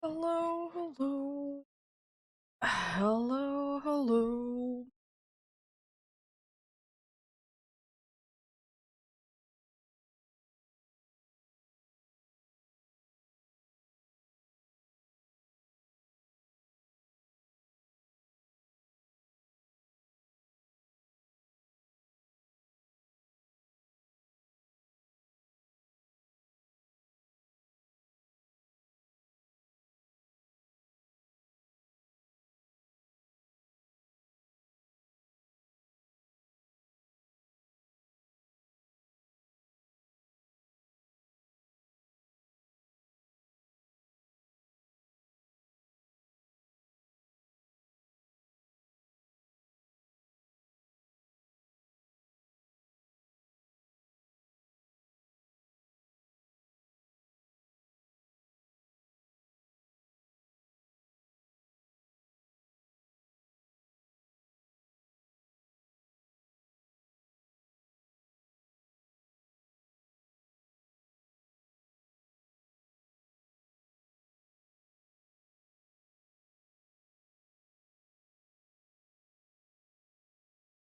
Hello, hello. Hello, hello.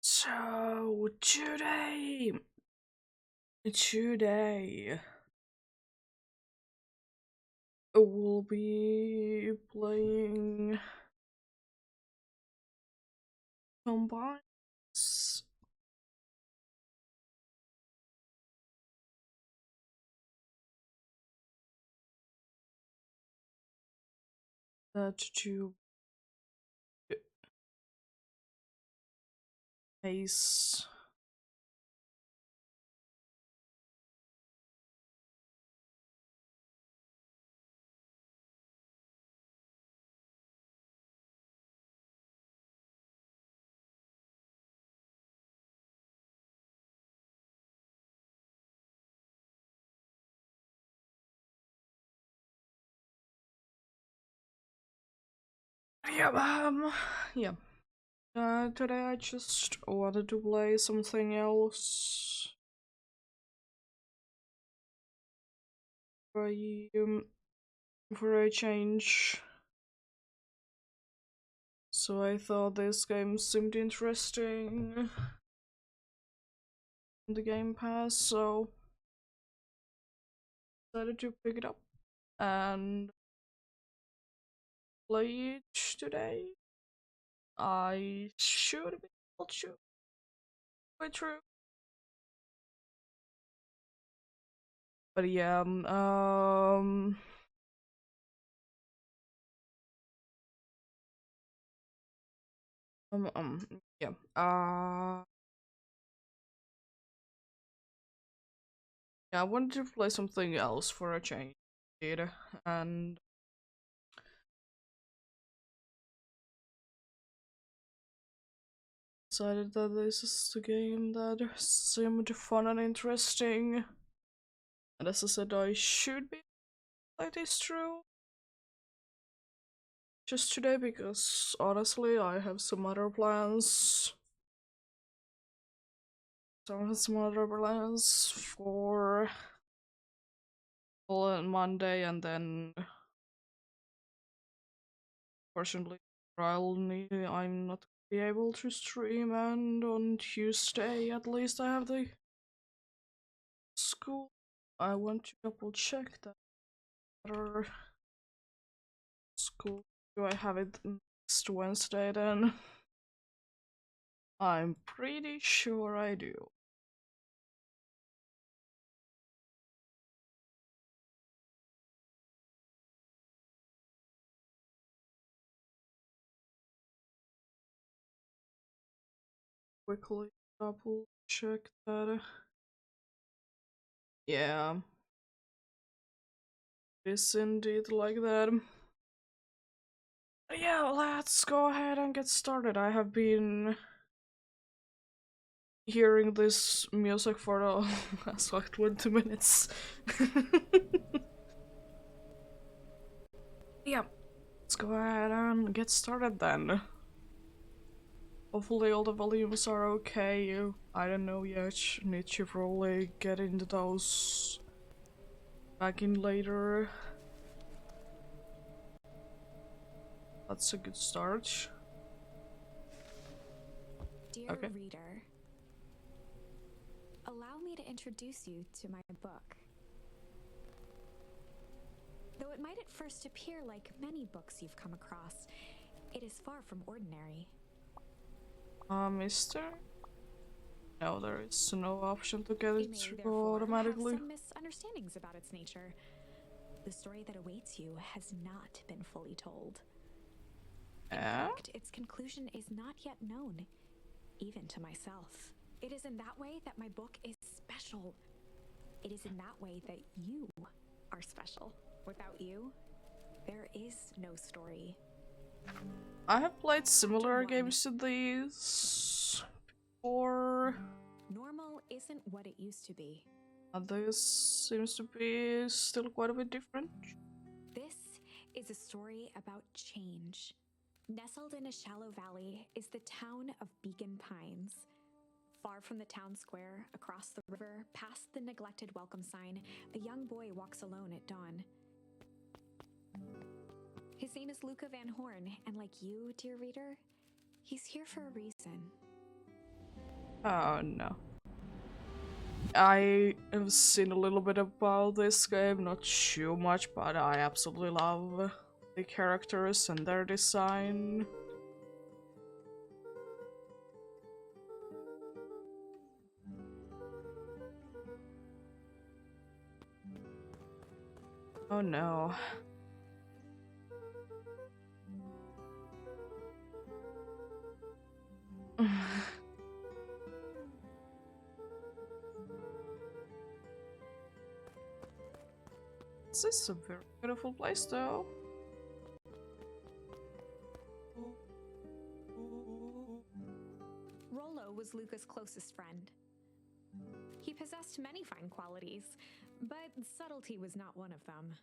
So today we'll be playing combines that to base yeah yeah today I just wanted to play something else for for a change. So I thought this game seemed interesting on the Game Pass, so decided to pick it up and play it today. I should be able to go through. But yeah, yeah, yeah, I wanted to play something else for a change, and decided that this is the game that seemed fun and interesting. And as I said, I should be play this through just today because honestly, I have some other plans. Some other plans for on Monday, and then fortunately, I'm not be able to stream, and on Tuesday at least I have the school. I want to double check that other school. Do I have it next Wednesday then? I'm pretty sure I do. Quickly double check that. Yeah, it's indeed like that. Yeah, let's go ahead and get started. I have been hearing this music for the last like 20 minutes. Yeah, let's go ahead and get started then. Hopefully all the volumes are okay. I don't know yet. Need to probably get into those back in later. That's a good start. Dear Okay. reader, allow me to introduce you to my book. Though it might at first appear like many books you've come across, it is far from ordinary. Mister? No, there is no option to get It it may through therefore automatically. have some misunderstandings about its nature. The story that awaits you has not been fully told. In fact, its conclusion is not yet known, even to myself. It is in that way that my book is special. It is in that way that you are special. Without you, there is no story. I have played similar games to these before. Normal isn't what it used to be. This seems to be still quite a bit different. This is a story about change. Nestled in a shallow valley is the town of Beacon Pines. Far from the town square, across the river, past the neglected welcome sign, a young boy walks alone at dawn. His name is Luca Van Horn, and like you, dear reader, he's here for a reason. Oh no. I have seen a little bit about this game, not too much, but I absolutely love the characters and their design. Oh no. This is a very beautiful place though. Rollo was Luca's closest friend. He possessed many fine qualities, but subtlety was not one of them.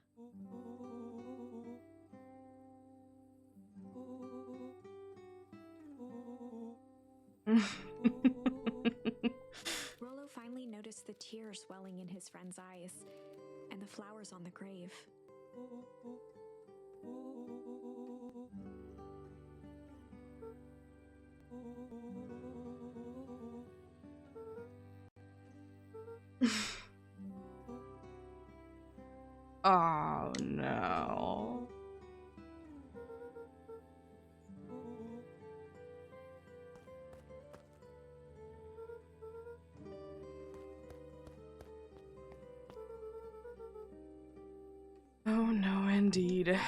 Rollo finally noticed the tears welling in his friend's eyes and the flowers on the grave. Oh no. Oh no, indeed.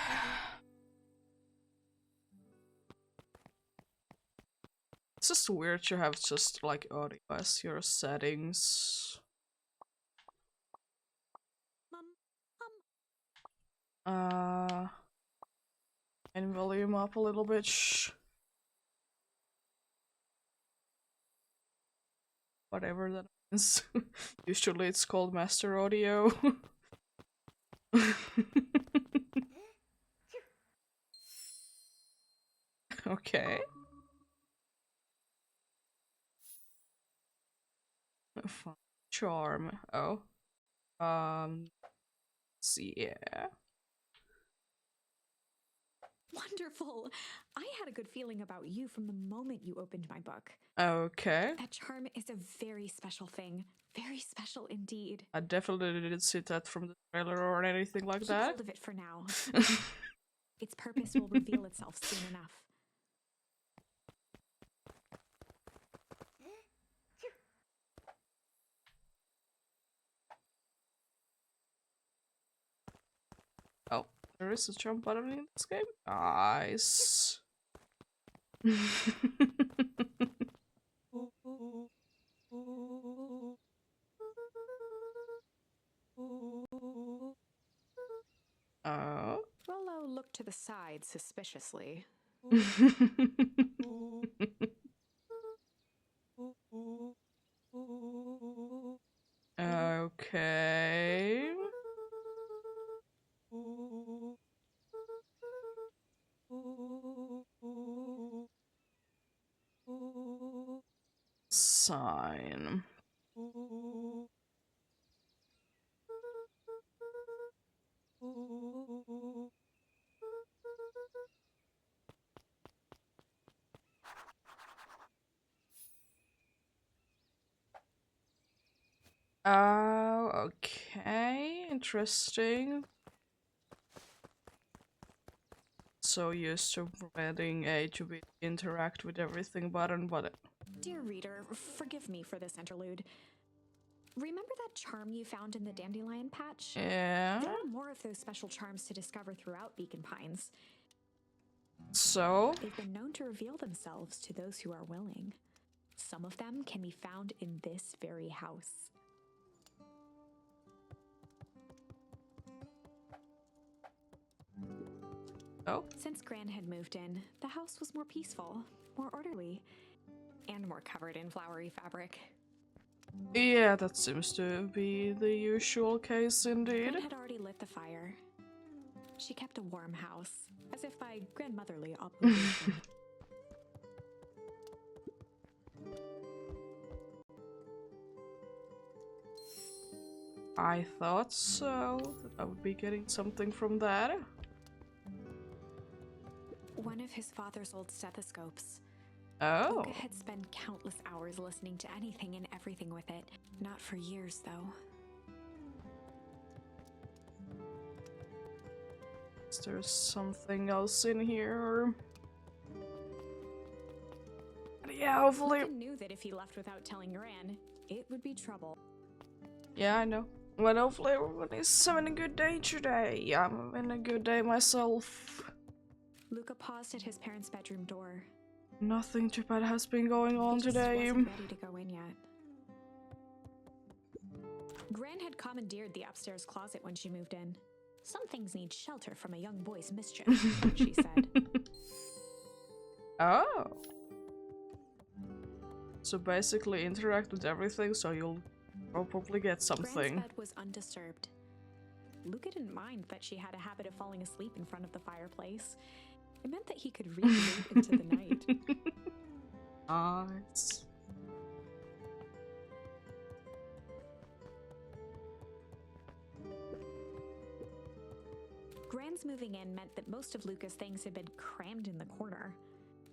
It's just weird to have just like audio as your settings. And volume up a little bit. Shh. Whatever that is. Usually it's called master audio. Okay. Fun. Charm. Oh. See, yeah. Wonderful! I had a good feeling about you from the moment you opened my book. Okay. That charm is a very special thing. Very special indeed. I definitely didn't see that from the trailer or anything like that. Keep hold of it for now. Its purpose will reveal itself soon enough. Oh, there is a jump button in this game? Nice. Oh. Rollo looked to the side suspiciously. Okay. Sign. Okay, interesting. So used to preventing A to B interact with everything button, but Dear reader, forgive me for this interlude. Remember that charm you found in the dandelion patch? yeah. There are more of those special charms to discover throughout Beacon Pines. So They've been known to reveal themselves to those who are willing. Some of them can be found in this very house. oh, Since Gran had moved in, the house was more peaceful, more orderly, and more covered in flowery fabric. yeah, that seems to be the usual case indeed. Gran had already lit the fire. She kept a warm house, as if by grandmotherly obligation. I thought so, that I would be getting something from that. One of his father's old stethoscopes. Oh. Luca had spent countless hours listening to anything and everything with it. Not for years, though. Is there something else in here? Yeah, hopefully. Luca knew that if he left without telling Gran, it would be trouble. Yeah, I know. But hopefully everybody's having a good day today. Yeah, I'm having a good day myself. Luca paused at his parents' bedroom door. Nothing too bad has been going on He just today. wasn't ready to go in yet. Gran had commandeered the upstairs closet when she moved in. Some things need shelter from a young boy's mischief, she said. Oh. So basically interact with everything so you'll probably get something. Gran's bed was undisturbed. Luca didn't mind that she had a habit of falling asleep in front of the fireplace. It meant that he could read late into the night. Nice. Gran's moving in meant that most of Luca's things had been crammed in the corner.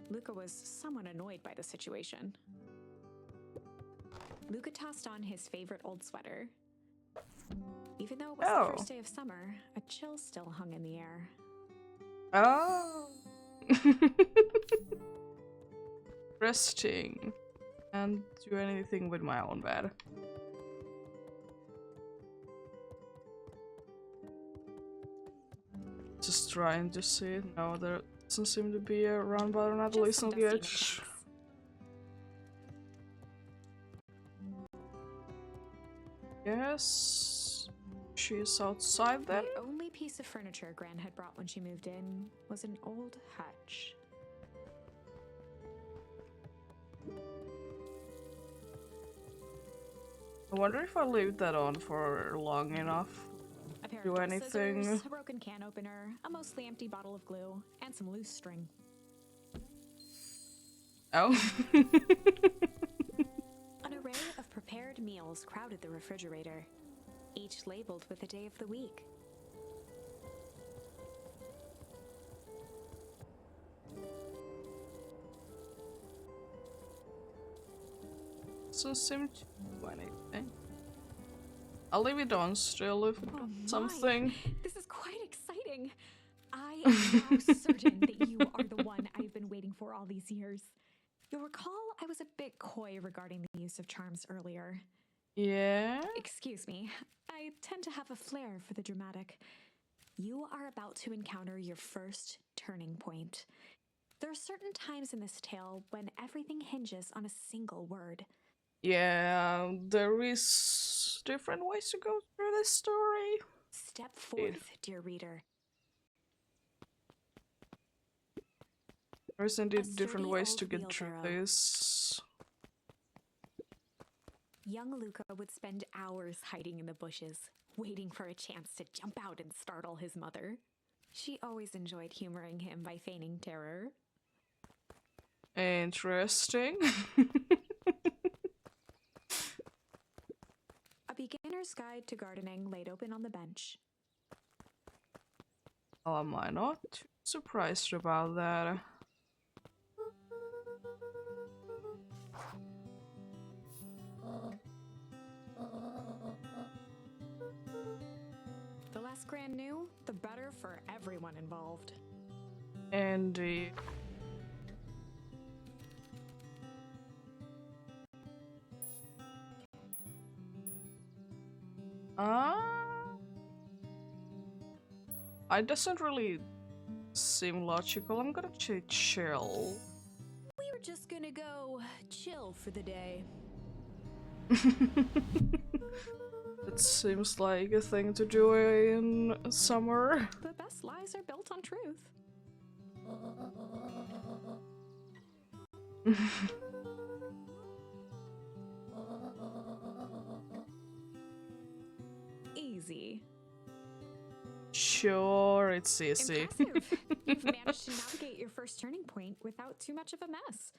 Luca was somewhat annoyed by the situation. Luca tossed on his favorite old sweater. Even though it was the first day of summer, a chill still hung in the air. Oh. Resting. And do anything with my own bed. Just trying to see. No, there doesn't seem to be a round button at least on the edge. Yes. She's outside then? The only piece of furniture Gran had brought when she moved in was an old hutch. I wonder if I leave that on for long enough. A pair Do of anything. scissors, a broken can opener, a mostly empty bottle of glue, and some loose string. Oh. An array of prepared meals crowded the refrigerator, each labeled with the day of the week. Doesn't seem to do anything. I'll leave it on still if it does something. This is quite exciting. I am now certain that you are the one I've been waiting for all these years. You'll recall I was a bit coy regarding the use of charms earlier. Yeah? Excuse me, I tend to have a flair for the dramatic. You are about to encounter your first turning point. There are certain times in this tale when everything hinges on a single word. Yeah, there is different ways to go through this story. Step forth, dear reader. There's indeed A different sturdy ways old to get through wheelbarrow. this. Young Luca would spend hours hiding in the bushes, waiting for a chance to jump out and startle his mother. She always enjoyed humoring him by feigning terror. Interesting. A beginner's guide to gardening laid open on the bench. Oh, am I not too surprised about that? less grand new, the better for everyone involved. Indeed. It doesn't really seem logical. I'm gonna say chill. We were just gonna go chill for the day. It seems like a thing to do in summer. The best lies are built on truth. Easy. Sure, it's easy. Impressive. You've managed to navigate your first turning point without too much of a mess.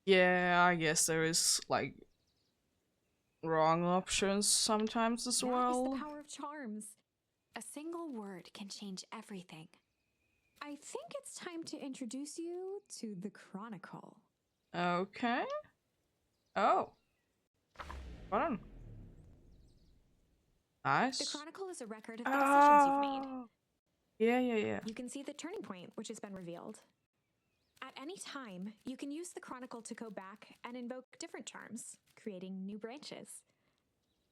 Yeah, I guess there is like wrong options sometimes as well. That is the power of charms. A single word can change everything. I think it's time to introduce you to the Chronicle. Okay. Oh. Fun. Nice. The Chronicle is a record of the decisions you've made. Yeah. You can see the turning point, which has been revealed. At any time, you can use the Chronicle to go back and invoke different charms, creating new branches.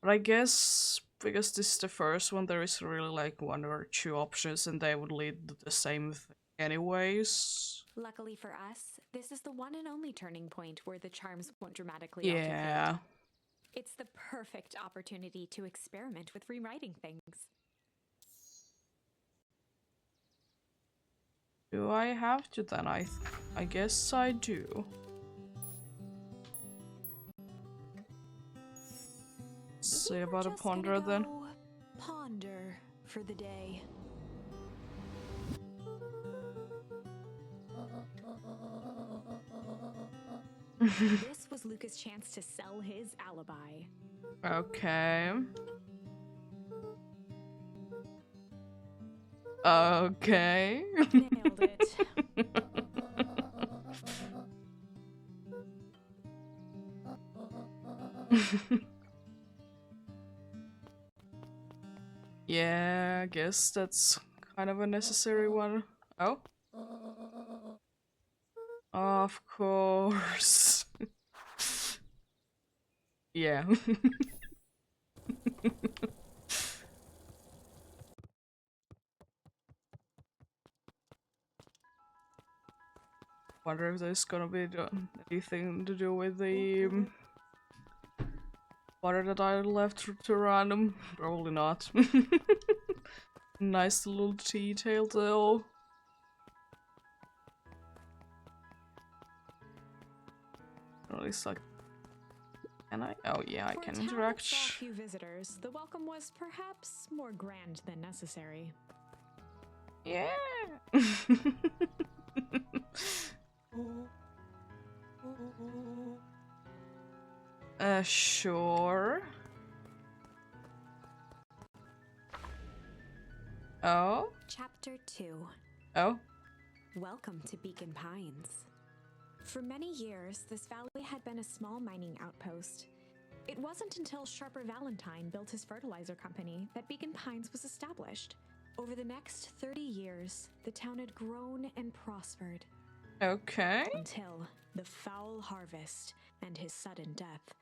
But I guess because this is the first one, there is really like one or two options and they would lead to the same thing anyways. Luckily for us, this is the one and only turning point where the charms won't dramatically alter fate. It's the perfect opportunity to experiment with rewriting things. Do I have to then? I guess I do. See about a ponder then. Ponder for the day. This was Luca's chance to sell his alibi. Okay. Okay. Nailed it. Yeah, I guess that's kind of a necessary one. Oh? Of course. Yeah. Wonder if there's gonna be anything to do with the water that I left to random. Probably not. Nice little detail though. At least like, can I? Oh yeah, I can interact. For a few visitors, the welcome was perhaps more grand than necessary. Yeah. Sure. Oh? Chapter 2. Oh? Welcome to Beacon Pines. For many years, this valley had been a small mining outpost. It wasn't until Sharper Valentine built his fertilizer company that Beacon Pines was established. Over the next 30 years, the town had grown and prospered. Okay. Until the foul harvest and his sudden death.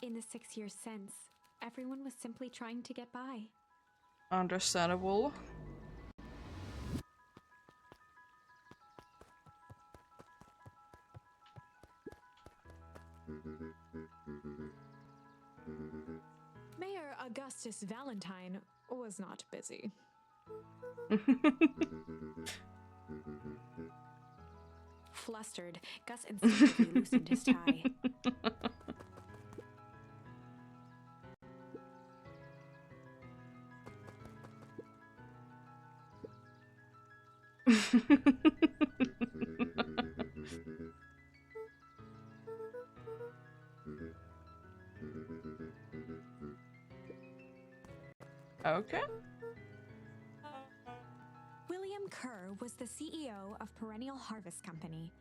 In the 6 years since, everyone was simply trying to get by. Understandable. Mayor Augustus Valentine was not busy. Flustered, Gus instinctively loosened his tie. Okay. William Kerr was the CEO of Perennial Harvest Company.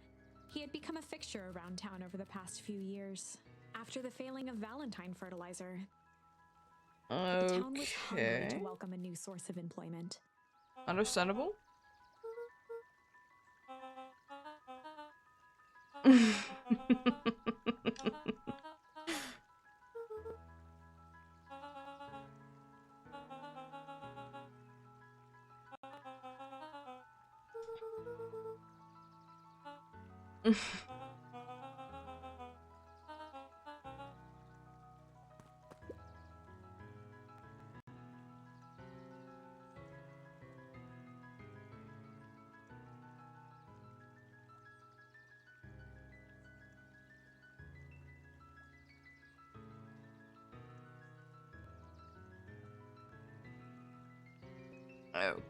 He had become a fixture around town over the past few years. After the failing of Valentine fertilizer, But the town was hungry to Okay. welcome a new source of employment. Understandable.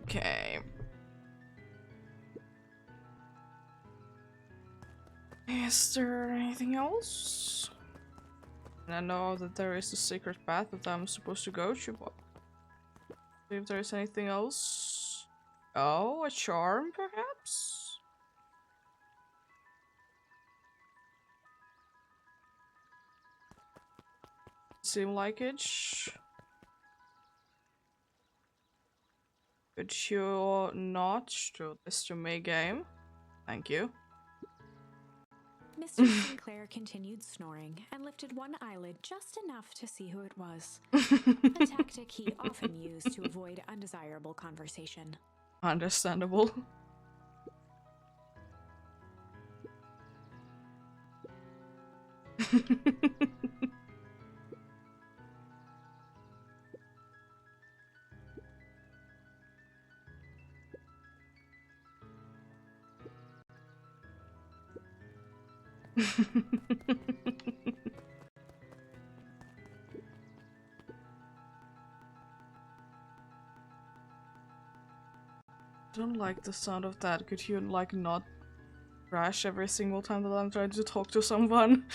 Okay. Is there anything else? And I know that there is a secret path that I'm supposed to go to, but see if there is anything else. Oh, a charm, perhaps? Seem like it. But you're not to this to me game. Thank you. Mr. Sinclair continued snoring and lifted one eyelid just enough to see who it was. A tactic he often used to avoid undesirable conversation. Understandable. I don't like the sound of that. Could you like not crash every single time that I'm trying to talk to someone?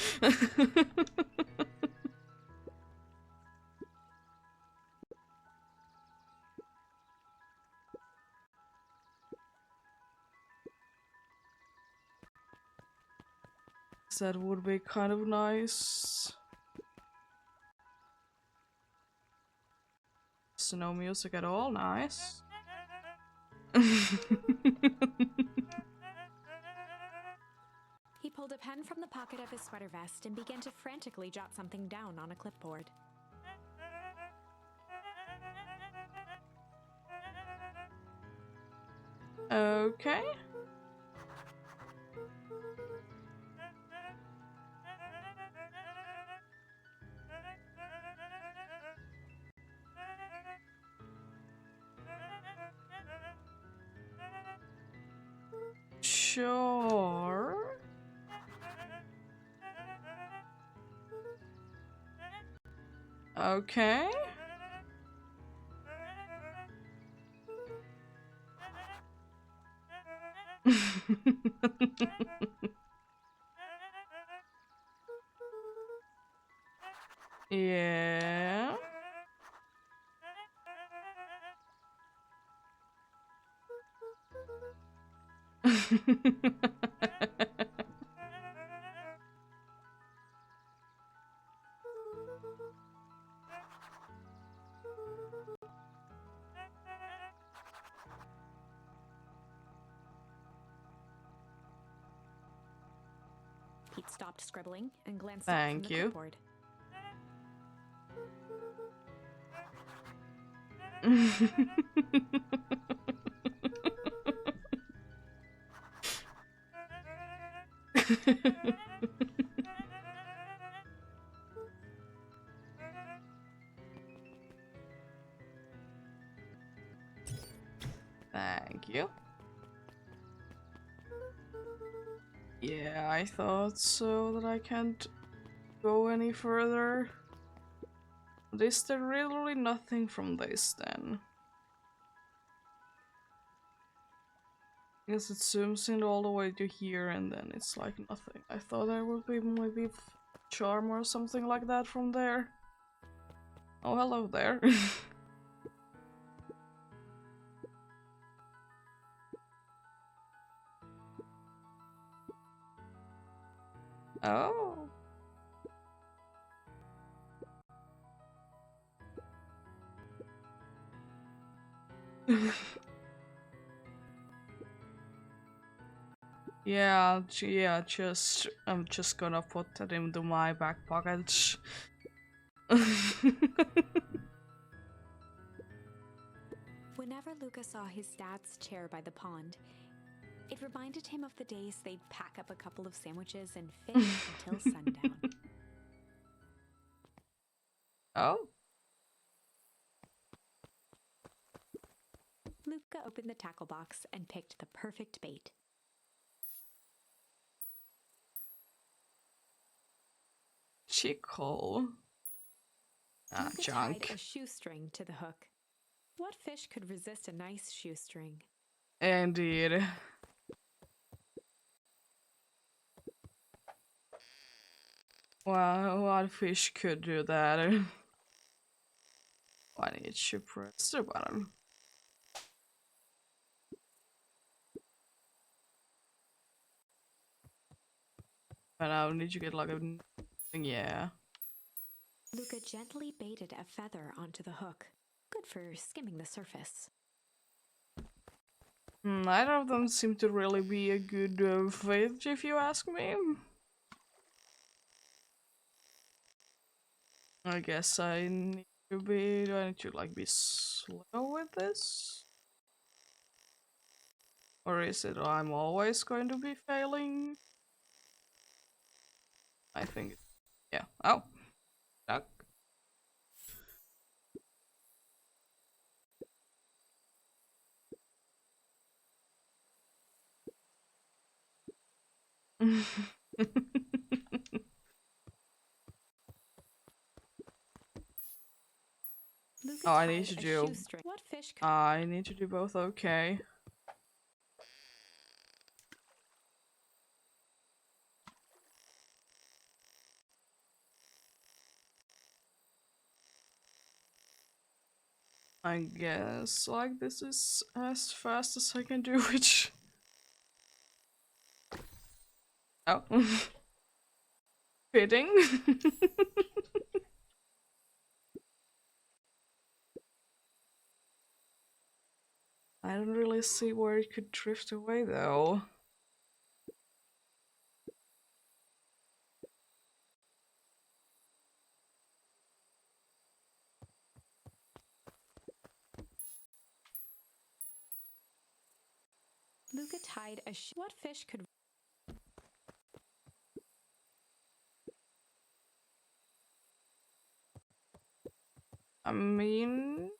That would be kind of nice. So no music at all, nice. He pulled a pen from the pocket of his sweater vest and began to frantically jot something down on a clipboard. Okay. Sure. Okay. Yeah. Pete stopped scribbling and glanced up from Thank the you. clipboard. Thank you. Yeah, I thought so that I can't go any further. Is there really nothing from this then? Because it zooms in all the way to here and then it's like nothing. I thought there would be maybe charm or something like that from there. Oh, hello there. Oh. Yeah, just I'm just gonna put that into my back pocket. Whenever Luca saw his dad's chair by the pond, it reminded him of the days they'd pack up a couple of sandwiches and fish until sundown. Oh? Luca opened the tackle box and picked the perfect bait. Chickle. Ah, Luca junk. tied a shoestring to the hook. What fish could resist a nice shoestring? Indeed. Well, what fish could do that? Why did you press the button? But now need you get like a... Yeah. Luca gently baited a feather onto the hook. Good for skimming the surface. Neither of them seem to really be a good fish, if you ask me. I guess I need to be... Do I need to like be slow with this? Or is it I'm always going to be failing? I think... Yeah. Oh. Duck. Luca Oh, I tied need to a do... shoestring. What fish could... I need to do both, okay. I guess like this is as fast as I can do it. Oh. Fitting. I don't really see where it could drift away though. Luca tied a What fish could... I mean...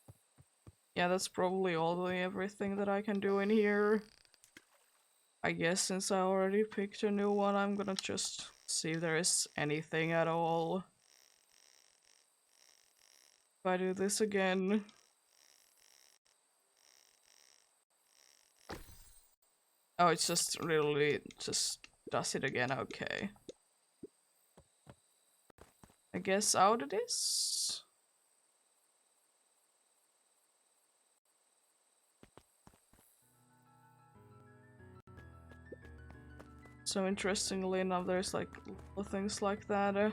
Yeah, that's probably everything that I can do in here. I guess since I already picked a new one, I'm gonna just see if there is anything at all. If I do this again... Oh, it's just really just does it again, okay. I guess out it is. So interestingly enough, there's like little things like that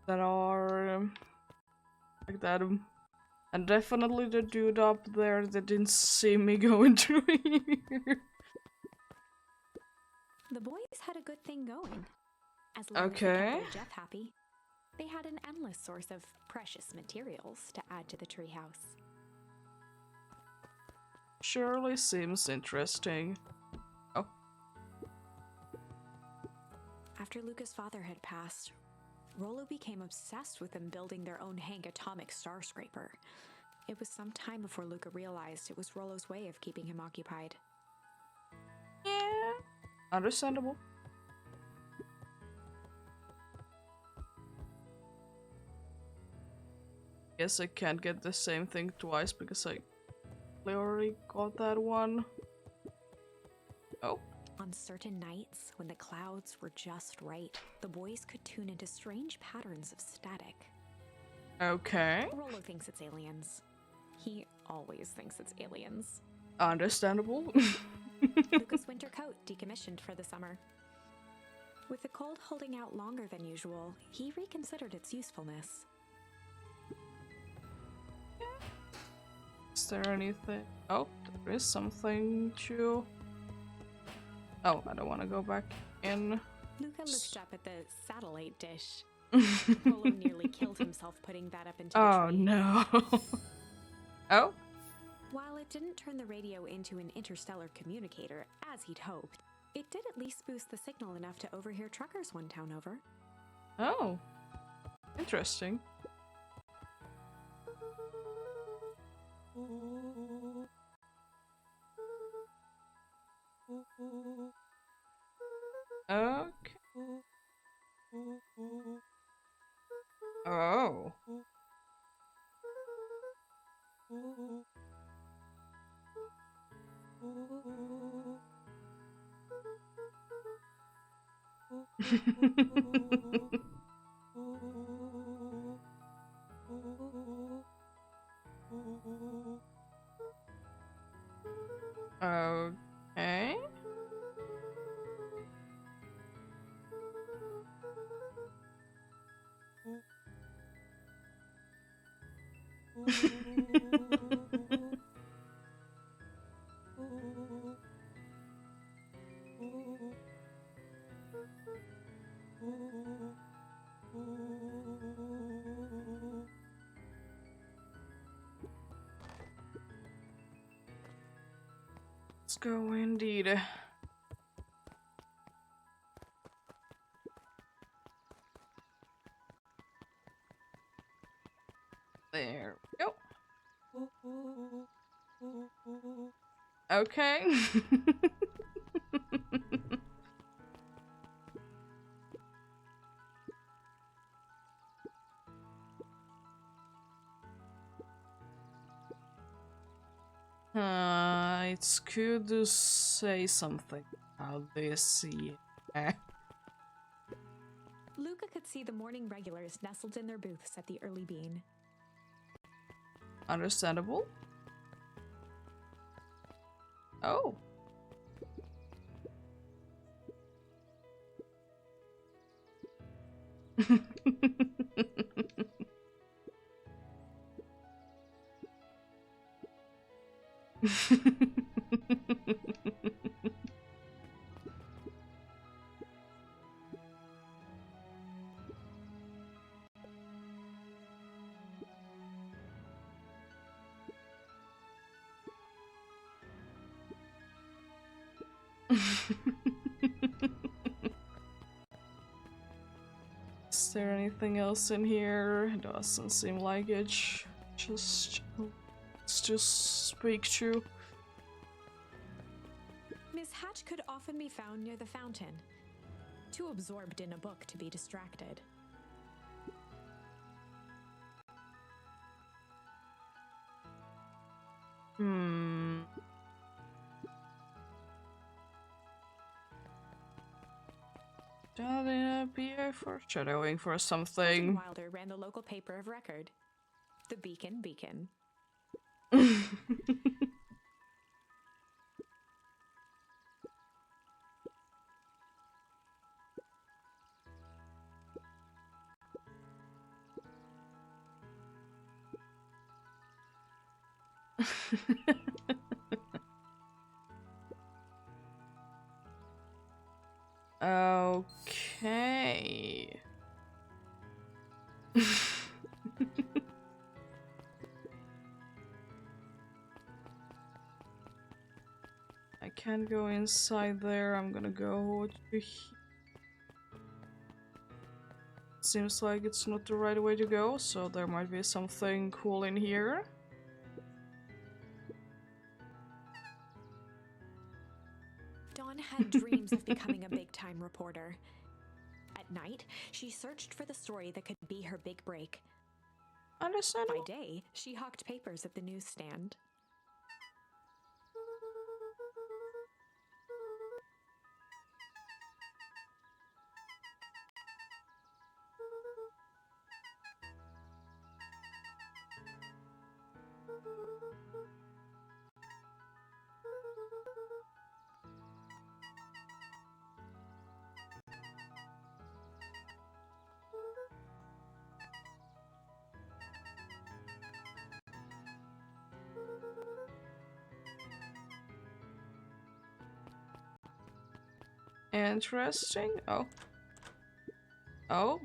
that are like that. And definitely the dude up there that didn't see me go into here. The boys had a good thing going. As long as they Okay. kept their Jeff happy, they had an endless source of precious materials to add to the treehouse. Surely seems interesting. Oh. After Luca's father had passed, Rollo became obsessed with them building their own Hank atomic star scraper. It was some time before Luca realized it was Rollo's way of keeping him occupied. Yeah. Understandable. Guess I can't get the same thing twice because I already got that one. Oh. On certain nights, when the clouds were just right, the boys could tune into strange patterns of static. Okay. Rollo thinks it's aliens. He always thinks it's aliens. Understandable. Luca's winter coat decommissioned for the summer. With the cold holding out longer than usual, he reconsidered its usefulness. Is there anything? Oh, there is something to... Oh, I don't want to go back in. Luca looked up at the satellite dish. Polo nearly killed himself putting that up into the Oh, tree. no. Oh? While it didn't turn the radio into an interstellar communicator, as he'd hoped, it did at least boost the signal enough to overhear truckers one town over. Oh. Interesting. Okay. Oh. Okay. Let's go indeed. There we go. Okay. It's good to say something about this, yeah. Luca could see the morning regulars nestled in their booths at the early bean. Understandable. Oh. Is there anything else in here? Doesn't seem like it. Let's just speak to. Miss Hatch could often be found near the fountain, too absorbed in a book to be distracted. That'd be a foreshadowing for something. Wilder ran the local paper of record, the Beacon. Okay. I can't go inside there. I'm gonna go to here. Seems like it's not the right way to go, so there might be something cool in here. Dawn had dreams of becoming a big-time reporter. At night, she searched for the story that could be her big break. Understandable. By day, she hawked papers at the newsstand. Interesting. Oh. Oh.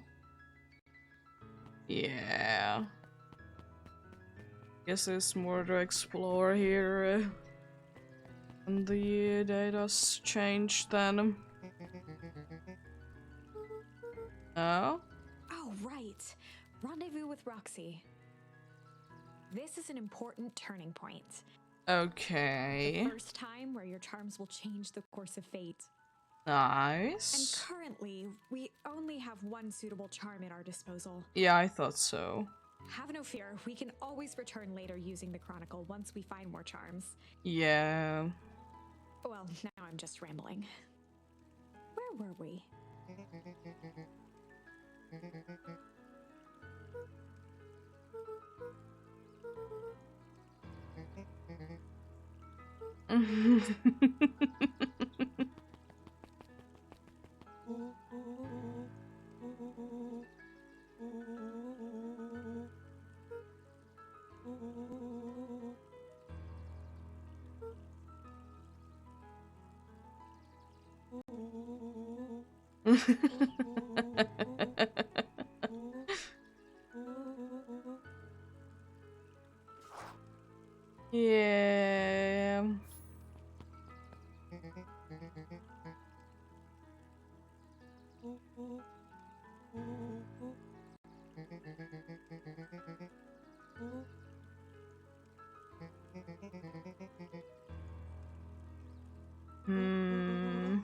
Yeah. Guess there's more to explore here. And the data's changed then. Oh? Oh, right. Rendezvous with Roxy. This is an important turning point. Okay. The first time where your charms will change the course of fate. Nice. And currently, we only have one suitable charm at our disposal. Yeah, I thought so. Have no fear, we can always return later using the Chronicle once we find more charms. Yeah. Well, now I'm just rambling. Where were we? Yeah. Hmm.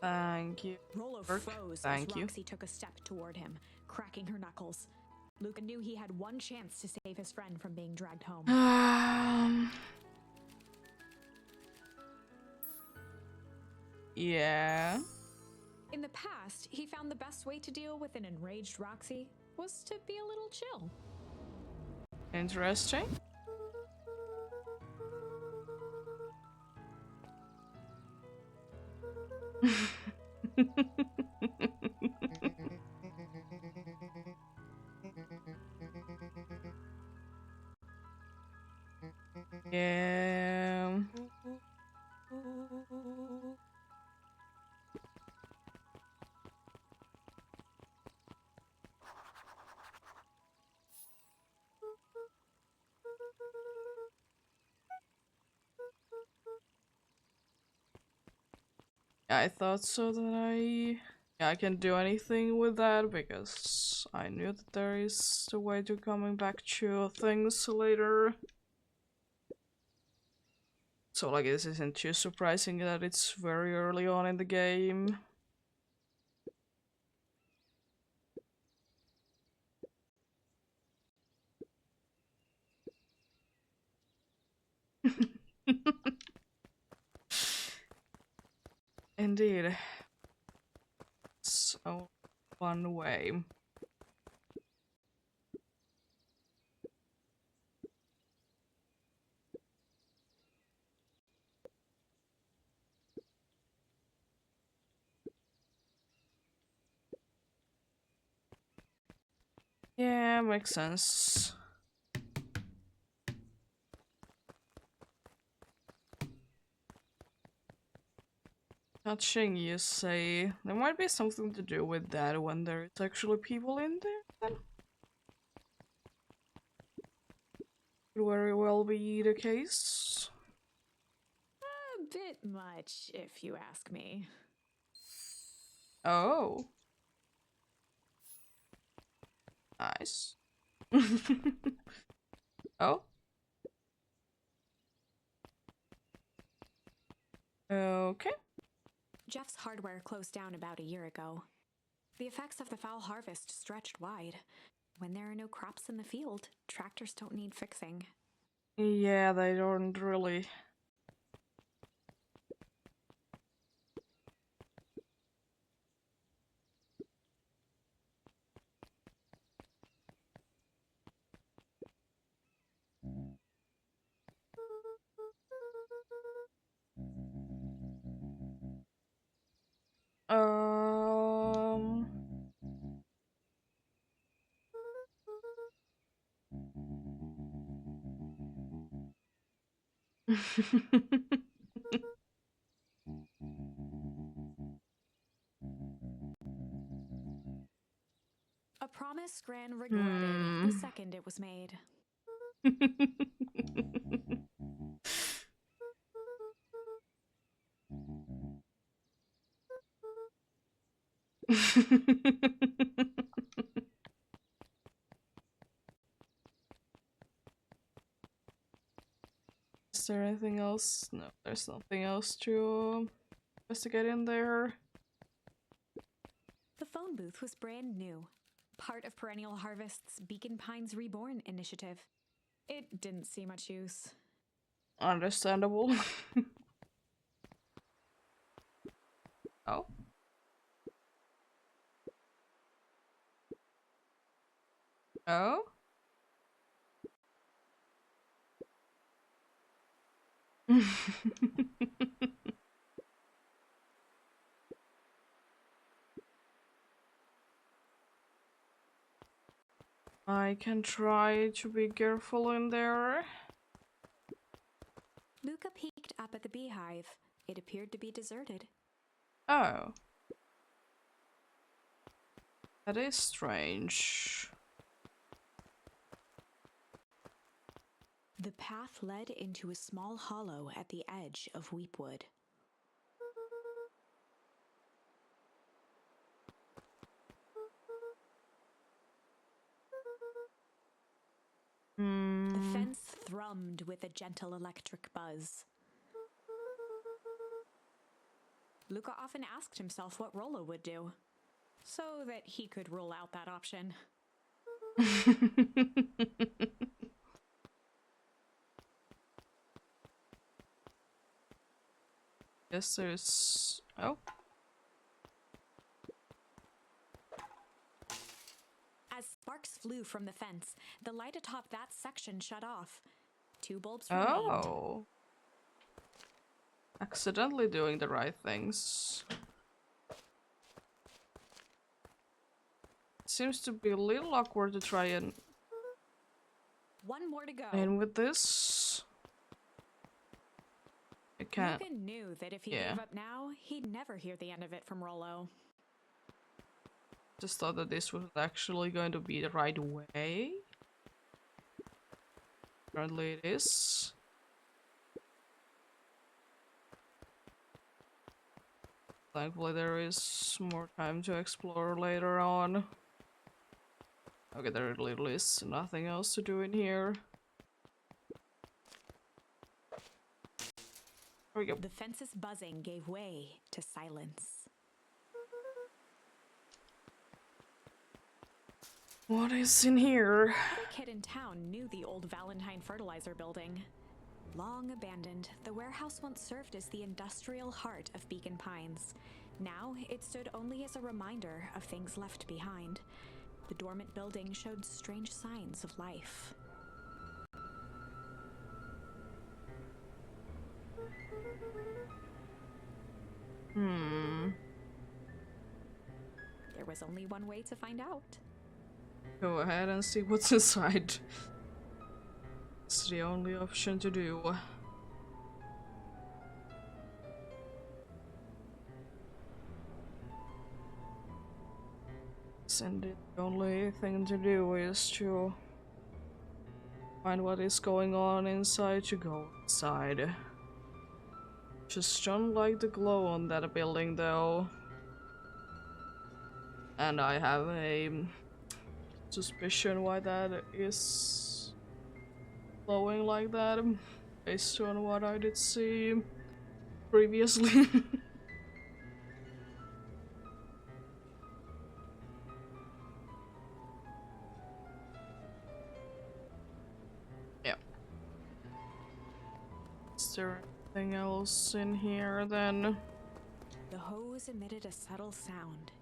Thank you. Rollo Work. froze Thank as you. Roxy took a step toward him, cracking her knuckles. Luca knew he had one chance to save his friend from being dragged home. Yeah. In the past, he found the best way to deal with an enraged Roxy was to be a little chill. Interesting. Yeah. I thought so that I can do anything with that because I knew that there is a way to coming back to things later. So like this isn't too surprising that it's very early on in the game. Indeed. So one way. Yeah, makes sense. Touching, you say. There might be something to do with that when there's actually people in there, then? Could very well be the case. A bit much, if you ask me. Oh. Nice. Oh? Okay. Jeff's hardware closed down about a year ago. The effects of the foul harvest stretched wide. When there are no crops in the field, tractors don't need fixing. Yeah, they don't really. Um. A promise Gran regretted the second it was made. Is there anything else? No, there's nothing else to investigate in there. The phone booth was brand new, part of Perennial Harvest's Beacon Pines Reborn initiative. It didn't see much use. Understandable. Oh. Oh? I can try to be careful in there. Luca peeked up at the beehive. It appeared to be deserted. Oh. That is strange. The path led into a small hollow at the edge of Weepwood. The fence thrummed with a gentle electric buzz. Luca often asked himself what Rollo would do, so that he could rule out that option. Guess there's... Oh. As sparks flew from the fence, the light atop that section shut off. 2 bulbs remained. Oh. Accidentally doing the right things. Seems to be a little awkward to try and... 1 more to go. And with this... I can't... Luca knew that if he gave up now, he'd never hear the end of it from Rollo. Just thought that this was actually going to be the right way. Apparently it is. Thankfully there is more time to explore later on. Okay, there literally is nothing else to do in here. There we go. The fence's buzzing gave way to silence. What is in here? Every kid in town knew the old Valentine fertilizer building. Long abandoned, the warehouse once served as the industrial heart of Beacon Pines. Now, it stood only as a reminder of things left behind. The dormant building showed strange signs of life. There was only one way to find out. Go ahead and see what's inside. It's the only option to do. And the only thing to do is to find what is going on inside to go inside. Just don't like the glow on that building though. And I have a suspicion why that is glowing like that based on what I did see previously. Yeah. Is there anything else in here then? The hose emitted a subtle sound.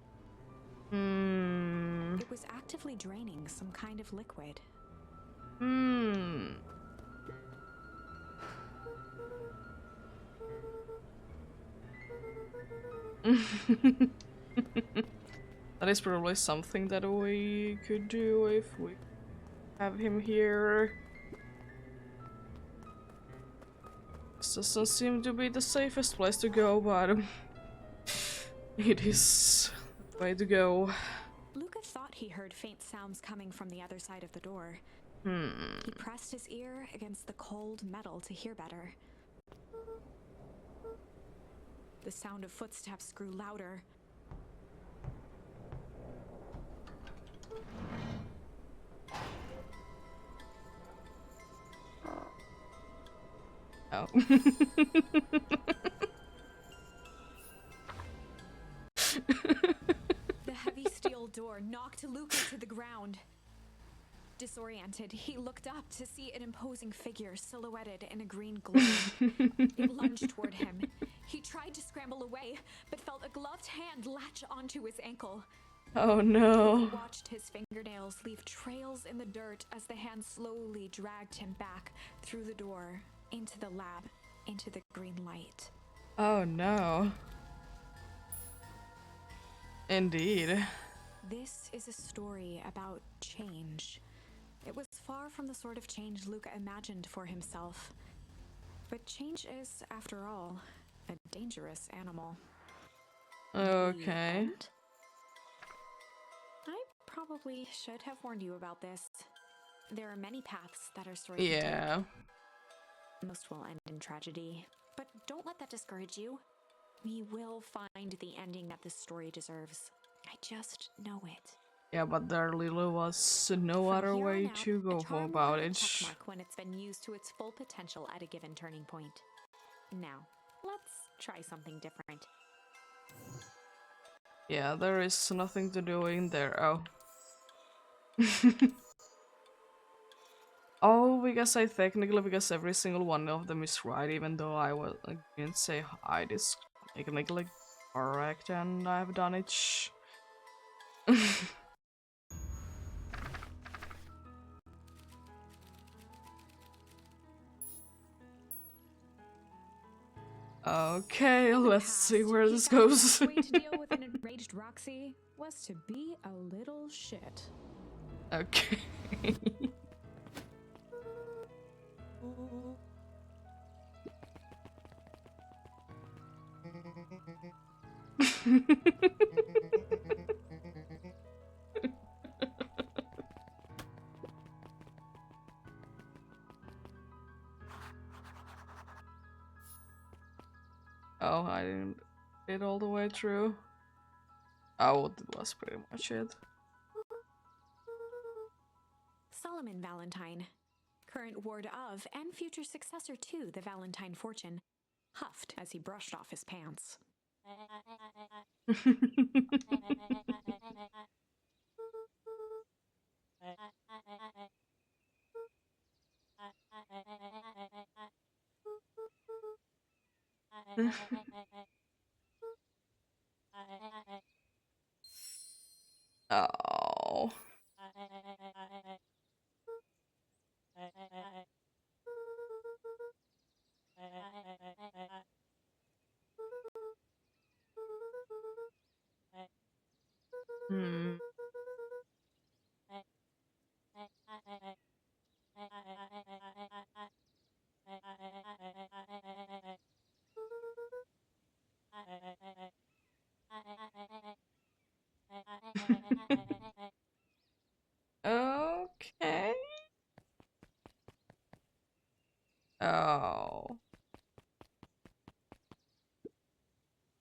Hmm. It was actively draining some kind of liquid. Hmm. That is probably something that we could do if we have him here. This doesn't seem to be the safest place to go, but it is the way to go. Luca thought he heard faint sounds coming from the other side of the door. He pressed his ear against the cold metal to hear better. The sound of footsteps grew louder. Oh. The heavy steel door knocked Luca to the ground. Disoriented, he looked up to see an imposing figure silhouetted in a green glow. It lunged toward him. He tried to scramble away, but felt a gloved hand latch onto his ankle. Oh no. He watched his fingernails leave trails in the dirt as the hand slowly dragged him back through the door, into the lab, into the green light. Oh no. Indeed. This is a story about change. It was far from the sort of change Luca imagined for himself. But change is, after all, a dangerous animal. Okay. I probably should have warned you about this. There are many paths that our story can Yeah. take. Most will end in tragedy, but don't let that discourage you. We will find the ending that this story deserves. I just know it. Yeah, but there really was no From other here way on out, to a go charm will about earn a it. checkmark when it's been used to its full potential at a given turning point. Now, let's try something different. Yeah, there is nothing to do in there. Oh. Oh, because because every single one of them is right, even though I didn't say I is technically correct and I've done it. Okay, let's see where this goes. The way to deal with an enraged Roxy was to be a little shit. Okay. Oh, I didn't get all the way through. Oh, that was pretty much it. Solomon Valentine, current ward of and future successor to the Valentine fortune, huffed as he brushed off his pants. Oh. Hmm. Okay. Oh.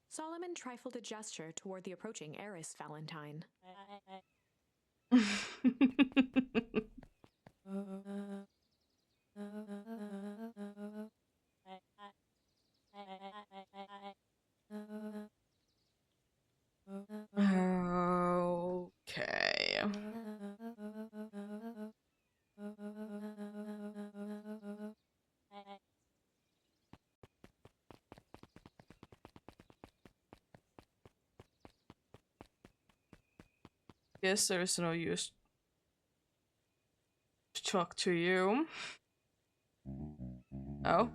Solomon trifled a gesture toward the approaching heiress Valentine. Okay. Guess there is no use to talk to you. Oh.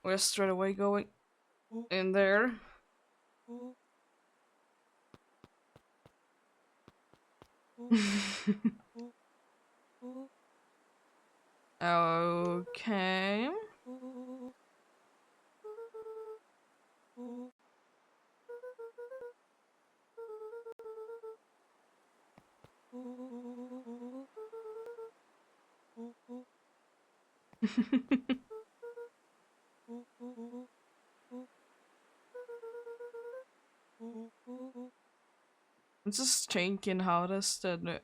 We're straight away going in there. Okay. I'm just thinking, how does that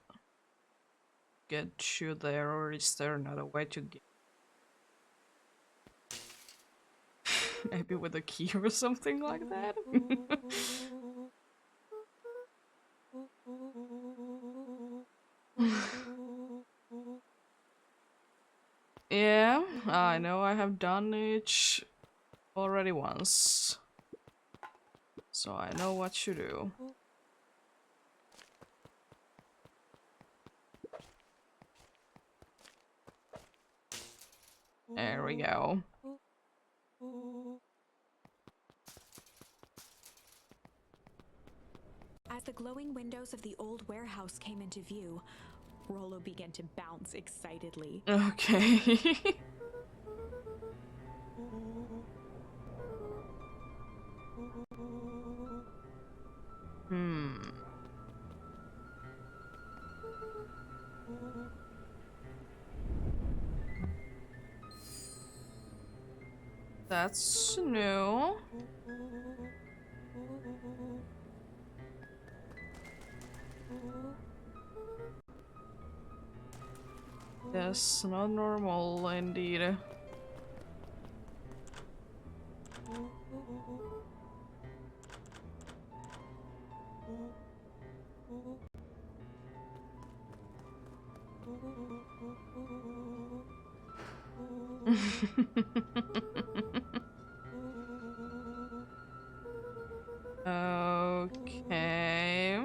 get you there, or is there another way to get? Maybe with a key or something like that? Yeah, I know I have done it already once. So I know what to do. There we go. As the glowing windows of the old warehouse came into view, Rollo began to bounce excitedly. Okay. Hmm. That's new. That's not normal indeed. Okay.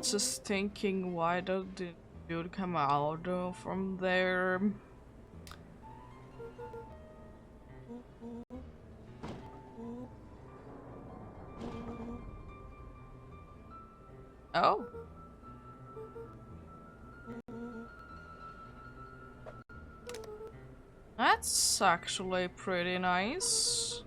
Just thinking, why did the dude come out from there? Oh. That's actually pretty nice.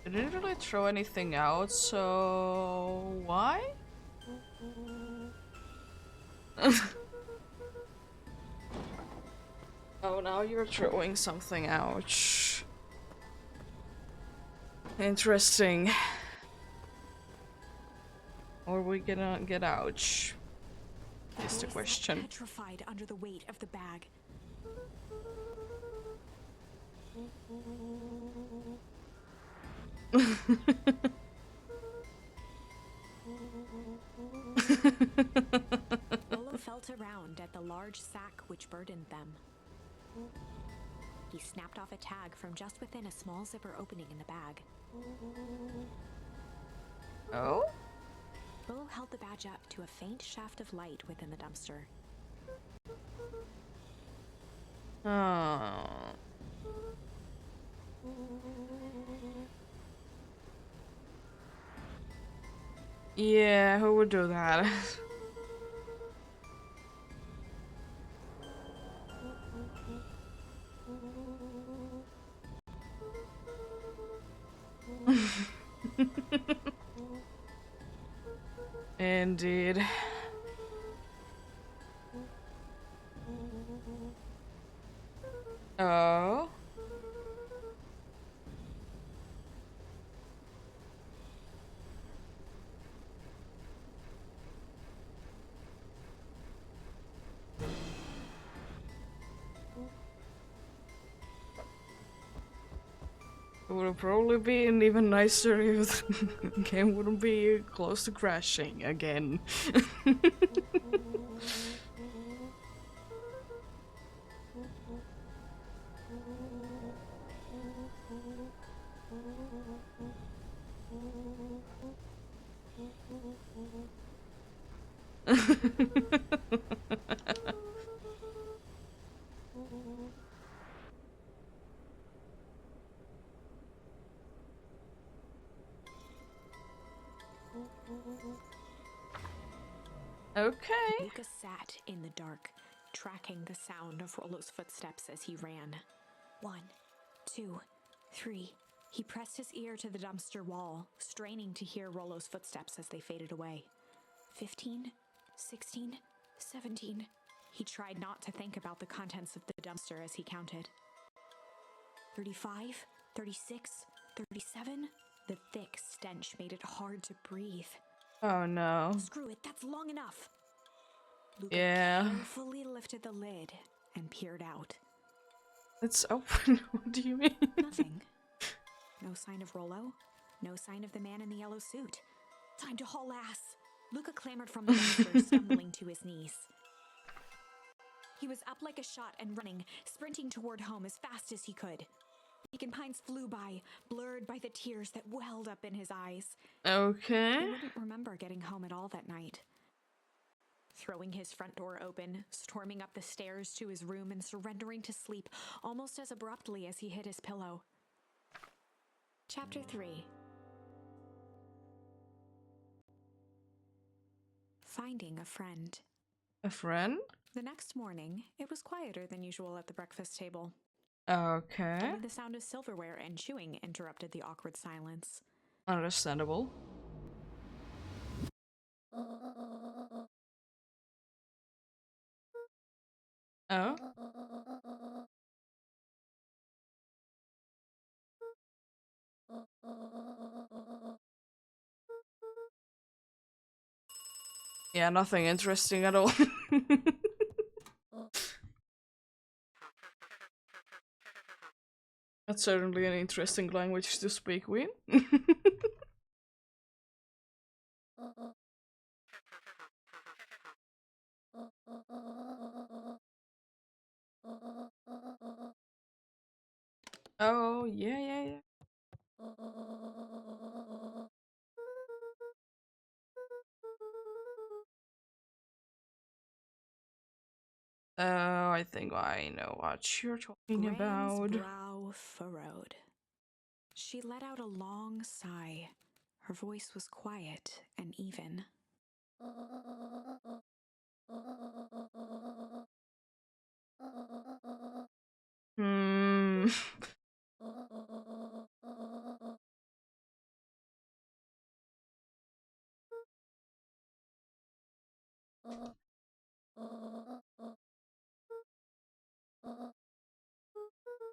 It didn't really throw anything out, so why? Oh, now you're throwing something out. Interesting. Or are we gonna get out? Is the Boy sat question. petrified under the weight of the bag. Rollo felt around at the large sack which burdened them. He snapped off a tag from just within a small zipper opening in the bag. Oh? Rollo held the badge up to a faint shaft of light within the dumpster. Oh. Yeah, who would do that? Indeed. Oh. It would have probably been even nicer if the game wouldn't be close to crashing again. Okay. Luca sat in the dark, tracking the sound of Rollo's footsteps as he ran. 1, 2, 3. He pressed his ear to the dumpster wall, straining to hear Rollo's footsteps as they faded away. 15, 16, 17. He tried not to think about the contents of the dumpster as he counted. 35, 36, 37. The thick stench made it hard to breathe. Oh no. Screw it, that's long enough. Luca carefully lifted the lid and peered out. It's open. What do you mean? Nothing. No sign of Rollo. No sign of the man in the yellow suit. Time to haul ass. Luca clambered from the dumpster, stumbling to his knees. He was up like a shot and running, sprinting toward home as fast as he could. Beacon Pines flew by, blurred by the tears that welled up in his eyes. Okay. He wouldn't remember getting home at all that night. Throwing his front door open, storming up the stairs to his room and surrendering to sleep almost as abruptly as he hit his pillow. Chapter 3. Finding a friend. A friend? The next morning, it was quieter than usual at the breakfast table. Okay. Only the sound of silverware and chewing interrupted the awkward silence. Understandable. Oh? Yeah, nothing interesting at all. That's certainly an interesting language to speak with. Oh, yeah, yeah, yeah. Oh, I think I know what you're talking about. Graham's brow furrowed. She let out a long sigh. Her voice was quiet and even. Hmm.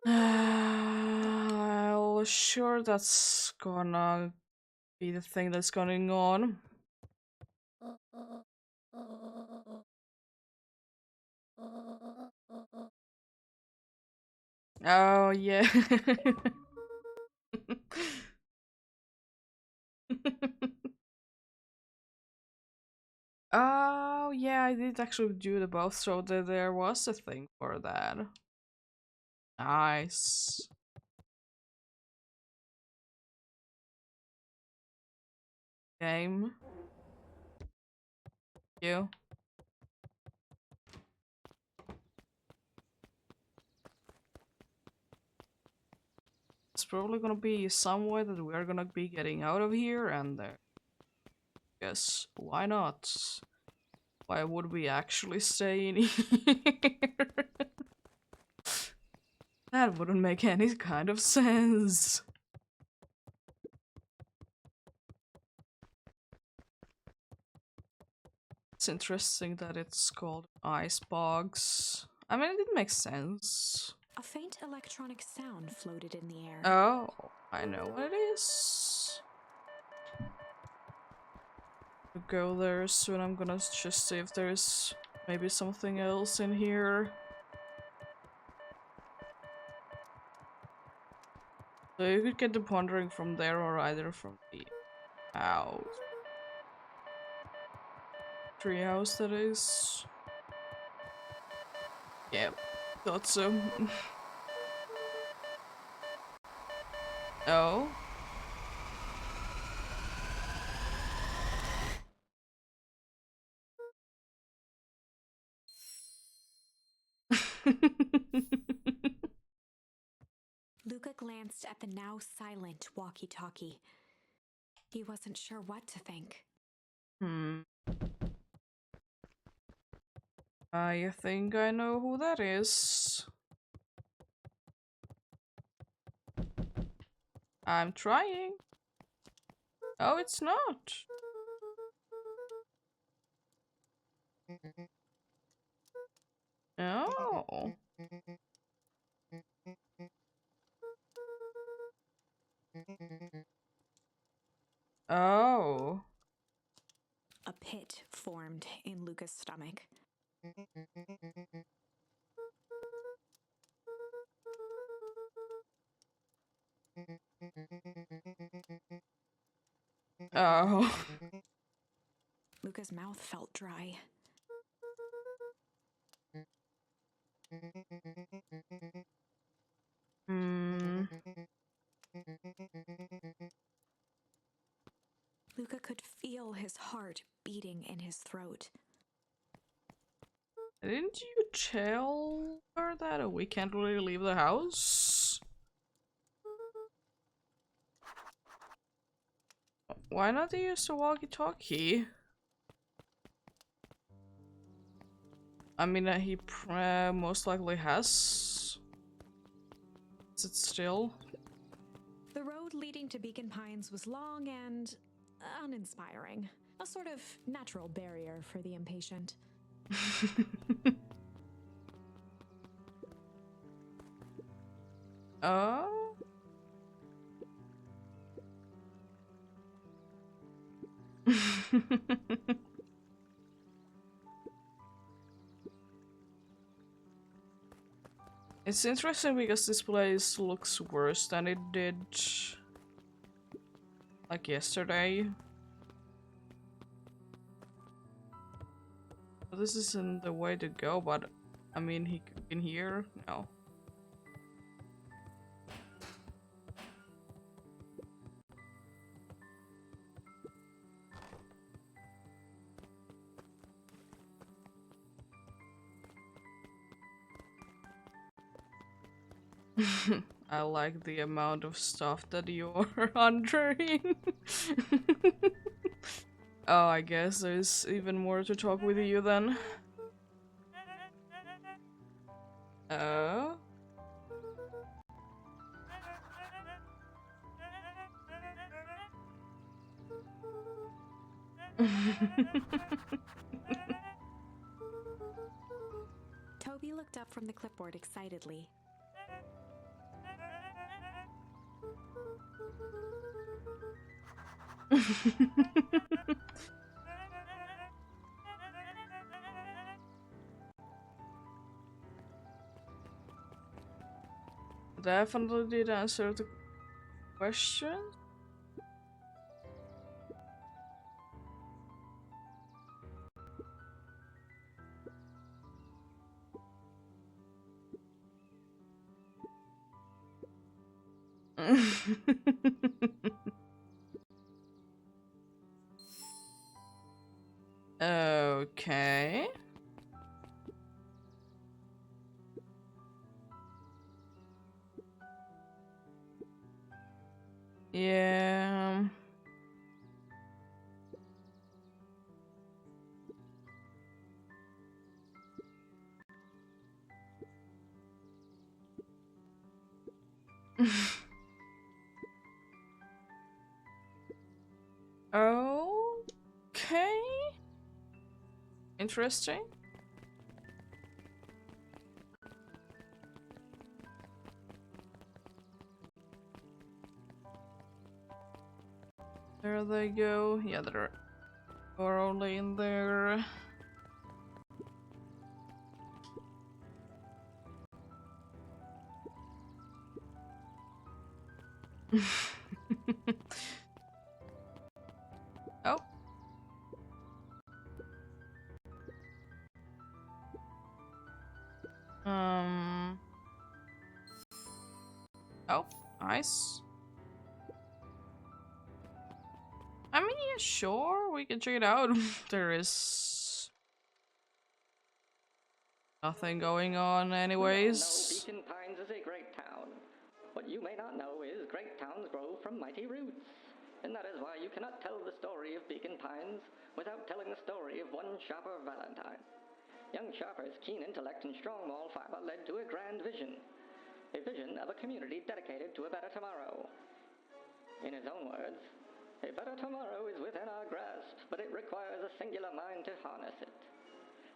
Well, sure, that's gonna be the thing that's going on. Oh, yeah. Oh, yeah, I did actually do the both, so there was a thing for that. Nice. Game. You. It's probably gonna be some way that we're gonna be getting out of here, and guess why not? Why would we actually stay in here? That wouldn't make any kind of sense. It's interesting that it's called ice bogs. I mean, it makes sense. A faint electronic sound floated in the air. Oh, I know what it is. I'll go there soon. I'm gonna just see if there's maybe something else in here. So you could get the pondering from there or either from the house. Treehouse, that is. Yep, thought so. Oh. Luca glanced at the now silent walkie-talkie. He wasn't sure what to think. I think I know who that is. I'm trying. Oh, it's not. Oh. Oh. A pit formed in Luca's stomach. Oh. Luca's mouth felt dry. Luca could feel his heart beating in his throat. Didn't you tell her that we can't really leave the house? Why not use the walkie-talkie? I mean, he most likely has. Is it still? The road leading to Beacon Pines was long and uninspiring. A sort of natural barrier for the impatient. Oh? It's interesting because this place looks worse than it did like yesterday. This isn't the way to go, but I mean, he can hear? No. I like the amount of stuff that you're untering. Oh, I guess there's even more to talk with you then. Oh? Toby looked up from the clipboard excitedly. Definitely did answer the question. Okay. Yeah. Okay. Interesting. There they go. Yeah, they're only in there. Oh. Oh, nice. I mean, yeah, sure, we can check it out. There is nothing going on anyways. We all know Beacon Pines is a great town. What you may not know is great towns grow from mighty roots. And that is why you cannot tell the story of Beacon Pines without telling the story of one Shopper Valentine. Young Shopper's keen intellect and strong moral fiber led to a grand vision. A vision of a community dedicated to a better tomorrow. In his own words, a better tomorrow is within our grasp, but it requires a singular mind to harness it.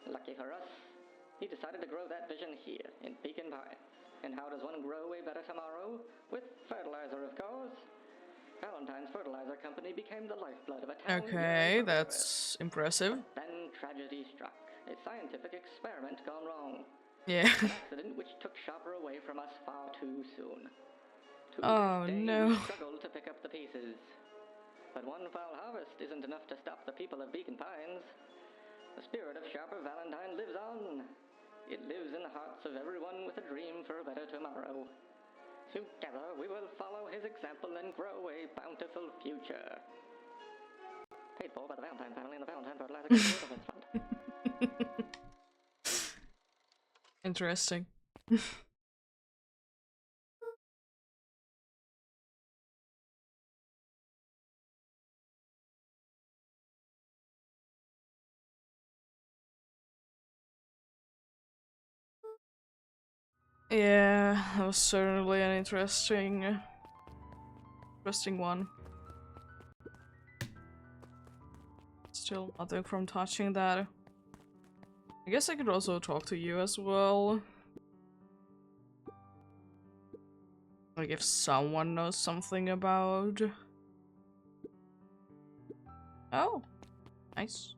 Lucky for us, he decided to grow that vision here in Beacon Pines. And how does one grow a better tomorrow? With fertilizer, of course. Valentine's Fertilizer Company became the lifeblood of a town. Okay, that's impressive. But then tragedy struck. A scientific experiment gone wrong. Yeah. An accident which took Shopper away from us far too soon. To Oh this day, no. we struggle to pick up the pieces. But one foul harvest isn't enough to stop the people of Beacon Pines. The spirit of Shopper Valentine lives on. It lives in the hearts of everyone with a dream for a better tomorrow. Together, we will follow his example and grow a bountiful future. Paid for by the Valentine family and the Valentine Fertilizer Company Fund. Interesting. Yeah, that was certainly an interesting one. Still nothing from touching that. I guess I could also talk to you as well. Like if someone knows something about... Oh, nice.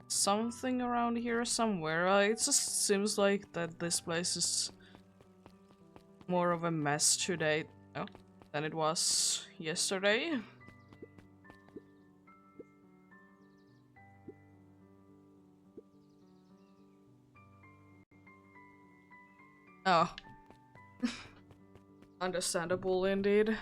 Something around here somewhere. It just seems like that this place is more of a mess today than it was yesterday. Oh. Understandable indeed.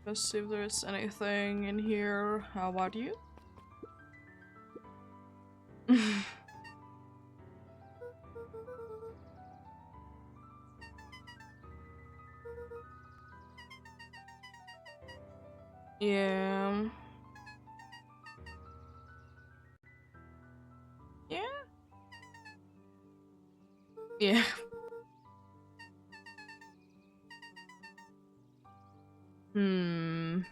Let's see if there's anything in here. How about you? Yeah. Yeah. Yeah. Hmm.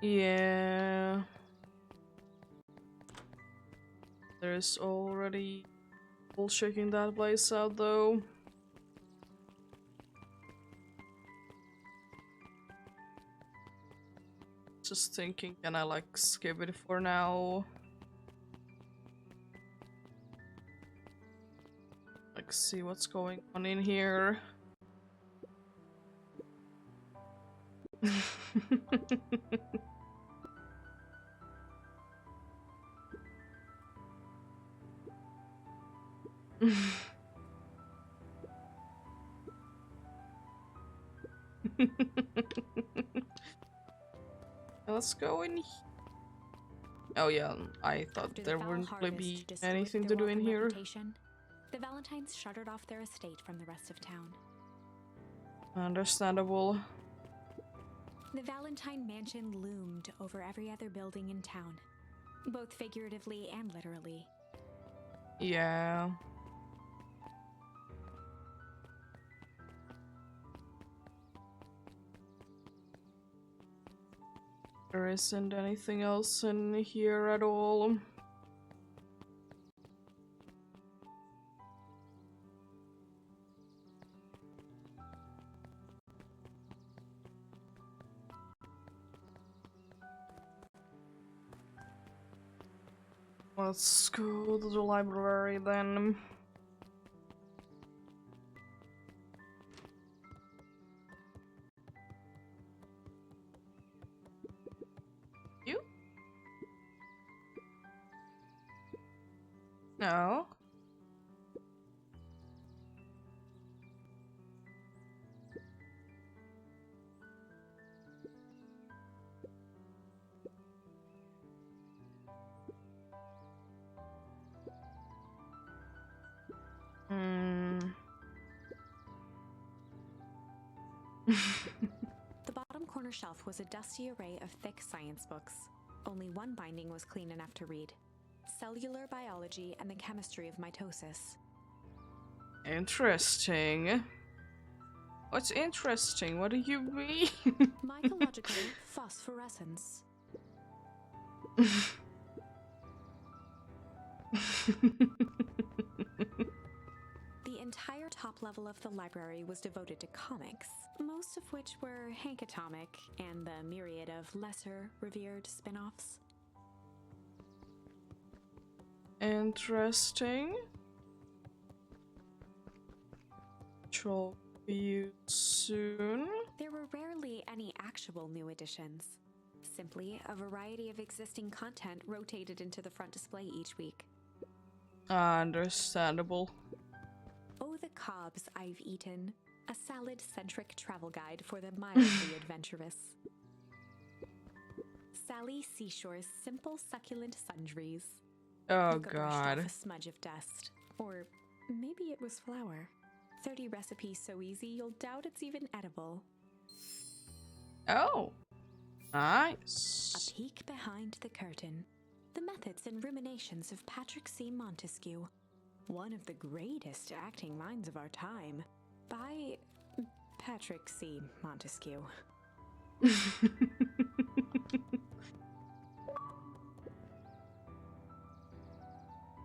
Yeah. There's already people checking that place out though. Just thinking, can I like skip it for now? Like see what's going on in here. Let's go in. Oh yeah, I thought After the there foul wouldn't really harvest be destroyed anything their to do in wealth and here. reputation, the Valentines shuttered off their estate from the rest of town. Understandable. The Valentine mansion loomed over every other building in town, both figuratively and literally. Yeah. There isn't anything else in here at all. Let's go to the library then. You? No. The bottom corner shelf was a dusty array of thick science books. Only one binding was clean enough to read: Cellular Biology and the Chemistry of Mitosis. Interesting. What's interesting? What do you mean? Mycological phosphorescence. The entire top level of the library was devoted to comics, most of which were Hank Atomic and the myriad of lesser revered spin-offs. Interesting. Which will be used soon. There were rarely any actual new additions. Simply a variety of existing content rotated into the front display each week. Understandable. Oh, the cobs I've eaten. A salad-centric travel guide for the mildly adventurous. Sally Seashore's simple succulent sundries. Oh Luca brushed god. off a smudge of dust. Or maybe it was flour. 30 recipes so easy you'll doubt it's even edible. Oh. Nice. A peek behind the curtain. The methods and ruminations of Patrick C. Montesquieu. One of the greatest acting minds of our time. By Patrick C. Montesquieu.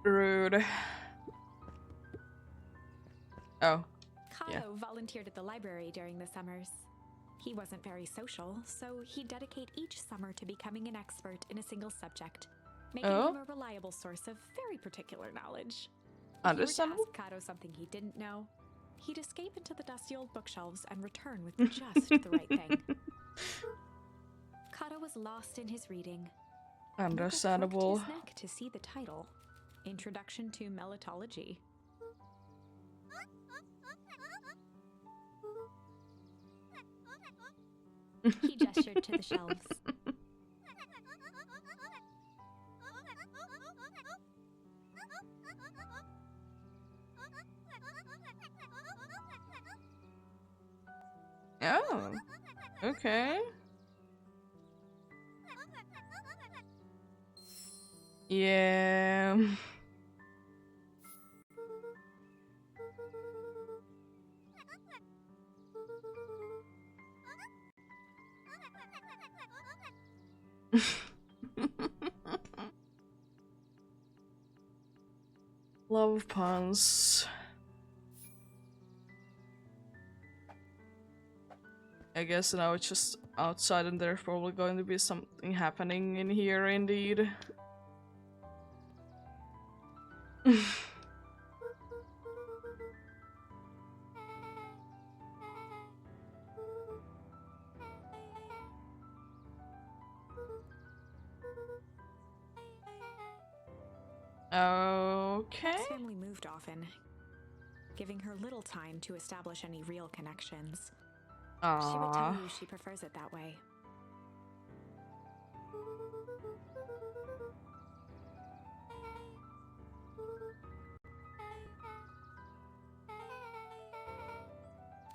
Rude. Oh. Kato Yeah. volunteered at the library during the summers. He wasn't very social, so he'd dedicate each summer to becoming an expert in a single subject, making him a reliable source of very particular knowledge. Understandable. If you were to ask Kato something he didn't know, he'd escape into the dusty old bookshelves and return with just the right thing. Kato was lost in his reading. Understandable. Luca crooked his neck to see the title, Introduction to Melitology. He gestured to the shelves. Oh. Okay. Yeah. Love puns. I guess now it's just outside and there's probably going to be something happening in here indeed. Okay. His family moved often, giving her little time to establish any real connections. She would tell Aww. you she prefers it that way.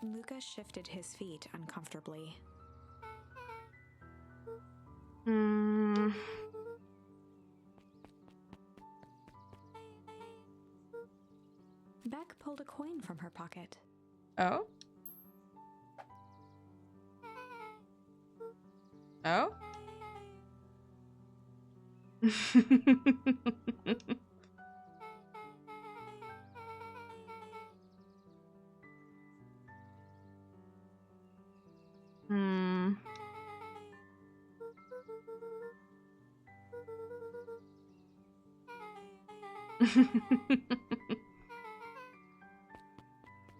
Luca shifted his feet uncomfortably. Hmm. Beck pulled a coin from her pocket. Oh? Oh? Hmm.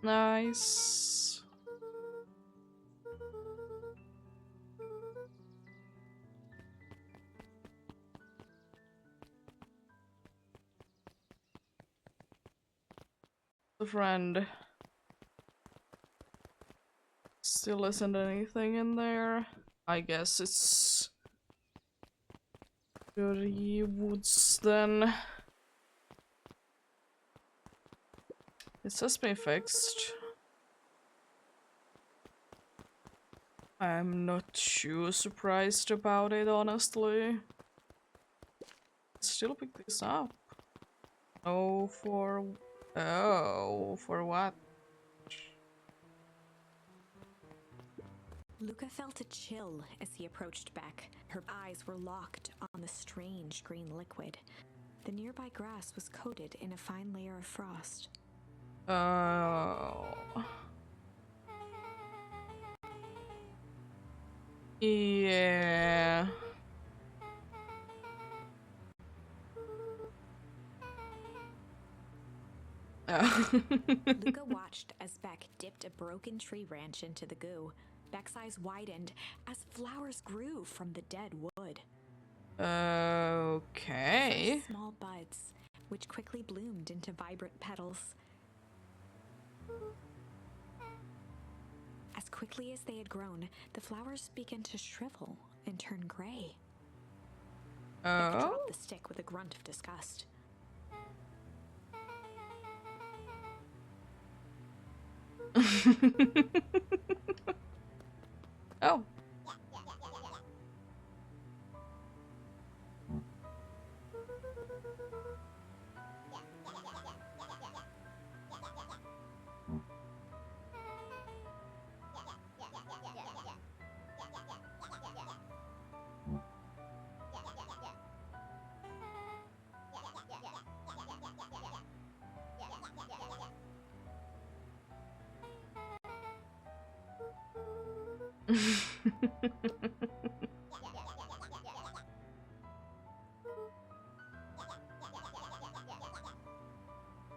Nice. The friend. Still isn't anything in there. I guess it's dirty woods then. It has been fixed. I'm not too surprised about it, honestly. Still pick this up. Oh, for what? Luca felt a chill as he approached Beck. Her eyes were locked on the strange green liquid. The nearby grass was coated in a fine layer of frost. Oh. Yeah. Oh. Luca watched as Beck dipped a broken tree branch into the goo. Beck's eyes widened as flowers grew from the dead wood. Okay. First small buds, which quickly bloomed into vibrant petals. As quickly as they had grown, the flowers began to shrivel and turn gray. Beck Oh. dropped the stick with a grunt of disgust. Oh.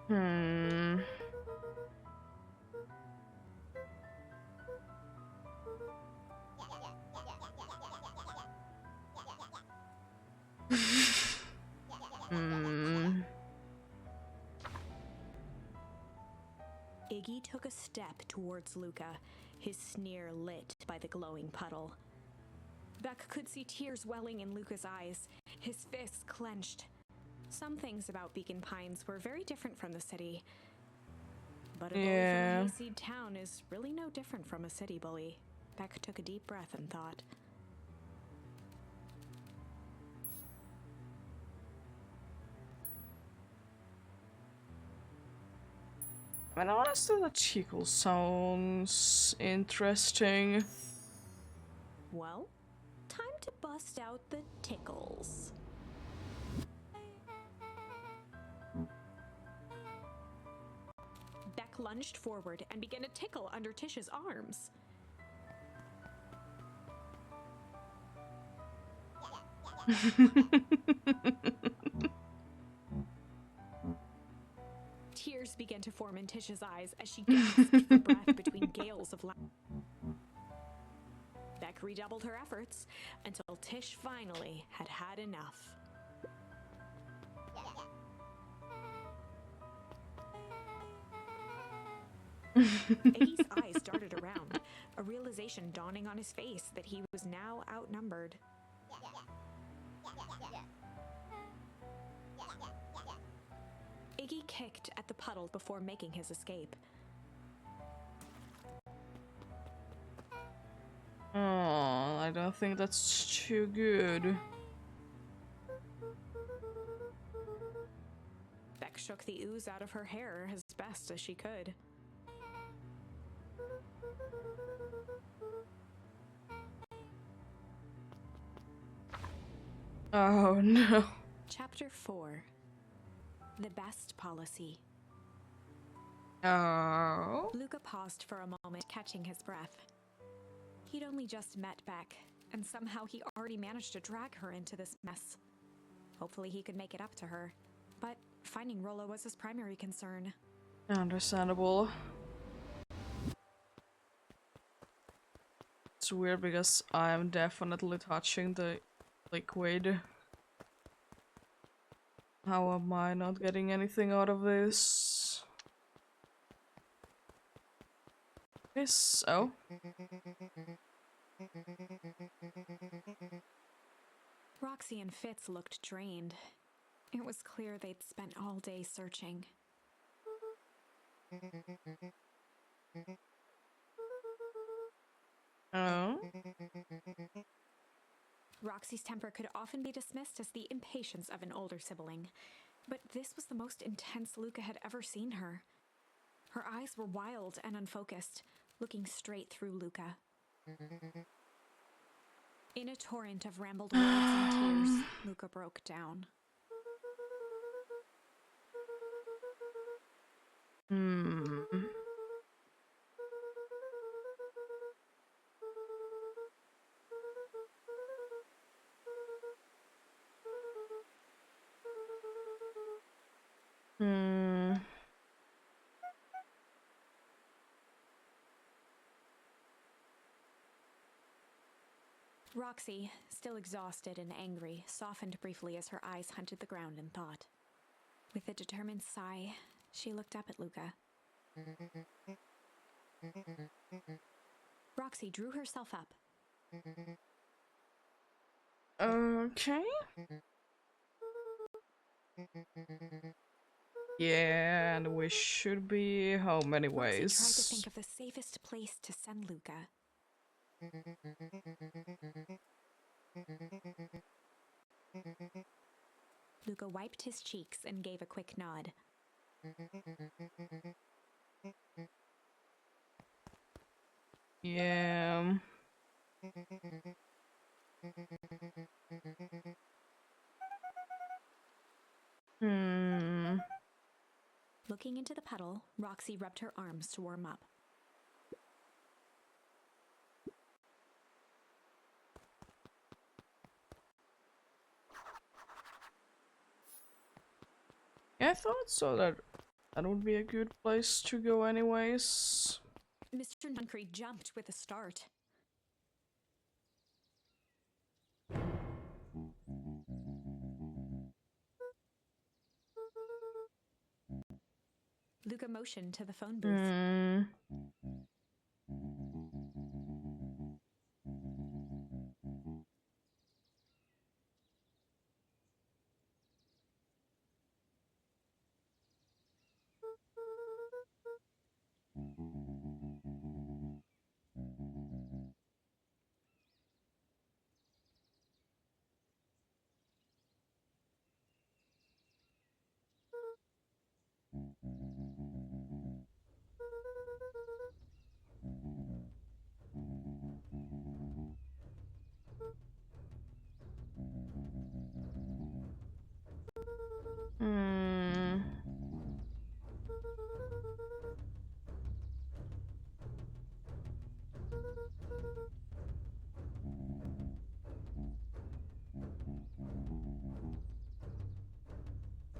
Hmm. Hmm. Iggy took a step towards Luca, his sneer lit by the glowing puddle. Beck could see tears welling in Luca's eyes, his fists clenched. Some things about Beacon Pines were very different from the city. But a bully from a hayseed town is really no different from a city bully. Beck took a deep breath and thought. I mean, honestly, the tickle sounds interesting. Well, time to bust out the tickles. Beck lunged forward and began to tickle under Tish's arms. Tears began to form in Tish's eyes as she gasped for breath between gales of laughter. Beck redoubled her efforts until Tish finally had had enough. Iggy's eyes darted around, a realization dawning on his face that he was now outnumbered. Ziggy kicked at the puddle before making his escape. Oh, I don't think that's too good. Beck shook the ooze out of her hair as best as she could. Oh no. Chapter 4. The Best Policy. Oh. Luca paused for a moment, catching his breath. He'd only just met Beck, and somehow he already managed to drag her into this mess. Hopefully he could make it up to her, but finding Rollo was his primary concern. Understandable. It's weird because I'm definitely touching the liquid. How am I not getting anything out of this? So. Roxy and Fitz looked drained. It was clear they'd spent all day searching. Oh. Roxy's temper could often be dismissed as the impatience of an older sibling, but this was the most intense Luca had ever seen her. Her eyes were wild and unfocused, looking straight through Luca. In a torrent of rambled words and tears, Luca broke down. Hmm. Roxy, still exhausted and angry, softened briefly as her eyes hunted the ground in thought. With a determined sigh, she looked up at Luca. Roxy drew herself up. Okay. Yeah, and we should be how many ways? Roxy tried to think of the safest place to send Luca. Luca wiped his cheeks and gave a quick nod. Yeah. Looking into the puddle, Roxy rubbed her arms to warm up. Yeah, I thought so that would be a good place to go anyways. Mr. Nuncree jumped with a start. Luca motioned to the phone booth.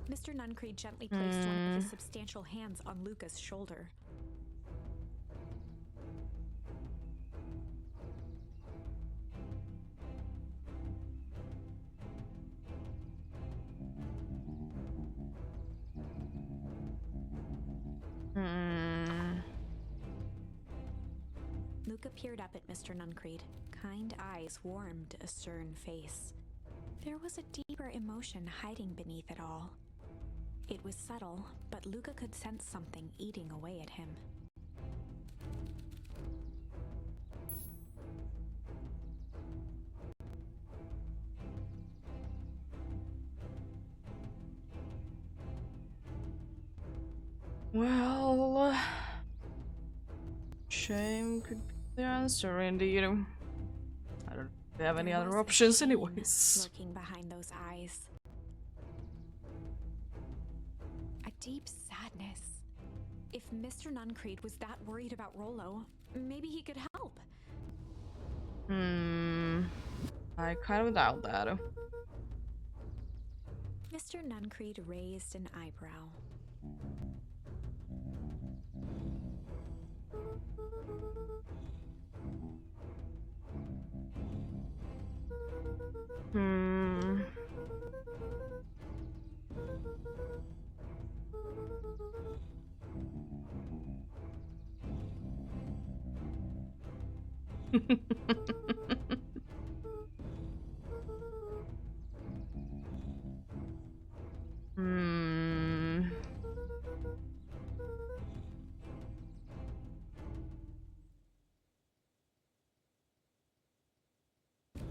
Mr. Nuncree gently placed one of his substantial hands on Luca's shoulder. Luca peered up at Mr. Nuncree. Kind eyes warmed a stern face. There was a deeper emotion hiding beneath it all. It was subtle, but Luca could sense something eating away at him. Well, shame could be the answer, indeed. I don't know if they have any There other was a options, shame anyways. lurking behind those eyes. A deep sadness. If Mr. Nuncreed was that worried about Rollo, maybe he could help. I kind of doubt that. Mr. Nuncreed raised an eyebrow.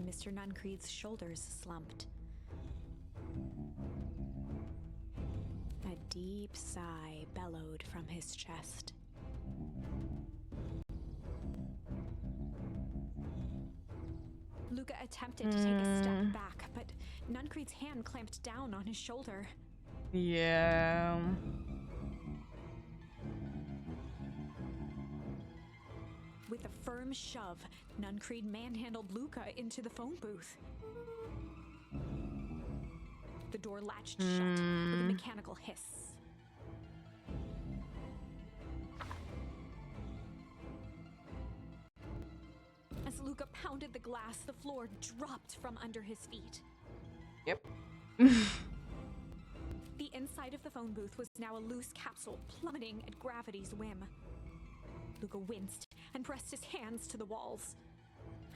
Mr. Nuncreed's shoulders slumped. A deep sigh bellowed from his chest. Luca attempted to take a step back, but Nuncreed's hand clamped down on his shoulder. Yeah. With a firm shove, Nuncreed manhandled Luca into the phone booth. The door latched shut with a mechanical hiss. As Luca pounded the glass, the floor dropped from under his feet. Yep. The inside of the phone booth was now a loose capsule plummeting at gravity's whim. Luca winced and pressed his hands to the walls.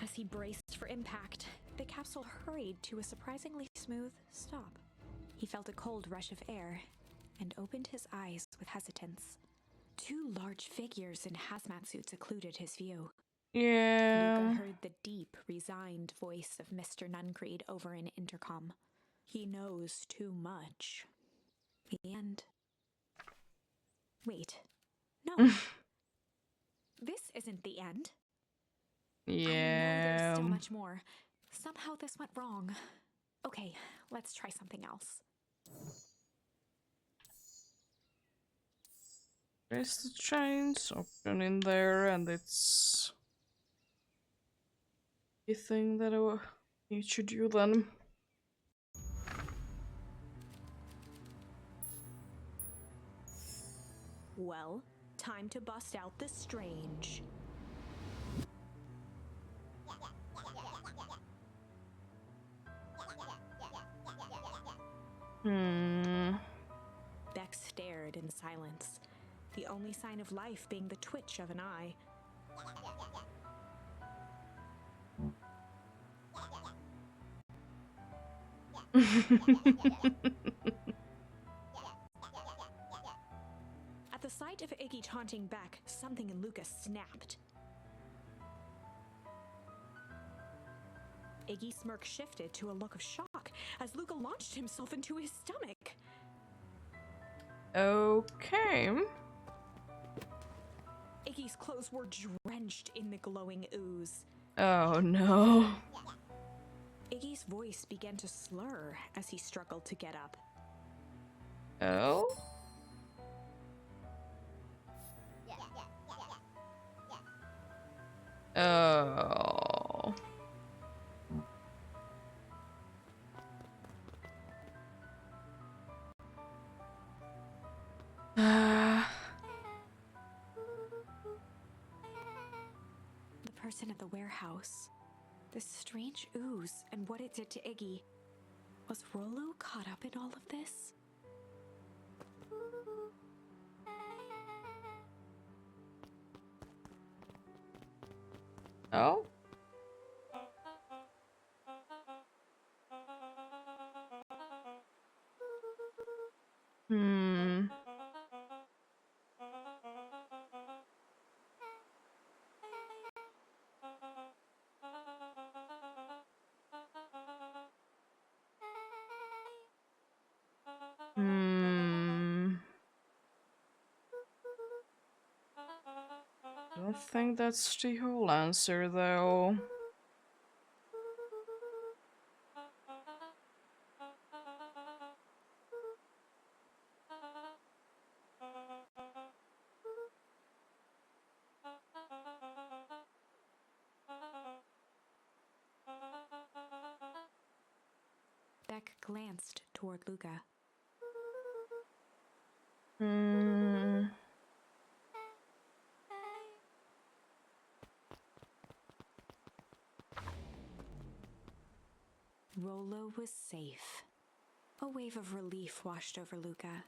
As he braced for impact, the capsule hurried to a surprisingly smooth stop. He felt a cold rush of air and opened his eyes with hesitance. Two large figures in hazmat suits occluded his view. Yeah. Luca heard the deep, resigned voice of Mr. Nuncreed over an intercom. He knows too much. The end. Wait. No. This isn't the end. Yeah. I know there's still much more. Somehow this went wrong. Okay, let's try something else. There's the chains option in there, and it's the thing that I need to do then. Well, time to bust out the strange. Beck stared in silence, the only sign of life being the twitch of an eye. At the sight of Iggy taunting Beck, something in Luca snapped. Iggy's smirk shifted to a look of shock as Luca launched himself into his stomach. Okay. Iggy's clothes were drenched in the glowing ooze. Oh no. Iggy's voice began to slur as he struggled to get up. Oh? Oh. The person at the warehouse. This strange ooze and what it did to Iggy. Was Rollo caught up in all of this? Oh? I don't think that's the whole answer, though. Beck glanced toward Luca. Hmm. Rollo was safe. A wave of relief washed over Luca,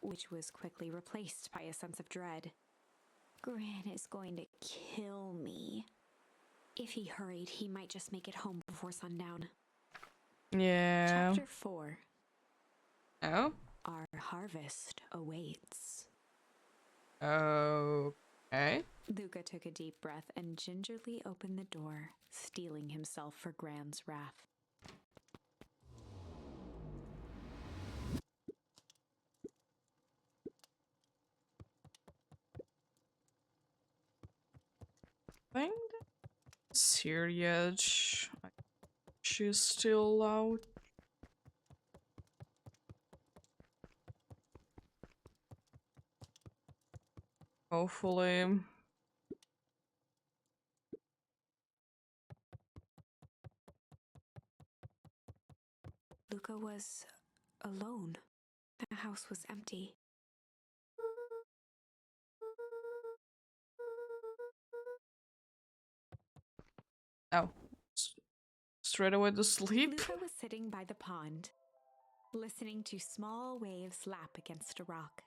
which was quickly replaced by a sense of dread. Gran is going to kill me. If he hurried, he might just make it home before sundown. Yeah. Chapter 4. Oh? Our harvest awaits. Okay. Luca took a deep breath and gingerly opened the door, steeling himself for Gran's wrath. I think that's here yet. She's still out. Hopefully. Luca was alone. The house was empty. Oh. Straight away to sleep? Luca was sitting by the pond, listening to small waves lap against a rock.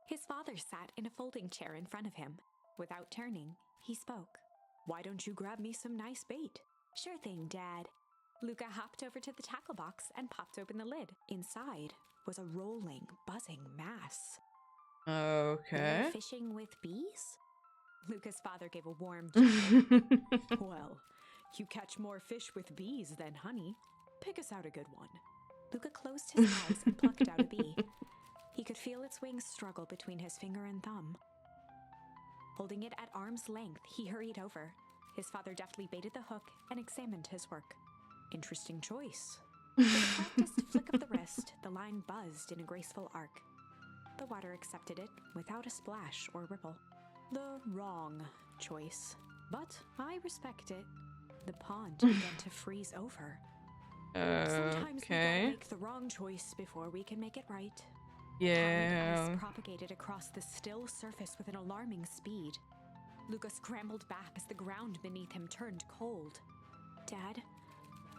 His father sat in a folding chair in front of him. Without turning, he spoke. "Why don't you grab me some nice bait?" "Sure thing, Dad." Luca hopped over to the tackle box and popped open the lid. Inside was a rolling, buzzing mass. Okay. "You're fishing with bees?" Luca's father gave a warm chuckle. "Well, you catch more fish with bees than honey. Pick us out a good one." Luca closed his eyes and plucked out a bee. He could feel its wings struggle between his finger and thumb. Holding it at arm's length, he hurried over. His father deftly baited the hook and examined his work. "Interesting choice." With a practiced flick of the wrist, the line buzzed in a graceful arc. The water accepted it without a splash or ripple. The wrong choice, but I respect it. The pond began to freeze over. Sometimes we gotta make the wrong choice before we can make it right. Yeah. Ice propagated across the still surface with an alarming speed. Luca scrambled back as the ground beneath him turned cold. "Dad,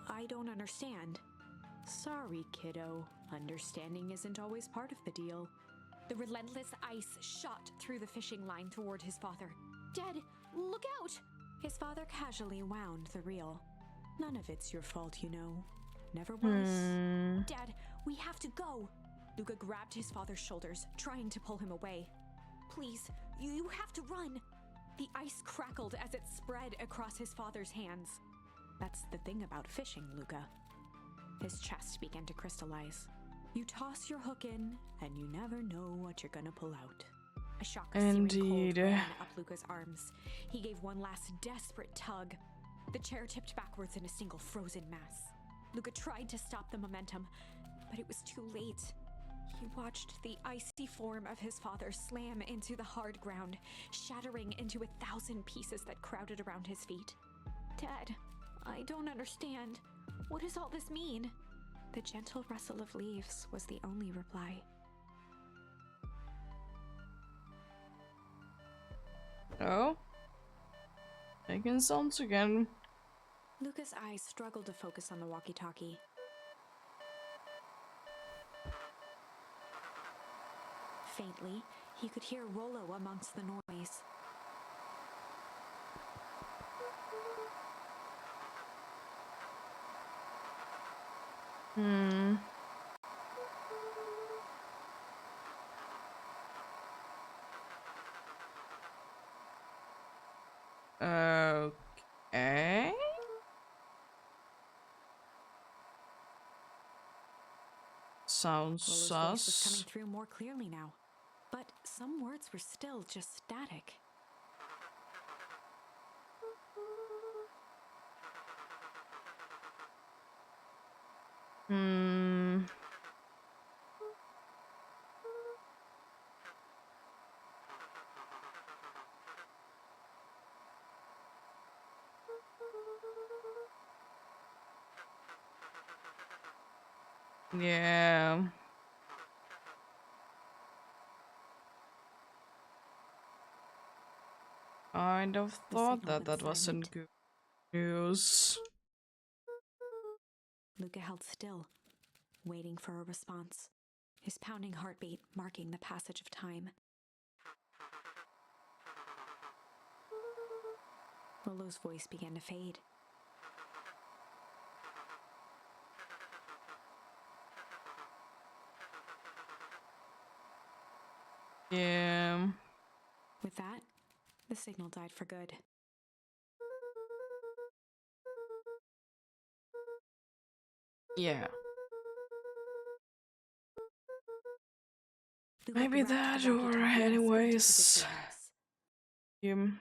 I don't understand." "Sorry, kiddo. Understanding isn't always part of the deal." The relentless ice shot through the fishing line toward his father. "Dad, look out!" His father casually wound the reel. "None of it's your fault, you know. Never was." "Dad, we have to go." Luca grabbed his father's shoulders, trying to pull him away. "Please, you have to run." The ice crackled as it spread across his father's hands. "That's the thing about fishing, Luca." His chest began to crystallize. "You toss your hook in, and you never know what you're gonna pull out." A shock of searing cold ran up Luca's arms. He gave one last desperate tug. The chair tipped backwards in a single frozen mass. Luca tried to stop the momentum, but it was too late. He watched the icy form of his father slam into the hard ground, shattering into 1,000 pieces that crowded around his feet. "Dad, I don't understand. What does all this mean?" The gentle rustle of leaves was the only reply. Oh? Making sounds again. Luca's eyes struggled to focus on the walkie-talkie. Faintly, he could hear Rollo amongst the noise. Okay. Sounds Rollo's voice was coming sus. through more clearly now, but some words were still just static. Hmm. Yeah. Kind of The thought signal that went that wasn't silent. good news. Luca held still, waiting for a response, his pounding heartbeat marking the passage of time. Lolo's voice began to fade. Yeah. With that, the signal died for good. Yeah. Luca Maybe grabbed that, the or walkie-talkie and sprinted to the anyways. treehouse.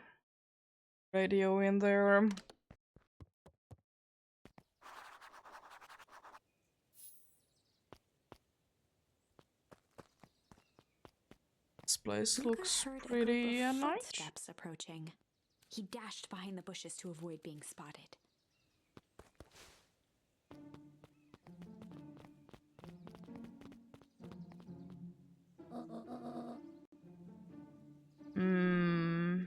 Radio in there. This place Luca looks heard a group pretty of nice. footsteps approaching. He dashed behind the bushes to avoid being spotted. Hmm.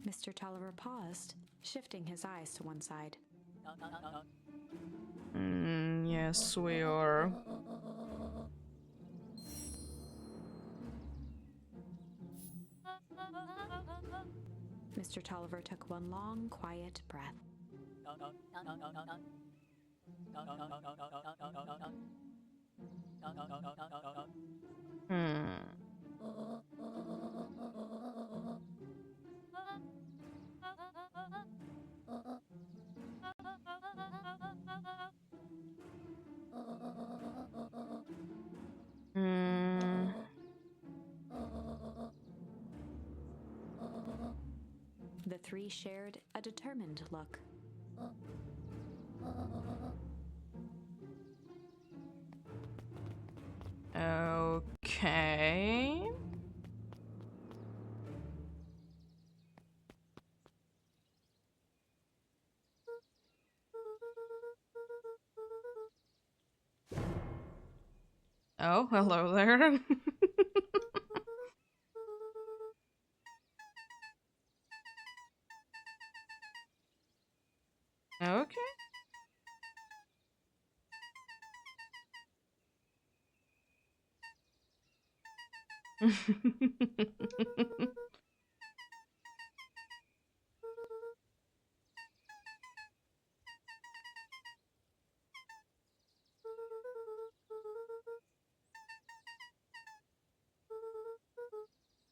Mr. Tolliver paused, shifting his eyes to one side. Yes, we are. Mr. Tolliver took one long, quiet breath. Hmm. Hmm. The three shared a determined look. Okay. Oh, hello there. Okay.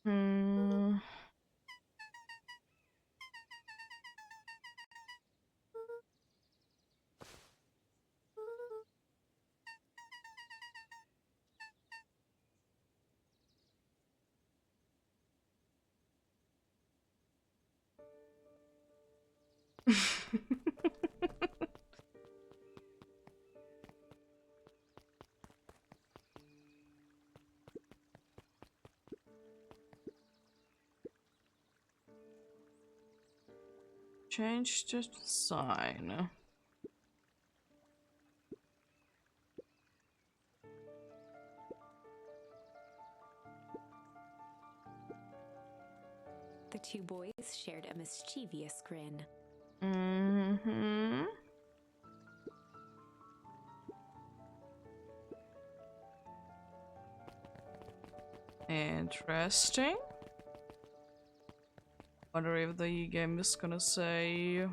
Hmm. Change the sign. The two boys shared a mischievous grin. Mm-hmm. Interesting. Wonder if the game is gonna say...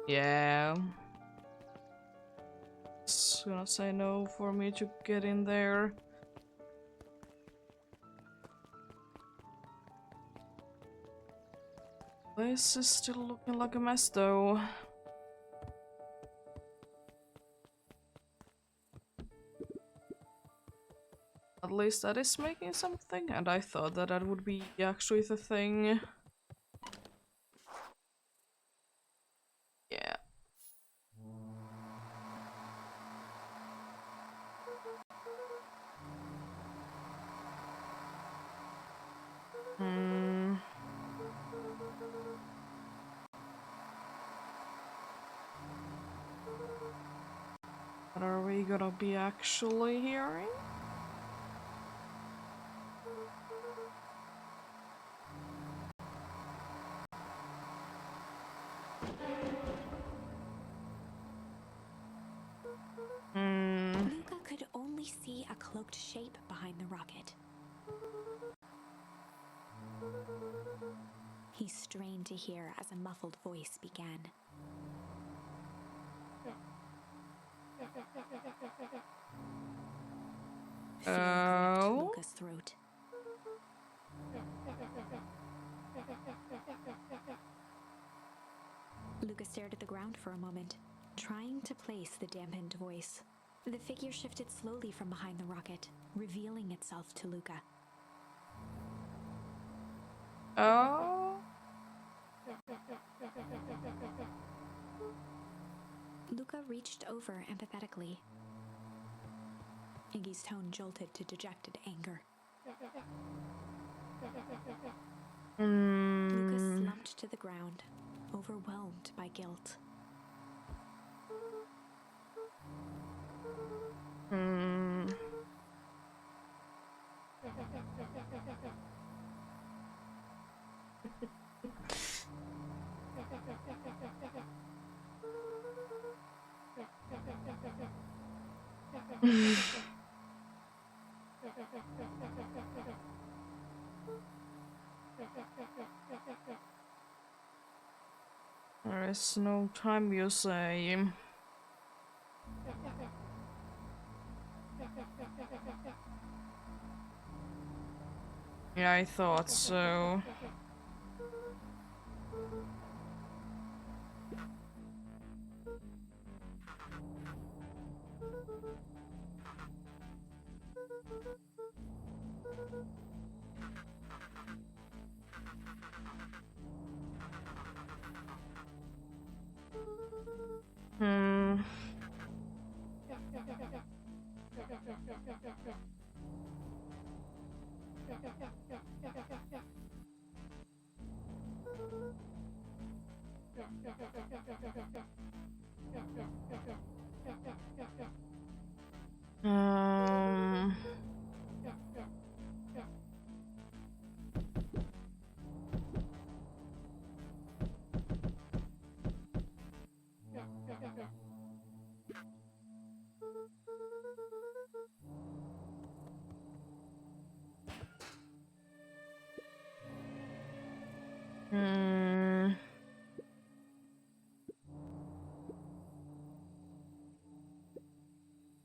Yeah. It's gonna say no for me to get in there. This is still looking like a mess though. At least that is making something, and I thought that that would be actually the thing. What are we gonna be actually hearing? Luca could only see a cloaked shape behind the rocket. He strained to hear as a muffled voice began. Fear gripped Luca's throat. Luca stared at the ground for a moment, trying to place the dampened voice. The figure shifted slowly from behind the rocket, revealing itself to Luca. Oh. Luca reached over empathetically. Iggy's tone jolted to dejected anger. Luca slumped to the ground, overwhelmed by guilt. There is no time, you say. Yeah, I thought so.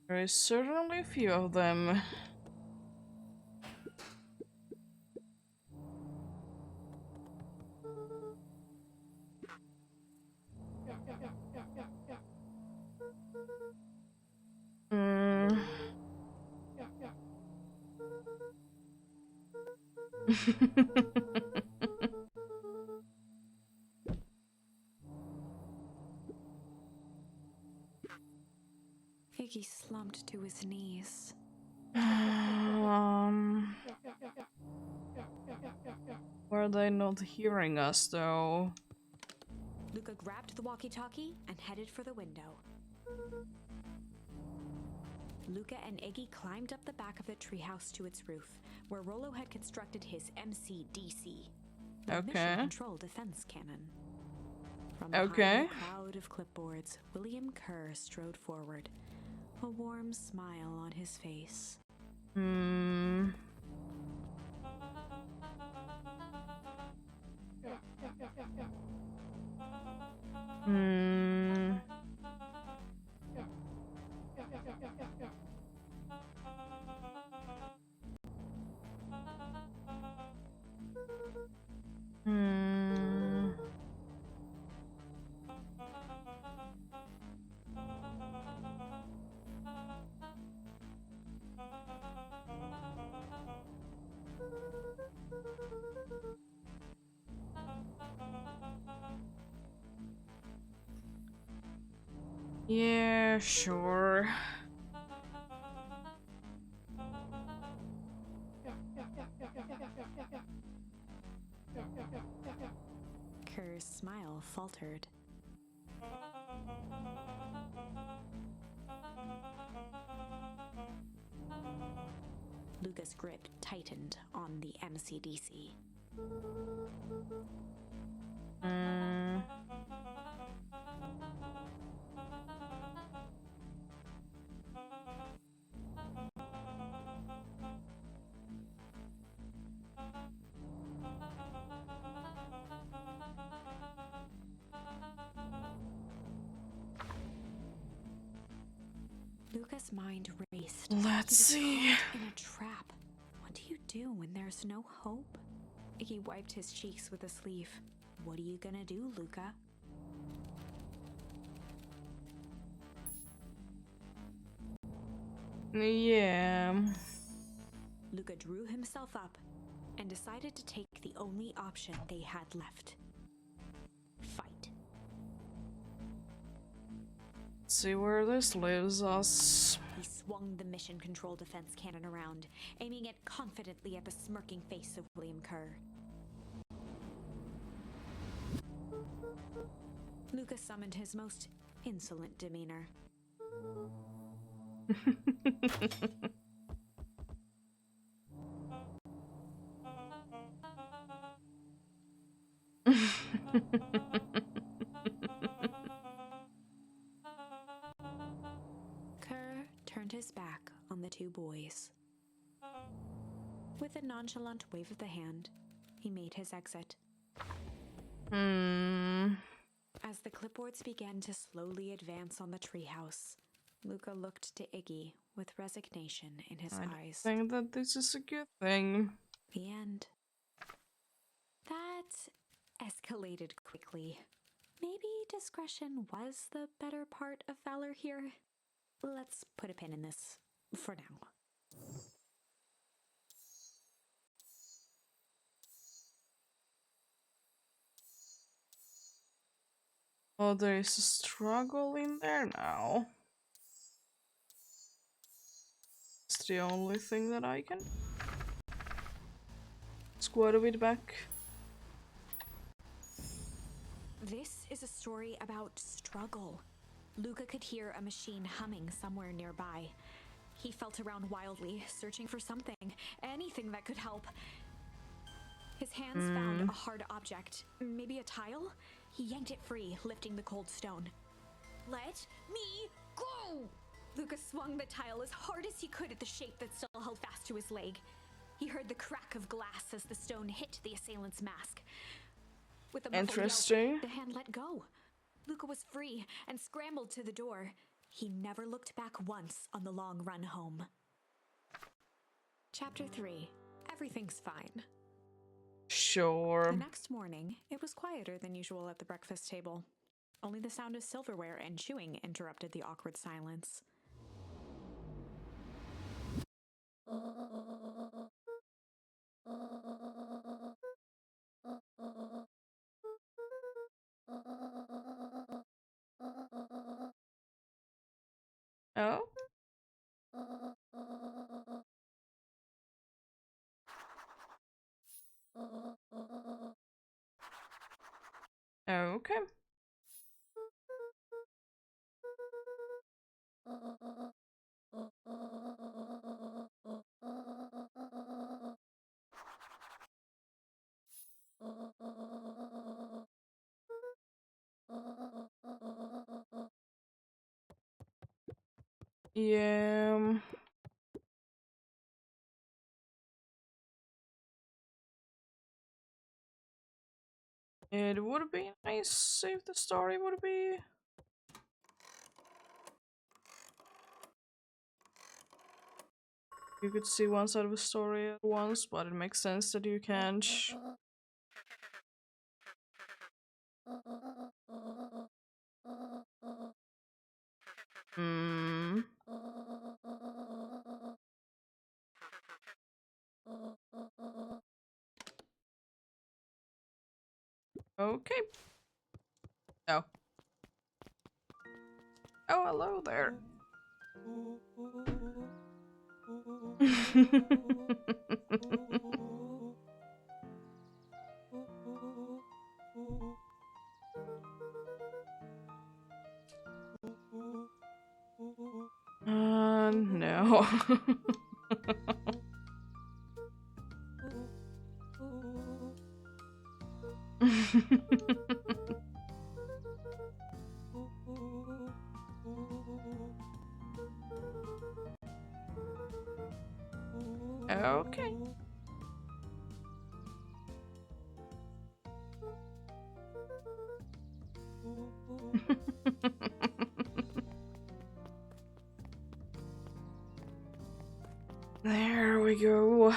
There is certainly a few of them. Iggy slumped to his knees. Were they not hearing us, though? Luca grabbed the walkie-talkie and headed for the window. Luca and Iggy climbed up the back of the treehouse to its roof, where Rollo had constructed his MCDC, the Mission Control Defense Cannon. From behind the crowd of clipboards, William Kerr strode forward, a warm smile on his face. Yeah, sure. Kerr's smile faltered. Luca's grip tightened on the MCDC. Luca's mind raced. Let's see. He was caught in a trap. What do you do when there's no hope? He wiped his cheeks with a sleeve. What are you gonna do, Luca? Yeah. Luca drew himself up and decided to take the only option they had left. Fight. Let's see where this leaves us. He swung the mission control defense cannon around, aiming it confidently at the smirking face of William Kerr. Luca summoned his most insolent demeanor. Kerr turned his back on the two boys. With a nonchalant wave of the hand, he made his exit. As the clipboards began to slowly advance on the treehouse, Luca looked to Iggy with resignation in his eyes. I think that this is a good thing. The end. That escalated quickly. Maybe discretion was the better part of valor here. Let's put a pin in this for now. Oh, there is a struggle in there now. It's the only thing that I can squat a bit back. This is a story about struggle. Luca could hear a machine humming somewhere nearby. He felt around wildly, searching for something, anything that could help. His hands found a hard object, maybe a tile. He yanked it free, lifting the cold stone. Let me go! Luca swung the tile as hard as he could at the shape that still held fast to his leg. He heard the crack of glass as the stone hit the assailant's mask. With a muffled yelp, the hand let go. Luca was free and scrambled to the door. He never looked back once on the long run home. Chapter 3. Everything's fine. Sure. The next morning, it was quieter than usual at the breakfast table. Only the sound of silverware and chewing interrupted the awkward silence. Oh? Okay. Yeah. It would be nice if the story would be. You could see one side of a story at once, but it makes sense that you can't. Okay. Oh. Oh, hello there. No. Okay. There we go.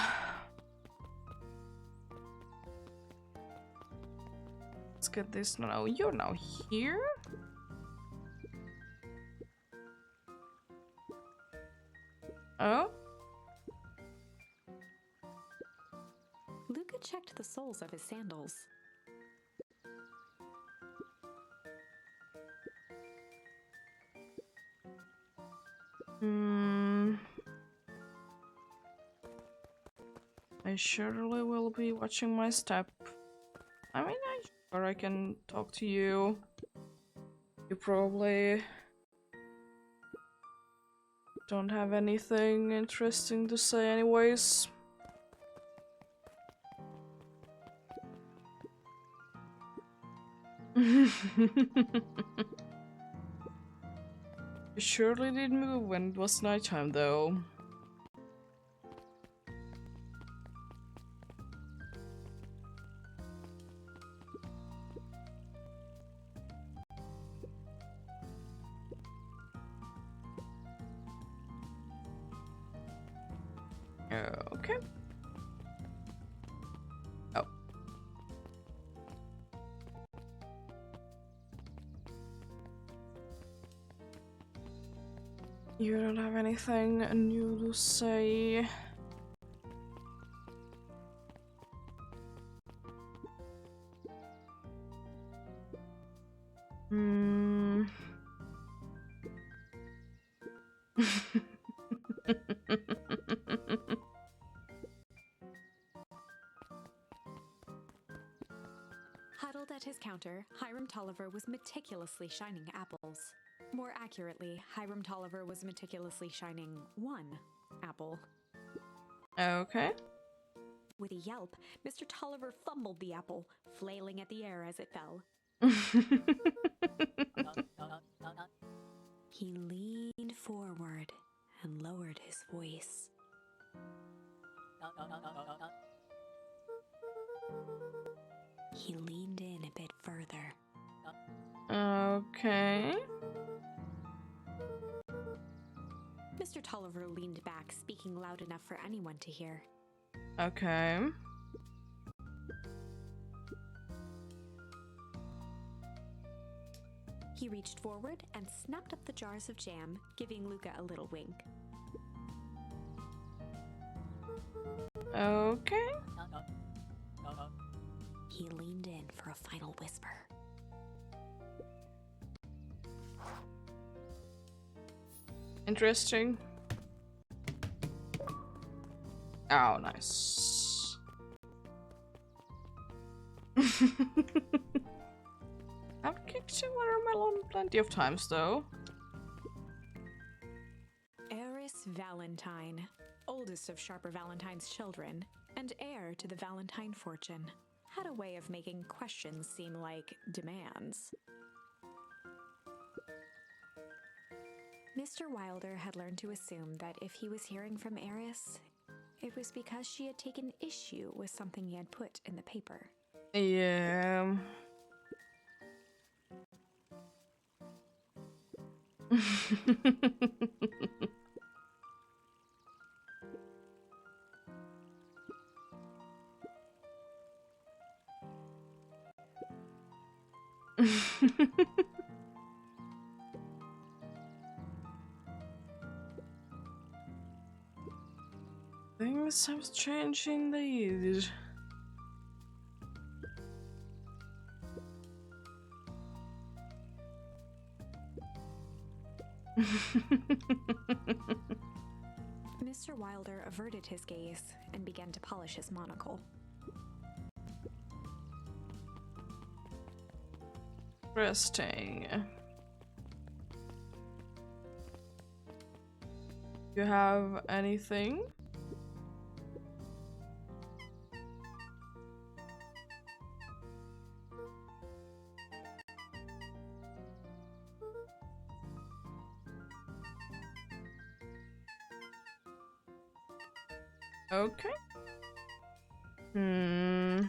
Let's get this now. You're now here? Oh? Luca checked the soles of his sandals. I surely will be watching my step. I mean, I can talk to you. You probably don't have anything interesting to say anyways. You surely did move when it was nighttime though. Okay. Oh. You don't have anything new to say. Huddled at his counter, Hiram Tolliver was meticulously shining apples. More accurately, Hiram Tolliver was meticulously shining one apple. Okay. With a yelp, Mr. Tolliver fumbled the apple, flailing at the air as it fell. He leaned forward and lowered his voice. He leaned in a bit further. Okay. Mr. Tolliver leaned back, speaking loud enough for anyone to hear. Okay. He reached forward and snapped up the jars of jam, giving Luca a little wink. Okay. He leaned in for a final whisper. Interesting. Oh, nice. I've kicked you watermelon plenty of times, though. Eris Valentine, oldest of Sharper Valentine's children, and heir to the Valentine fortune, had a way of making questions seem like demands. Mr. Wilder had learned to assume that if he was hearing from Eris, it was because she had taken issue with something he had put in the paper. Yeah. Things have changed indeed. Mr. Wilder averted his gaze and began to polish his monocle. Interesting. You have anything? Okay. Hmm.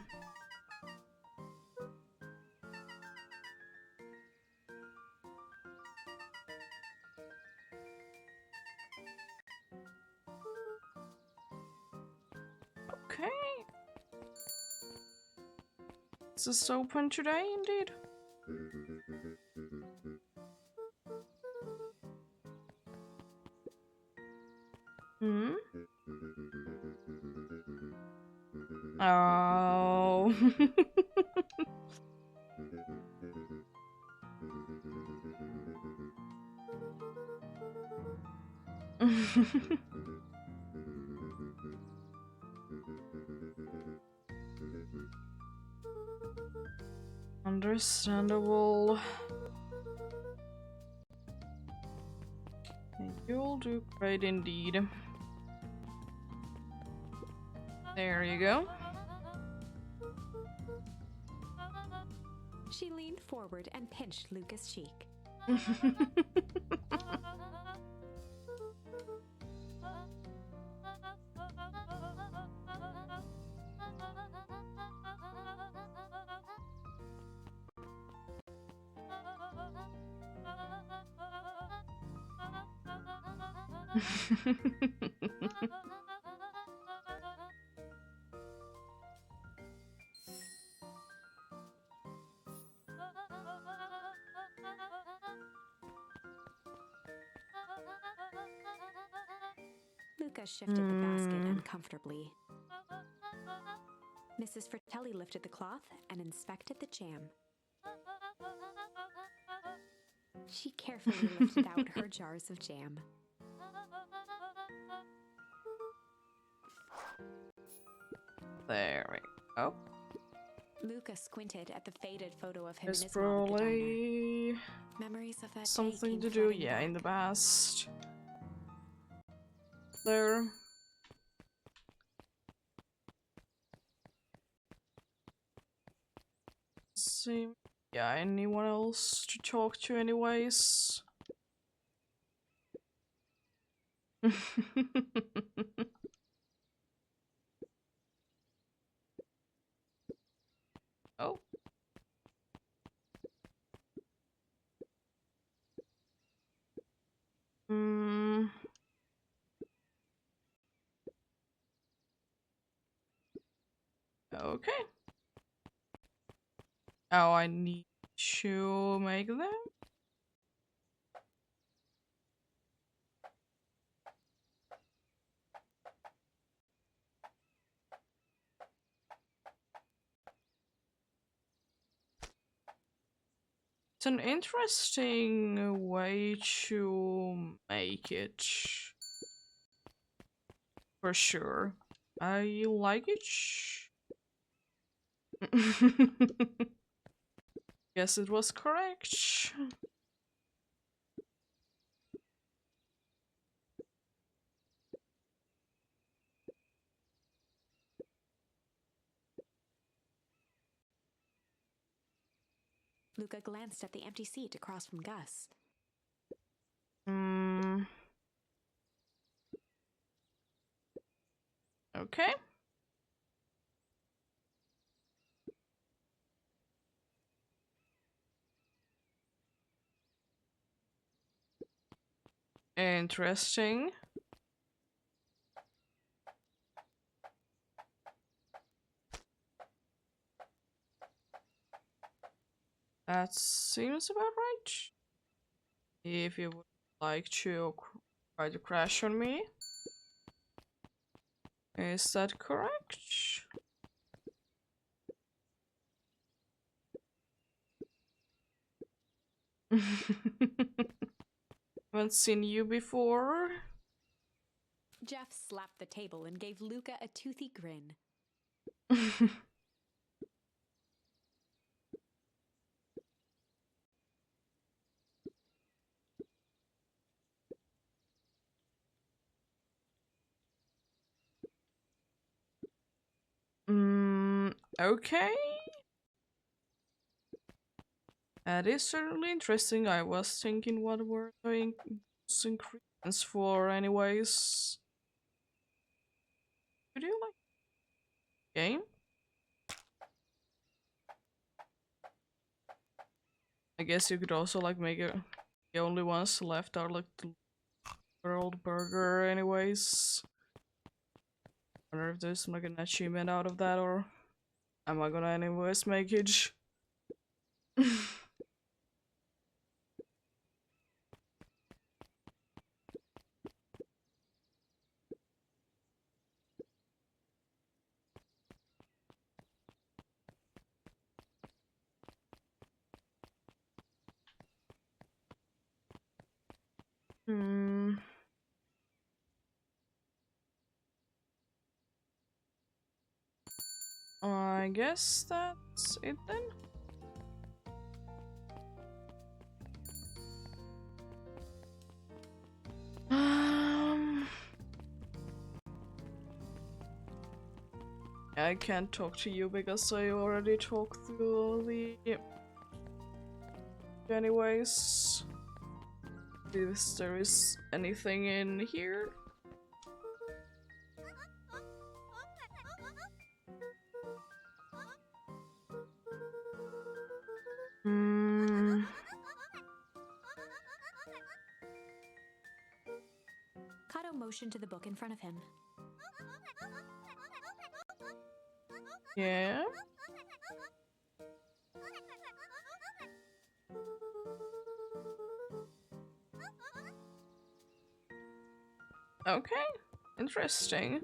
Okay. Is this open today, indeed? Hmm? Oh. Understandable. You'll do great indeed. There you go. She leaned forward and pinched Luca's cheek. Luca shifted the basket uncomfortably. Mrs. Fratelli lifted the cloth and inspected the jam. She carefully lifted out her jars of jam. There we go. Luca squinted at the faded photo of him There's and his mom at the diner. probably Memories of that day something came to do, flooding yeah, in the back. past. There. See, yeah, anyone else to talk to anyways? Oh. Hmm. Okay. Oh, I need to make them? It's an interesting way to make it. For sure. I like it. Guess it was correct. Luca glanced at the empty seat across from Gus. Hmm. Okay. Interesting. That seems about right. If you would like to try to crash on me. Is that correct? Haven't seen you before. Jeff slapped the table and gave Luca a toothy grin. Okay. That is certainly interesting. I was thinking what were the ingredients for anyways. Would you like game? I guess you could also like make it the only ones left are like the world burger anyways. I wonder if there's like an achievement out of that, or am I gonna anyways make it? Hmm. I guess that's it then. I can't talk to you because I already talked through the. Anyways, if there is anything in here. Hmm. Kato motioned to the book in front of him. Yeah. Okay. Interesting.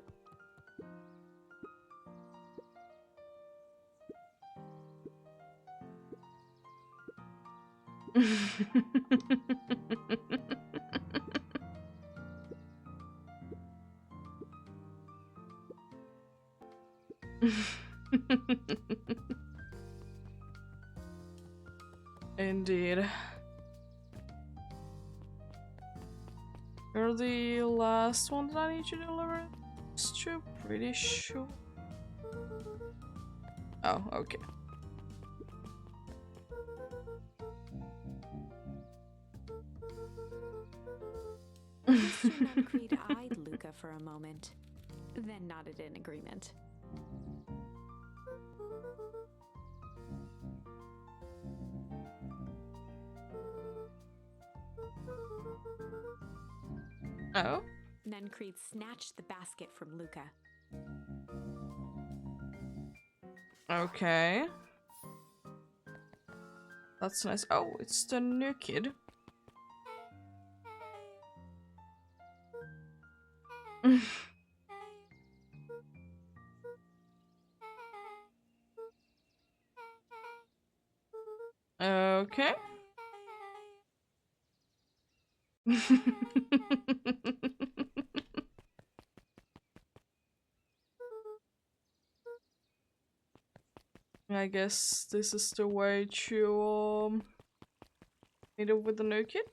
Indeed. You're the last one that I need to deliver this to, pretty sure. Oh, okay. Mr. Nuncreed eyed Luca for a moment, then nodded in agreement. Oh? Nuncreed snatched the basket from Luca. Okay. That's nice. Oh, it's the new kid. Okay. I guess this is the way to meet up with the new kid.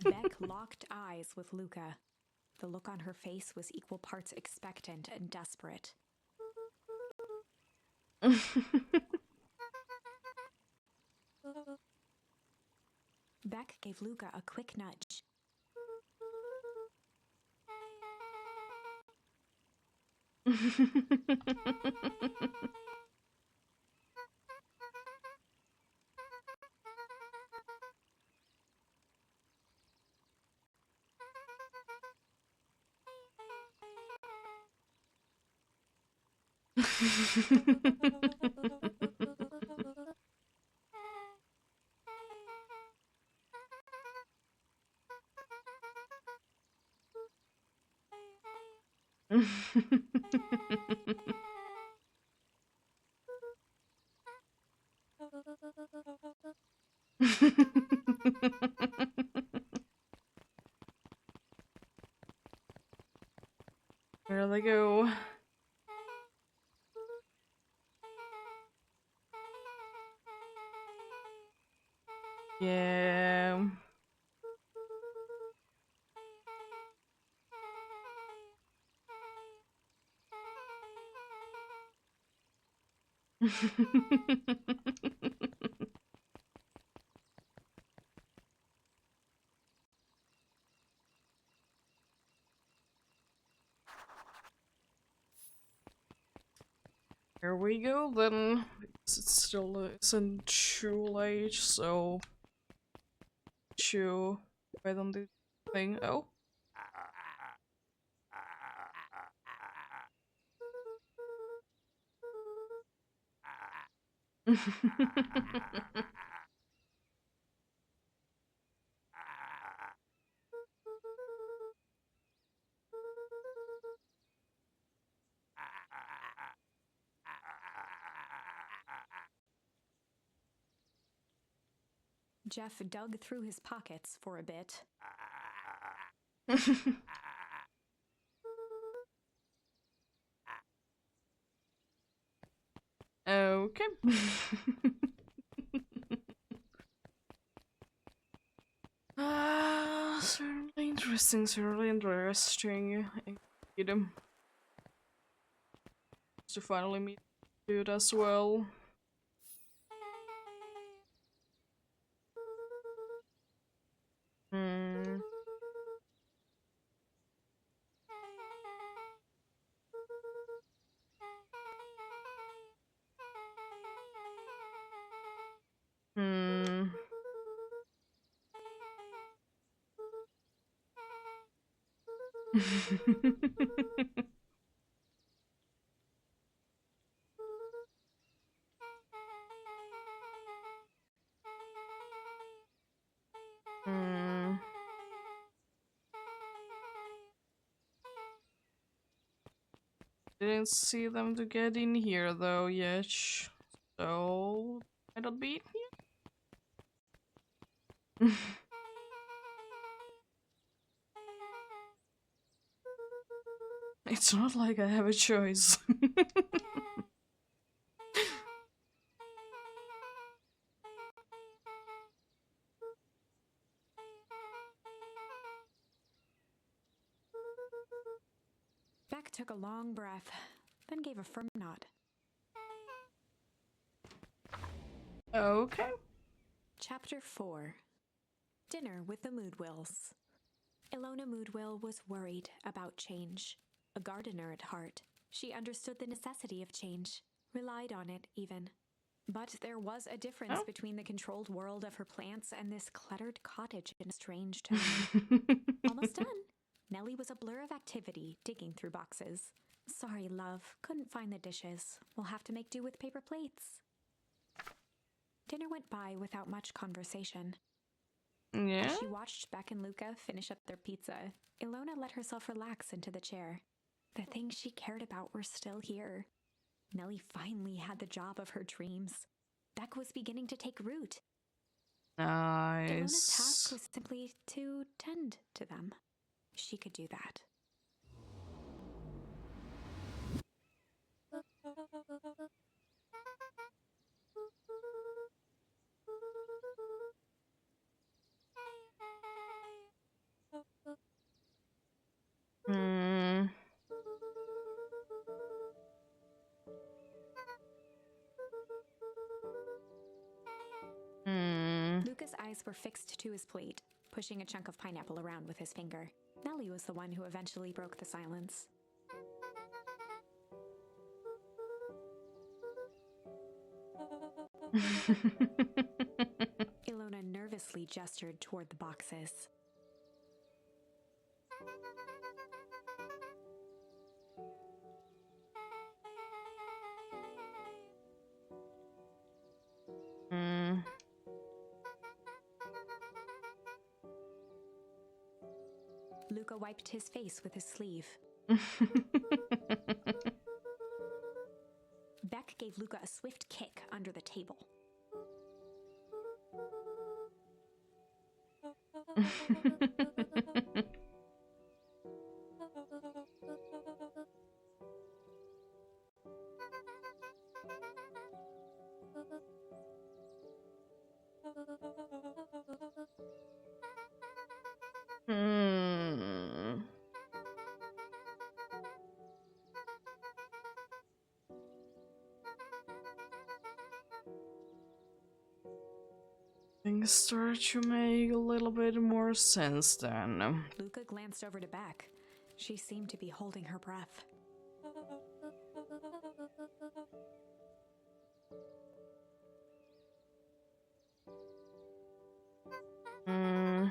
Beck locked eyes with Luca. The look on her face was equal parts expectant and desperate. Beck gave Luca a quick nudge. Where do they go? Yeah. Here we go then. Because it still isn't too late, so chew right on the thing. Oh. Jeff dug through his pockets for a bit. Okay. Certainly interesting, certainly interesting. Indeed. To finally meet dude as well. Hmm. Hmm. Hmm. Didn't see them to get in here though yet, so might not be in here. It's not like I have a choice. Beck took a long breath, then gave a firm nod. Okay. Chapter 4. Dinner with the Moodwills. Ilona Moodwill was worried about change. A gardener at heart, she understood the necessity of change, relied on it even. But there was a difference between the controlled world of her plants and this cluttered cottage in a strange tone. Almost done. Nellie was a blur of activity, digging through boxes. Sorry, love, couldn't find the dishes. We'll have to make do with paper plates. Dinner went by without much conversation. Yeah? As she watched Beck and Luca finish up their pizza, Ilona let herself relax into the chair. The things she cared about were still here. Nellie finally had the job of her dreams. Beck was beginning to take root. Ilona's task Nice. was simply to tend to them. She could do that. Hmm. Hmm. Luca's eyes were fixed to his plate, pushing a chunk of pineapple around with his finger. Nellie was the one who eventually broke the silence. Ilona nervously gestured toward the boxes. Hmm. Luca wiped his face with his sleeve. Beck gave Luca a swift kick under the table. Hmm. Things start to make a little bit more sense then. Luca glanced over to Beck. She seemed to be holding her breath. Hmm.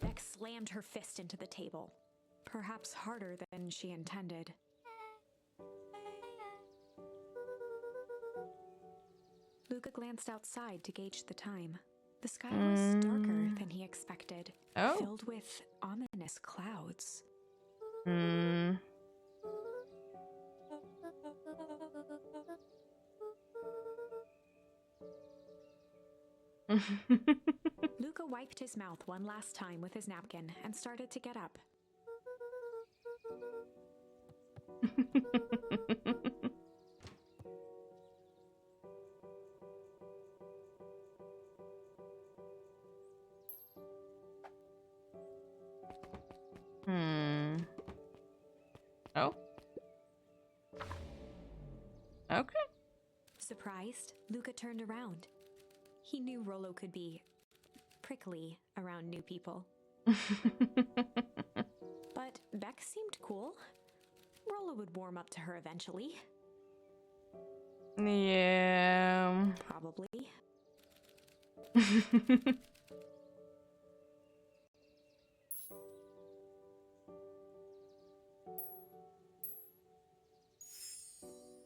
Beck slammed her fist into the table, perhaps harder than she intended. Luca glanced outside to gauge the time. The sky was darker than he expected, filled with ominous clouds. Luca wiped his mouth one last time with his napkin and started to get up. Oh. Okay. Surprised, Luca turned around. He knew Rollo could be prickly around new people. But Beck seemed cool. Rollo would warm up to her eventually. Yeah. Probably.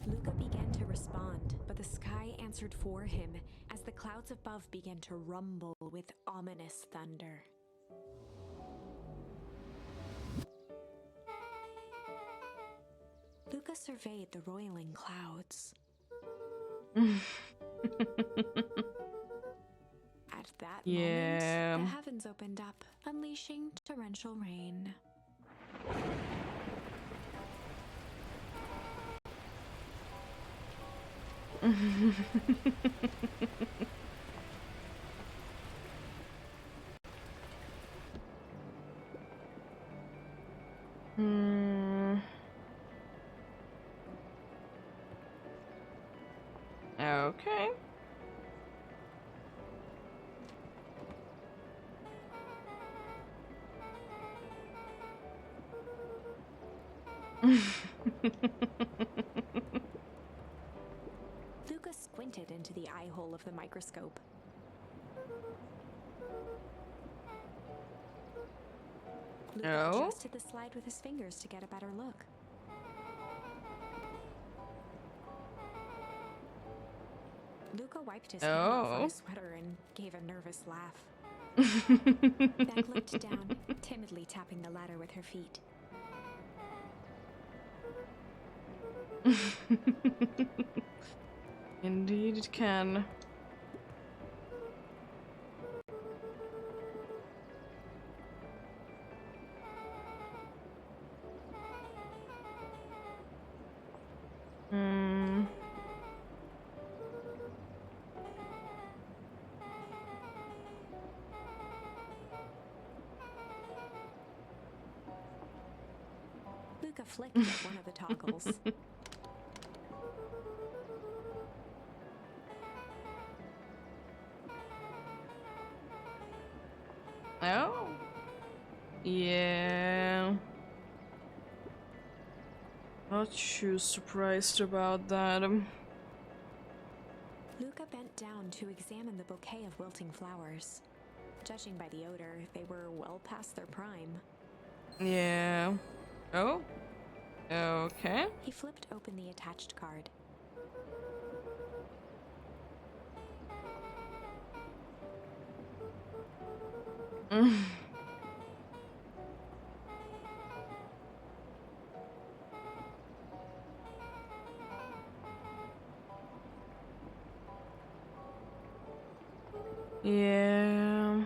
Luca began to respond, but the sky answered for him as the clouds above began to rumble with ominous thunder. Luca surveyed the roiling clouds. At that moment, the heavens opened up, unleashing torrential rain. Okay. Luca squinted into the eye hole of the microscope. Luca adjusted the slide with his fingers to get a better look. Luca wiped his hand off on his sweater and gave a nervous laugh. Beck looked down, timidly tapping the ladder with her feet. Indeed it can. Luca flicked at one of the toggles. Oh. Yeah. Not too surprised about that. Luca bent down to examine the bouquet of wilting flowers. Judging by the odor, they were well past their prime. Yeah. Oh. Okay. He flipped open the attached card. Yeah.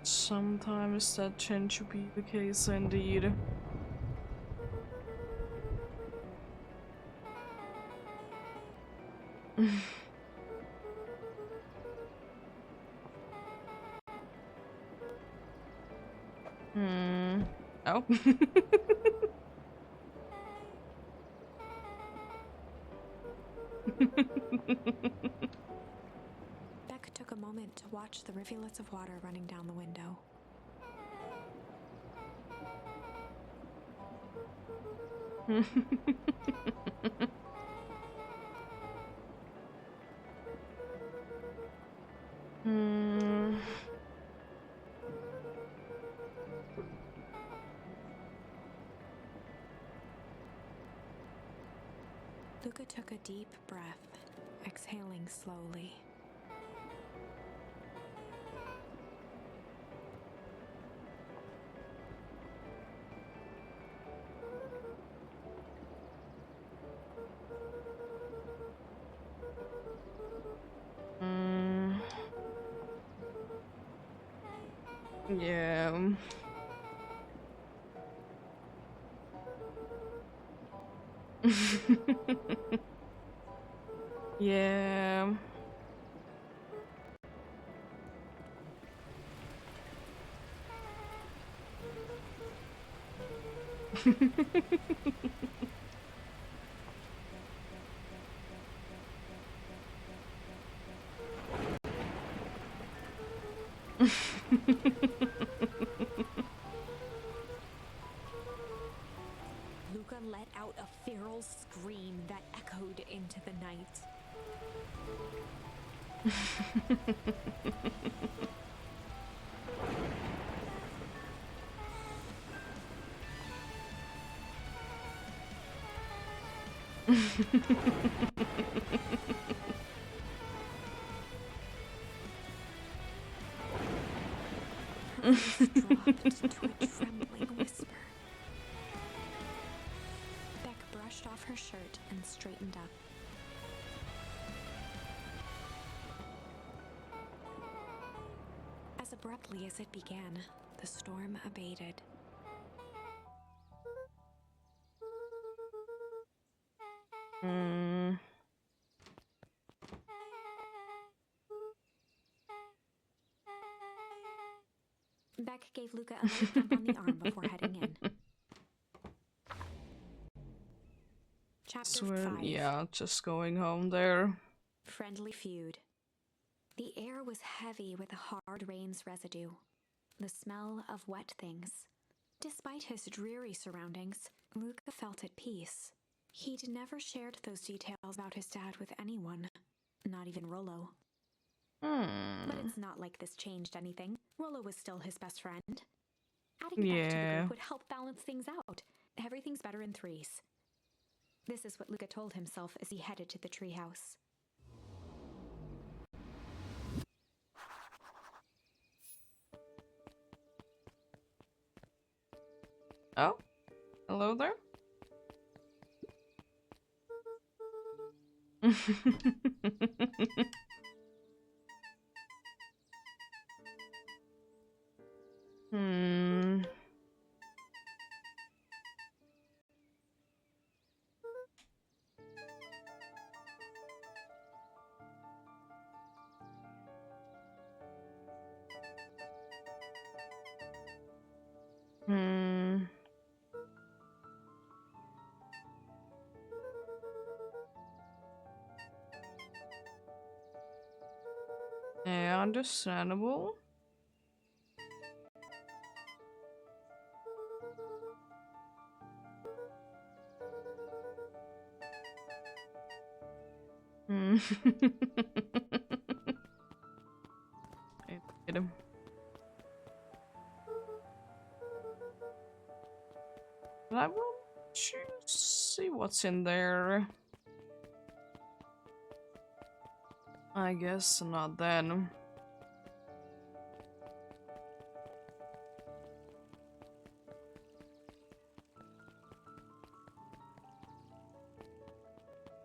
Sometimes that tends to be the case indeed. Oh. Beck took a moment to watch the rivulets of water running down the window. Luca took a deep breath, exhaling slowly. Yeah. Yeah. Luca let out a feral scream that echoed into the night. Her voice dropped to a trembling whisper. Beck brushed off her shirt and straightened up. As abruptly as it began, the storm abated. Beck gave Luca a light thump on the arm before heading in. Chapter 5. Yeah, just going home there. Friendly feud. The air was heavy with the hard rain's residue, the smell of wet things. Despite his dreary surroundings, Luca felt at peace. He'd never shared those details about his dad with anyone, not even Rollo. But it's not like this changed anything. Rollo was still his best friend. Adding Beck to the group would help balance things out. Everything's better in threes. This is what Luca told himself as he headed to the treehouse. Oh, hello there. Yeah, understandable. Get him. But I will see what's in there. I guess not then.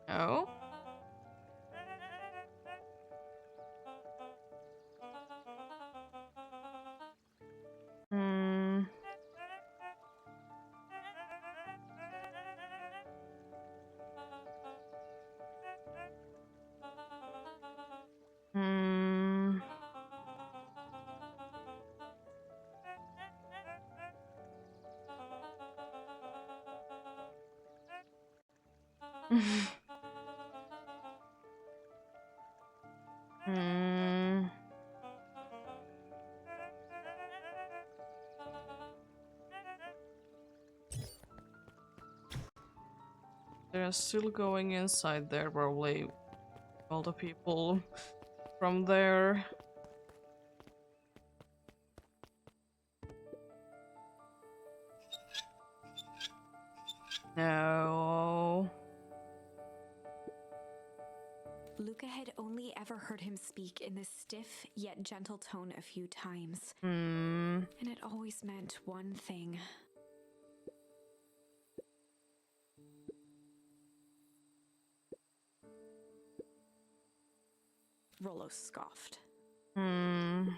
Oh? Hmm. They're still going inside there, probably all the people from there. No. Luca had only ever heard him speak in this stiff yet gentle tone a few times. Hmm. And it always meant one thing. Rollo scoffed. Hmm.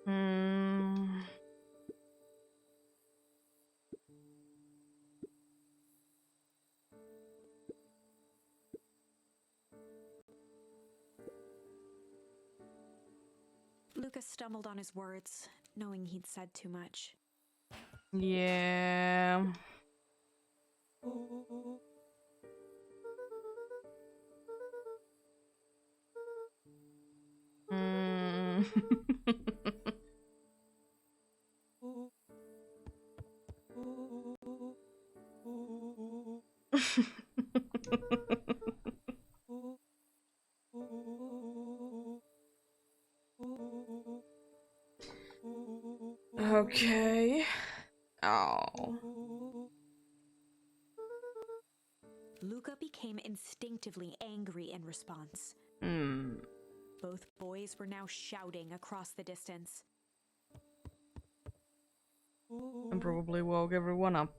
Hmm. Luca stumbled on his words, knowing he'd said too much. Yeah. Hmm. Okay. Oh. Luca became instinctively angry in response. Hmm. Both boys were now shouting across the distance. And probably woke everyone up.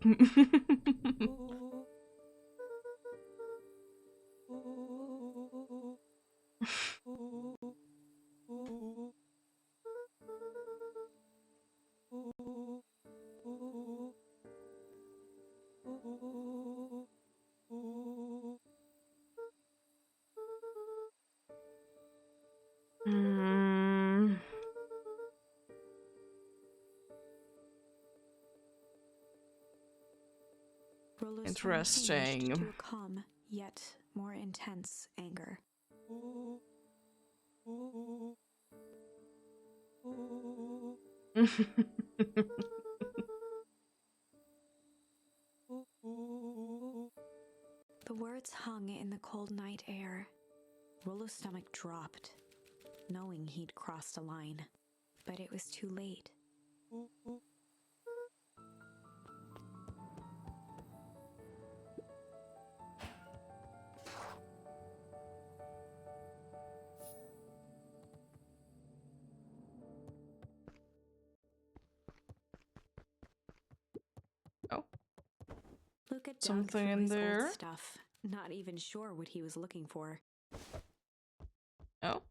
Hmm. Rollo's tone changed Interesting. to a calm, yet more intense anger. The words hung in the cold night air. Rollo's stomach dropped, knowing he'd crossed a line. But it was too late. Oh, Luca dug something through in his there. old stuff, not even sure what he was looking for. Oh.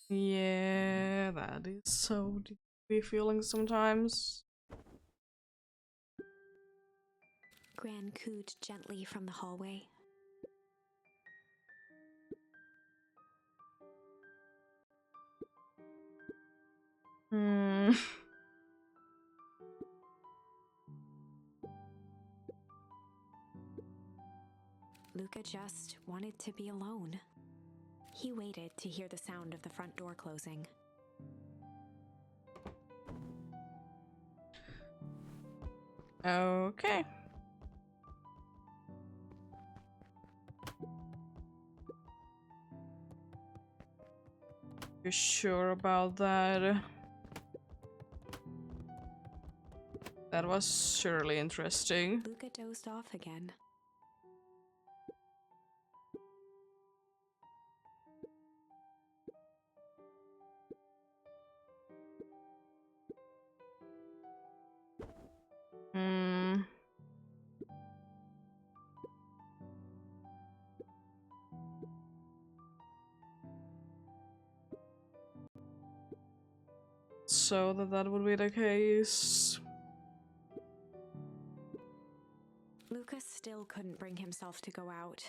Yeah, that is so deeply feeling sometimes. Gran cooed gently from the hallway. Hmm. Luca just wanted to be alone. He waited to hear the sound of the front door closing. Okay. You sure about that? That was surely interesting. Luca dozed off again. Hmm. so that would be the case. Lucas still couldn't bring himself to go out.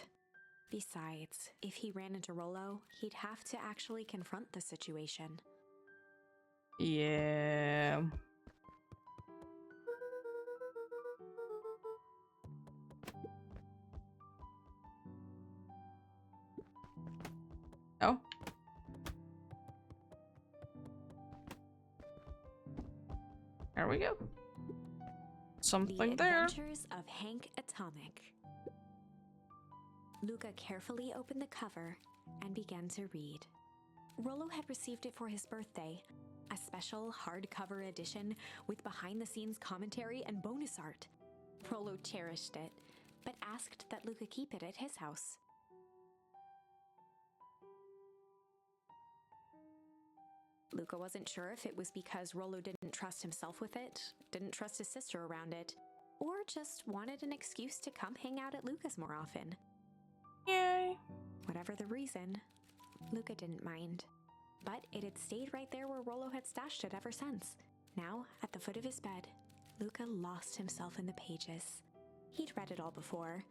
Besides, if he ran into Rollo, he'd have to actually confront the situation. Yeah. Oh. There we go. Something The there. Adventures of Hank Atomic. Luca carefully opened the cover and began to read. Rollo had received it for his birthday, a special hardcover edition with behind-the-scenes commentary and bonus art. Rollo cherished it, but asked that Luca keep it at his house. Luca wasn't sure if it was because Rollo didn't trust himself with it, didn't trust his sister around it, or just wanted an excuse to come hang out at Luca's more often. Yay. Whatever the reason, Luca didn't mind. But it had stayed right there where Rollo had stashed it ever since. Now, at the foot of his bed, Luca lost himself in the pages. He'd read it all before,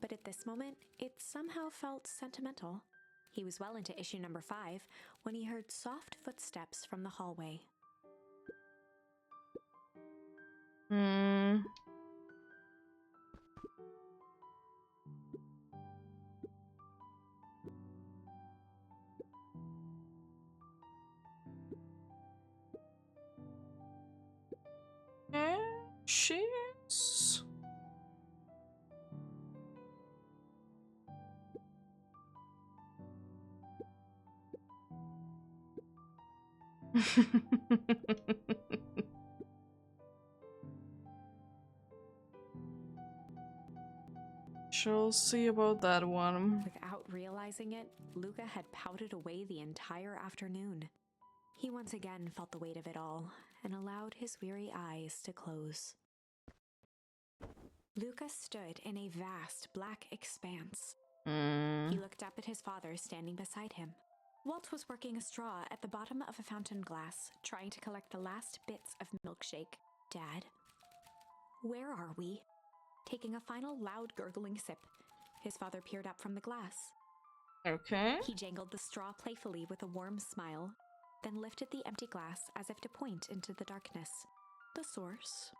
but at this moment, it somehow felt sentimental. He was well into issue number 5 when he heard soft footsteps from the hallway. Cheers. Shall see about that one. Without realizing it, Luca had pouted away the entire afternoon. He once again felt the weight of it all and allowed his weary eyes to close. Luca stood in a vast black expanse. He looked up at his father standing beside him. Walt was working a straw at the bottom of a fountain glass, trying to collect the last bits of milkshake. Dad, where are we? Taking a final loud gurgling sip, his father peered up from the glass. Okay. He jangled the straw playfully with a warm smile, then lifted the empty glass as if to point into the darkness. The source.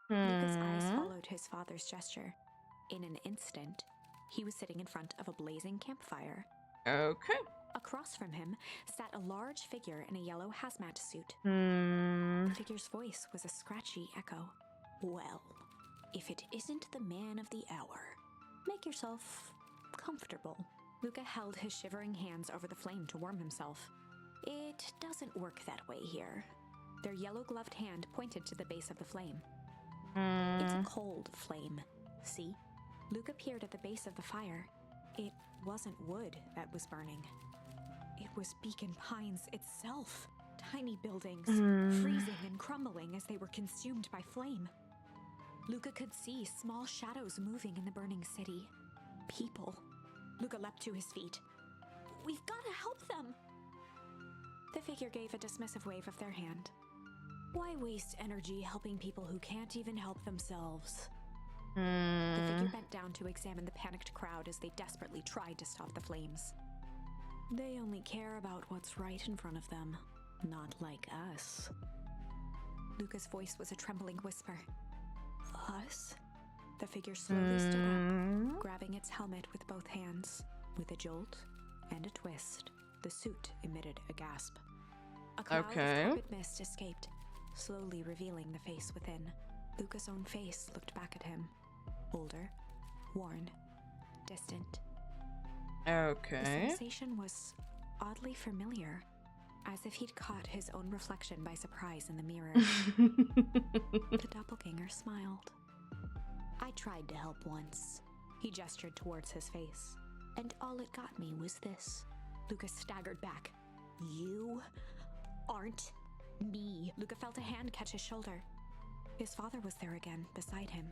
Luca's eyes followed his father's gesture. In an instant, he was sitting in front of a blazing campfire. Okay. Across from him sat a large figure in a yellow hazmat suit. The figure's voice was a scratchy echo. Well, if it isn't the man of the hour, make yourself comfortable. Luca held his shivering hands over the flame to warm himself. It doesn't work that way here. Their yellow-gloved hand pointed to the base of the flame. It's a cold flame, see? Luca peered at the base of the fire. It wasn't wood that was burning. It was Beacon Pines itself. Tiny buildings, freezing and crumbling as they were consumed by flame. Luca could see small shadows moving in the burning city. People. Luca leapt to his feet. We've got to help them! The figure gave a dismissive wave of their hand. Why waste energy helping people who can't even help themselves? The figure bent down to examine the panicked crowd as they desperately tried to stop the flames. They only care about what's right in front of them, not like us. Luca's voice was a trembling whisper. Us? The figure slowly stood up, grabbing its helmet with both hands. With a jolt and a twist, the suit emitted a gasp. A cloud of carpet mist escaped, slowly revealing the face within. Luca's own face looked back at him. Older, worn, distant. Okay. The sensation was oddly familiar, as if he'd caught his own reflection by surprise in the mirror. The doppelganger smiled. I tried to help once. He gestured towards his face. And all it got me was this. Luca staggered back. You aren't me. Luca felt a hand catch his shoulder. His father was there again, beside him.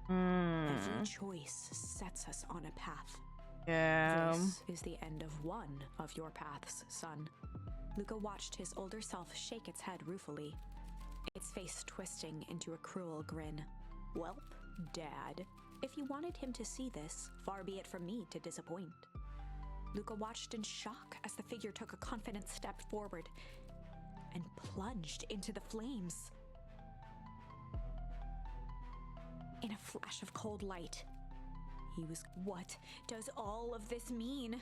Every choice sets us on a path. Yeah. This is the end of one of your paths, son. Luca watched his older self shake its head ruefully, its face twisting into a cruel grin. Welp, Dad, if you wanted him to see this, far be it from me to disappoint. Luca watched in shock as the figure took a confident step forward and plunged into the flames. In a flash of cold light, he was... What does all of this mean?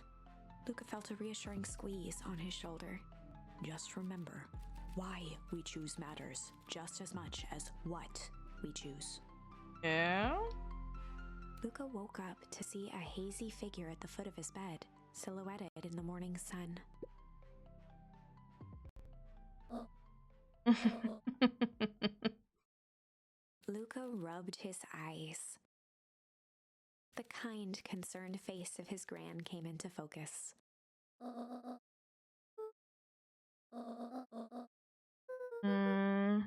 Luca felt a reassuring squeeze on his shoulder. Just remember, why we choose matters just as much as what we choose. Yeah? Luca woke up to see a hazy figure at the foot of his bed, silhouetted in the morning sun. Luca rubbed his eyes. The kind, concerned face of his gran came into focus. Mm.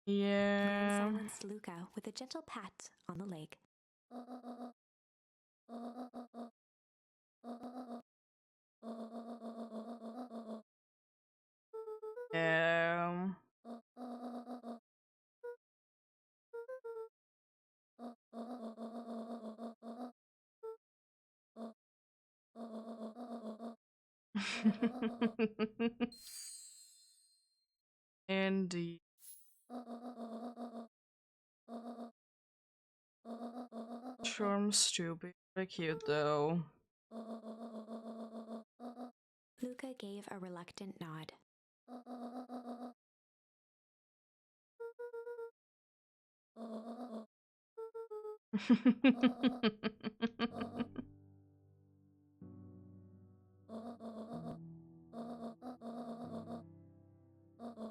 Yeah. Gran silenced Luca with a gentle pat on the leg. Yeah. Indeed. Charm's stupid. Very cute though. Luca gave a reluctant nod.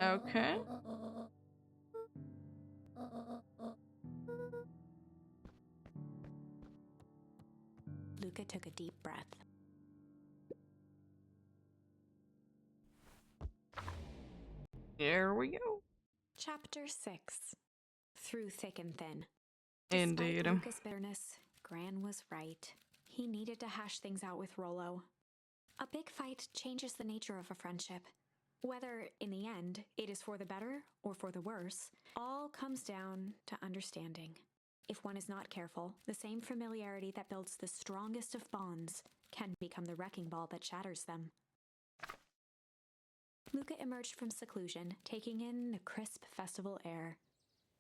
Okay. Luca took a deep breath. Here we go. Chapter 6. Through thick and thin. Indeed. Despite Luca's bitterness, Gran was right. He needed to hash things out with Rollo. A big fight changes the nature of a friendship. Whether, in the end, it is for the better or for the worse, all comes down to understanding. If one is not careful, the same familiarity that builds the strongest of bonds can become the wrecking ball that shatters them. Luca emerged from seclusion, taking in the crisp festival air.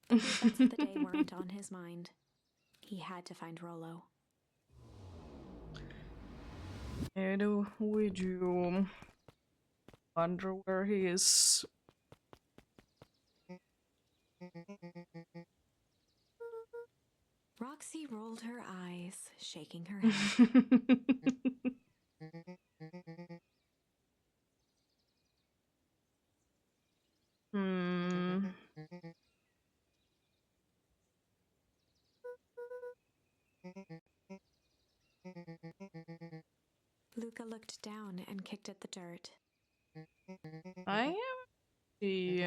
But the events of the day weren't on his mind. He had to find Rollo. And we do wonder where he is. Roxy rolled her eyes, shaking her head. Hmm. Luca looked down and kicked at the dirt. I am the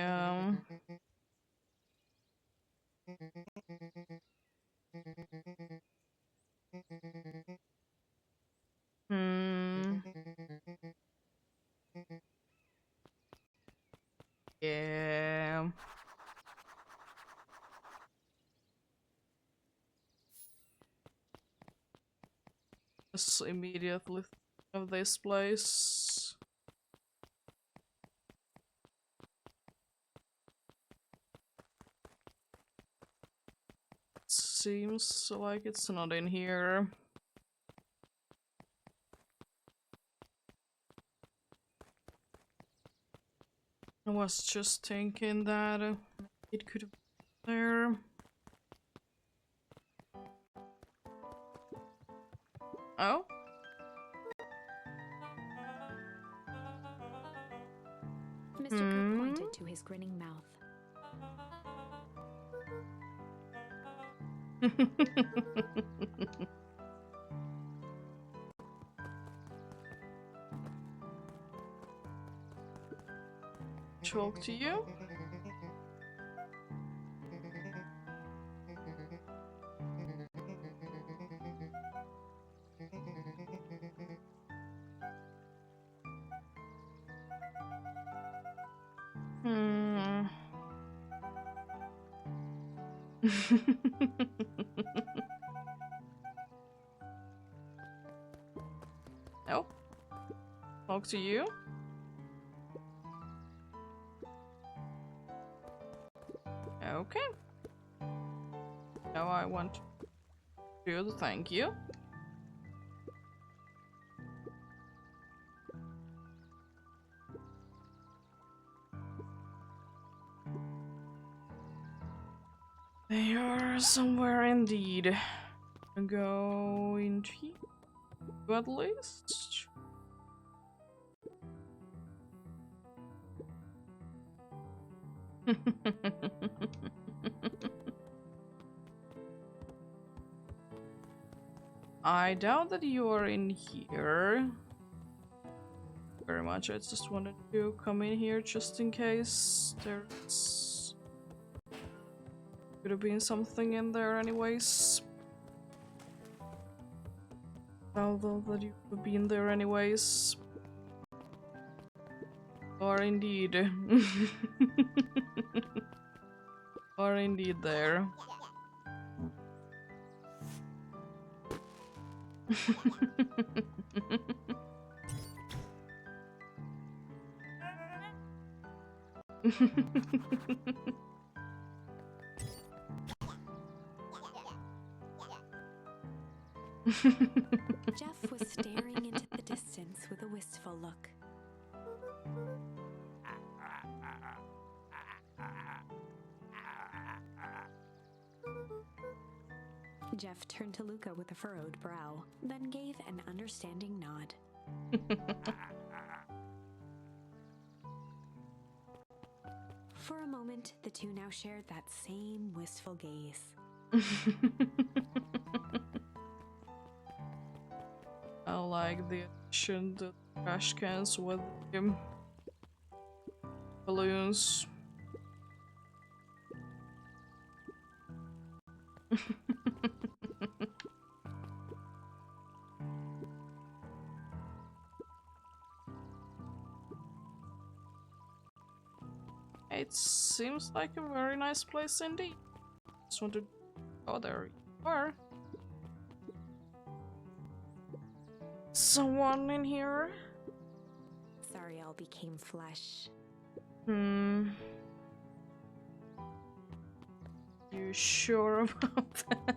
Hmm. Yeah. Just immediately think of this place. Seems like it's not in here. I was just thinking that it could be there. Oh? Mr. Cook pointed to his grinning mouth. Talk to you? Hmm. No. Talk to you. Okay. Now I want to do the thank you. They are somewhere indeed. Go into here, at least. I doubt that you are in here very much. I just wanted to come in here just in case there's could have been something in there anyways. Although that you could have been there anyways. Or indeed. Or indeed there. Jeff was staring into the distance with a wistful look. Jeff turned to Luca with a furrowed brow, then gave an understanding nod. For a moment, the two now shared that same wistful gaze. I like the addition to trash cans with him. Balloons. It seems like a very nice place indeed. Just want to... Oh, there you are. Someone in here? Sorry all became flesh. You sure about that?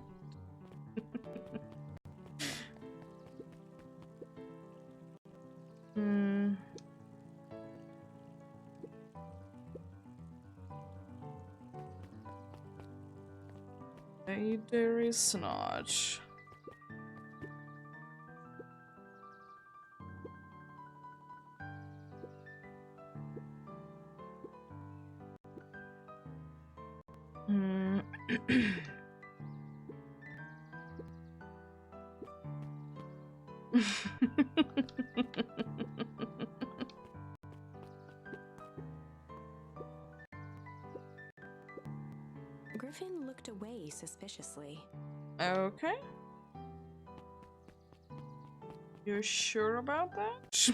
There is not. Griffin looked away suspiciously. Okay. You're sure about that?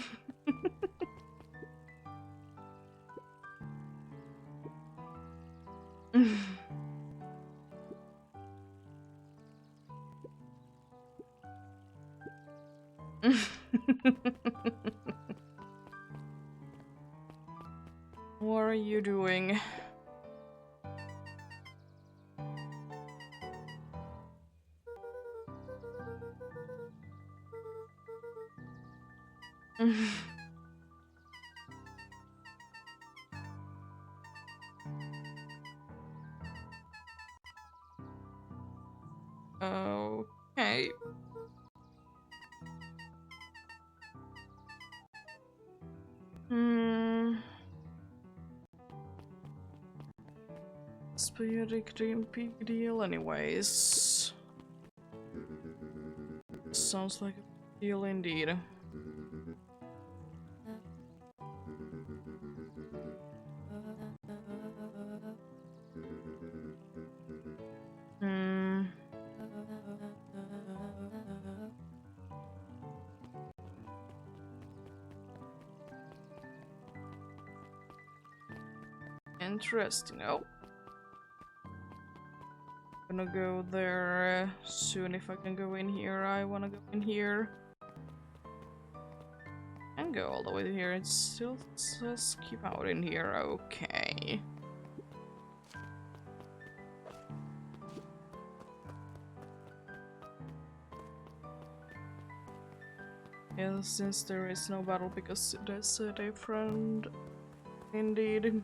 What are you doing? Okay. It's be a big deal anyways. Sounds like a big deal indeed. Interesting. Oh. Gonna go there soon. If I can go in here, I wanna go in here. And go all the way here. It still says keep out in here. Okay. Yeah, since there is no battle because there's a different. Indeed.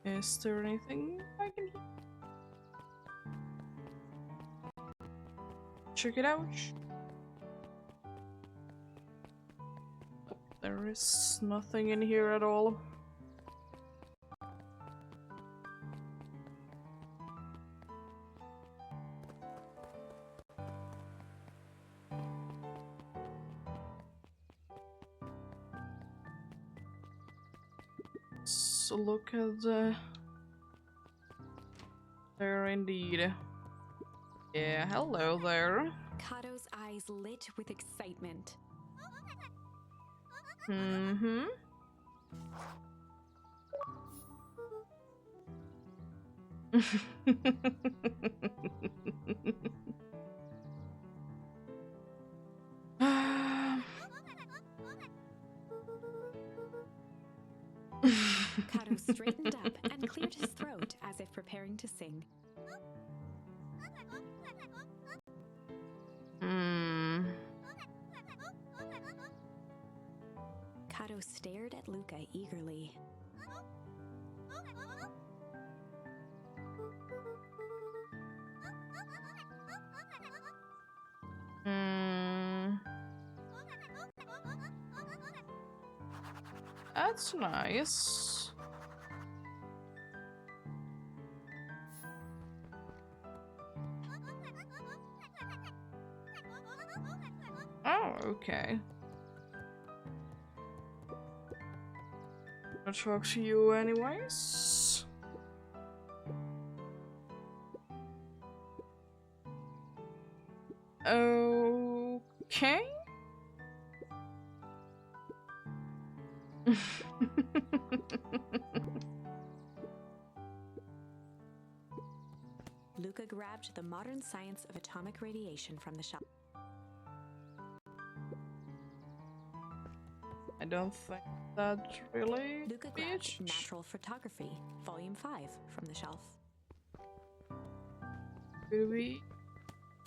Is there anything I can hear? Check it out. There is nothing in here at all. So look at the... There indeed. Yeah, hello there. Kato's eyes lit with excitement. Mm-hmm. Kato straightened up and cleared his throat as if preparing to sing. Kato stared at Luca eagerly. That's nice. Oh, okay. I'll talk to you anyways. Okay. Luca grabbed the modern science of atomic radiation from the shelf. I don't think that really. Luca grabbed Natural Photography, Volume 5, from the shelf. Maybe.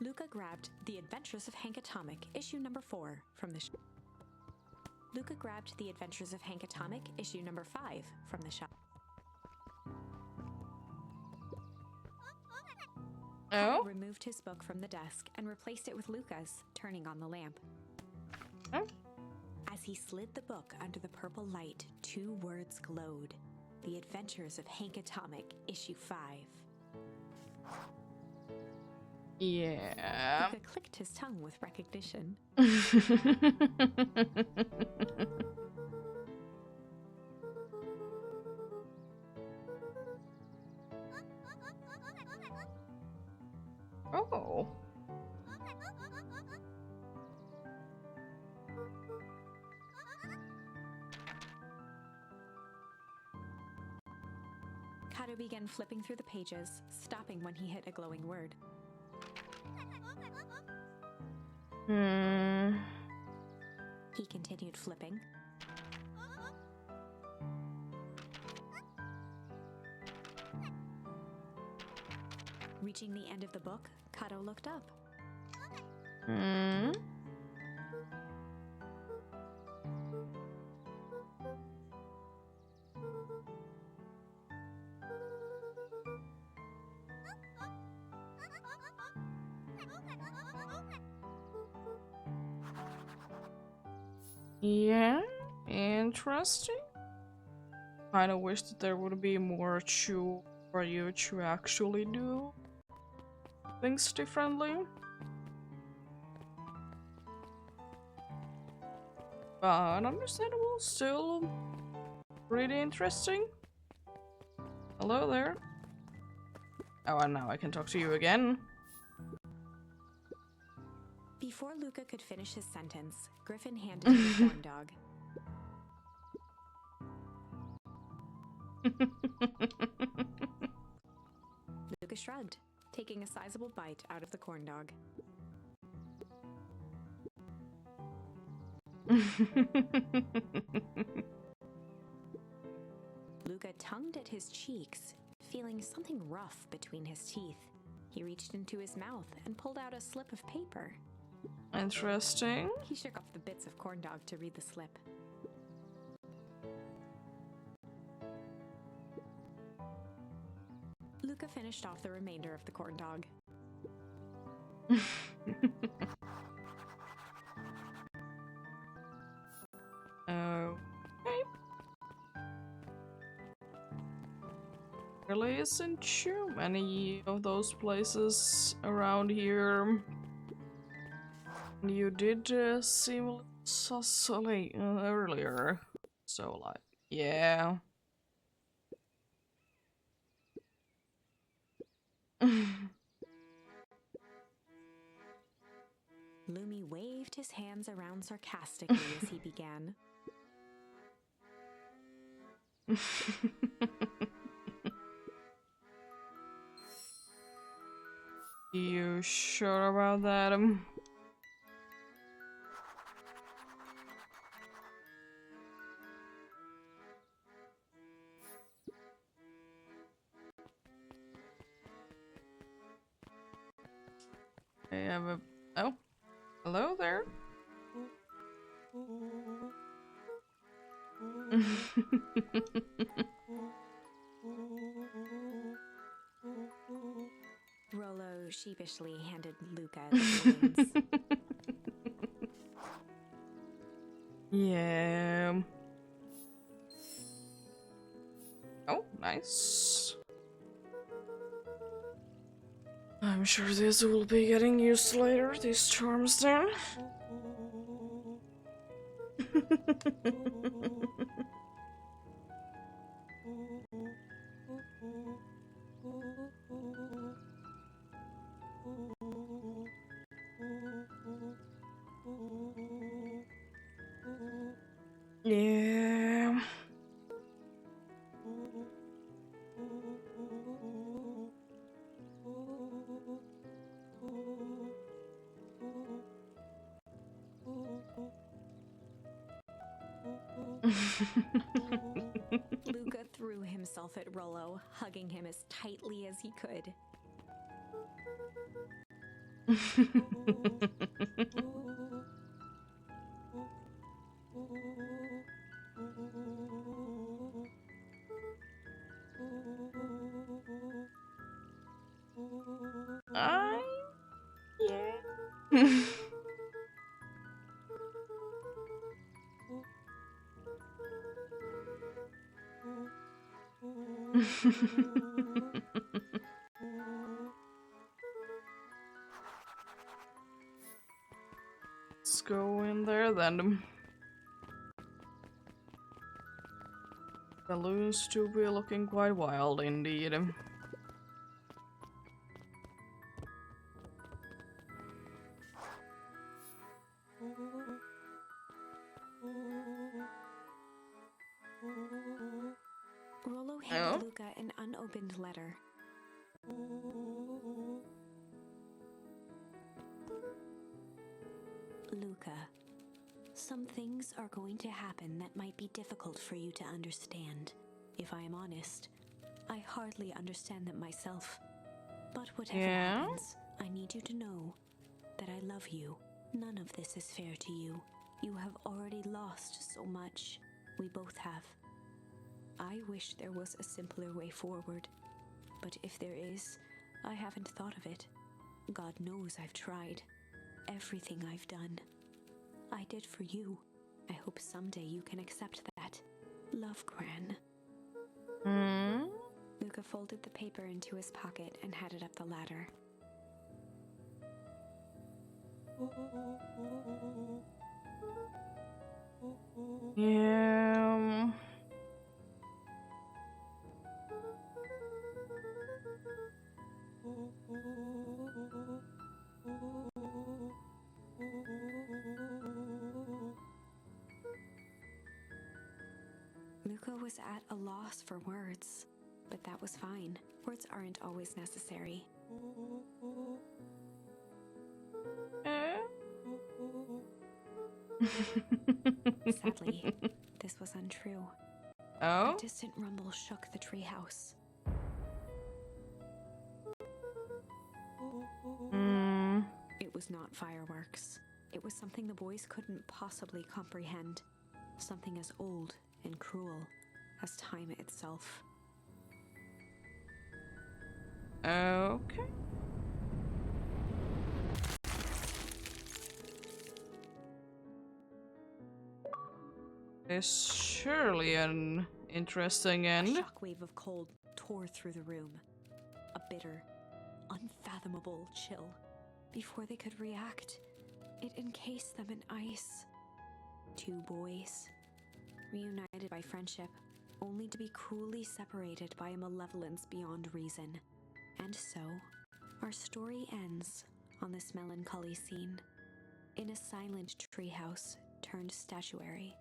Luca grabbed The Adventures of Hank Atomic, issue number 4, from the shelf. Luca grabbed The Adventures of Hank Atomic, issue number 5, from the shelf. Oh? He removed his book from the desk and replaced it with Luca's, turning on the lamp. Oh? As he slid the book under the purple light, 2 words glowed. The Adventures of Hank Atomic, issue 5. Yeah. Luca clicked his tongue with recognition. Oh. Kato began flipping through the pages, stopping when he hit a glowing word. He continued flipping. Reaching the end of the book, Kato looked up. Yeah, interesting. Kinda wish that there would be more for you to actually do things differently. But understandable, still pretty interesting. Hello there. Oh, and now I can talk to you again. Before Luca could finish his sentence, Griffin handed him a corn dog. Luca shrugged, taking a sizable bite out of the corn dog. Luca tongued at his cheeks, feeling something rough between his teeth. He reached into his mouth and pulled out a slip of paper. Interesting. He shook off the bits of corn dog to read the slip. Luca finished off the remainder of the corn dog. Okay. Really isn't too many of those places around here. You did seem a little sus earlier, so like, yeah. Lumi waved his hands around sarcastically as he began. You sure about that? I have a... Oh, hello there. Rollo sheepishly handed Luca the balloons. Yeah. Oh, nice. I'm sure this will be getting used later, these charms then. Yeah. Luca threw himself at Rollo, hugging him as tightly as he could. Yeah. Let's go in there then. Balloons do be looking quite wild indeed. Rollo handed Luca an unopened letter. Luca, some things are going to happen that might be difficult for you to understand. If I am honest, I hardly understand them myself. But whatever happens, I need you to know that I love you. None of this is fair to you. You have already lost so much. We both have. I wish there was a simpler way forward. But if there is, I haven't thought of it. God knows I've tried. Everything I've done, I did for you. I hope someday you can accept that. Love, Gran. Luca folded the paper into his pocket and headed up the ladder. Yeah. Luca was was at a loss for words, but that was fine. Words aren't always necessary. Sadly, this was untrue. Oh? A distant rumble shook the treehouse. It was not fireworks. It was something the boys couldn't possibly comprehend. Something as old and cruel as time itself. Okay. It's surely an interesting A end. shockwave of cold tore through the room. A bitter, unfathomable chill. Before they could react, it encased them in ice. Two boys, reunited by friendship, only to be cruelly separated by a malevolence beyond reason. And so, our story ends on this melancholy scene. In a silent treehouse turned statuary.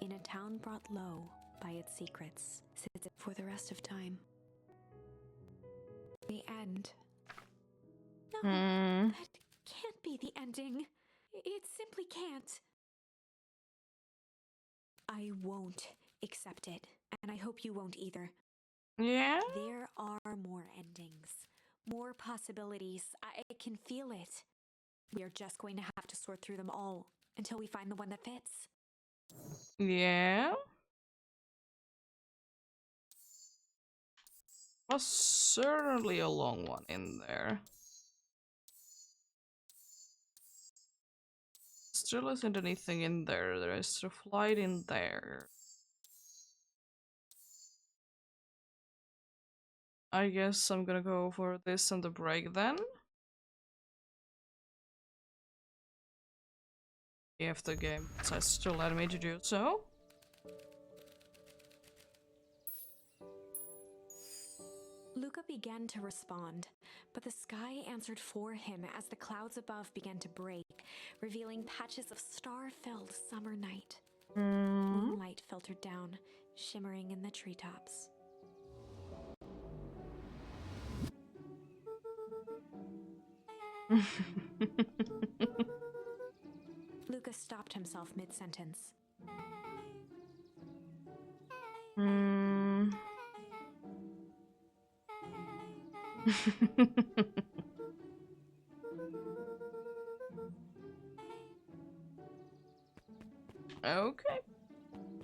In a town brought low by its secrets, sits for the rest of time. The end. No, that can't be the ending. It simply can't. I won't accept it, and I hope you won't either. Yeah? There are more endings, more possibilities. I can feel it. We are just going to have to sort through them all until we find the one that fits. Yeah? Was certainly a long one in there. Still isn't anything in there. There is a flight in there. I guess I'm gonna go for this and the break then. If the game decides to let me to do so. Luca began to respond, but the sky answered for him as the clouds above began to break, revealing patches of star-filled summer night. Moonlight filtered down, shimmering in the treetops. Luca stopped himself mid-sentence. Okay.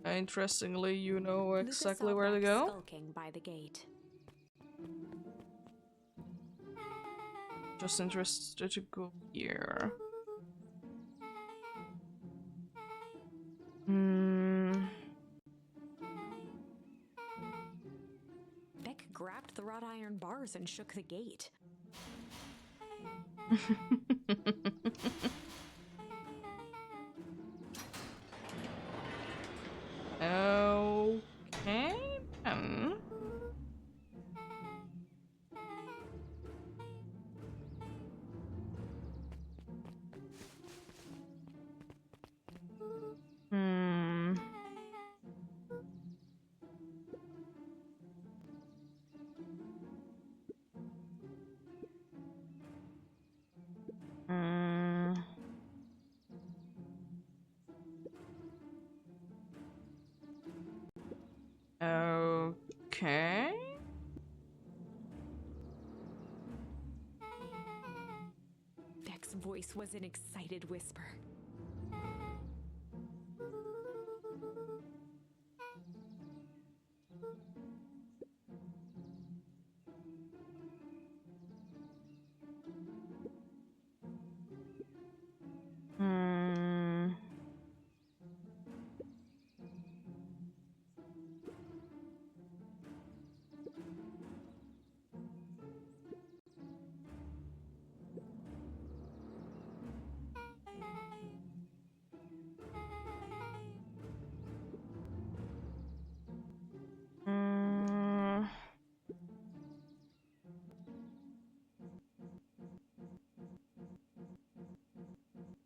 Interestingly, you know exactly Luca saw where to Beck go. skulking by the gate. Just interested to go here. Beck grabbed the wrought iron bars and shook the gate. Okay. Okay. Beck's voice was an excited whisper.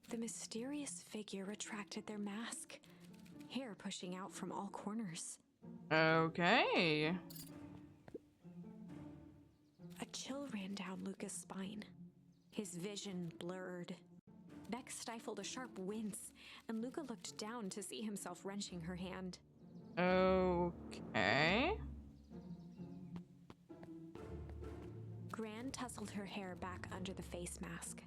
The mysterious figure retracted their mask, hair pushing out from all corners. Okay. A chill ran down Luca's spine. His vision blurred. Beck stifled a sharp wince, and Luca looked down to see himself wrenching her hand. Okay. Gran tousled her hair back under the face mask.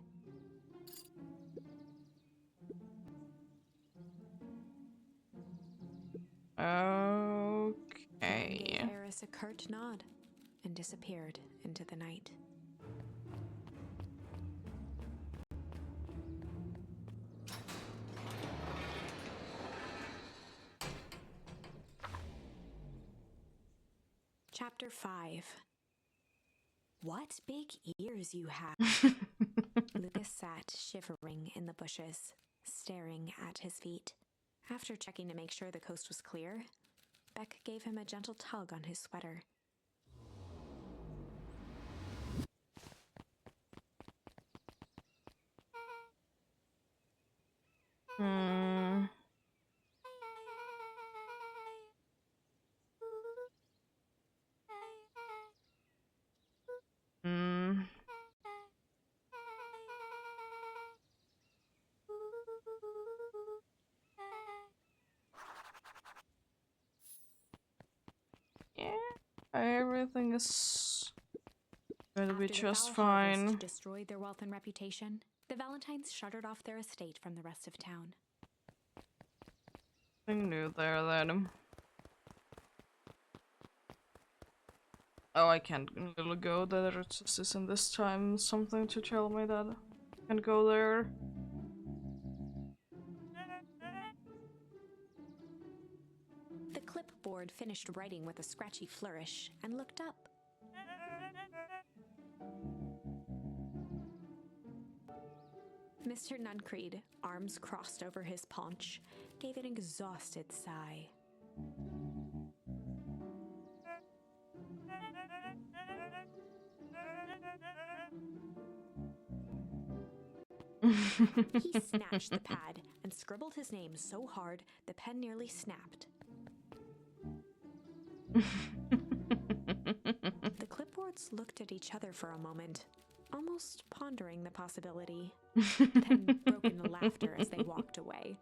Gran Okay. gave Eris a curt nod and disappeared into the night. Chapter 5. What big ears you have. Lucas sat shivering in the bushes, staring at his feet. After checking to make sure the coast was clear, Beck gave him a gentle tug on his sweater. Hmm. Hmm. Yeah, everything is gonna be After the just foul harvest fine. destroyed their wealth and reputation, the Valentines shuttered off their estate from the rest of town. Nothing new there then. Oh, I can't really go there. It just isn't this time something to tell me that I can go there. The clipboard finished writing with a scratchy flourish and looked up. Mr. Nuncreed, arms crossed over his paunch, gave an exhausted sigh. He snatched the pad and scribbled his name so hard the pen nearly snapped. The clipboards looked at each other for a moment, almost pondering the possibility, then broke into laughter as they walked away.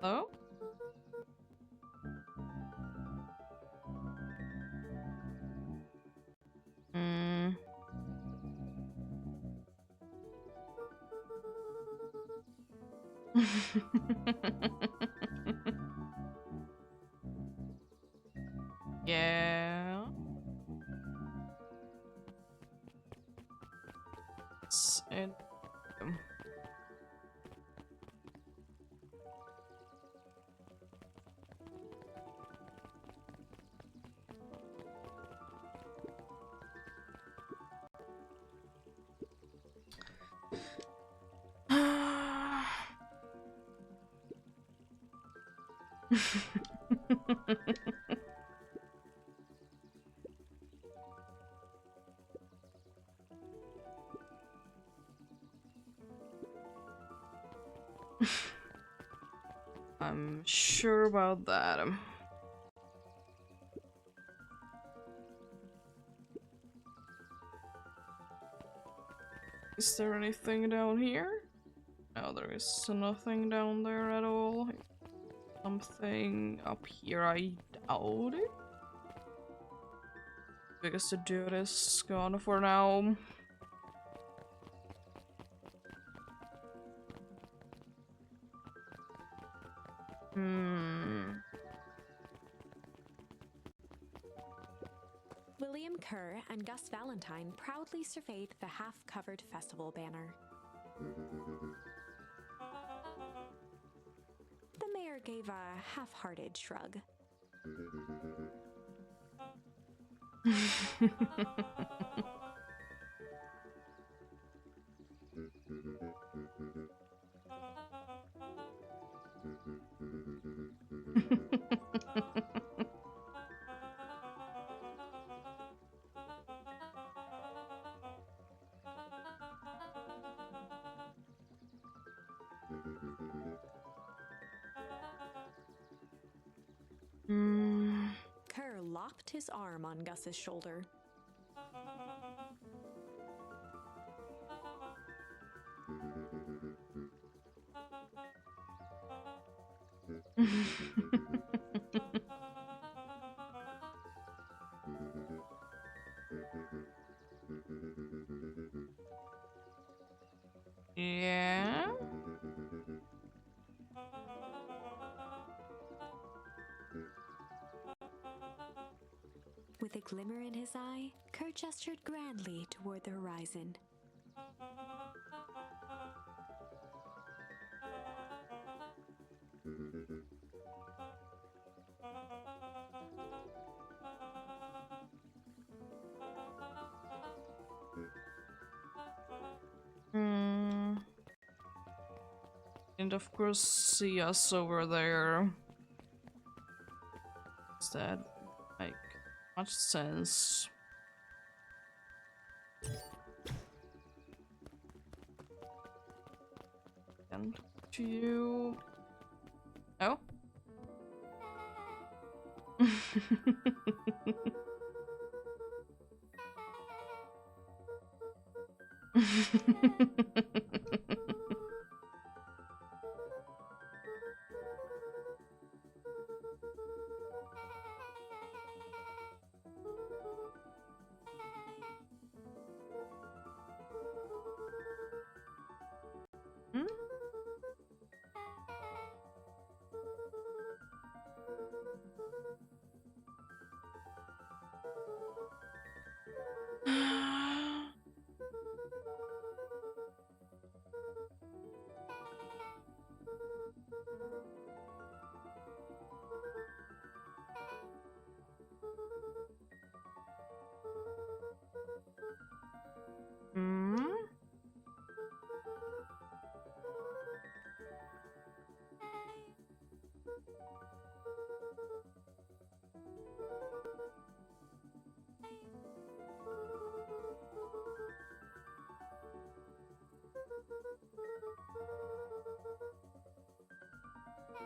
Oh? Hmm. Yeah. It's it. I'm sure about that. Is there anything down here? No, there is nothing down there at all. Something up here, I doubt it. Because the dude is gone for now. William Kerr and Gus Valentine proudly surveyed the half-covered festival banner. The mayor gave a half-hearted shrug. Kerr locked his arm on Gus's shoulder. Yeah. With a glimmer in his eye, Kerr gestured grandly toward the horizon. And of course see us over there. Does that make much sense? And to you. Oh?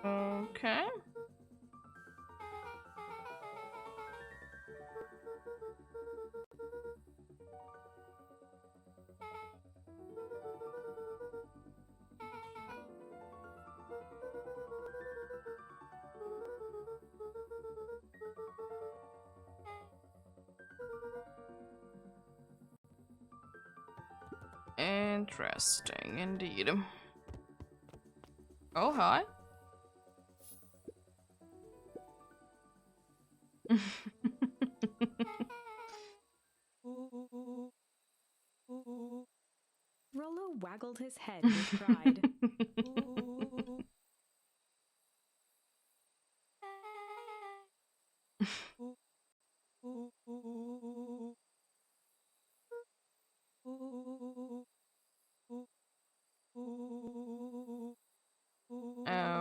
Okay. Interesting indeed. Oh, hi. Rollo waggled his head with pride.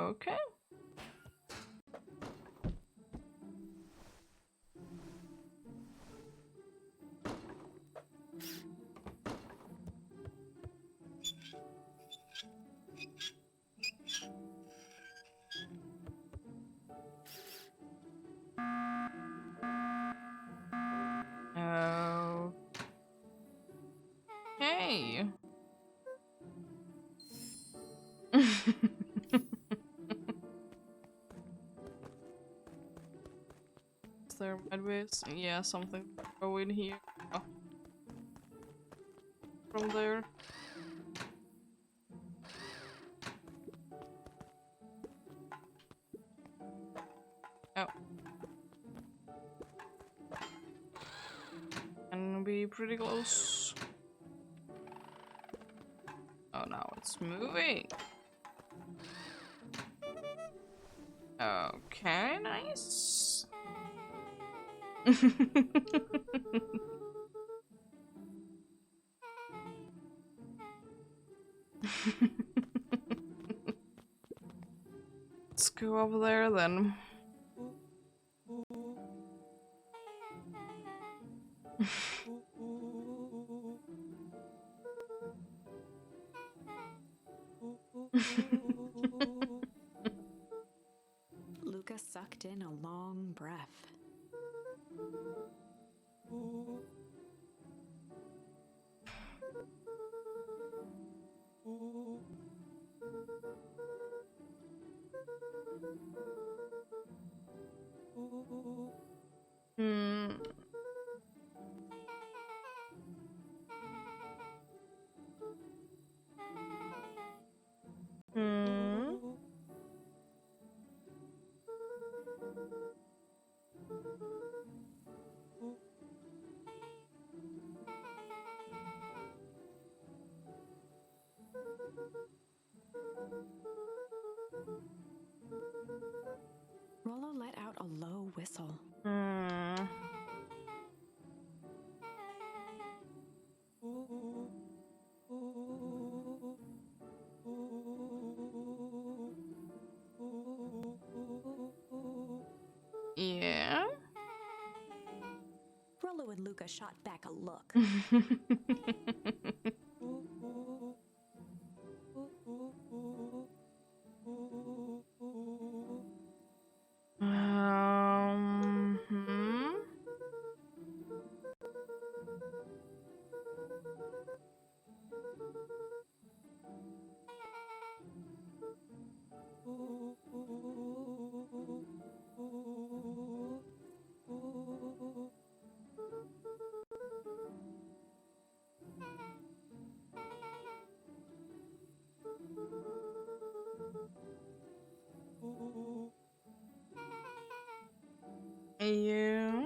Okay. Okay. There might be, yeah, something going here. Oh. From there. Oh. Can be pretty close. Oh, now it's moving. Okay, nice. Let's go over there then. Luca sucked in a long breath. Hmm. Hmm. Rollo let out a low whistle. Hmm. Yeah. Rollo and Luca shot back a look. Hmm. Yeah.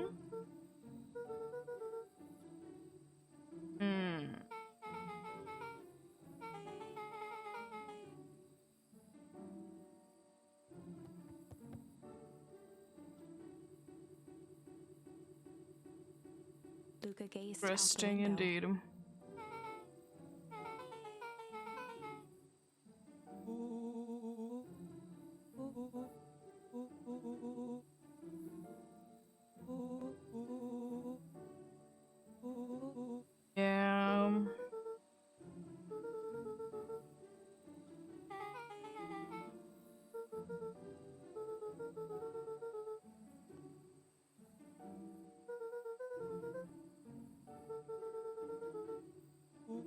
Hmm. Luca gazed out the Interesting window. indeed. Yeah.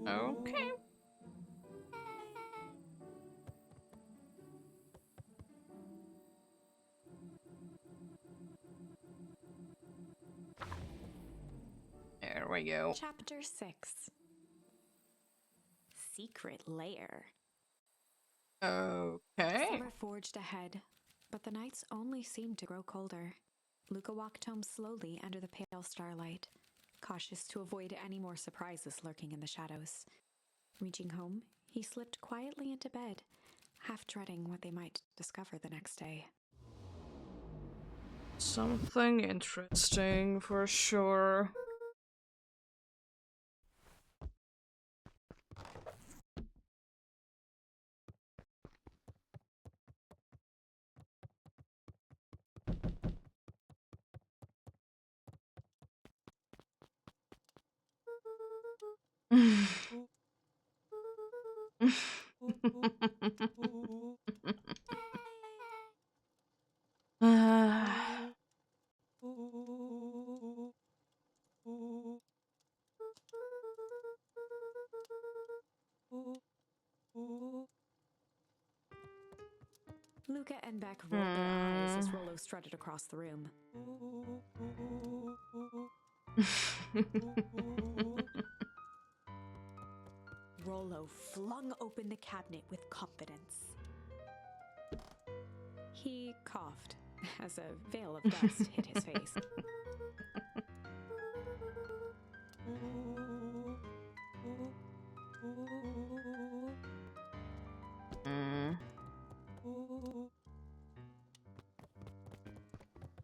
Okay. There we go. Chapter 6. Secret Lair. Okay. Summer forged ahead, but the nights only seemed to grow colder. Luca walked home slowly under the pale starlight, cautious to avoid any more surprises lurking in the shadows. Reaching home, he slipped quietly into bed, half dreading what they might discover the next day. Something interesting for sure. Luca and Beck rolled their eyes as Rollo strutted across the room. Rollo flung open the cabinet with confidence. He coughed as a veil of dust hit his face.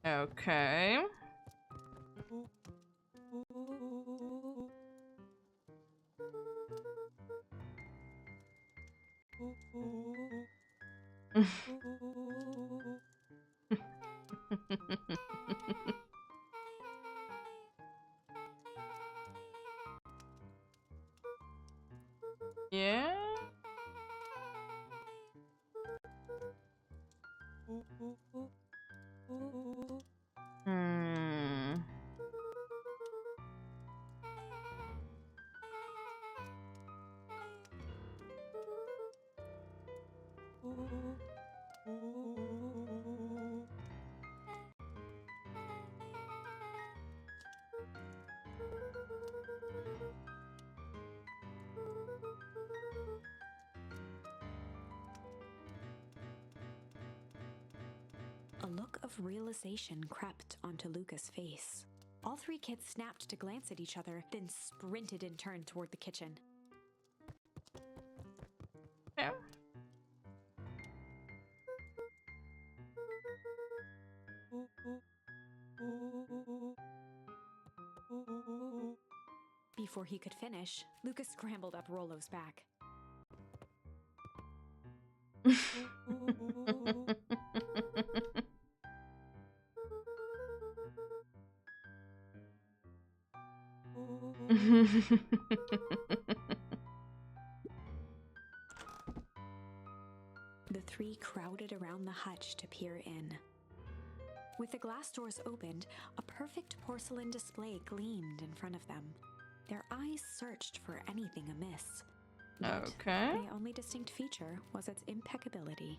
Okay. Yeah. A look of realization crept onto Luca's face. All three kids snapped to glance at each other, then sprinted in turn toward the kitchen. Yeah. Before he could finish, Luca scrambled up Rollo's back. The three crowded around the hutch to peer in. With the glass doors opened, a perfect porcelain display gleamed in front of them. Their eyes searched for anything amiss. But Okay. the only distinct feature was its impeccability.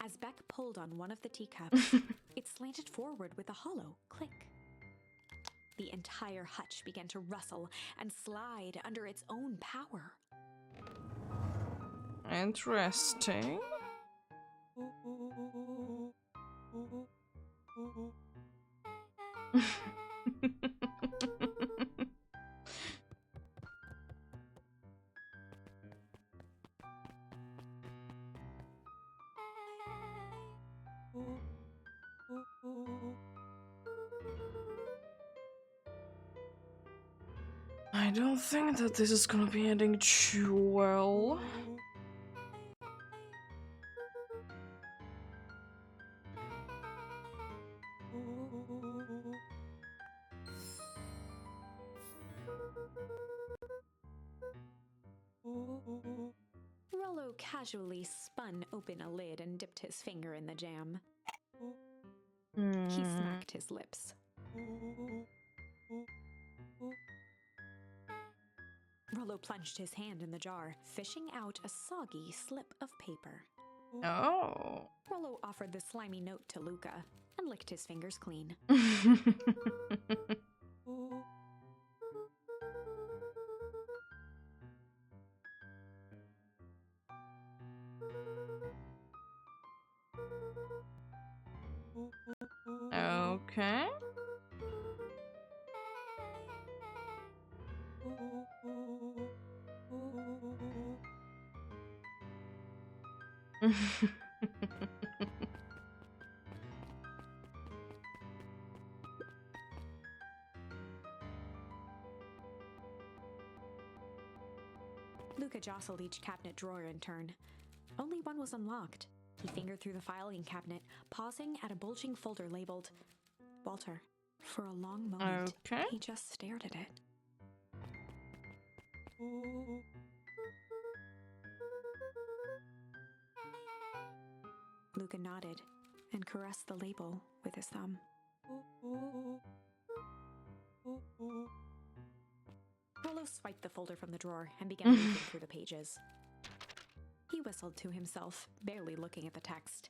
As Beck pulled on one of the teacups, it slanted forward with a hollow click. The entire hutch began to rustle and slide under its own power. Interesting. I don't think that this is gonna be ending too well. Rollo casually spun open a lid and dipped his finger in the jam. He smacked his lips. Rollo plunged his hand in the jar, fishing out a soggy slip of paper. Oh. Rollo offered the slimy note to Luca and licked his fingers clean. Okay. Luca jostled each cabinet drawer in turn. Only one was unlocked. He fingered through the filing cabinet, pausing at a bulging folder labeled Walter. For a long moment, Okay. he just stared at it. Luca nodded and caressed the label with his thumb. Rollo swiped the folder from the drawer and began leafing through the pages. He whistled to himself, barely looking at the text.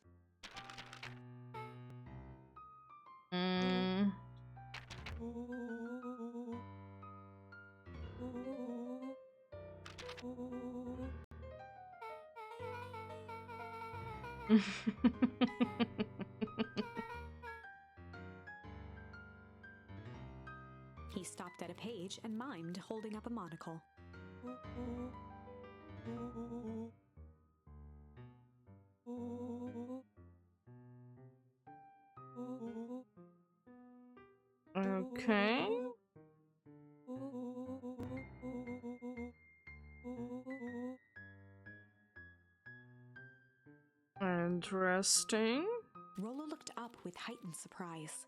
He stopped at a page and mimed, holding up a monocle. Okay. Interesting. Rollo looked up with heightened surprise.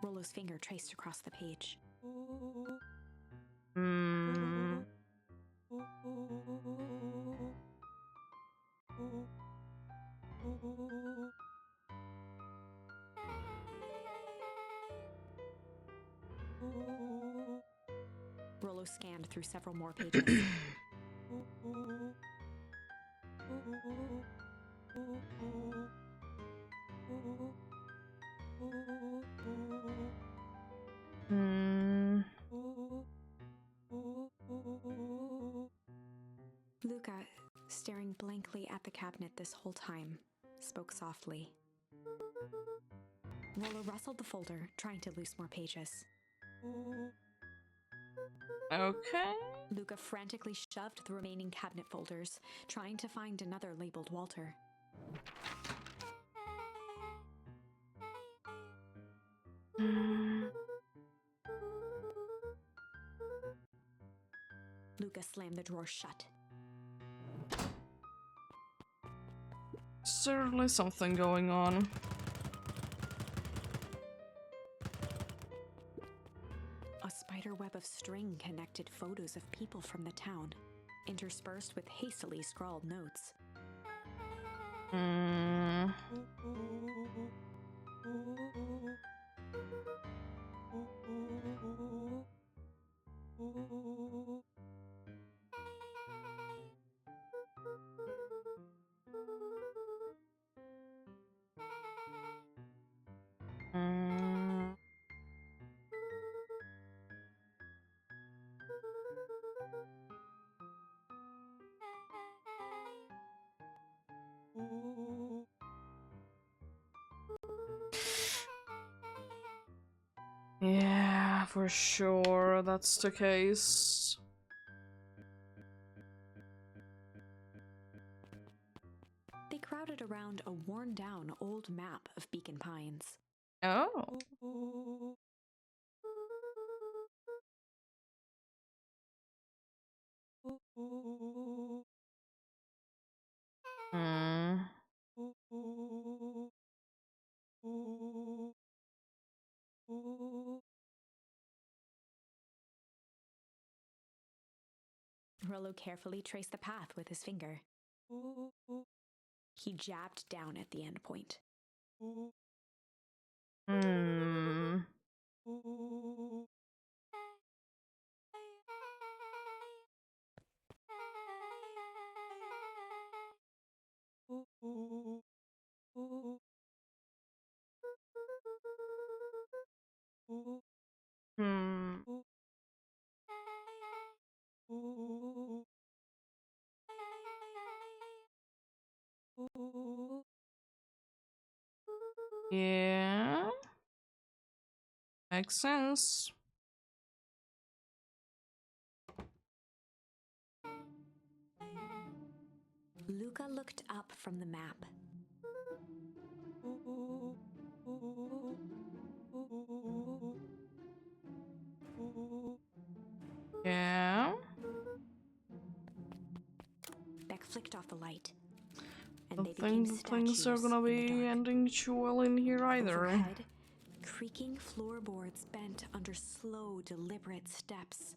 Rollo's finger traced across the page. Rollo scanned through several more pages. Luca, staring blankly at the cabinet this whole time, spoke softly. Rollo rustled the folder, trying to loose more pages. Okay. Luca frantically shoved the remaining cabinet folders, trying to find another labeled Walter. Luca slammed the drawer shut. Certainly something going on. A spider web of string connected photos of people from the town, interspersed with hastily scrawled notes. Yeah, for sure, that's the case. They crowded around a worn-down old map of Beacon Pines. Oh. Rollo carefully traced the path with his finger. He jabbed down at the end point. Yeah. Makes sense. Luca looked up from the map. Yeah. Beck flicked off the light, and Don't they became think statues things are gonna in the be dark. ending too well in here either. Overhead, creaking floorboards bent under slow, deliberate steps.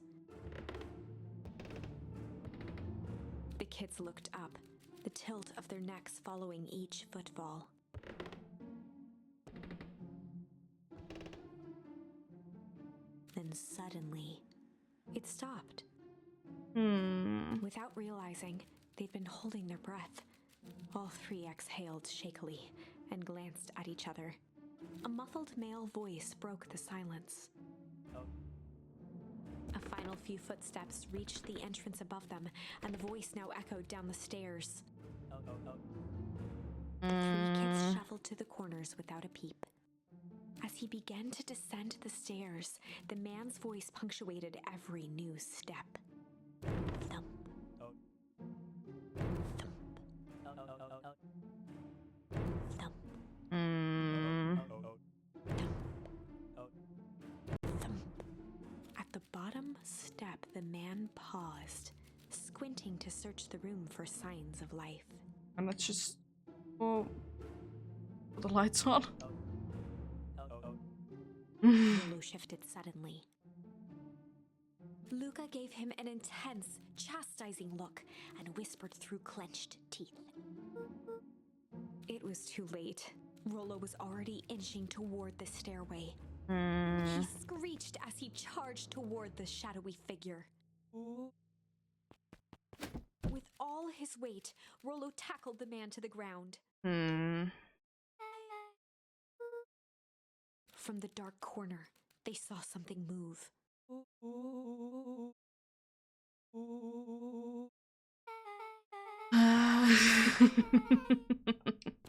The kids looked up, the tilt of their necks following each footfall. Then suddenly, it stopped. Without realizing, they'd been holding their breath. All three exhaled shakily and glanced at each other. A muffled male voice broke the silence. A final few footsteps reached the entrance above them, and the voice now echoed down the stairs. The three kids shuffled to the corners without a peep. As he began to descend the stairs, the man's voice punctuated every new step. Thump. Thump. Thump. At the bottom step, the man paused, squinting to search the room for signs of life. And let's just put the lights on. Rollo shifted suddenly. Luca gave him an intense, chastising look and whispered through clenched teeth. It was too late. Rollo was already inching toward the stairway. He screeched as he charged toward the shadowy figure. With all his weight, Rollo tackled the man to the ground. From the dark corner, they saw something move.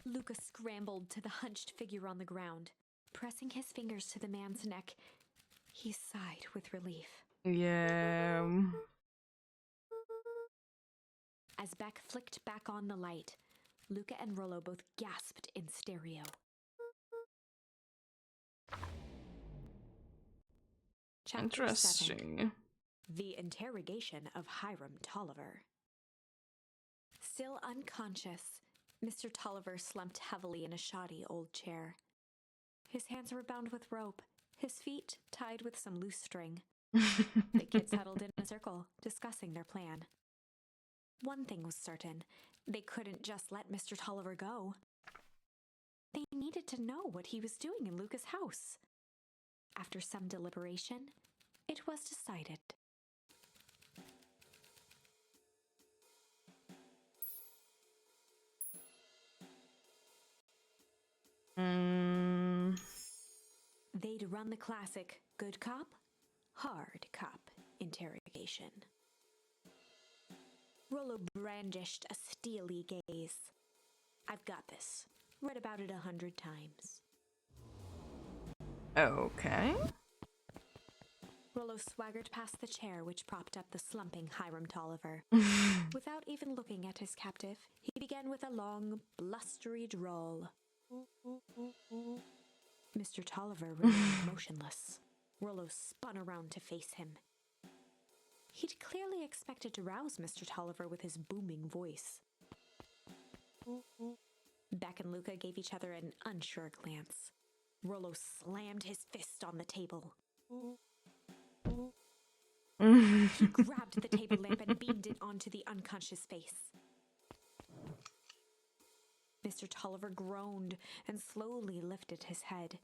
Luca scrambled to the hunched figure on the ground. Pressing his fingers to the man's neck, he sighed with relief. Yeah. As Beck flicked back on the light, Luca and Rollo both gasped in stereo. Chapter Interesting. 7. The Interrogation of Hiram Tolliver. Still unconscious, Mr. Tolliver slumped heavily in a shoddy old chair. His hands were bound with rope, his feet tied with some loose string. The kids huddled in a circle, discussing their plan. One thing was certain, they couldn't just let Mr. Tolliver go. They needed to know what he was doing in Luca's house. After some deliberation, it was decided. They'd run the classic good cop, hard cop interrogation. Rollo brandished a steely gaze. I've got this. Read about it 100 times. Okay. Rollo swaggered past the chair which propped up the slumping Hiram Tolliver. Without even looking at his captive, he began with a long, blustery drawl. Mr. Tolliver remained motionless. Rollo spun around to face him. He'd clearly expected to rouse Mr. Tolliver with his booming voice. Beck and Luca gave each other an unsure glance. Rollo slammed his fist on the table. He grabbed the table lamp and beamed it onto the unconscious face. Mr. Tolliver groaned and slowly lifted his head.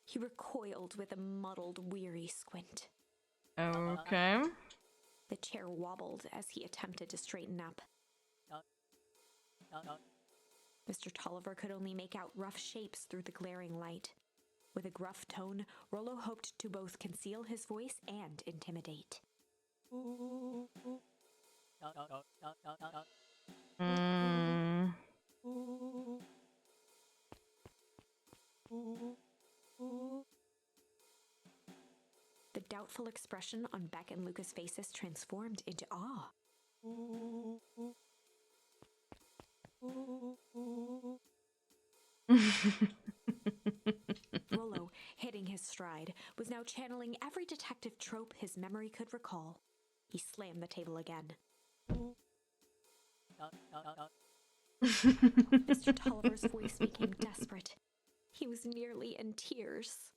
He recoiled with a muddled, weary squint. Okay. The chair wobbled as he attempted to straighten up. Mr. Tolliver could only make out rough shapes through the glaring light. With a gruff tone, Rollo hoped to both conceal his voice and intimidate. The doubtful expression on Beck and Luca's faces transformed into awe. Rollo, hitting his stride, was now channeling every detective trope his memory could recall. He slammed the table again. Mr. Tolliver's voice became desperate. He was nearly in tears.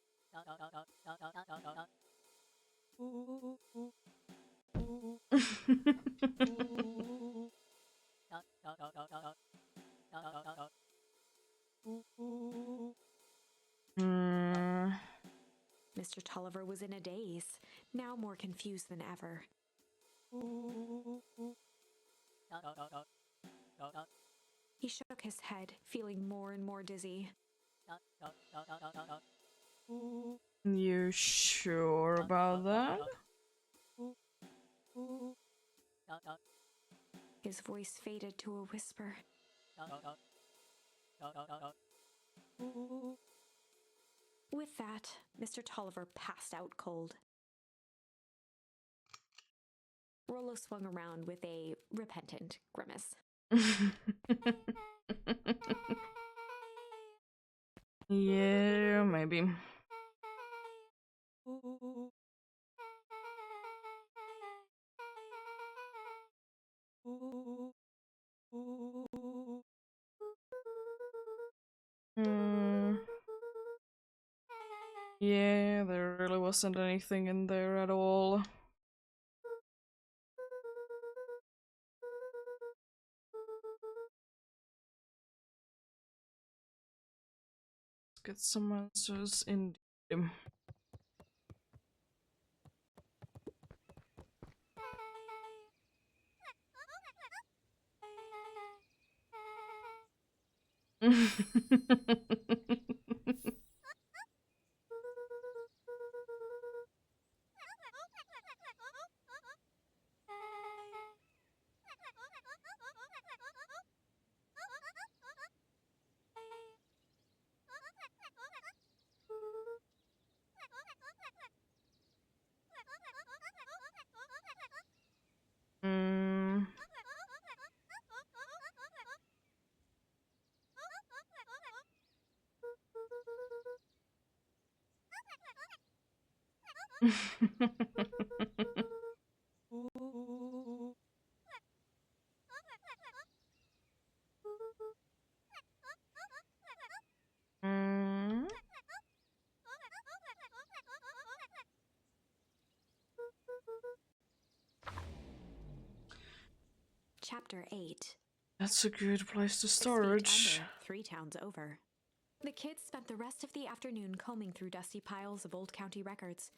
Mr. Tolliver was in a daze, now more confused than ever. He shook his head, feeling more and more dizzy. You sure about that? His voice faded to a whisper. With that, Mr. Tolliver passed out cold. Rollo swung around with a repentant grimace. Yeah, maybe. Yeah, there really wasn't anything in there at all. Let's get some answers in. Mm. Mm. Chapter 8. That's a good place to 6 start. feet under, 3 towns over. The kids spent the rest of the afternoon combing through dusty piles of old county records,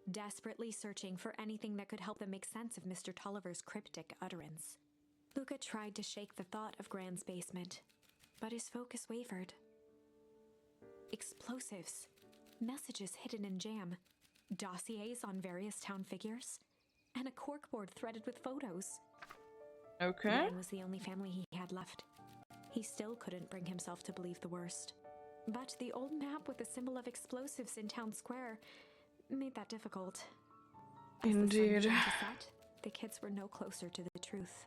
desperately searching for anything that could help them make sense of Mr. Tolliver's cryptic utterance. Luca tried to shake the thought of Gran's basement, but his focus wavered. Explosives, messages hidden in jam, dossiers on various town figures, and a corkboard threaded with photos. Okay. Gran was the only family he had left. He still couldn't bring himself to believe the worst. But the old map with the symbol of explosives in town square made that difficult. As the sun Indeed. began to set, the kids were no closer to the truth.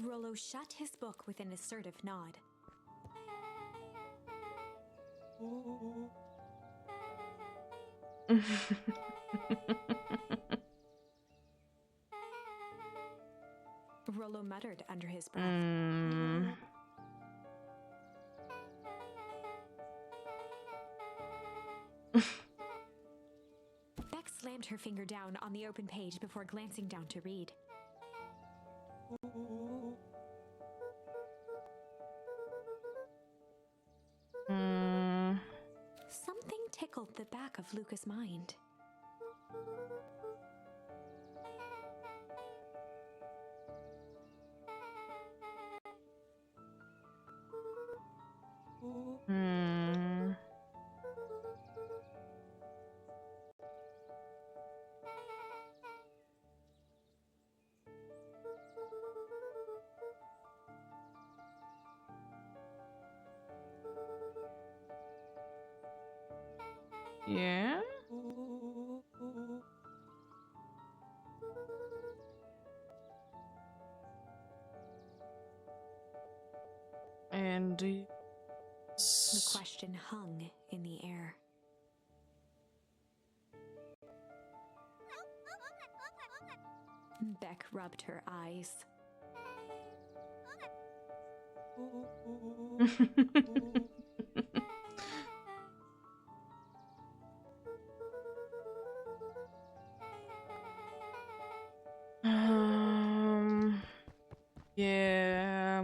Rollo shut his book with an assertive nod. Rollo muttered under his breath. Beck slammed her finger down on the open page before glancing down to read. Something tickled the back of Luca's mind. Yeah? And The question hung in the air. Beck rubbed her eyes. Yeah.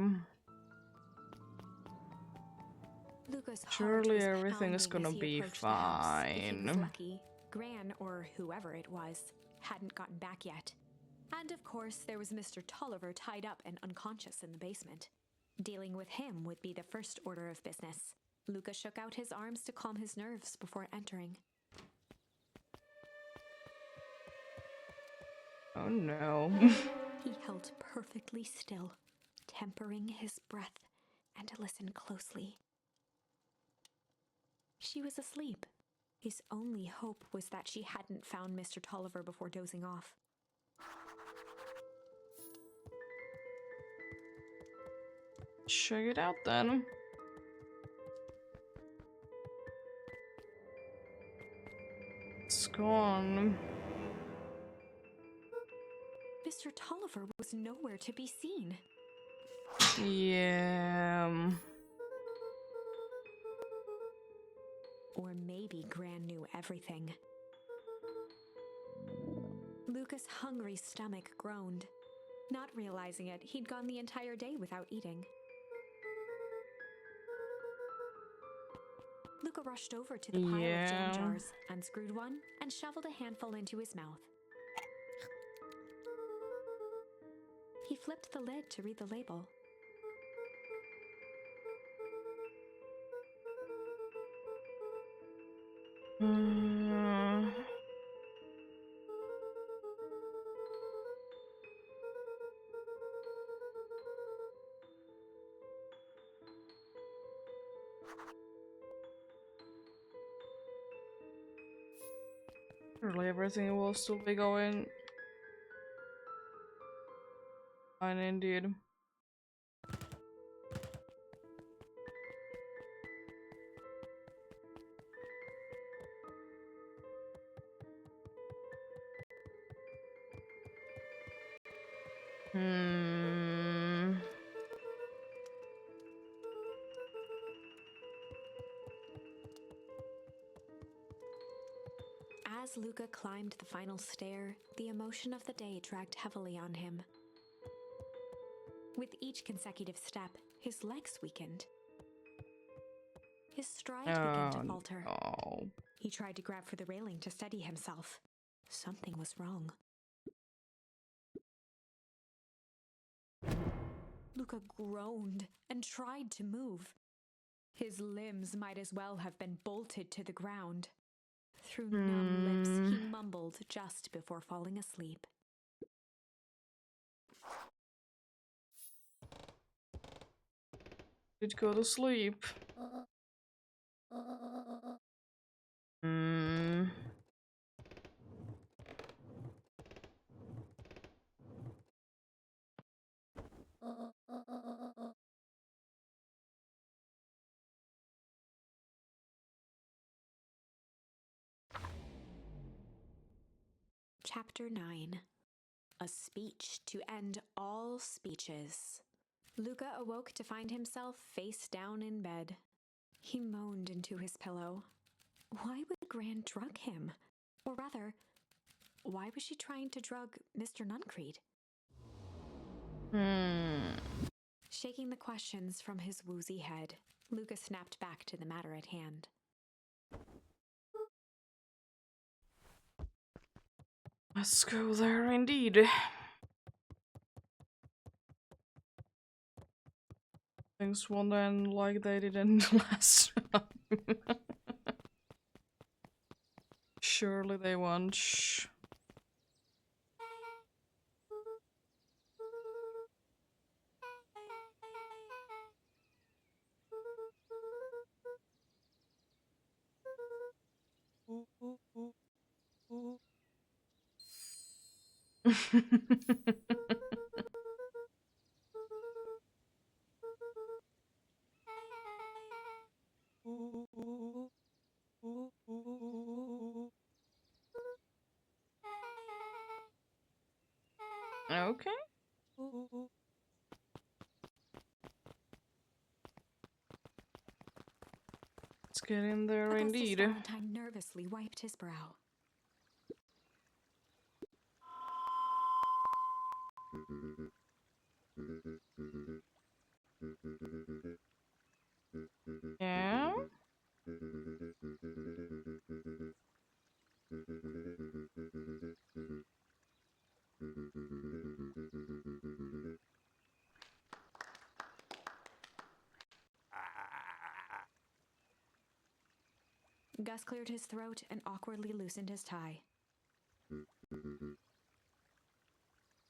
Luca's heart Surely was everything is pounding gonna as he be approached the house. If he was fine. lucky, Gran, or whoever it was, hadn't gotten back yet. And of course, there was Mr. Tolliver tied up and unconscious in the basement. Dealing with him would be the first order of business. Luca shook out his arms to calm his nerves before entering. Oh no. He held perfectly still, tempering his breath, and listened closely. She was asleep. His only hope was that she hadn't found Mr. Tolliver before dozing off. Check it out then. It's gone. Mr. Tolliver was nowhere to be seen. Yeah. Or maybe Gran knew everything. Luca's hungry stomach groaned. Not realizing it, he'd gone the entire day without eating. Luca rushed over to the pile of Yeah. jam jars, unscrewed one, and shoveled a handful into his mouth. He flipped the lid to read the label. Surely everything will still be going fine indeed. As Luca climbed the final stair, the emotion of the day dragged heavily on him. With each consecutive step, his legs weakened. His stride began to falter. No. He tried to grab for the railing to steady himself. Something was wrong. Luca groaned and tried to move. His limbs might as well have been bolted to the ground. Through numb lips, he mumbled just before falling asleep. Did go to sleep. Chapter 9. A speech to end all speeches. Luca awoke to find himself face down in bed. He moaned into his pillow. Why would Gran drug him? Or rather, why was she trying to drug Mr. Nuncreed? Shaking the questions from his woozy head, Luca snapped back to the matter at hand. Let's go there indeed. Things won't end like they didn't last time. Surely they won't. Shh. Okay. Let's get in there Augustus indeed. Valentine nervously wiped his brow. Yeah? Gus cleared his throat and awkwardly loosened his tie.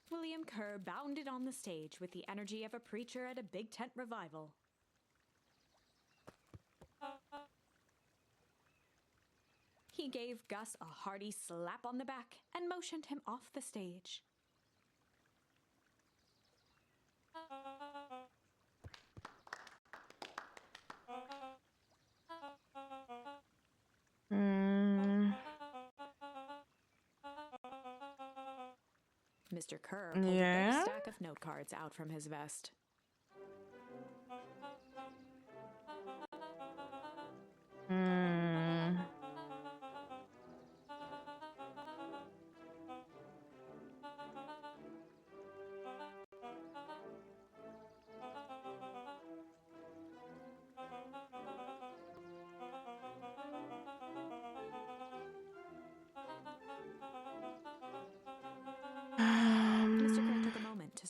William Kerr bounded on the stage with the energy of a preacher at a big tent revival. He gave Gus a hearty slap on the back and motioned him off the stage. Mr. Kerr pulled a big stack of note cards out from his vest.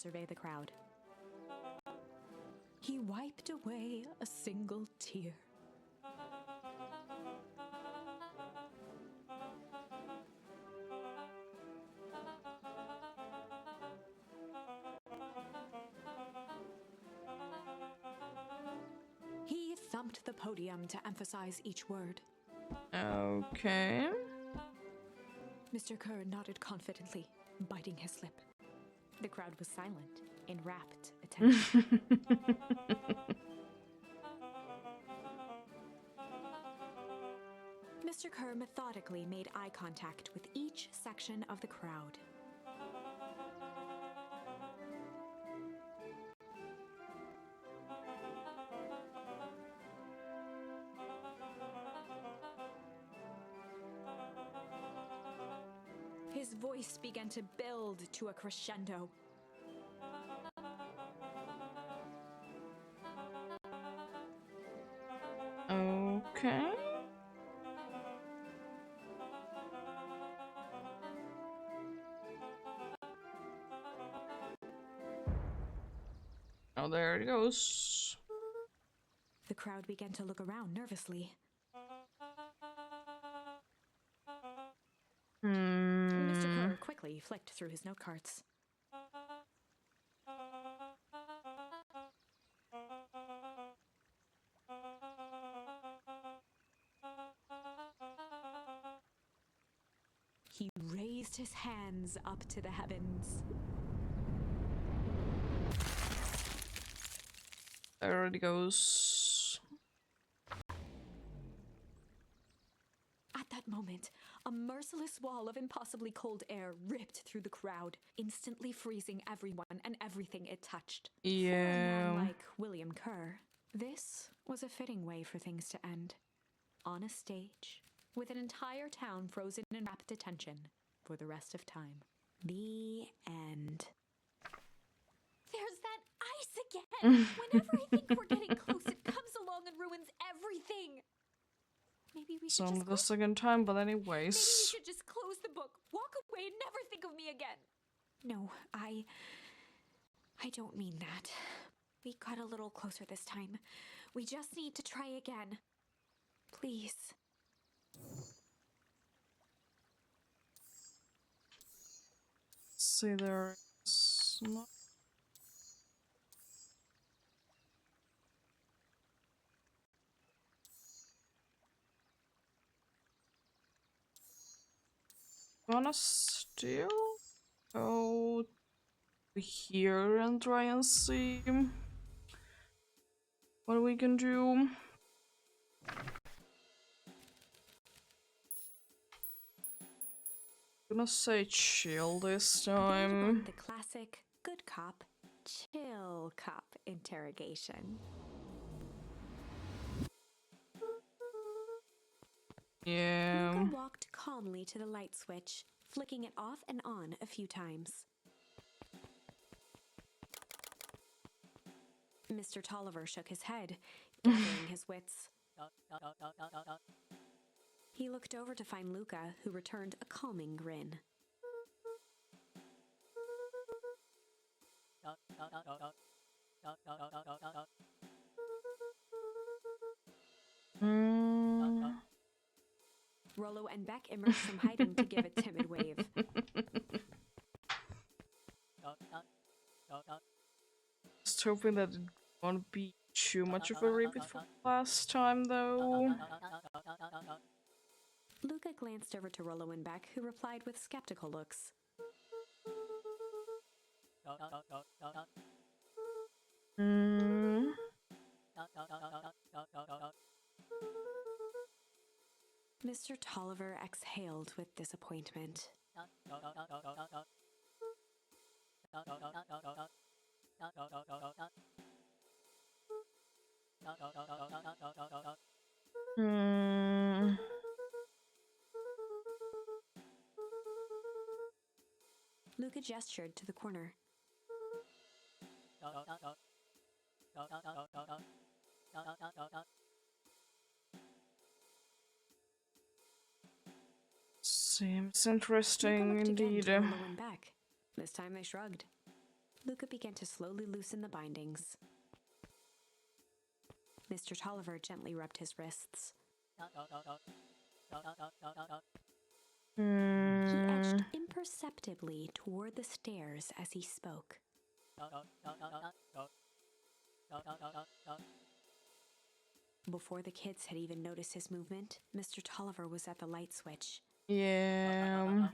survey the crowd. He wiped away a single tear. He thumped the podium to emphasize each word. Okay. Mr. Kerr nodded confidently, biting his lip. The crowd was silent, in rapt attention. Mr. Kerr methodically made eye contact with each section of the crowd. His voice began to build to a crescendo. Okay. Oh, there it goes. The crowd began to look around nervously. Mr. Kerr quickly flicked through his note cards. He raised his hands up to the heavens. There it goes. At that moment, a merciless wall of impossibly cold air ripped through the crowd, instantly freezing everyone and everything it touched. Yeah. For a man like William Kerr, this was a fitting way for things to end. On a stage, with an entire town frozen in rapt attention for the rest of time. The end. There's that ice again! Whenever I think we're getting close, it comes along and ruins everything! Maybe we It's should only just the second time, but anyways. Maybe we should just close the book, walk away, and never think of me again. No, I don't mean that. We got a little closer this time. We just need to try again. Please. See, there's not. Wanna still go here and try and see what we can do? I'm gonna say chill this time. The classic good cop, chill cop interrogation. Yeah. Luca walked calmly to the light switch, flicking it off and on a few times. Mr. Tolliver shook his head, gathering his wits. He looked over to find Luca, who returned a calming grin. Rollo and Beck emerged from hiding to give a timid wave. Just hoping that it won't be too much of a repeat from last time, though. Luca glanced over to Rollo and Beck, who replied with skeptical looks. Mr. Tolliver exhaled with disappointment. Luca gestured to the corner. Seems interesting Luca looked again indeed. to Rollo and Beck. This time they shrugged. Luca began to slowly loosen the bindings. Mr. Tolliver gently rubbed his wrists. He edged imperceptibly toward the stairs as he spoke. Before the kids had even noticed his movement, Mr. Tolliver was at the light switch. Yeah.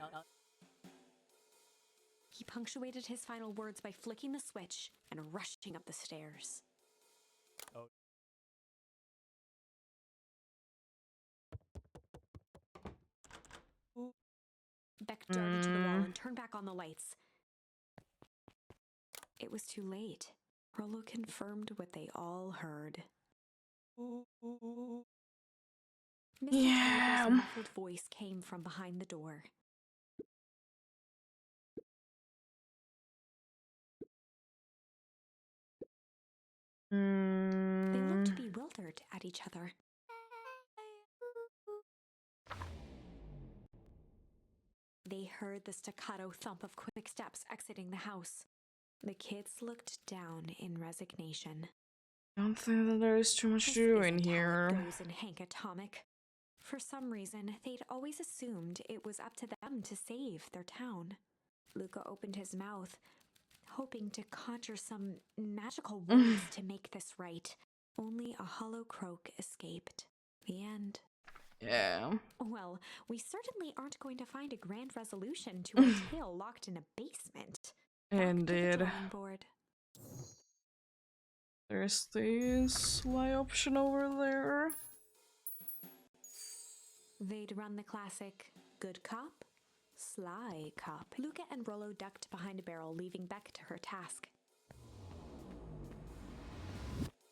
He punctuated his final words by flicking the switch and rushing up the stairs. Beck darted to the wall and turned back on the lights. It was too late. Rollo confirmed what they all heard. Mr. Tolliver's muffled voice came from behind the door. They looked bewildered at each other. They heard the staccato thump of quick steps exiting the house. The kids looked down in resignation. I don't think that there is too much to do in here. How it goes in Hank Atomic. For some reason, they'd always assumed it was up to them to save their town. Luca opened his mouth, hoping to conjure some magical words to make this right. Only a hollow croak escaped. The end. Yeah. Well, we certainly aren't going to find a grand resolution to a tale locked in a basement. Indeed. Back to the drawing board. There's the sly option over there. They'd run the classic good cop, sly cop. Luca and Rollo ducked behind a barrel, leaving Beck to her task.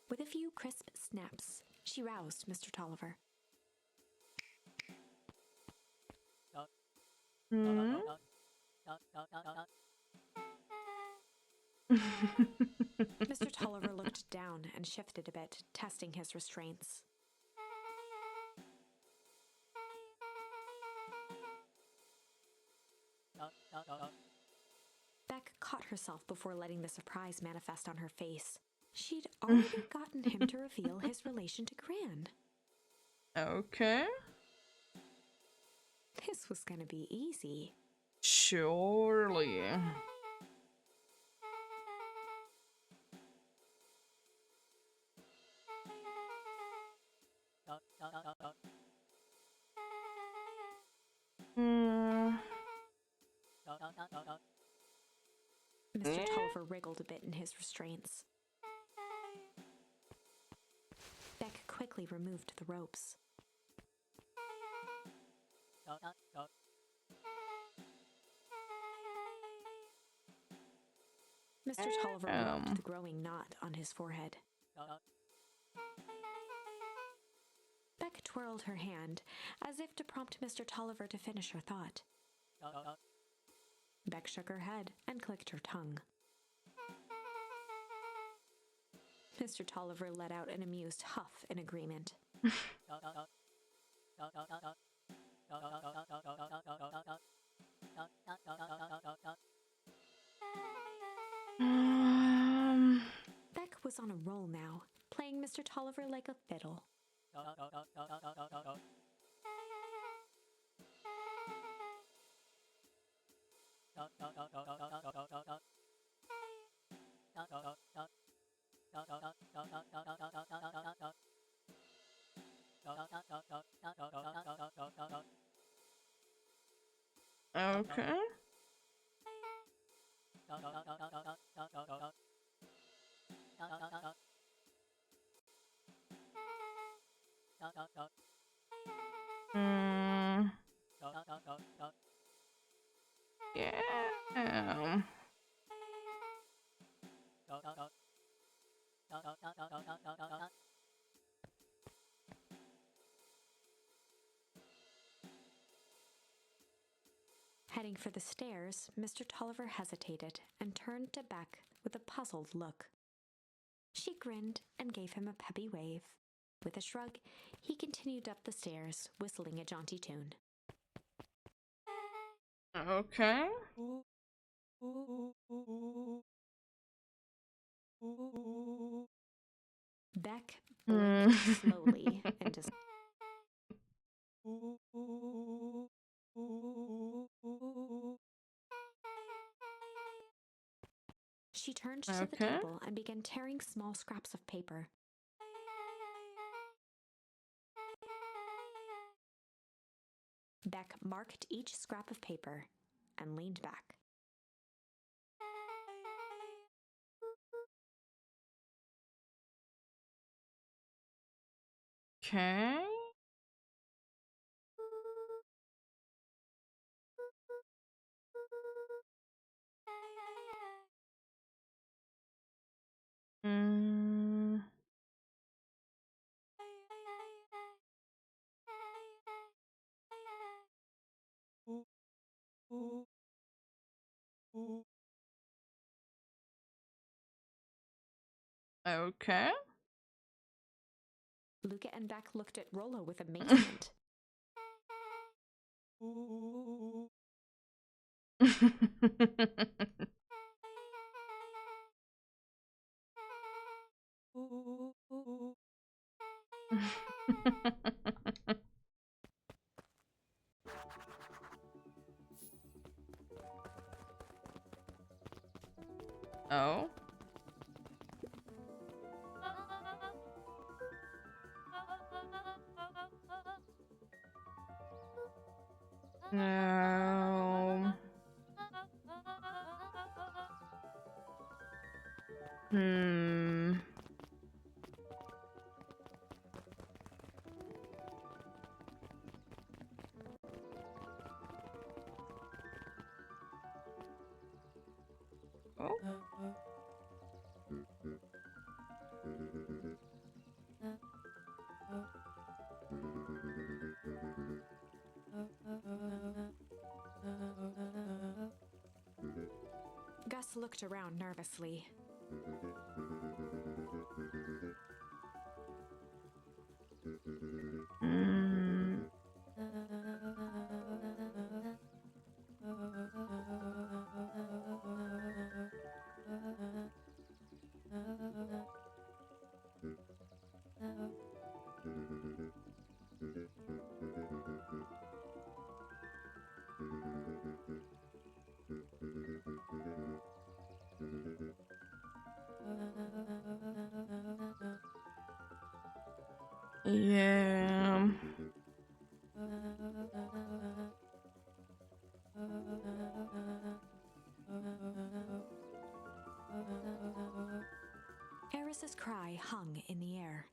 With a few crisp snaps, she roused Mr. Tolliver. Mr. Tolliver looked down and shifted a bit, testing his restraints. Beck caught herself before letting the surprise manifest on her face. She'd already gotten him to reveal his relation to Gran. Okay. This was gonna be easy. Surely. Mr. Tolliver wriggled a bit in his restraints. Beck quickly removed the ropes. Mr. Tolliver rubbed the growing knot on his forehead. Beck twirled her hand, as if to prompt Mr. Tolliver to finish her thought. Beck shook her head and clicked her tongue. Mr. Tolliver let out an amused huff in agreement. Beck was on a roll now, playing Mr. Tolliver like a fiddle. Okay. Yeah. Heading for the stairs, Mr. Tolliver hesitated and turned to Beck with a puzzled look. She grinned and gave him a peppy wave. With a shrug, he continued up the stairs, whistling a jaunty tune. Okay. Beck blinked slowly into. She turned to the table and began tearing small scraps of paper. Beck marked each scrap of paper and leaned back. Okay. Mm. Okay. Luca and Beck looked at Rollo with amazement. Oh. No. Hmm. Oh. Gus looked around nervously. Hmm. Yeah. Eris's cry hung in the air.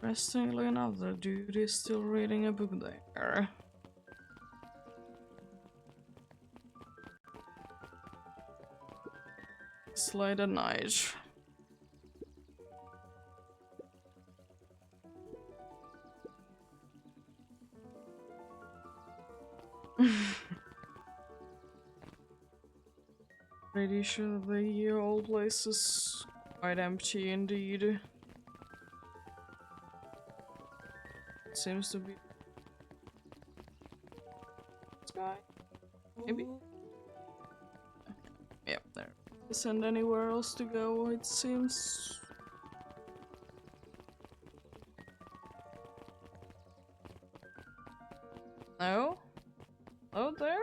Interestingly enough, the dude is still reading a book there. It's late at night. Pretty sure the old place is quite empty indeed. Seems to be this guy. Maybe? Yep, there. Isn't anywhere else to go, it seems. No? Oh, there?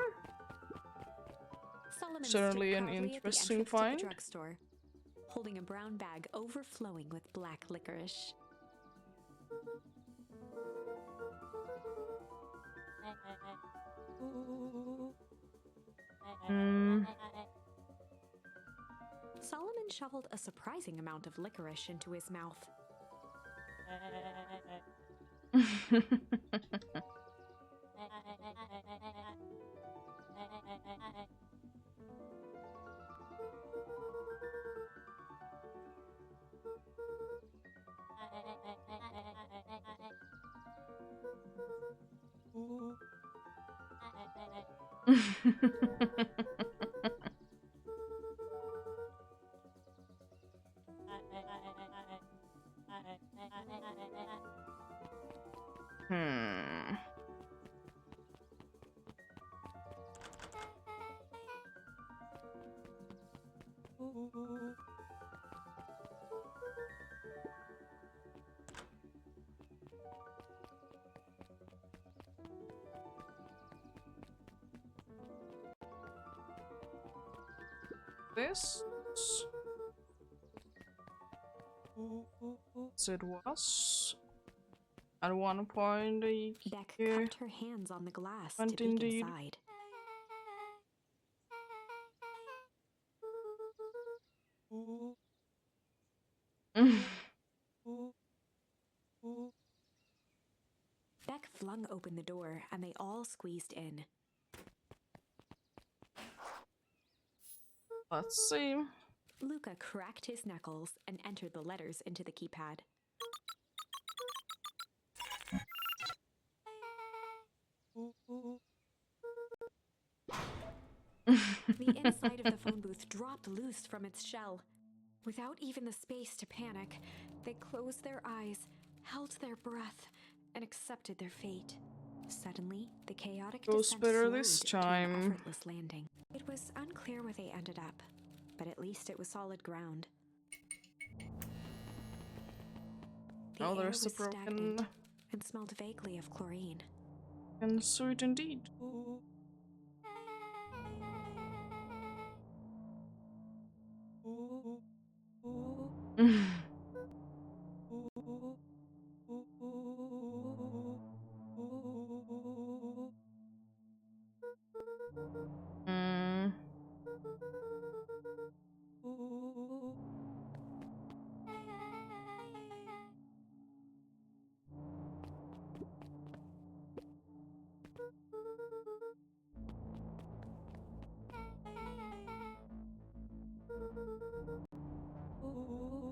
Solomon Certainly stood an proudly interesting at the entrance find. to the drugstore, holding a brown bag overflowing with black licorice. Solomon shoveled a surprising amount of licorice into his mouth. This. So it was. At one point, Beck cupped her hands on the glass to went peek indeed. inside. Beck flung open the door, and they all squeezed in. Let's see. Luca cracked his knuckles and entered the letters into the keypad. The inside of the phone booth dropped loose from its shell. Without even the space to panic, they closed their eyes, held their breath, and accepted their fate. Suddenly, the chaotic Goes descent better slowed this to an time. effortless landing. It was unclear where they ended up, but at least it was solid ground. The Oh, air there's was the broken stagnant and smelled vaguely of chlorine. and sweet indeed. Mm.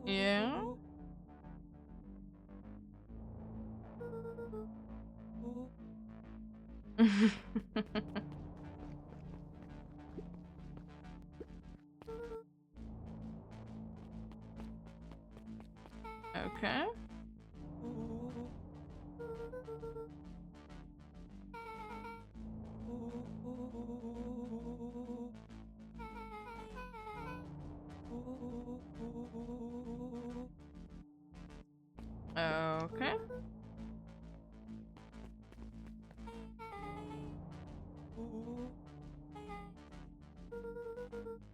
Yeah. Okay. Okay.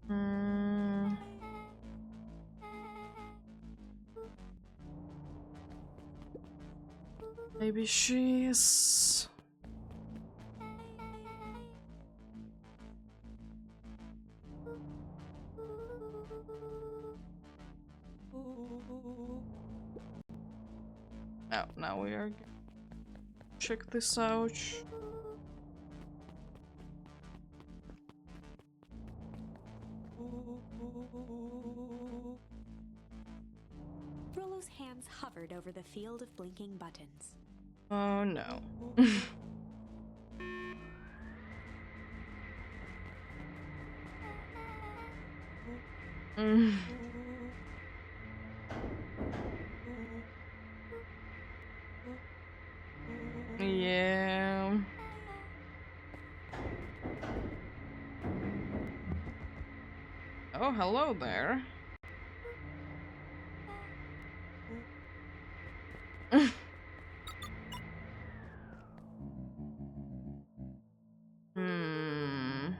Mm. Maybe she's... Oh, now we are... Check this out. Rollo's hands hovered over the field of blinking buttons. Oh no. Mm. Yeah. Oh, hello there. Hmm.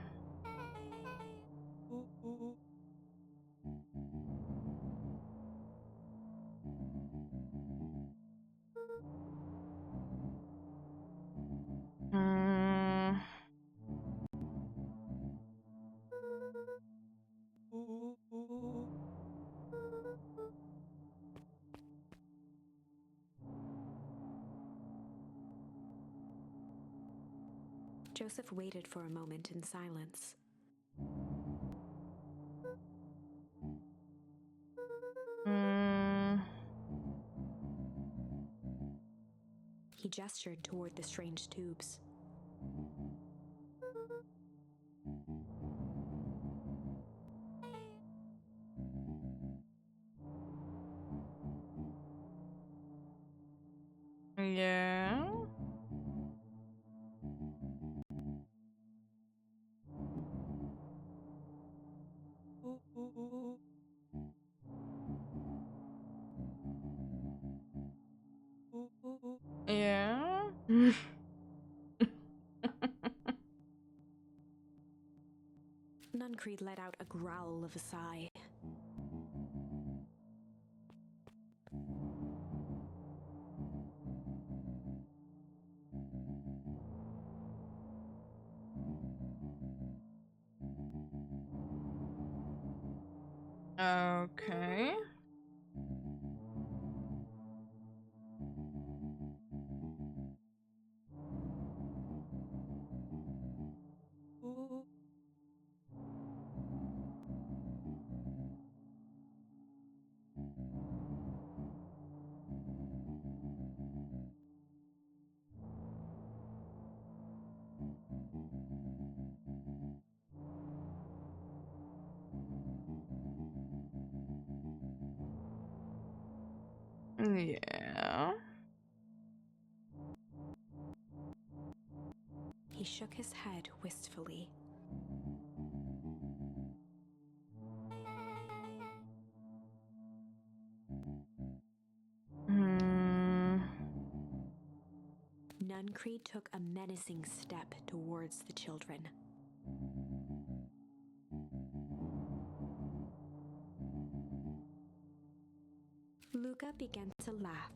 Hmm. Joseph waited for a moment in silence. Hmm. He gestured toward the strange tubes. Yeah. Nuncreed let out a growl of a sigh. Okay. Yeah. He shook his head wistfully. Nuncreed took a menacing step towards the children. Luca began to laugh.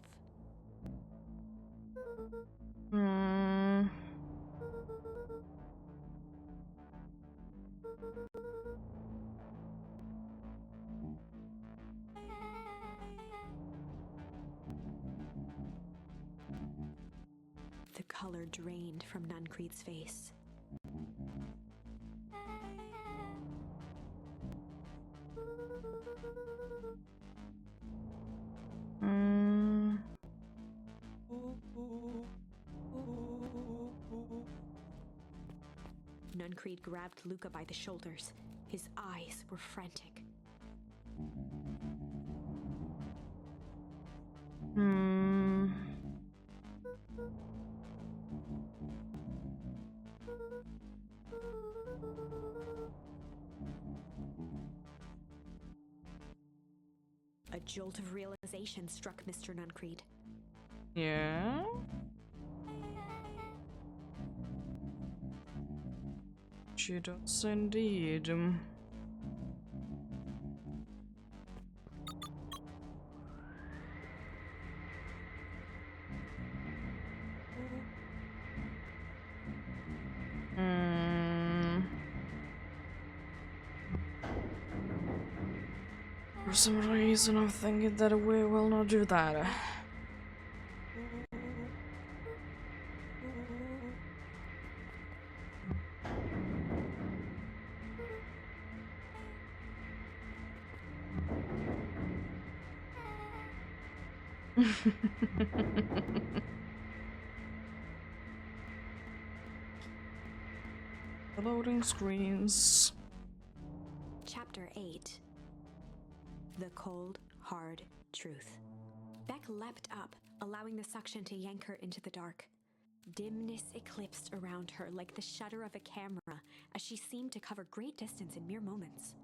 The color drained from Nuncreed's face. Nuncreed grabbed Luca by the shoulders. His eyes were frantic. A jolt of realization struck Mr. Nuncreed. Yeah. She does indeed. For some reason, I'm thinking that we will not do that. Loading screens. Chapter 8. The Cold, Hard Truth. Beck leapt up, allowing the suction to yank her into the dark. Dimness eclipsed around her like the shutter of a camera as she seemed to cover great distance in mere moments.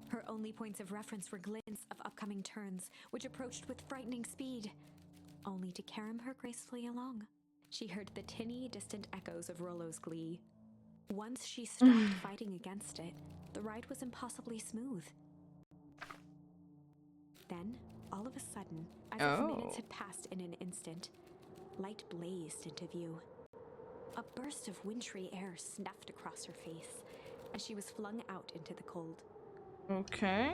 Her only points of reference were glints of upcoming turns, which approached with frightening speed, only to carom her gracefully along. She heard the tinny, distant echoes of Rollo's glee. Once she stopped fighting against it, the ride was impossibly smooth. Then, all of a sudden, as if minutes had passed in an instant, light blazed into view. A burst of wintry air snuffed across her face as she was flung out into the cold. Okay.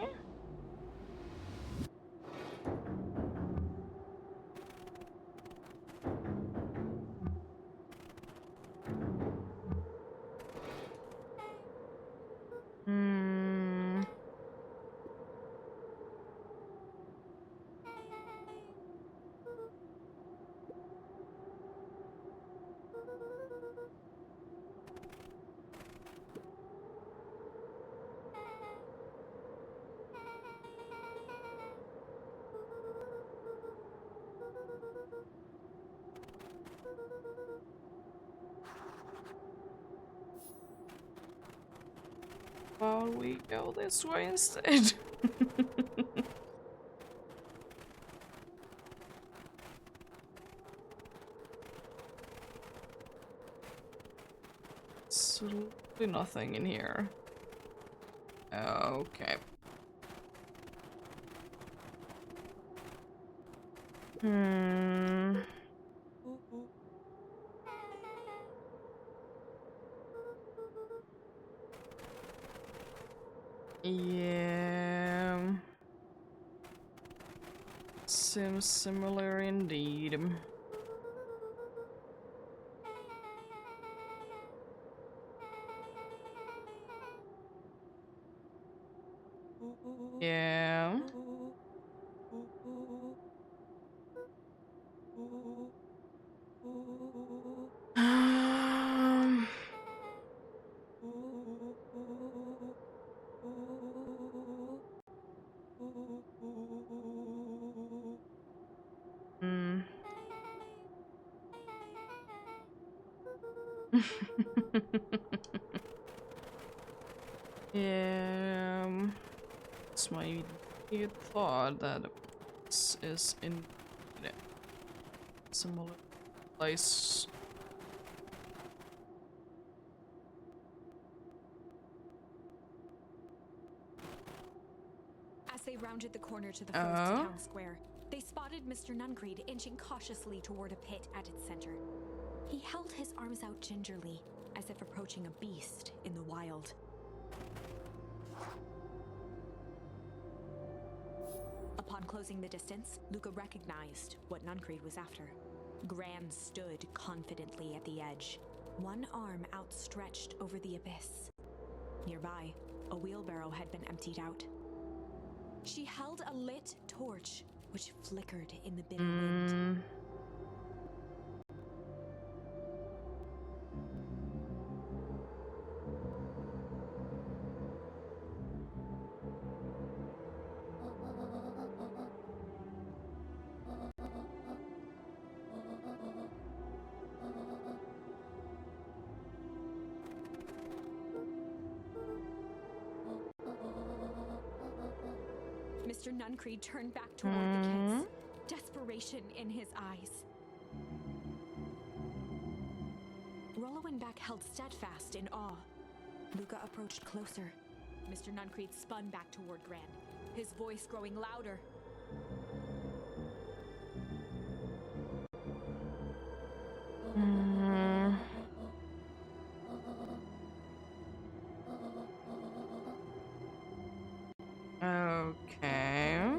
Well, we go this way instead. Absolutely nothing in here. Okay. Hmm. Yeah. Seems similar indeed. Yeah. Um. Hmm. Yeah. It's my immediate thought that this is in similar place. As they rounded the corner to the first town square, they spotted Mr. Nuncreed inching cautiously toward a pit at its center. He held his arms out gingerly, as if approaching a beast in the wild. Upon closing the distance, Luca recognized what Nuncreed was after. Gran stood confidently at the edge, one arm outstretched over the abyss. Nearby, a wheelbarrow had been emptied out. She held a lit torch, which flickered in the bitter wind. Mr. Nuncreed turned back toward the kids, desperation in his eyes. Rollo and Beck held steadfast in awe. Luca approached closer. Mr. Nuncreed spun back toward Gran, his voice growing louder. Okay.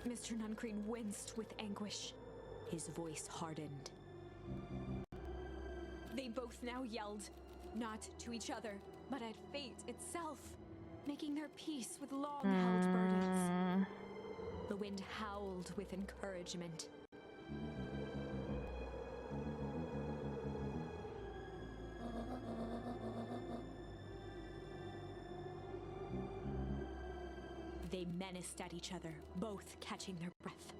Mr. Nuncreed winced with anguish. His voice hardened. They both now yelled, not to each other, but at fate itself, making their peace with long-held burdens. The wind howled with encouragement. They menaced at each other, both catching their breath.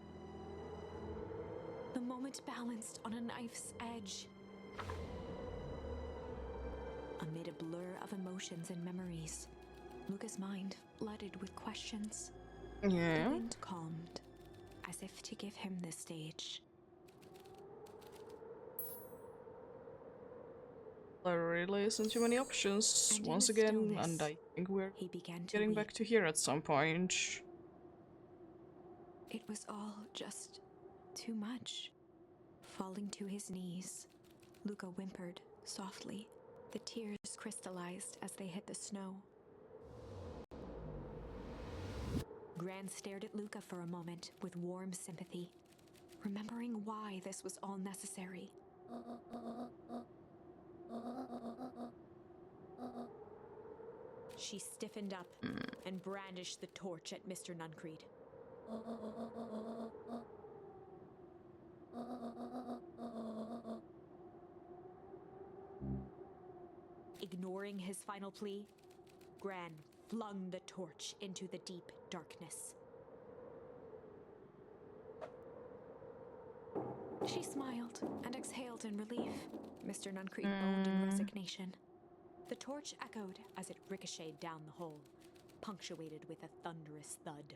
The moment balanced on a knife's edge. Amid a blur of emotions and memories, Luca's mind flooded with questions. Yeah. The wind calmed, as if to give him the stage. There really isn't too many options And once again, and I think we're getting weep. back to here at some point. It was all just too much. Falling to his knees, Luca whimpered softly. The tears crystallized as they hit the snow. Gran stared at Luca for a moment with warm sympathy, remembering why this was all necessary. She stiffened up and brandished the torch at Mr. Nuncreed. Ignoring his final plea, Gran flung the torch into the deep darkness. She smiled and exhaled in relief. Mr. Nuncreed moaned in resignation. The torch echoed as it ricocheted down the hole, punctuated with a thunderous thud.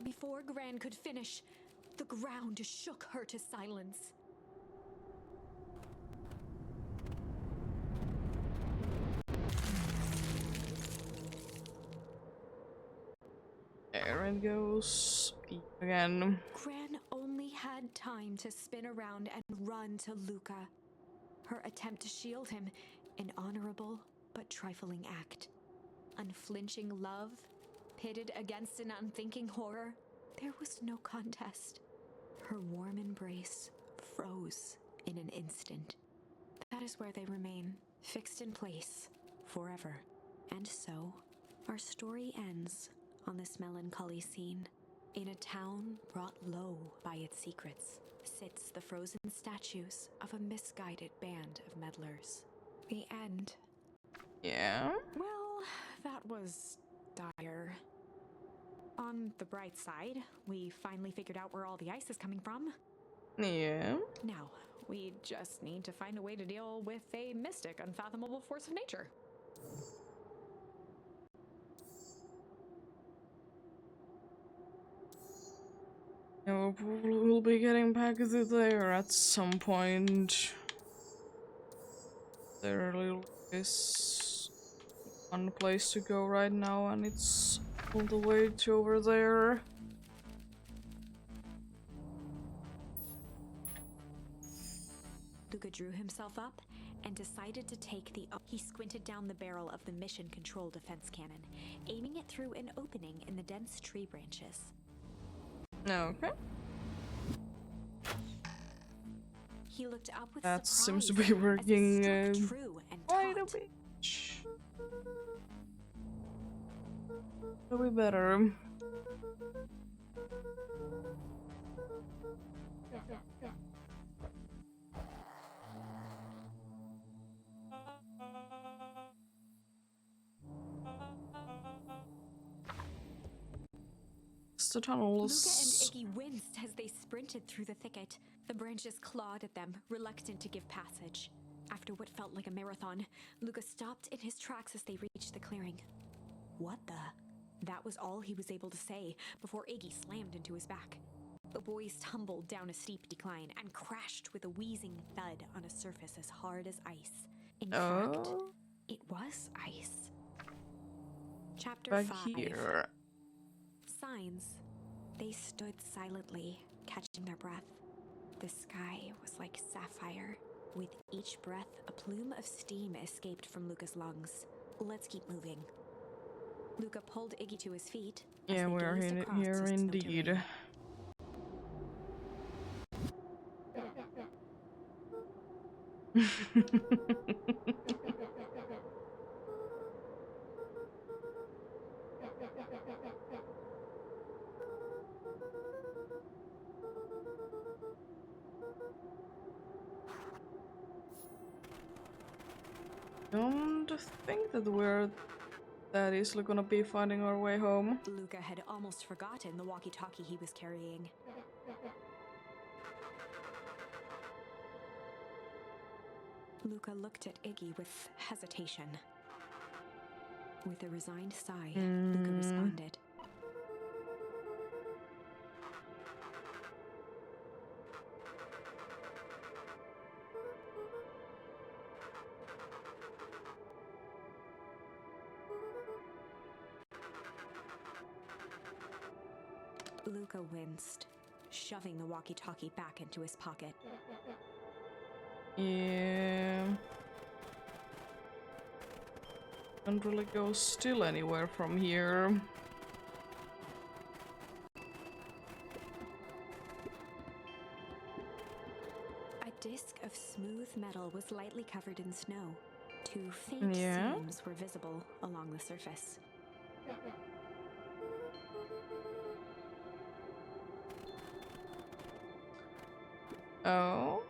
Before Gran could finish, the ground shook her to silence. There it goes. Again. Gran only had time to spin around and run to Luca. Her attempt to shield him, an honorable but trifling act. Unflinching love, pitted against an unthinking horror, there was no contest. Her warm embrace froze in an instant. That is where they remain, fixed in place, forever. And so, our story ends on this melancholy scene. In a town brought low by its secrets, sits the frozen statues of a misguided band of meddlers. The end. Yeah? Well, that was dire. On the bright side, we finally figured out where all the ice is coming from. Yeah. Now, we just need to find a way to deal with a mystic, unfathomable force of nature. Yeah, we'll be getting back to there at some point. There really is one place to go right now, and it's all the way to over there. Luca drew himself up and decided to take the... He squinted down the barrel of the mission control defense cannon, aiming it through an opening in the dense tree branches. Okay. He looked up with That surprise seems to be working as it struck true and quite a taut. bit. It'll be better. It's the tunnels. Luca and Iggy winced as they sprinted through the thicket. The branches clawed at them, reluctant to give passage. After what felt like a marathon, Luca stopped in his tracks as they reached the clearing. What the? That was all he was able to say before Iggy slammed into his back. The boys tumbled down a steep decline and crashed with a wheezing thud on a surface as hard as ice. In fact, it was ice. Chapter Back 5. here. Signs. They stood silently, catching their breath. The sky was like sapphire. With each breath, a plume of steam escaped from Luca's lungs. Let's keep moving. Luca pulled Iggy to his feet. Yeah, we're here indeed. Don't think that that easily gonna be finding our way home. Luca had almost forgotten the walkie-talkie he was carrying. Luca looked at Iggy with hesitation. With a resigned sigh, Luca responded. Luca winced, shoving the walkie-talkie back into his pocket. Yeah. Don't really go still anywhere from here. A disc of smooth metal was lightly covered in snow. Two faint seams were visible along the surface. Oh.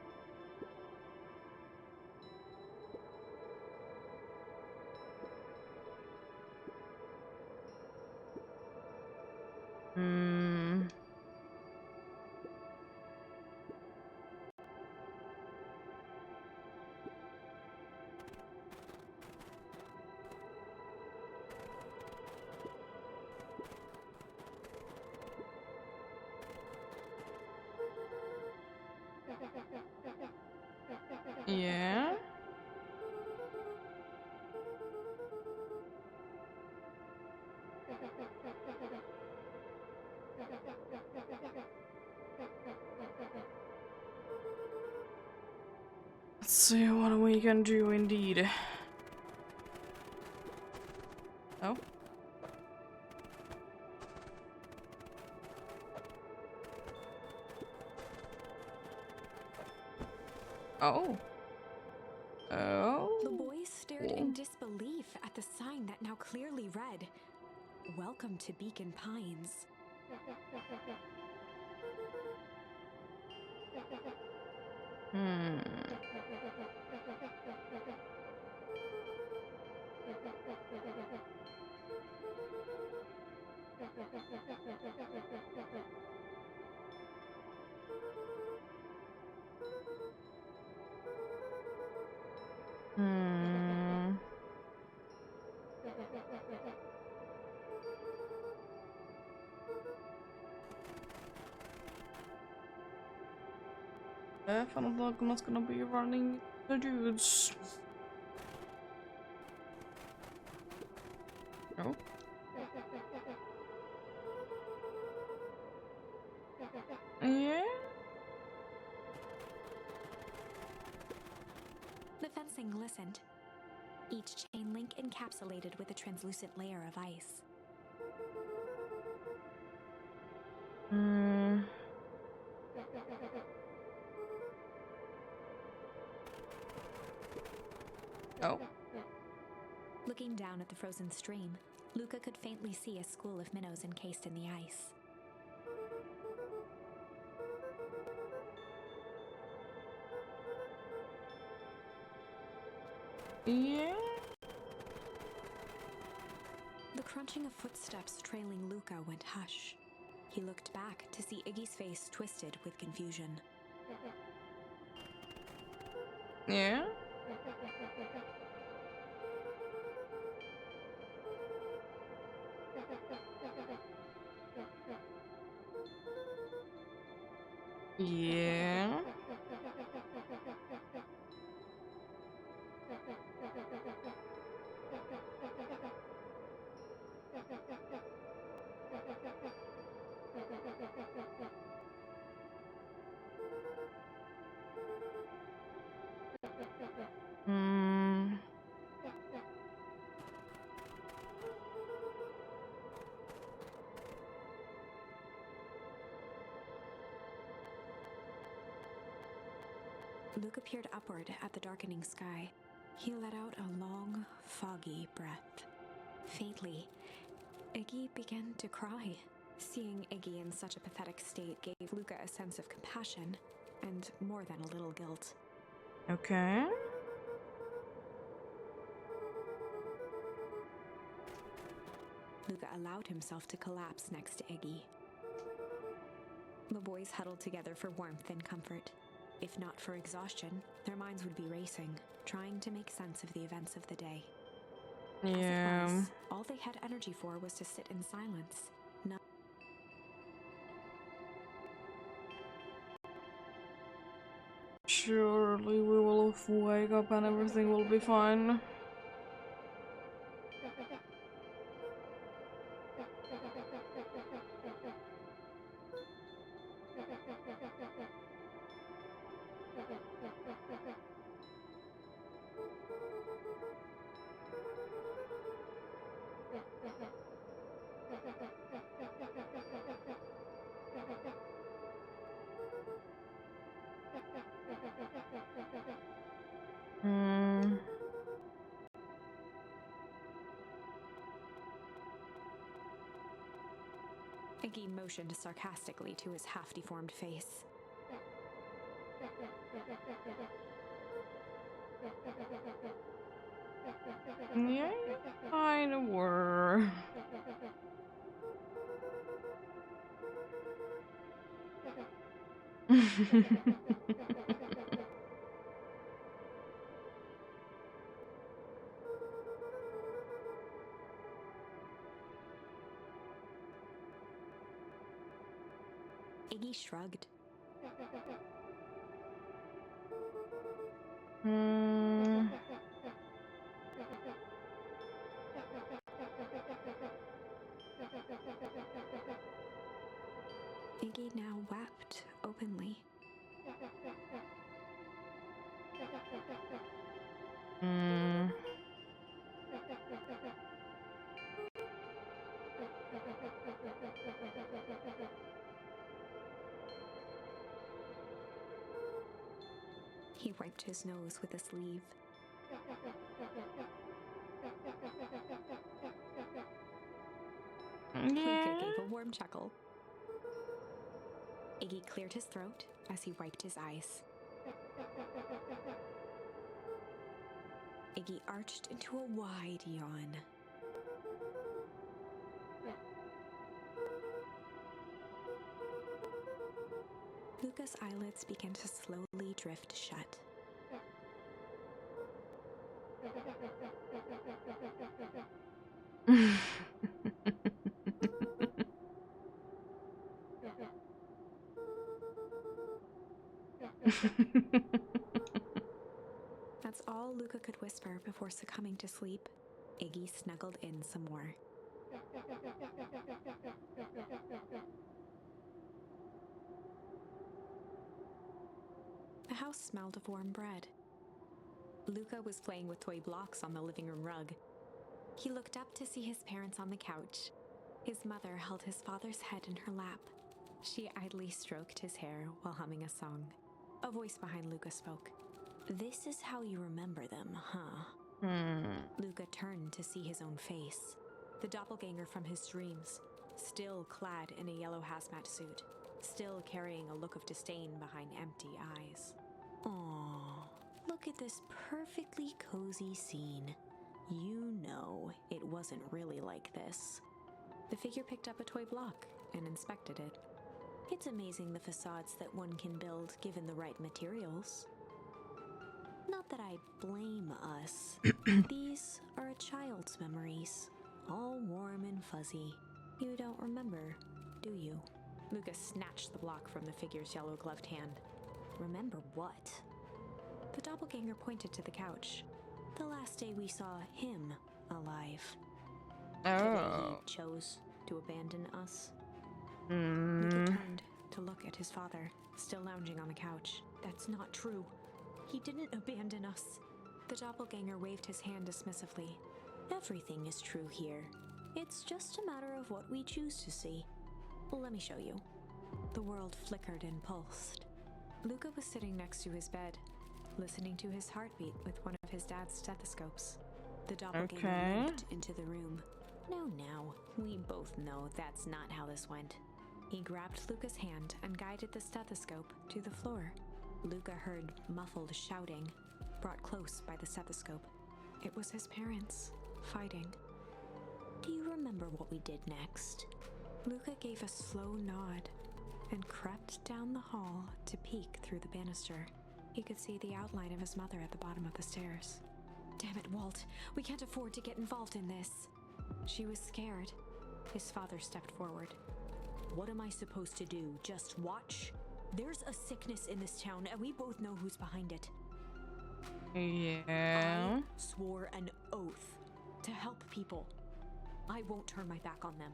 Yeah. Let's see what we can do indeed. Oh. Oh. Oh. The boys stared in disbelief at the sign that now clearly read, "Welcome to Beacon Pines." Hmm. Hmm. Definitely not gonna be running the dudes. Oh. Yeah. The fencing glistened, each chain link encapsulated with a translucent layer of ice. Hmm. Oh. Looking down at the frozen stream, Luca could faintly see a school of minnows encased in the ice. Yeah. The crunching of footsteps trailing Luca went hush. He looked back to see Iggy's face twisted with confusion. Yeah. Yeah. Hmm. Luca peered upward at the darkening sky. He let out a long, foggy breath. Faintly, Iggy began to cry. Seeing Iggy in such a pathetic state gave Luca a sense of compassion and more than a little guilt. Okay. Luca allowed himself to collapse next to Iggy. The boys huddled together for warmth and comfort. If not for exhaustion, their minds would be racing, trying to make sense of the events of the day. Yeah. As it was, all they had energy for was to sit in silence. Surely we will wake up and everything will be fine. Hmm. Iggy motioned sarcastically to his half-deformed face. Yeah, kinda were. Iggy shrugged. Hmm. Iggy now wept openly. Hmm. He wiped his nose with a sleeve. Luca gave a warm chuckle. Iggy cleared his throat as he wiped his eyes. Iggy arched into a wide yawn. Luca's eyelids began to slowly drift shut. That's all Luca could whisper before succumbing to sleep. Iggy snuggled in some more. The house smelled of warm bread. Luca was playing with toy blocks on the living room rug. He looked up to see his parents on the couch. His mother held his father's head in her lap. She idly stroked his hair while humming a song. A voice behind Luca spoke. "This is how you remember them, huh?" Luca turned to see his own face. The doppelganger from his dreams, still clad in a yellow hazmat suit, still carrying a look of disdain behind empty eyes. Aww, look at this perfectly cozy scene. You know it wasn't really like this. The figure picked up a toy block and inspected it. It's amazing the facades that one can build given the right materials. Not that I blame us. These are a child's memories, all warm and fuzzy. You don't remember, do you? Lucas snatched the block from the figure's yellow-gloved hand. Remember what? The doppelganger pointed to the couch. The last day we saw him alive. The day he chose to abandon us. Luca turned to look at his father, still lounging on the couch. That's not true. He didn't abandon us. The doppelganger waved his hand dismissively. Everything is true here. It's just a matter of what we choose to see. Let me show you. The world flickered and pulsed. Luca was sitting next to his bed, listening to his heartbeat with one of his dad's stethoscopes. The doppelganger limped into the room. Now, we both know that's not how this went. He grabbed Luca's hand and guided the stethoscope to the floor. Luca heard muffled shouting, brought close by the stethoscope. It was his parents, fighting. Do you remember what we did next? Luca gave a slow nod and crept down the hall to peek through the banister. He could see the outline of his mother at the bottom of the stairs. Damn it, Walt. We can't afford to get involved in this. She was scared. His father stepped forward. What am I supposed to do? Just watch? There's a sickness in this town, and we both know who's behind it. Yeah. I swore an oath to help people. I won't turn my back on them.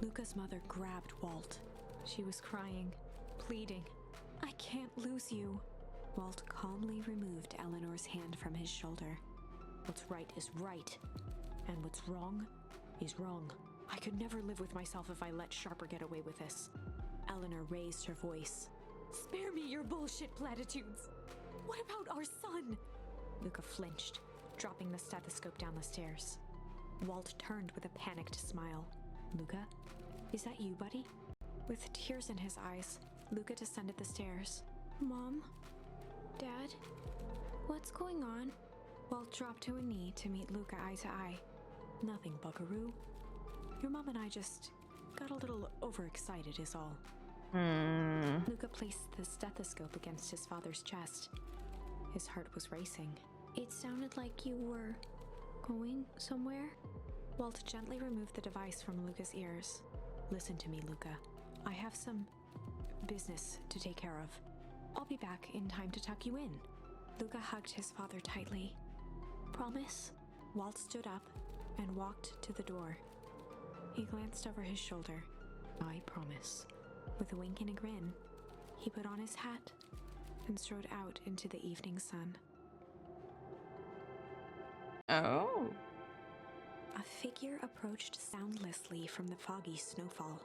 Luca's mother grabbed Walt. She was crying, pleading. I can't lose you. Walt calmly removed Eleanor's hand from his shoulder. What's right is right, and what's wrong is wrong. I could never live with myself if I let Sharper get away with this. Eleanor raised her voice. Spare me your bullshit platitudes. What about our son? Luca flinched, dropping the stethoscope down the stairs. Walt turned with a panicked smile. Luca, is that you, buddy? With tears in his eyes, Luca descended the stairs. Mom? Dad? What's going on? Walt dropped to a knee to meet Luca eye to eye. Nothing, buckaroo. Your mom and I just got a little overexcited is all. Luca placed the stethoscope against his father's chest. His heart was racing. It sounded like you were going somewhere? Walt gently removed the device from Luca's ears. Listen to me, Luca. I have some business to take care of. I'll be back in time to tuck you in. Luca hugged his father tightly. Promise? Walt stood up and walked to the door. He glanced over his shoulder. I promise. With a wink and a grin, he put on his hat and strode out into the evening sun. Oh. A figure approached soundlessly from the foggy snowfall.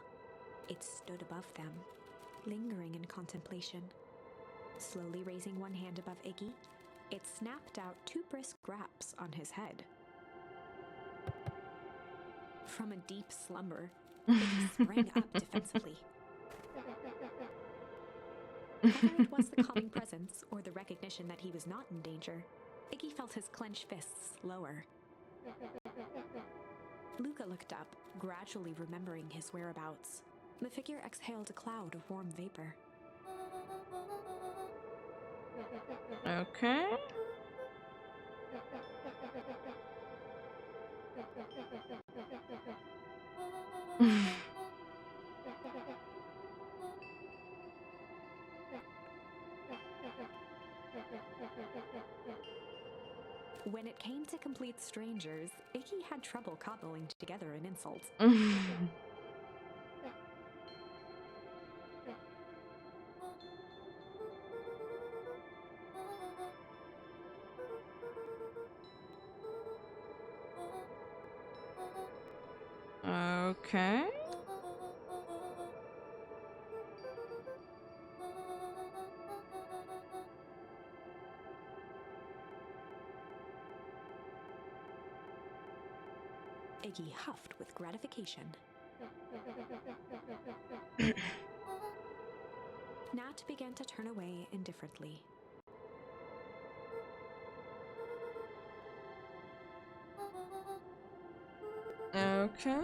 It stood above them, lingering in contemplation. Slowly raising one hand above Iggy, it snapped out 2 brisk raps on his head. From a deep slumber, Iggy sprang up defensively. Whether it was the calming presence or the recognition that he was not in danger, Iggy felt his clenched fists lower. Luca looked up, gradually remembering his whereabouts. The figure exhaled a cloud of warm vapor. Okay. When it came to complete strangers, Iggy had trouble cobbling together an insult. Okay. Iggy huffed with gratification. Nat began to turn away indifferently. Okay.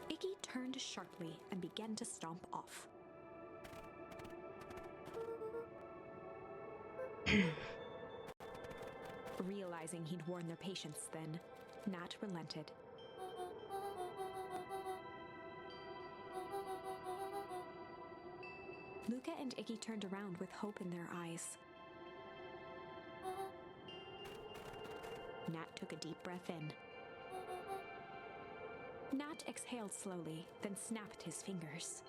Iggy turned sharply and began to stomp off. Realizing he'd worn their patience then, Nat relented. Luca and Iggy turned around with hope in their eyes. Nat took a deep breath in. Nat exhaled slowly, then snapped his fingers.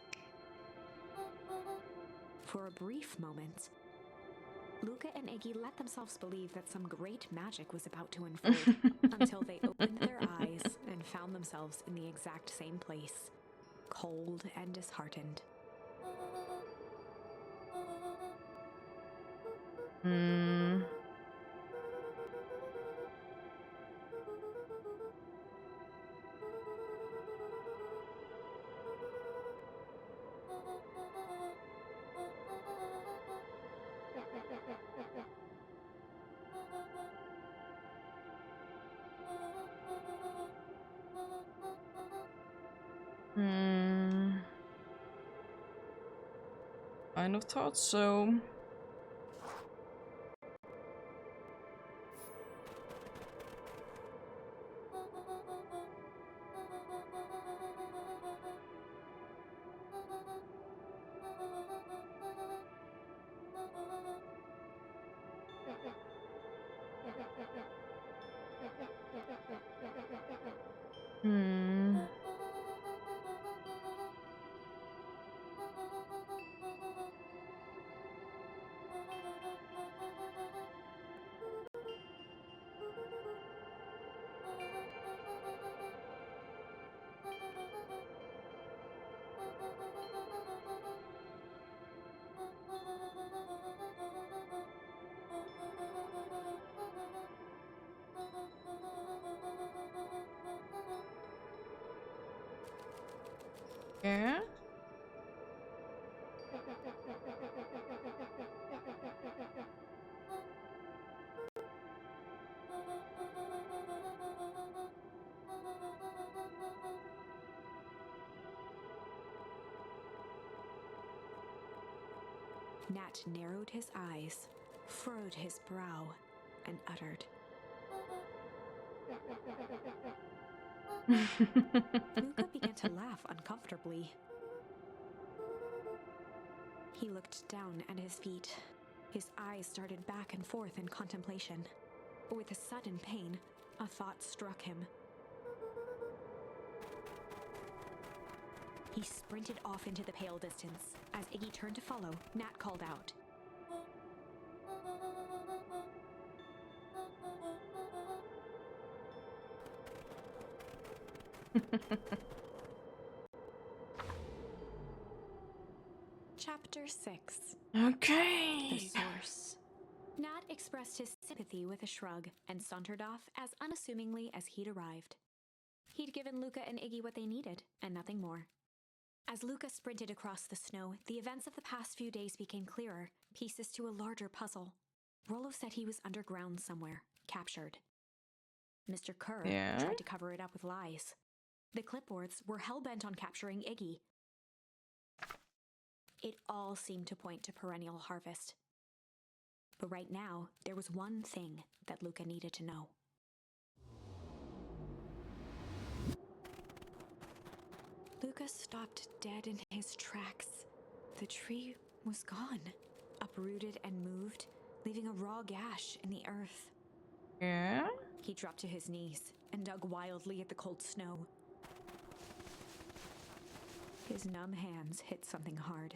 For a brief moment, Luca and Iggy let themselves believe that some great magic was about to unfold, until they opened their eyes and found themselves in the exact same place, cold and disheartened. Kind of thought so. Yeah. Nat narrowed his eyes, furrowed his brow, and uttered, Luca began to laugh uncomfortably. He looked down at his feet. His eyes darted back and forth in contemplation. With a sudden pain, a thought struck him. He sprinted off into the pale distance. As Iggy turned to follow, Nat called out, Chapter 6. Okay. The Source. Nat expressed his sympathy with a shrug and sauntered off as unassumingly as he'd arrived. He'd given Luca and Iggy what they needed, and nothing more. As Luca sprinted across the snow, the events of the past few days became clearer, pieces to a larger puzzle. Rollo said he was underground somewhere, captured. Mr. Kerr tried to cover it up with lies. The clipboards were hell-bent on capturing Iggy. It all seemed to point to perennial harvest. But right now, there was one thing that Luca needed to know. Luca stopped dead in his tracks. The tree was gone, uprooted and moved, leaving a raw gash in the earth. Yeah? He dropped to his knees and dug wildly at the cold snow. His numb hands hit something hard.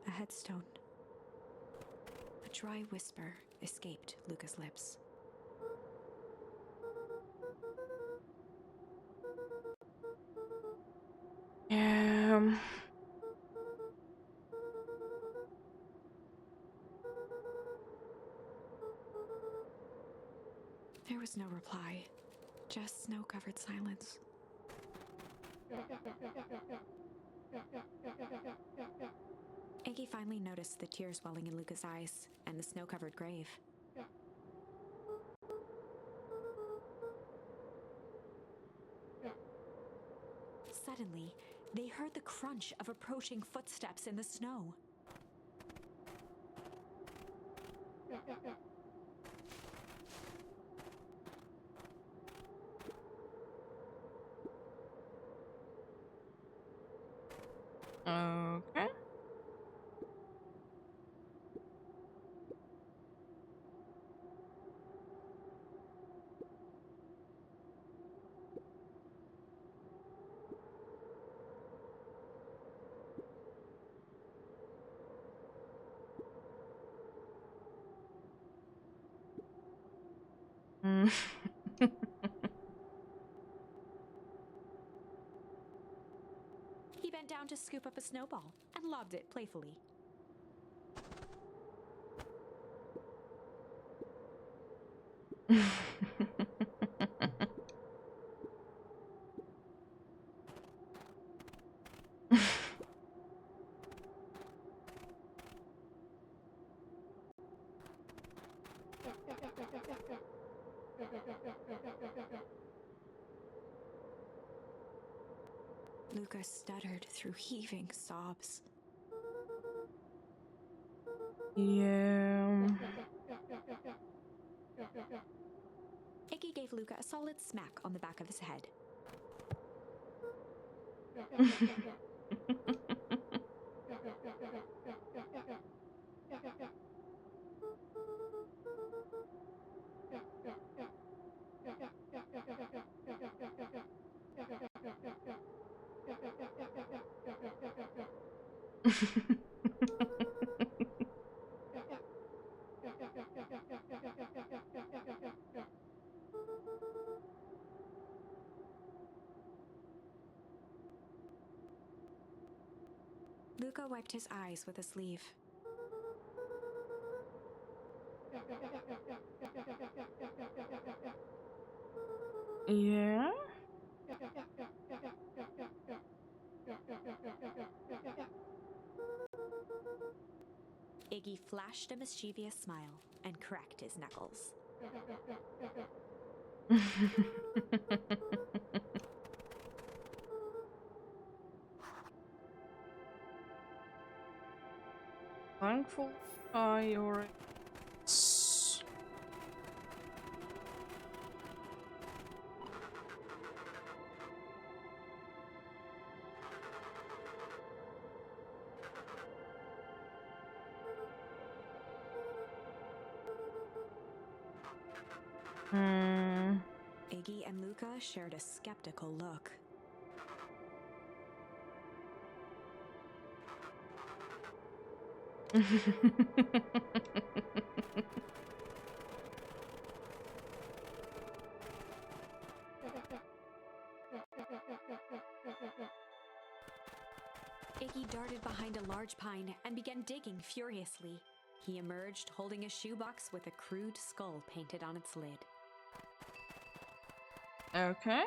A headstone. A dry whisper escaped Luca's lips. There was no reply, just snow-covered silence. Iggy finally noticed the tears welling in Luca's eyes and the snow-covered grave. Suddenly, they heard the crunch of approaching footsteps in the snow. Okay. He bent down to scoop up a snowball and lobbed it playfully. Luca stuttered through heaving sobs. Yeah. Iggy gave Luca a solid smack on the back of his head. Luca wiped his eyes with a sleeve. Yeah? Iggy flashed a mischievous smile and cracked his knuckles. thankful I already. Iggy and Luca shared a skeptical look. Iggy darted behind a large pine and began digging furiously. He emerged holding a shoebox with a crude skull painted on its lid. Okay.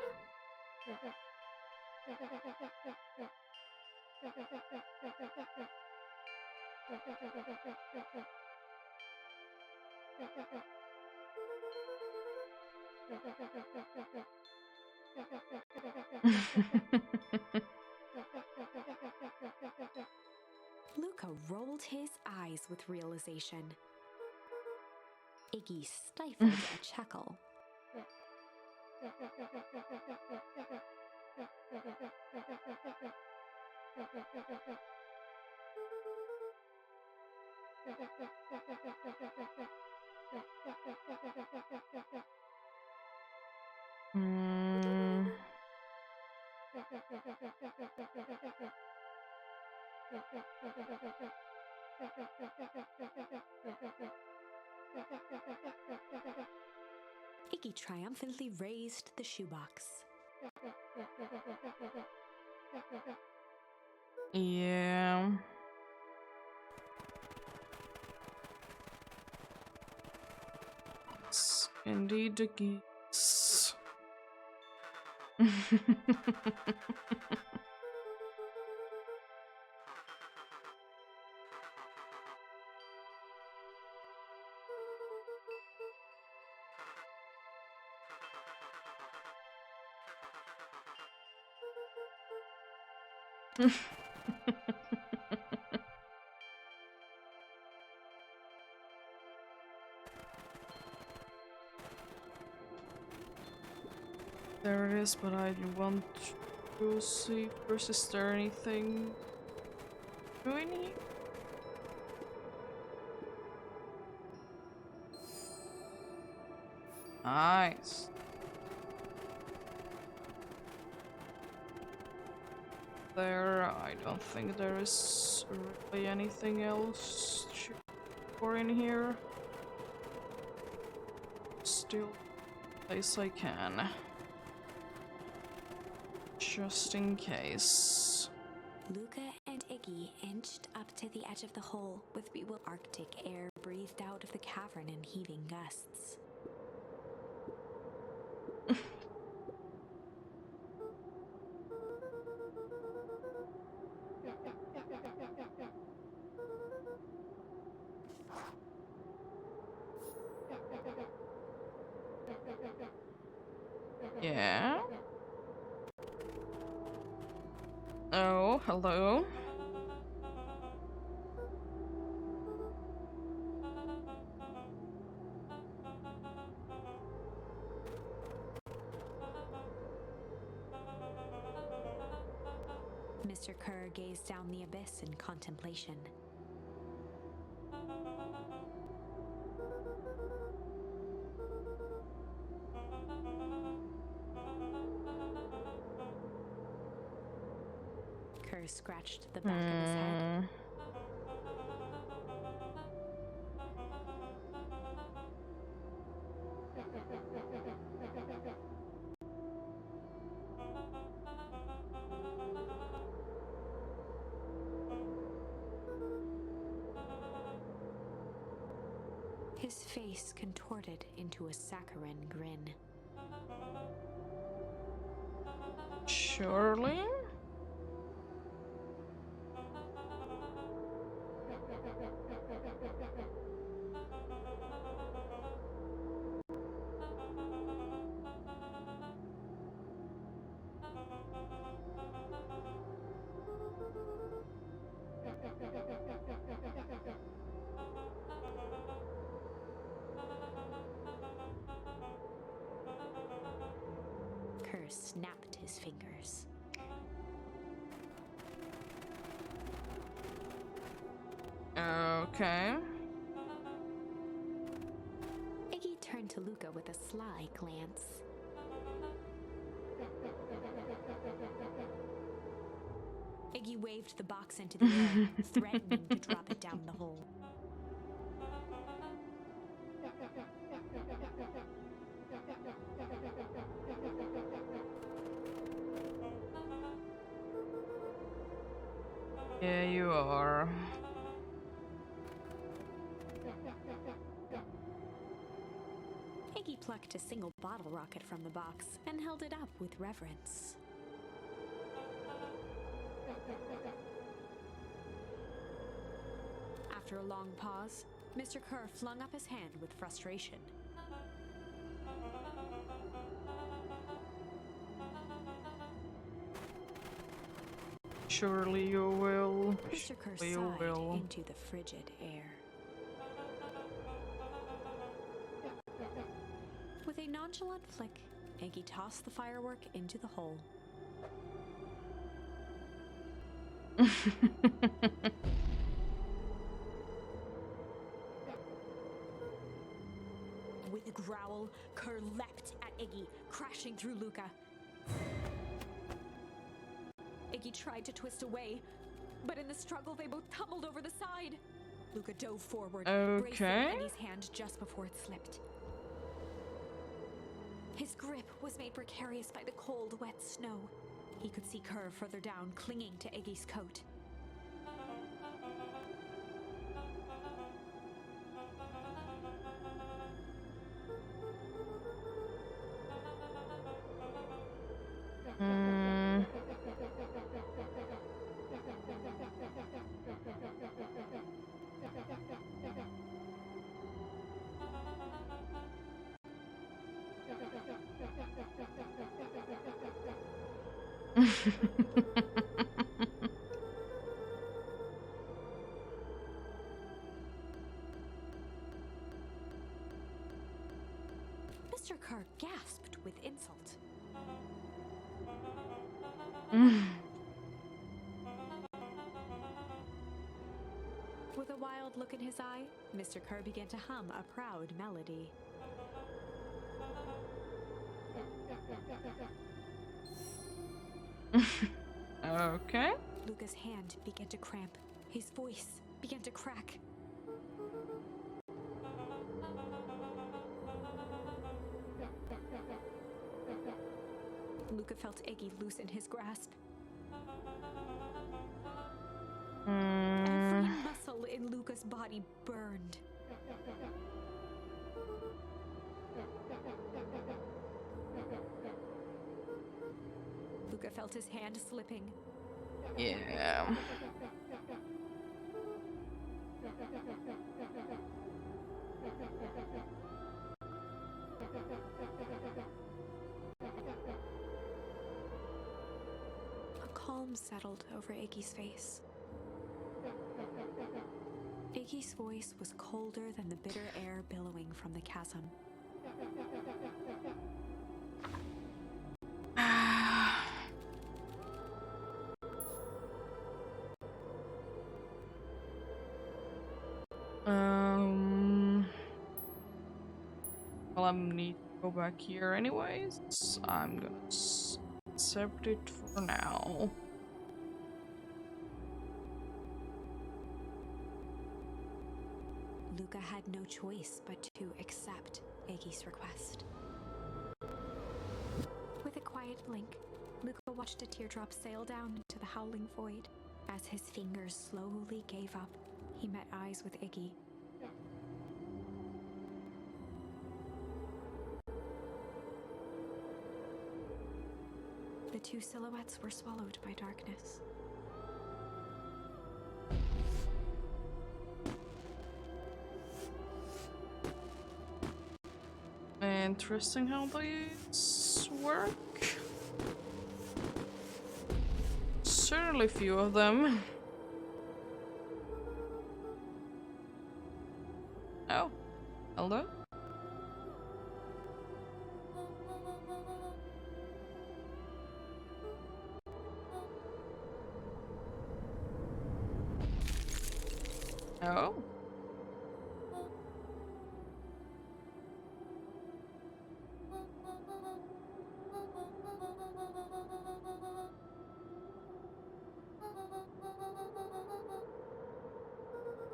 Luca rolled his eyes with realization. Iggy stifled a chuckle. Iggy triumphantly raised the shoebox. Yeah. It's indeed the geese. There it is, but I want to see first, is there anything doing here? Nice. There, I don't think there is really anything else for in here. Still, place I can. Just in case. Luca and Iggy inched up to the edge of the hole with bewildered. Arctic air breathed out of the cavern in heaving gusts. Yeah. Oh, hello. Mr. Kerr gazed down the abyss in contemplation. Kerr scratched the back of his head. His face contorted into a saccharine grin. Surely? snapped his fingers. Okay. Iggy turned to Luca with a sly glance. Iggy waved the box into the air, threatening to drop it down the hole. Yeah, you are. Iggy plucked a single bottle rocket from the box and held it up with reverence. After a long pause, Mr. Kerr flung up his hand with frustration. Surely you will. Mr. Kerr Surely you sighed will. into the frigid air. With a nonchalant flick, Iggy tossed the firework into the hole. With a growl, Kerr leapt at Iggy, crashing through Luca. Iggy tried to twist away, but in the struggle they both tumbled over the side. Luca dove forward, bracing Iggy's hand just before it slipped. His grip was made precarious by the cold, wet snow. He could see Kerr further down, clinging to Iggy's coat. Mr. Kerr gasped with insult. With a wild look in his eye, Mr. Kerr began to hum a proud melody. Okay. Luca's hand began to cramp. His voice began to crack. Luca felt Iggy loosen his grasp. Every muscle in Luca's body burned. Luca felt his hand slipping. Yeah. A calm settled over Iggy's face. Iggy's voice was colder than the bitter air billowing from the chasm. Well, I need to go back here anyways. I'm gonna accept it for now. Luca had no choice but to accept Iggy's request. With a quiet blink, Luca watched a teardrop sail down into the howling void. As his fingers slowly gave up, he met eyes with Iggy. The two silhouettes were swallowed by darkness. Interesting how these work. Certainly few of them. Oh, hello? Oh.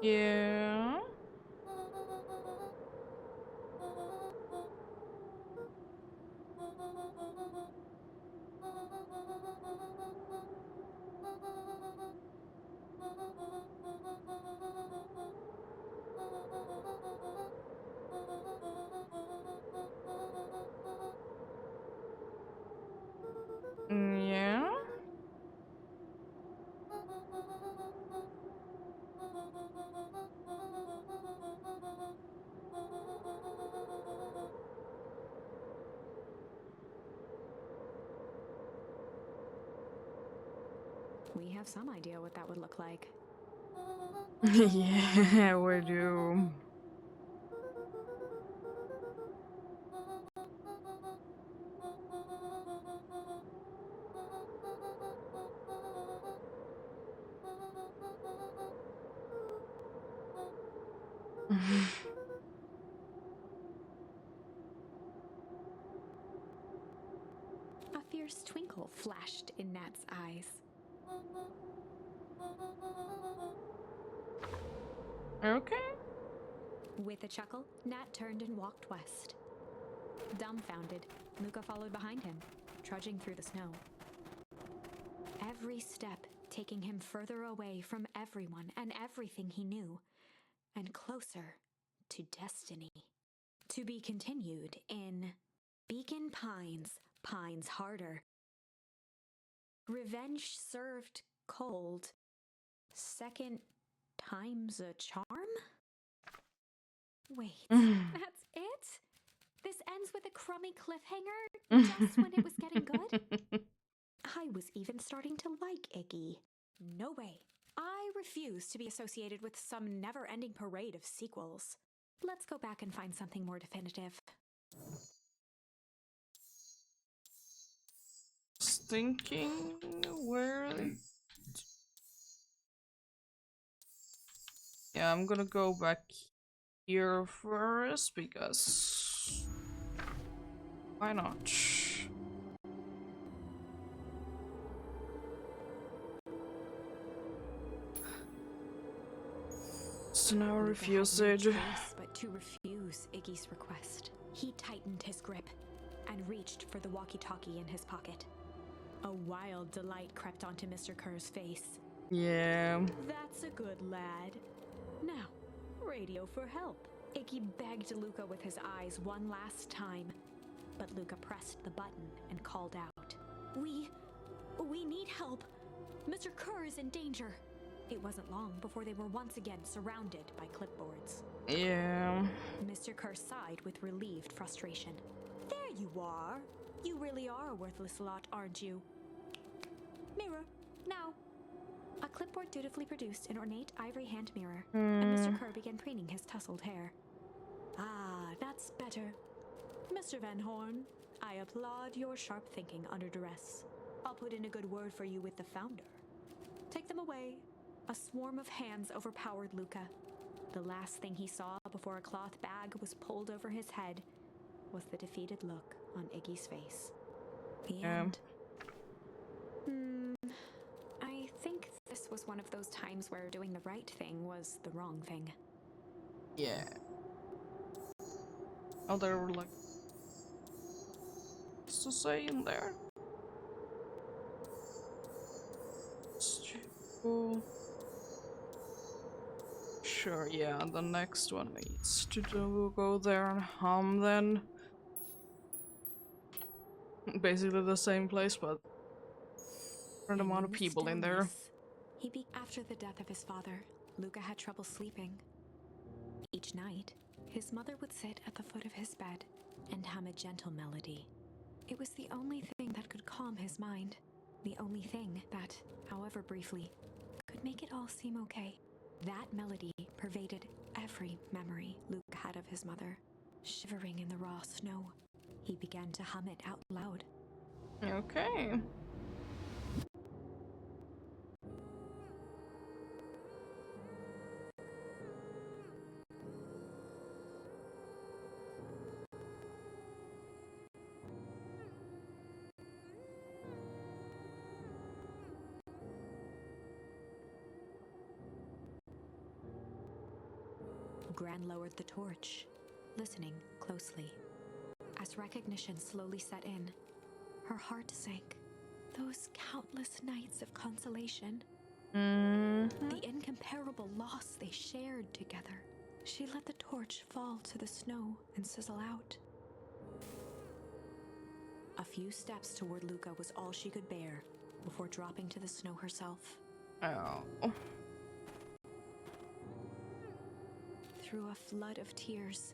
Yeah. Yeah. We have some idea what that would look like. Yeah, we do. A fierce twinkle flashed in Nat's eyes. Okay. With a chuckle, Nat turned and walked west. Dumbfounded, Luca followed behind him, trudging through the snow. Every step taking him further away from everyone and everything he knew, and closer to destiny. To be continued in Beacon Pines, Pines Harder. Revenge served cold. Second time's a charm? Wait, that's it? This ends with a crummy cliffhanger just when it was getting good? I was even starting to like Iggy. No way. I refuse to be associated with some never-ending parade of sequels. Let's go back and find something more definitive. Thinking where. Yeah, I'm gonna go back here first because why not? So now Luca refuse had no it. choice but to refuse Iggy's request. He tightened his grip and reached for the walkie-talkie in his pocket. A wild delight crept onto Mr. Kerr's face. Yeah. That's a good lad. Now, radio for help. Iggy begged Luca with his eyes one last time, but Luca pressed the button and called out. We need help. Mr. Kerr is in danger. It wasn't long before they were once again surrounded by clipboards. Yeah. Mr. Kerr sighed with relieved frustration. There you are. You really are a worthless lot, aren't you? Mirror, now. A clipboard dutifully produced an ornate ivory hand mirror, and Mr. Kerr began preening his tousled hair. Ah, that's better. Mr. Van Horn, I applaud your sharp thinking under duress. I'll put in a good word for you with the founder. Take them away. A swarm of hands overpowered Luca. The last thing he saw before a cloth bag was pulled over his head was the defeated look on Iggy's face. The end. I think this was one of those times where doing the right thing was the wrong thing. Yeah. Oh, there were like to say in there. Cool. Sure, yeah, the next one needs to go there and hum then. Basically the same place, but different amount of people in there. After the death of his father, Luca had trouble sleeping. Each night, his mother would sit at the foot of his bed and hum a gentle melody. It was the only thing that could calm his mind. The only thing that, however briefly, could make it all seem okay. That melody pervaded every memory Luke had of his mother. Shivering in the raw snow, he began to hum it out loud. Okay. Gran lowered the torch, listening closely. As recognition slowly set in, her heart sank. Those countless nights of consolation, the incomparable loss they shared together. She let the torch fall to the snow and sizzle out. A few steps toward Luca was all she could bear before dropping to the snow herself. Oh. Through a flood of tears,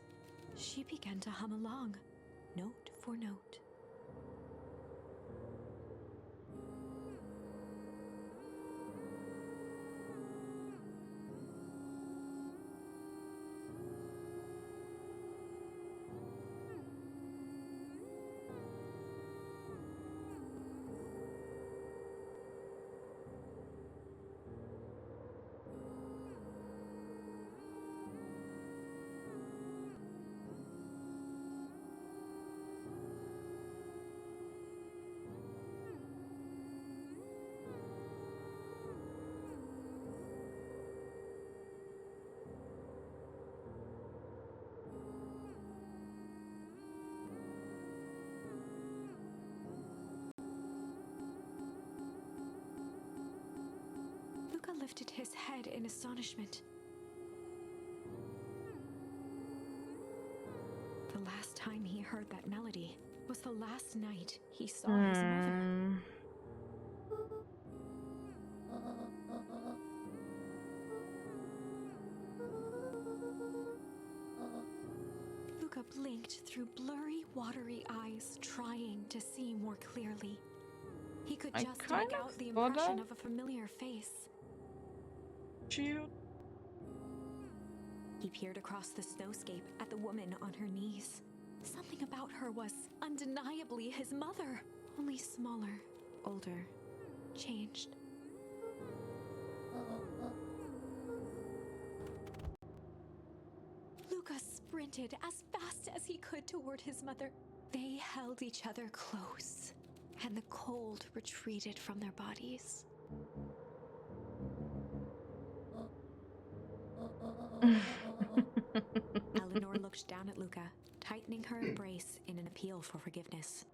she began to hum along, note for note. Luca lifted his head in astonishment. The last time he heard that melody was the last night he saw his mother. Luca blinked through blurry, watery eyes, trying to see more clearly. He could just make out the impression of a familiar face. Cute. He peered across the snowscape at the woman on her knees. Something about her was undeniably his mother, only smaller, older, changed. Luca sprinted as fast as he could toward his mother. They held each other close, and the cold retreated from their bodies. Eleanor looked down at Luca, tightening her embrace in an appeal for forgiveness.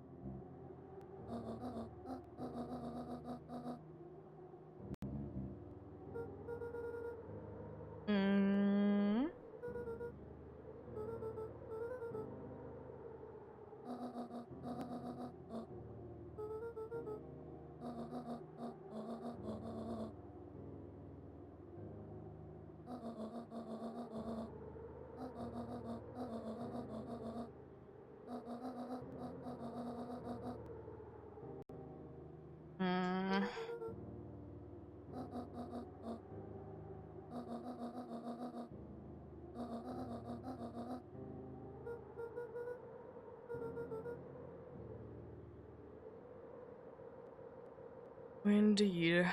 Indeed.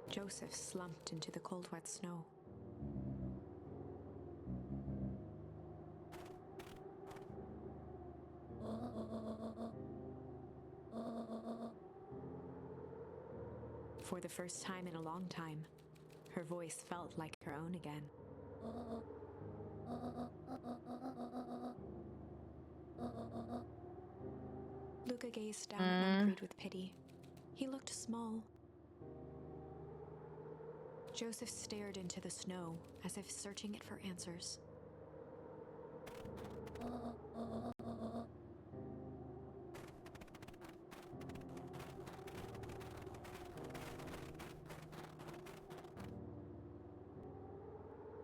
Joseph slumped into the cold, wet snow. For the first time in a long time, her voice felt like her own again. Luca gazed down at Manfred with pity. He looked small. Joseph stared into the snow as if searching it for answers.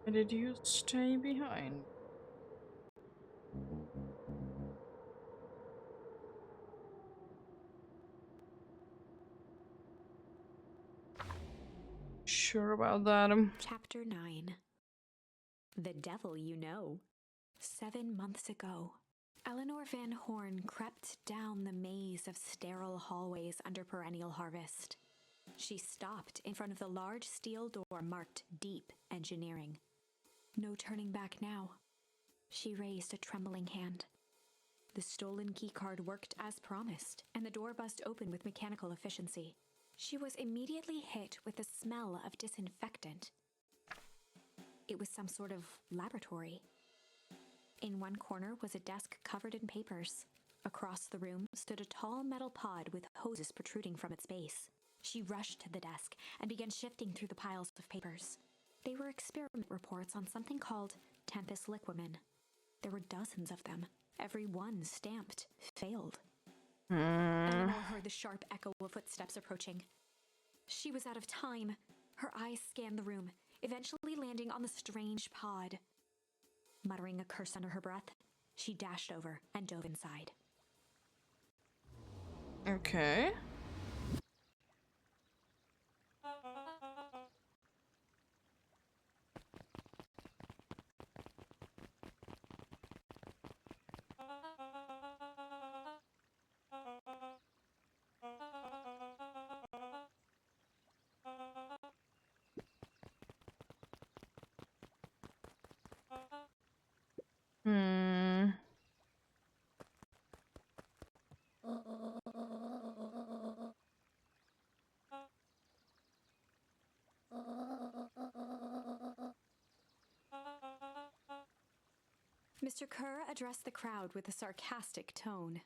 Why did you stay behind? Sure about that. Chapter 9. The Devil You Know. 7 months ago, Eleanor Van Horn crept down the maze of sterile hallways under perennial harvest. She stopped in front of the large steel door marked Deep Engineering. No turning back now. She raised a trembling hand. The stolen keycard worked as promised, and the door buzzed open with mechanical efficiency. She was immediately hit with the smell of disinfectant. It was some sort of laboratory. In one corner was a desk covered in papers. Across the room stood a tall metal pod with hoses protruding from its base. She rushed to the desk and began shifting through the piles of papers. They were experiment reports on something called Tempus liquamen. There were dozens of them, every one stamped failed. Eleanor heard the sharp echo of footsteps approaching. She was out of time. Her eyes scanned the room, eventually landing on the strange pod. Muttering a curse under her breath, she dashed over and dove inside. Okay. Mr. Kerr addressed the crowd with a sarcastic tone.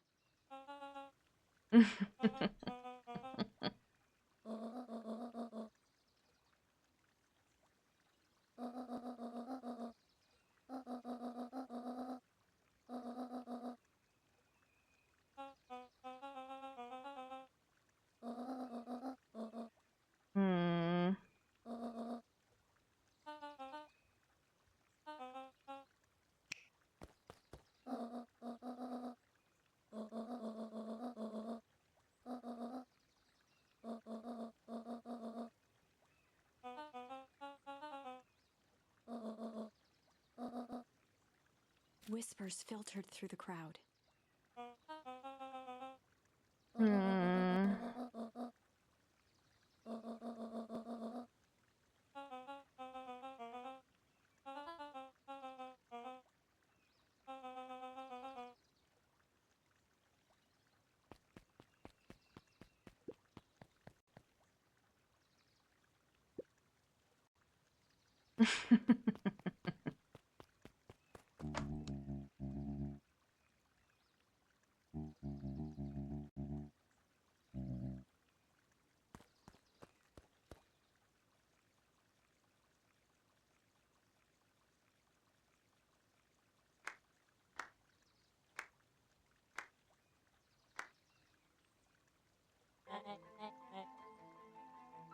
Whispers filtered through the crowd.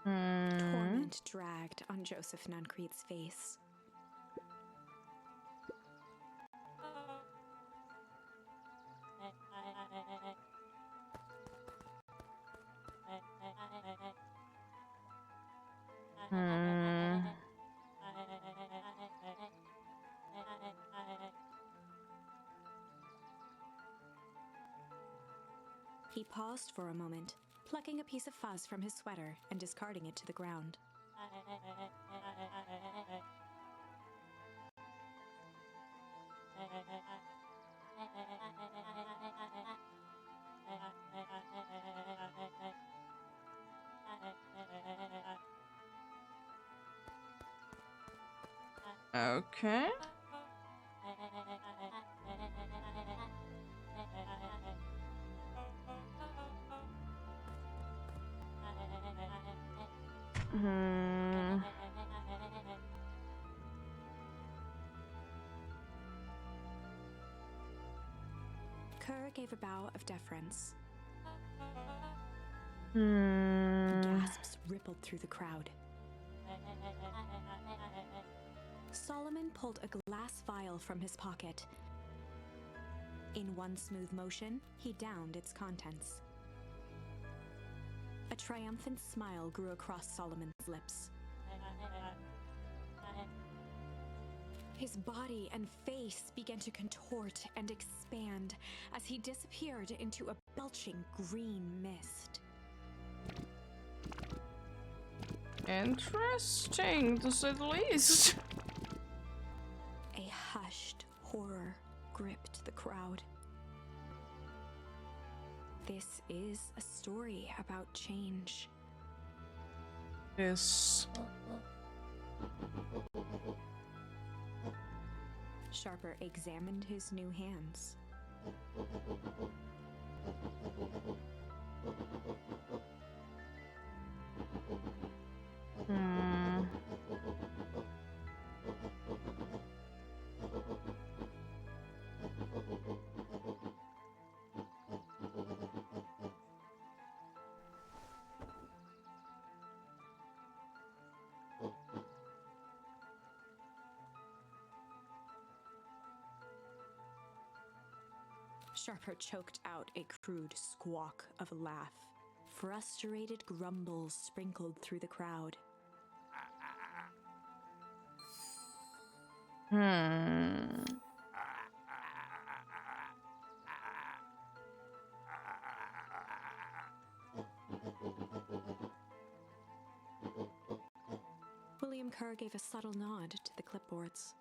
Torment dragged on Joseph Nuncrete's face. He paused for a moment, plucking a piece of fuzz from his sweater and discarding it to the ground. Okay. Kerr gave a bow of deference. Gasps rippled through the crowd. Solomon pulled a glass vial from his pocket. In one smooth motion, he downed its contents. A triumphant smile grew across Solomon's lips. His body and face began to contort and expand as he disappeared into a belching green mist. Interesting, to say the least. A hushed horror gripped the crowd. This is a story about change. Yes. Sharper examined his new hands. Sharper choked out a crude squawk of a laugh. Frustrated grumbles sprinkled through the crowd. William Kerr gave a subtle nod to the clipboards.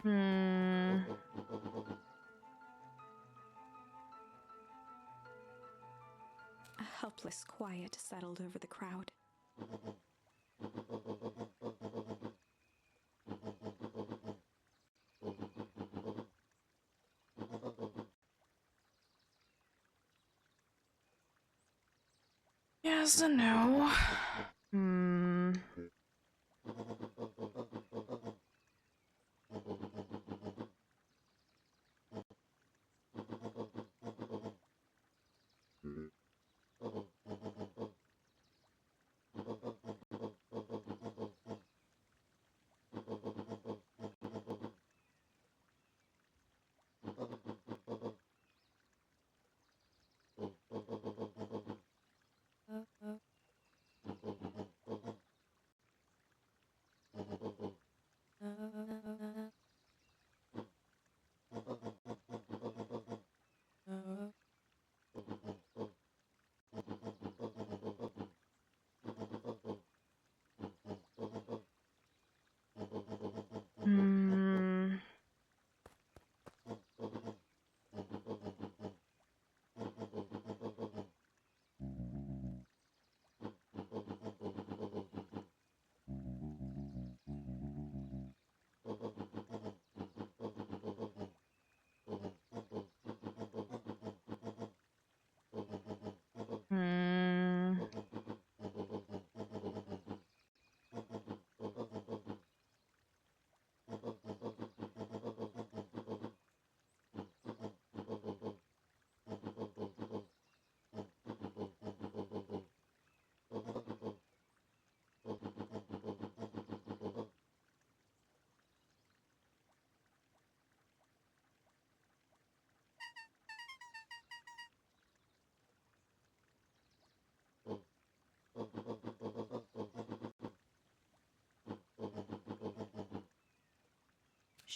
A helpless quiet settled over the crowd. Yes and no.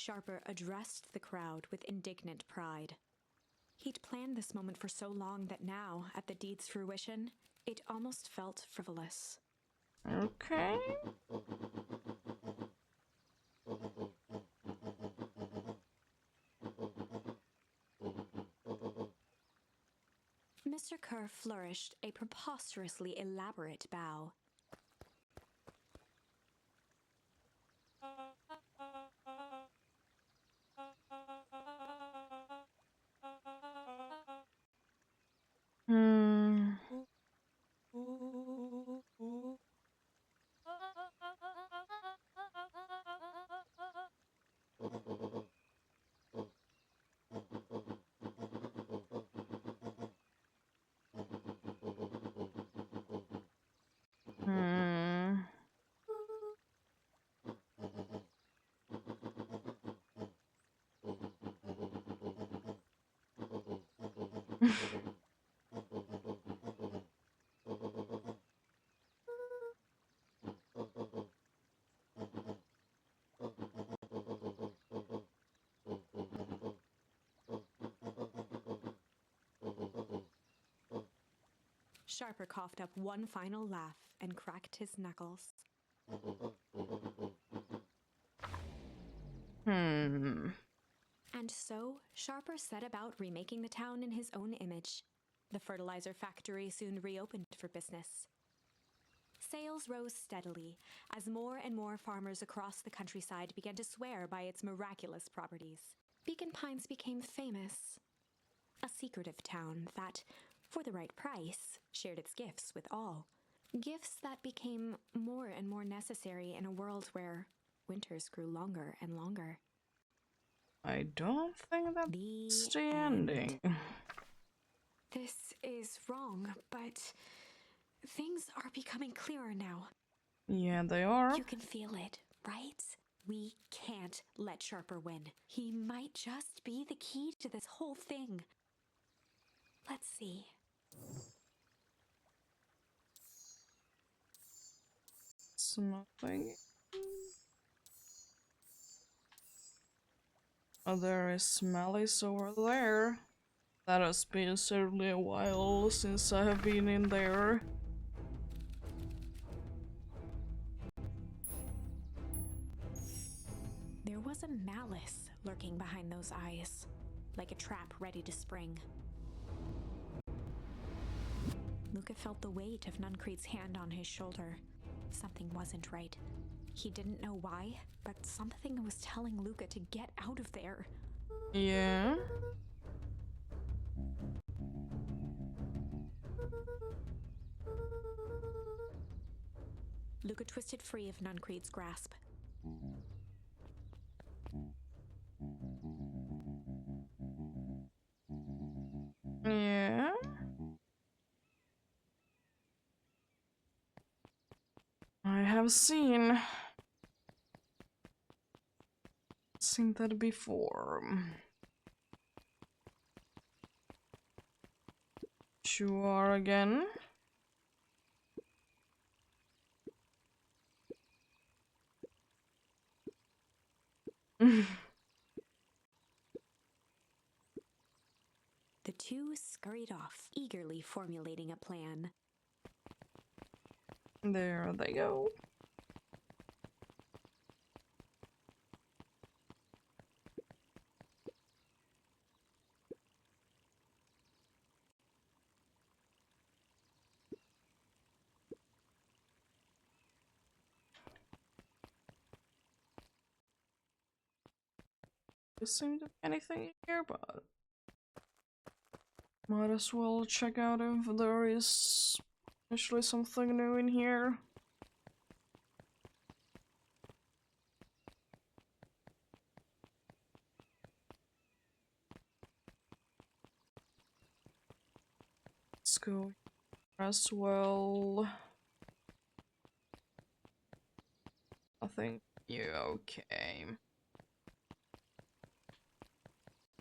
Sharper addressed the crowd with indignant pride. He'd planned this moment for so long that now, at the deed's fruition, it almost felt frivolous. Okay. Mr. Kerr flourished a preposterously elaborate bow. Sharper coughed up one final laugh and cracked his knuckles. And so, Sharper set about remaking the town in his own image. The fertilizer factory soon reopened for business. Sales rose steadily as more and more farmers across the countryside began to swear by its miraculous properties. Beacon Pines became famous, a secretive town that, for the right price, shared its gifts with all. Gifts that became more and more necessary in a world where winters grew longer and longer. I don't think that's the ending. This is wrong, but things are becoming clearer now. Yeah, they are. You can feel it, right? We can't let Sharper win. He might just be the key to this whole thing. Let's see. It's nothing. Oh, there is Malice over there. That has been certainly a while since I have been in there. There was a malice lurking behind those eyes, like a trap ready to spring. Luca felt the weight of Nuncreed's hand on his shoulder. Something wasn't right. He didn't know why, but something was telling Luca to get out of there. Yeah. Luca twisted free of Nuncreed's grasp. Yeah. I have seen that before. You are again. The two scurried off, eagerly formulating a plan. There they go. There seems to be anything here, but might as well check out if there is actually something new in here. Let's go as well. I think you're okay.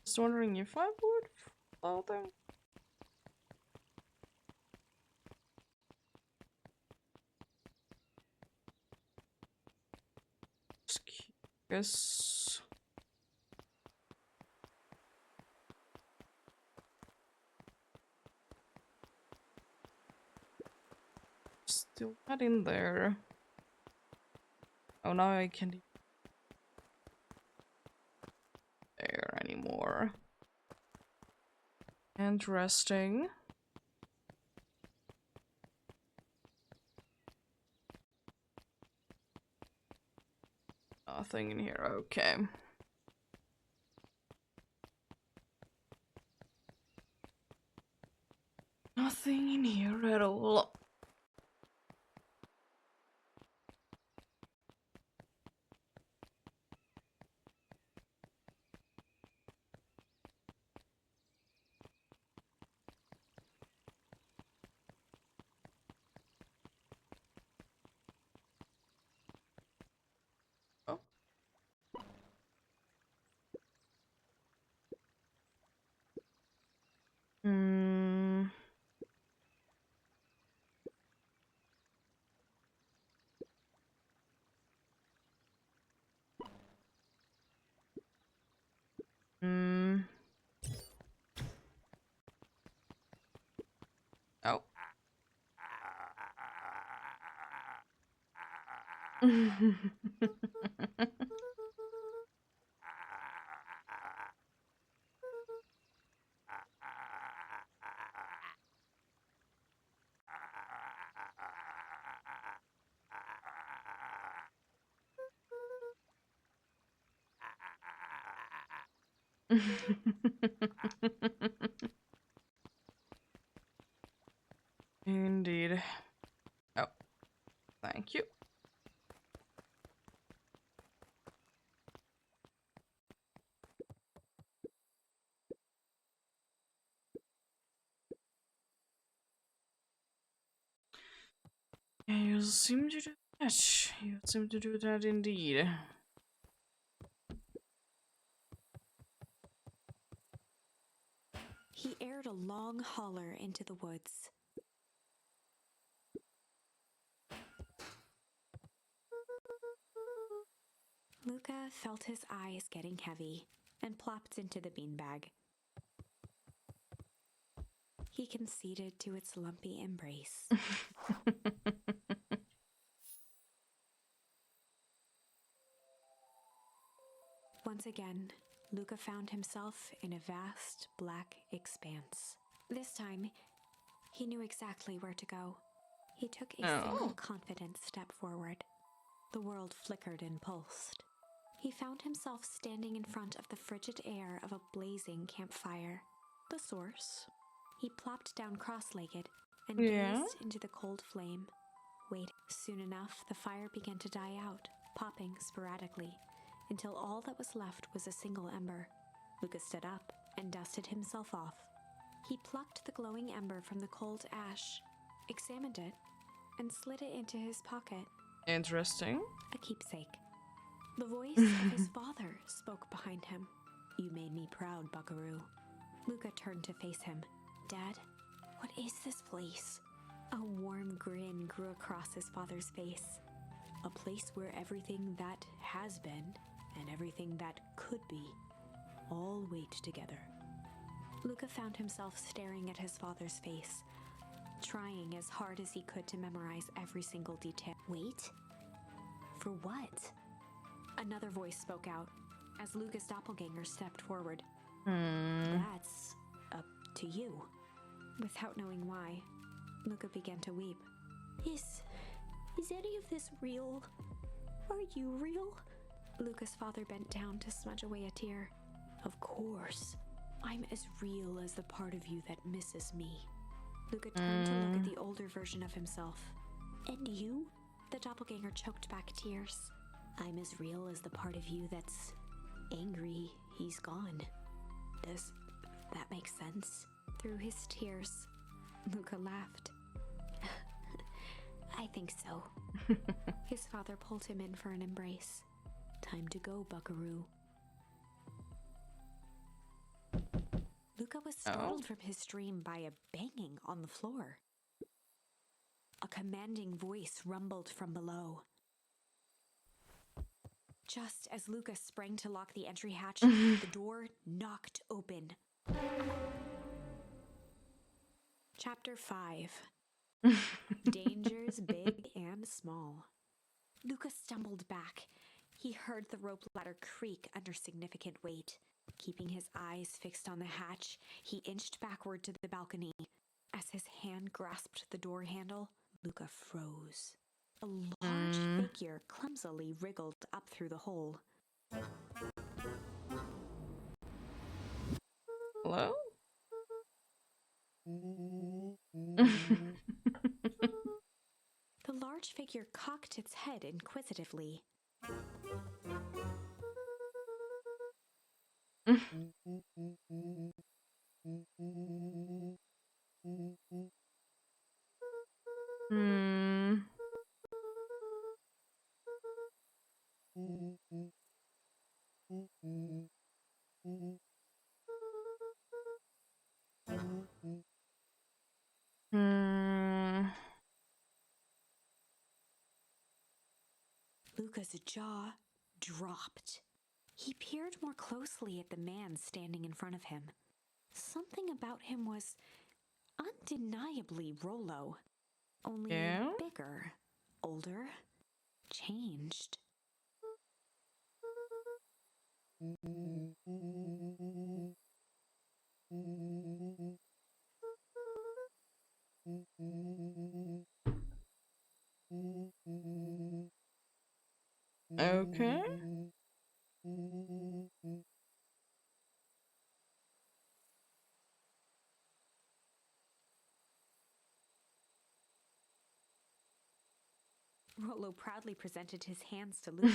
Just wondering if I would follow them. Just curious. Still not in there. Oh, now I can't there anymore. Interesting. Nothing in here, okay. Nothing in here at all. Oh. Hmm. Hmm. Oh. Indeed. Oh, thank you. You seem to do that. You seem to do that indeed. He aired a long holler into the woods. Luca felt his eyes getting heavy and plopped into the beanbag. He conceded to its lumpy embrace. Once again, Luca found himself in a vast black expanse. This time, he knew exactly where to go. He took a single confident step forward. The world flickered and pulsed. He found himself standing in front of the frigid air of a blazing campfire. The source. He plopped down cross-legged and gazed into the cold flame. Wait, soon enough, the fire began to die out, popping sporadically, until all that was left was a single ember. Luca stood up and dusted himself off. He plucked the glowing ember from the cold ash, examined it, and slid it into his pocket. Interesting. A keepsake. The voice of his father spoke behind him. "You made me proud, Buckaroo." Luca turned to face him. "Dad, what is this place?" A warm grin grew across his father's face. "A place where everything that has been and everything that could be all wait together." Luca found himself staring at his father's face, trying as hard as he could to memorize every single detail. Wait? For what? Another voice spoke out as Luca's doppelganger stepped forward. "That's up to you." Without knowing why, Luca began to weep. Is any of this real? Are you real?" Luca's father bent down to smudge away a tear. "Of course. I'm as real as the part of you that misses me." Luca turned to look at the older version of himself. "And you?" The doppelganger choked back tears. "I'm as real as the part of you that's angry he's gone." Does that make sense? Through his tears, Luca laughed. "I think so." His father pulled him in for an embrace. "Time to go, Buckaroo." Luca was startled from his dream by a banging on the floor. A commanding voice rumbled from below. Just as Luca sprang to lock the entry hatch, the door knocked open. Chapter 5. Dangers big and small. Luca stumbled back. He heard the rope ladder creak under significant weight. Keeping his eyes fixed on the hatch, he inched backward to the balcony. As his hand grasped the door handle, Luca froze. A large figure clumsily wriggled up through the hole. Hello? The large figure cocked its head inquisitively. Luca's jaw dropped. He peered more closely at the man standing in front of him. Something about him was undeniably Rollo, only bigger, older, changed. Okay. Rollo proudly presented his hands to Luca.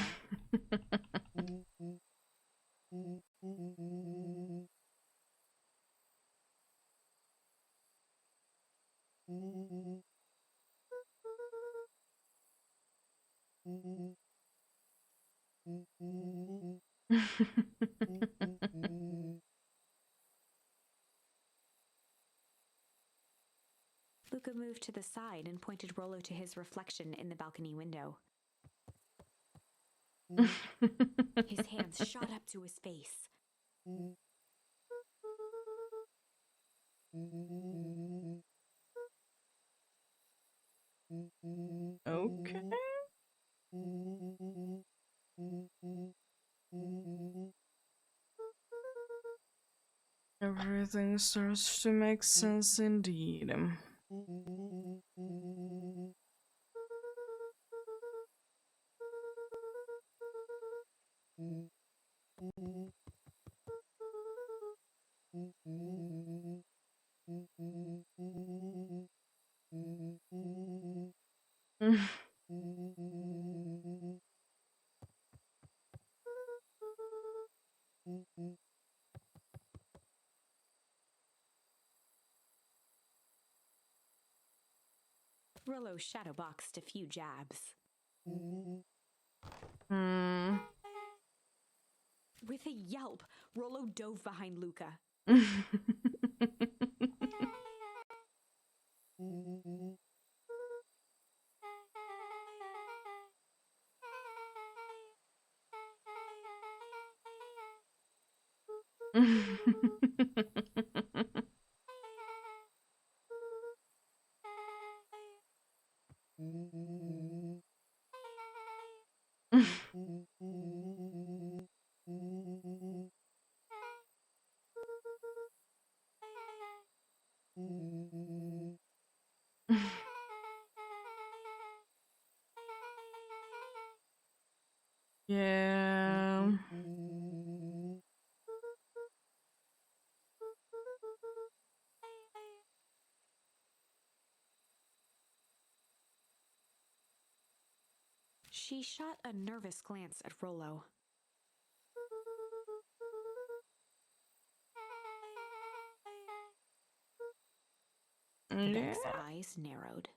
Luca moved to the side and pointed Rollo to his reflection in the balcony window. His hands shot up to his face. Okay. Everything starts to make sense indeed. Rollo shadowboxed a few jabs. With a yelp, Rollo dove behind Luca. Yeah. She shot a nervous glance at Rollo. Beck's eyes narrowed.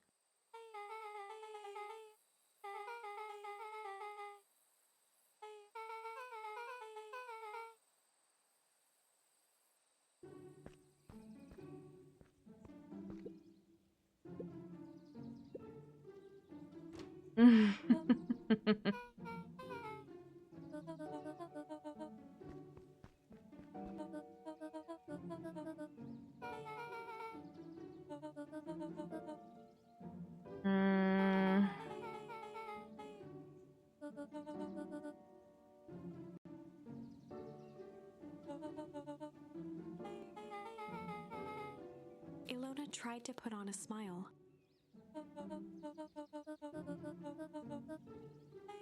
Ilona tried to put on a smile.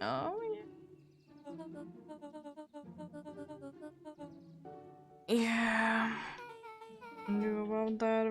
Oh, yeah. Yeah. I knew about that.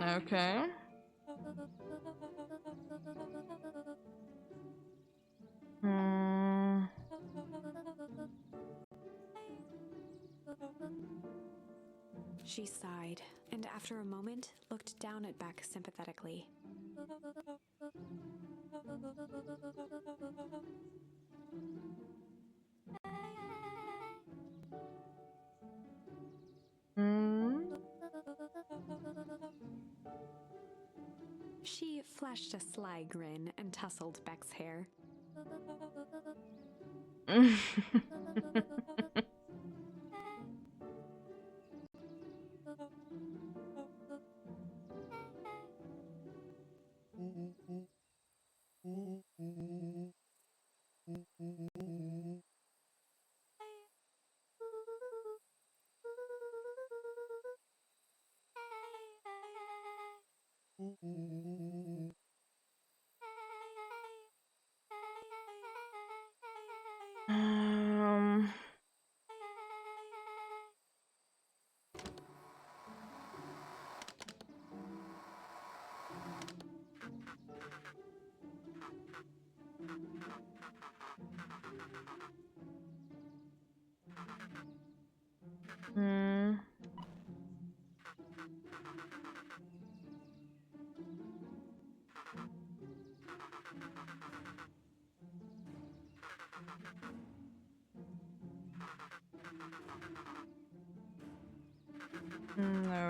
Okay. She sighed, and after a moment, looked down at Beck sympathetically. She flashed a sly grin and tousled Beck's hair.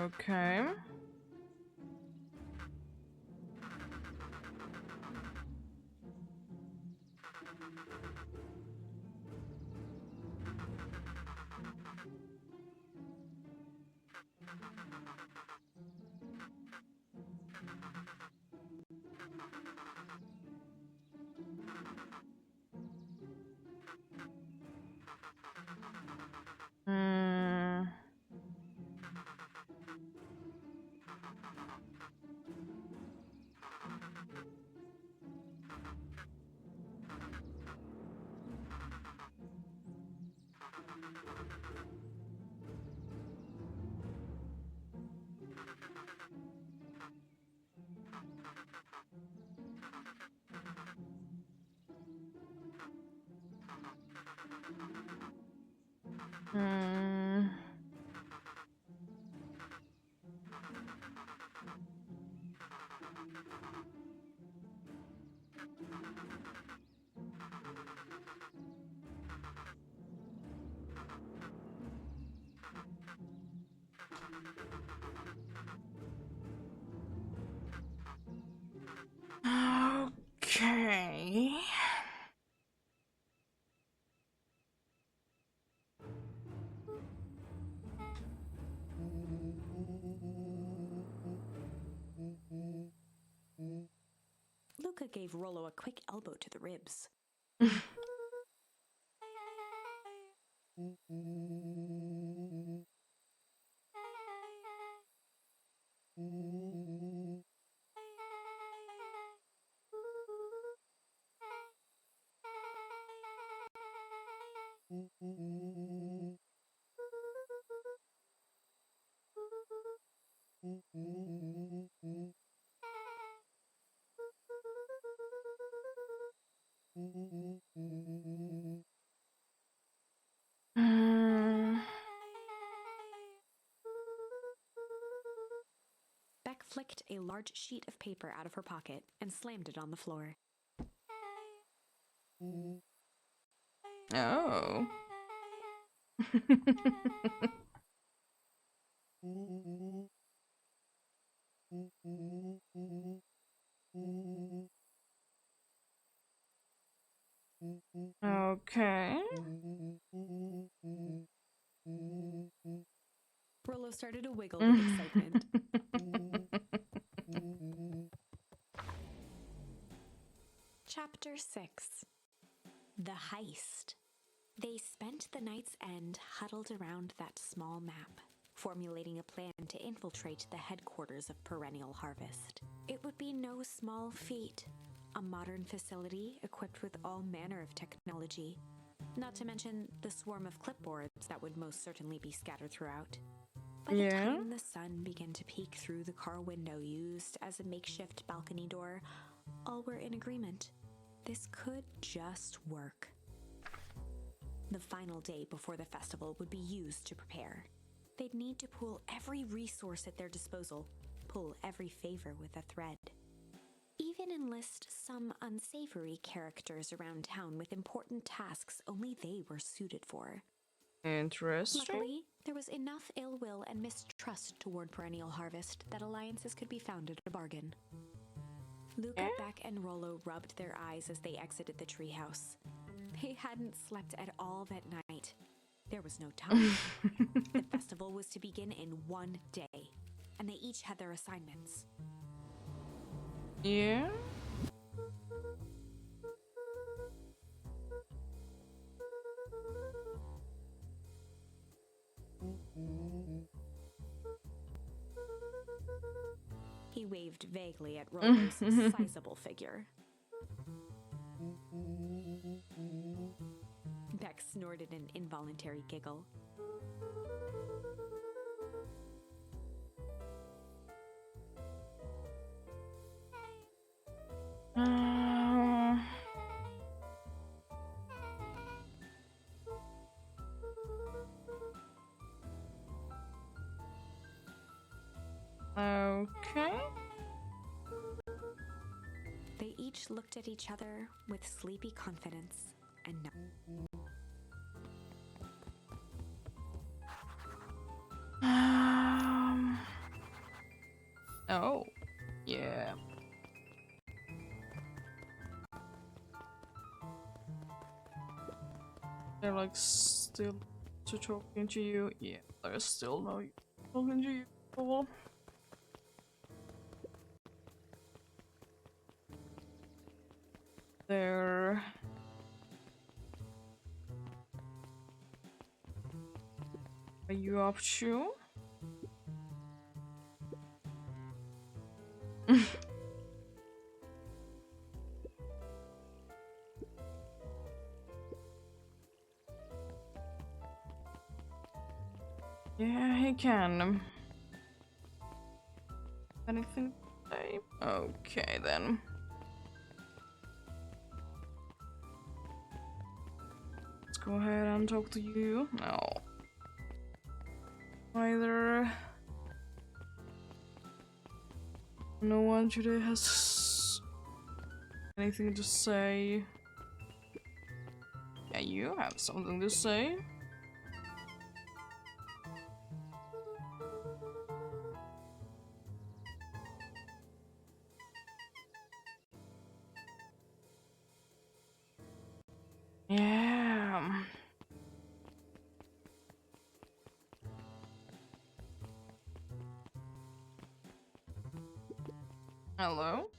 Okay. Hmm. Hmm. Okay. Luca gave Rollo a quick elbow to the ribs. Hmm. Beck flicked a large sheet of paper out of her pocket and slammed it on the floor. Oh. Okay. Rollo started to wiggle with excitement. Chapter 6. The Heist. They spent the night's end huddled around that small map, formulating a plan to infiltrate the headquarters of Perennial Harvest. It would be no small feat. A modern facility equipped with all manner of technology, not to mention the swarm of clipboards that would most certainly be scattered throughout. By the time the sun began to peek through the car window used as a makeshift balcony door, all were in agreement. This could just work. The final day before the festival would be used to prepare. They'd need to pool every resource at their disposal, pull every favor with a thread. Even enlist some unsavory characters around town with important tasks only they were suited for. Interesting. Luckily, there was enough ill will and mistrust toward Perennial Harvest that alliances could be found at a bargain. Luca, Beck, and Rollo rubbed their eyes as they exited the treehouse. They hadn't slept at all that night. There was no time. The festival was to begin in one day, and they each had their assignments. Yeah. He waved vaguely at Rollo's sizable figure. Beck snorted an involuntary giggle. Okay. They each looked at each other with sleepy confidence and They're like still talking to you. Yeah, there's still no talking to you at all. There. Are you up to? Yeah, he can. Anything to say? Okay then. Let's go ahead and talk to you. No. Either. No one today has anything to say. Yeah, you have something to say. Yeah. Hello?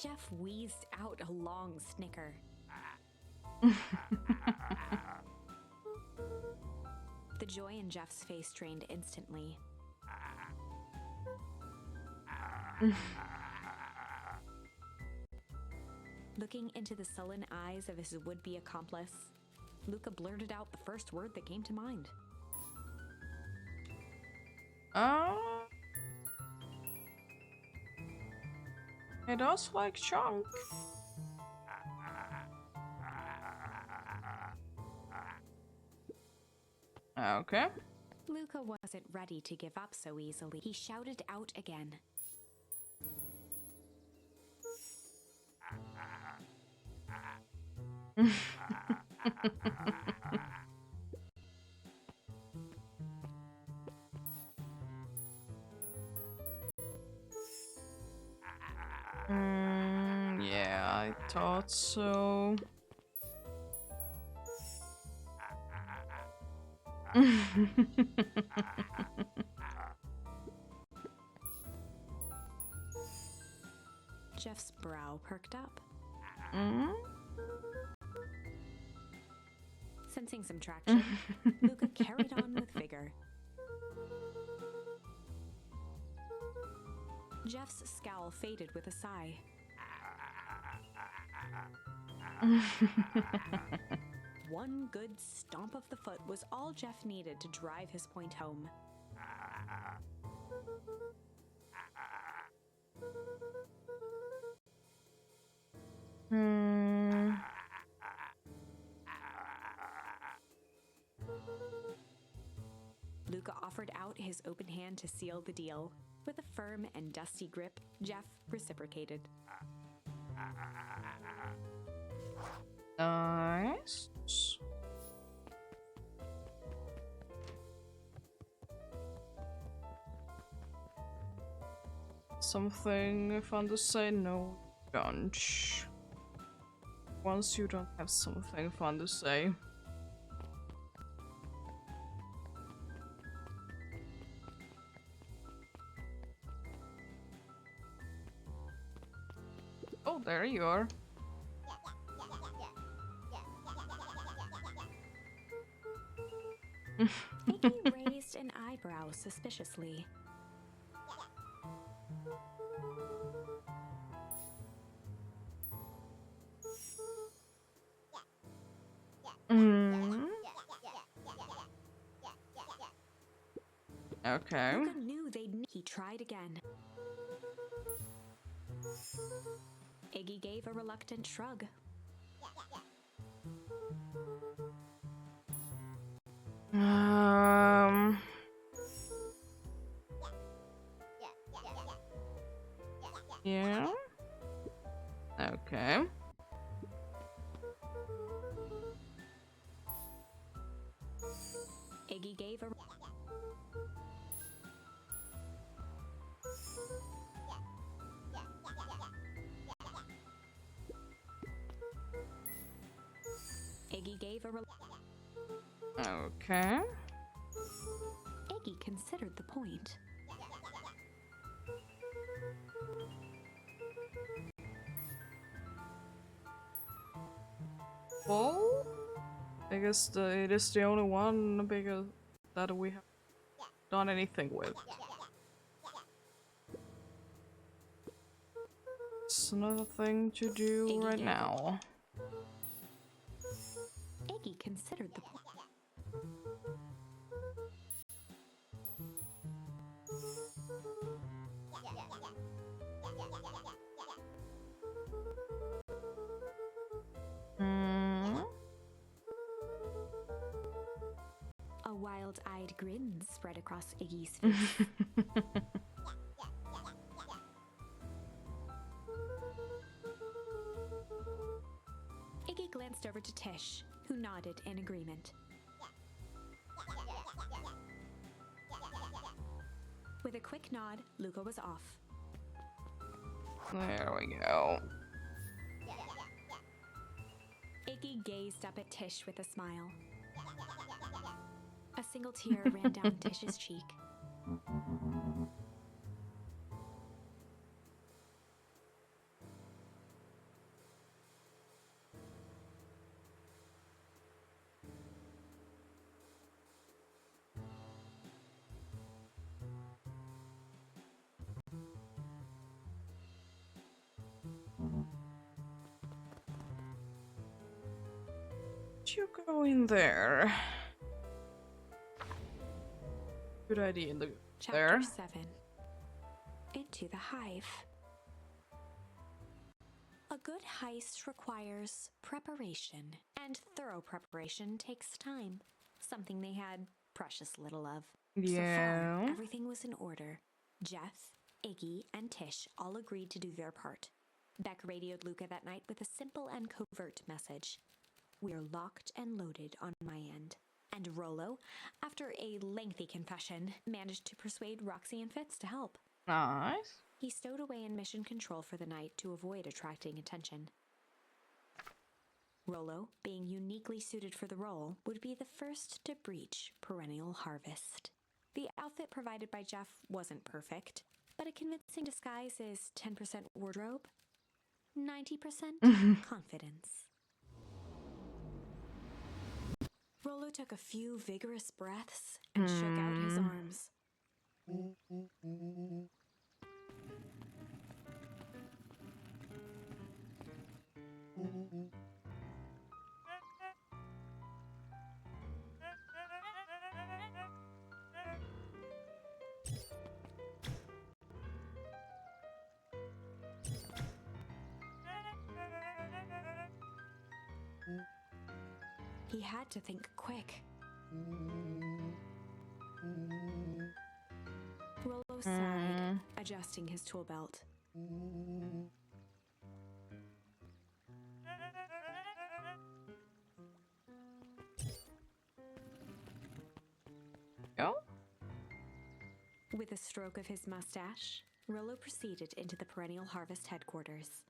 Jeff wheezed out a long snicker. The joy in Jeff's face drained instantly. Looking into the sullen eyes of his would-be accomplice, Luca blurted out the first word that came to mind. It does like chunk. Okay. Luca wasn't ready to give up so easily. He shouted out again. Yeah, I thought so. Jeff's brow perked up. Sensing some traction, Luca carried on with vigor. Jeff's scowl faded with a sigh. One good stomp of the foot was all Jeff needed to drive his point home. Luca offered out his open hand to seal the deal. With a firm and dusty grip, Jeff reciprocated. Nice. Something fun to say? No, don't. Once you don't have something fun to say. Oh, there you are. Iggy raised an eyebrow suspiciously. Okay. Luca knew he tried again. Iggy gave a reluctant shrug. Yeah. Okay. Iggy Iggy gave a Okay. Iggy considered the point. Well, I guess it is the only one because that we have done anything with. It's another thing to do Iggy right gave now. Iggy considered the point. A wild-eyed grin spread across Iggy's face. Iggy glanced over to Tish, who nodded in agreement. With a quick nod, Luca was off. There we go. Iggy gazed up at Tish with a smile. A single tear ran down Tish's cheek. You go in there. Good idea in the there. Chapter 7. Into the Hive. A good heist requires preparation, and thorough preparation takes time, something they had precious little of. So Yeah. far, everything was in order. Jeff, Iggy, and Tish all agreed to do their part. Beck radioed Luca that night with a simple and covert message. "We're locked and loaded on my end." And Rollo, after a lengthy confession, managed to persuade Roxy and Fitz to help. Nice. He stowed away in mission control for the night to avoid attracting attention. Rollo, being uniquely suited for the role, would be the first to breach Perennial Harvest. The outfit provided by Jeff wasn't perfect, but a convincing disguise is 10% wardrobe, 90% confidence. Rollo took a few vigorous breaths and shook out his arms. He had to think quick. Rollo sighed, adjusting his tool belt. Go. With a stroke of his mustache, Rollo proceeded into the Perennial Harvest headquarters.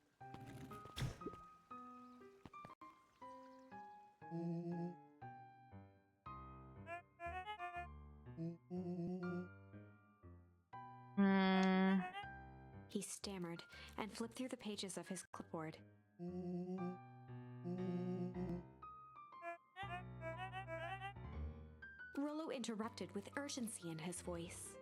He stammered and flipped through the pages of his clipboard. Rollo interrupted with urgency in his voice.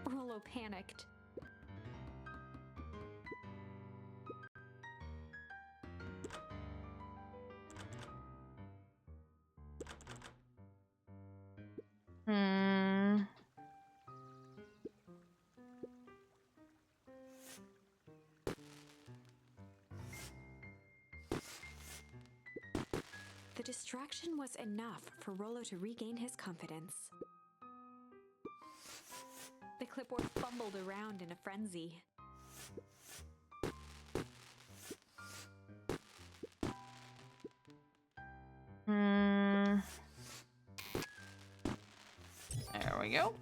Rollo panicked. The distraction was enough for Rollo to regain his confidence. The clipboard fumbled around in a frenzy. There we go.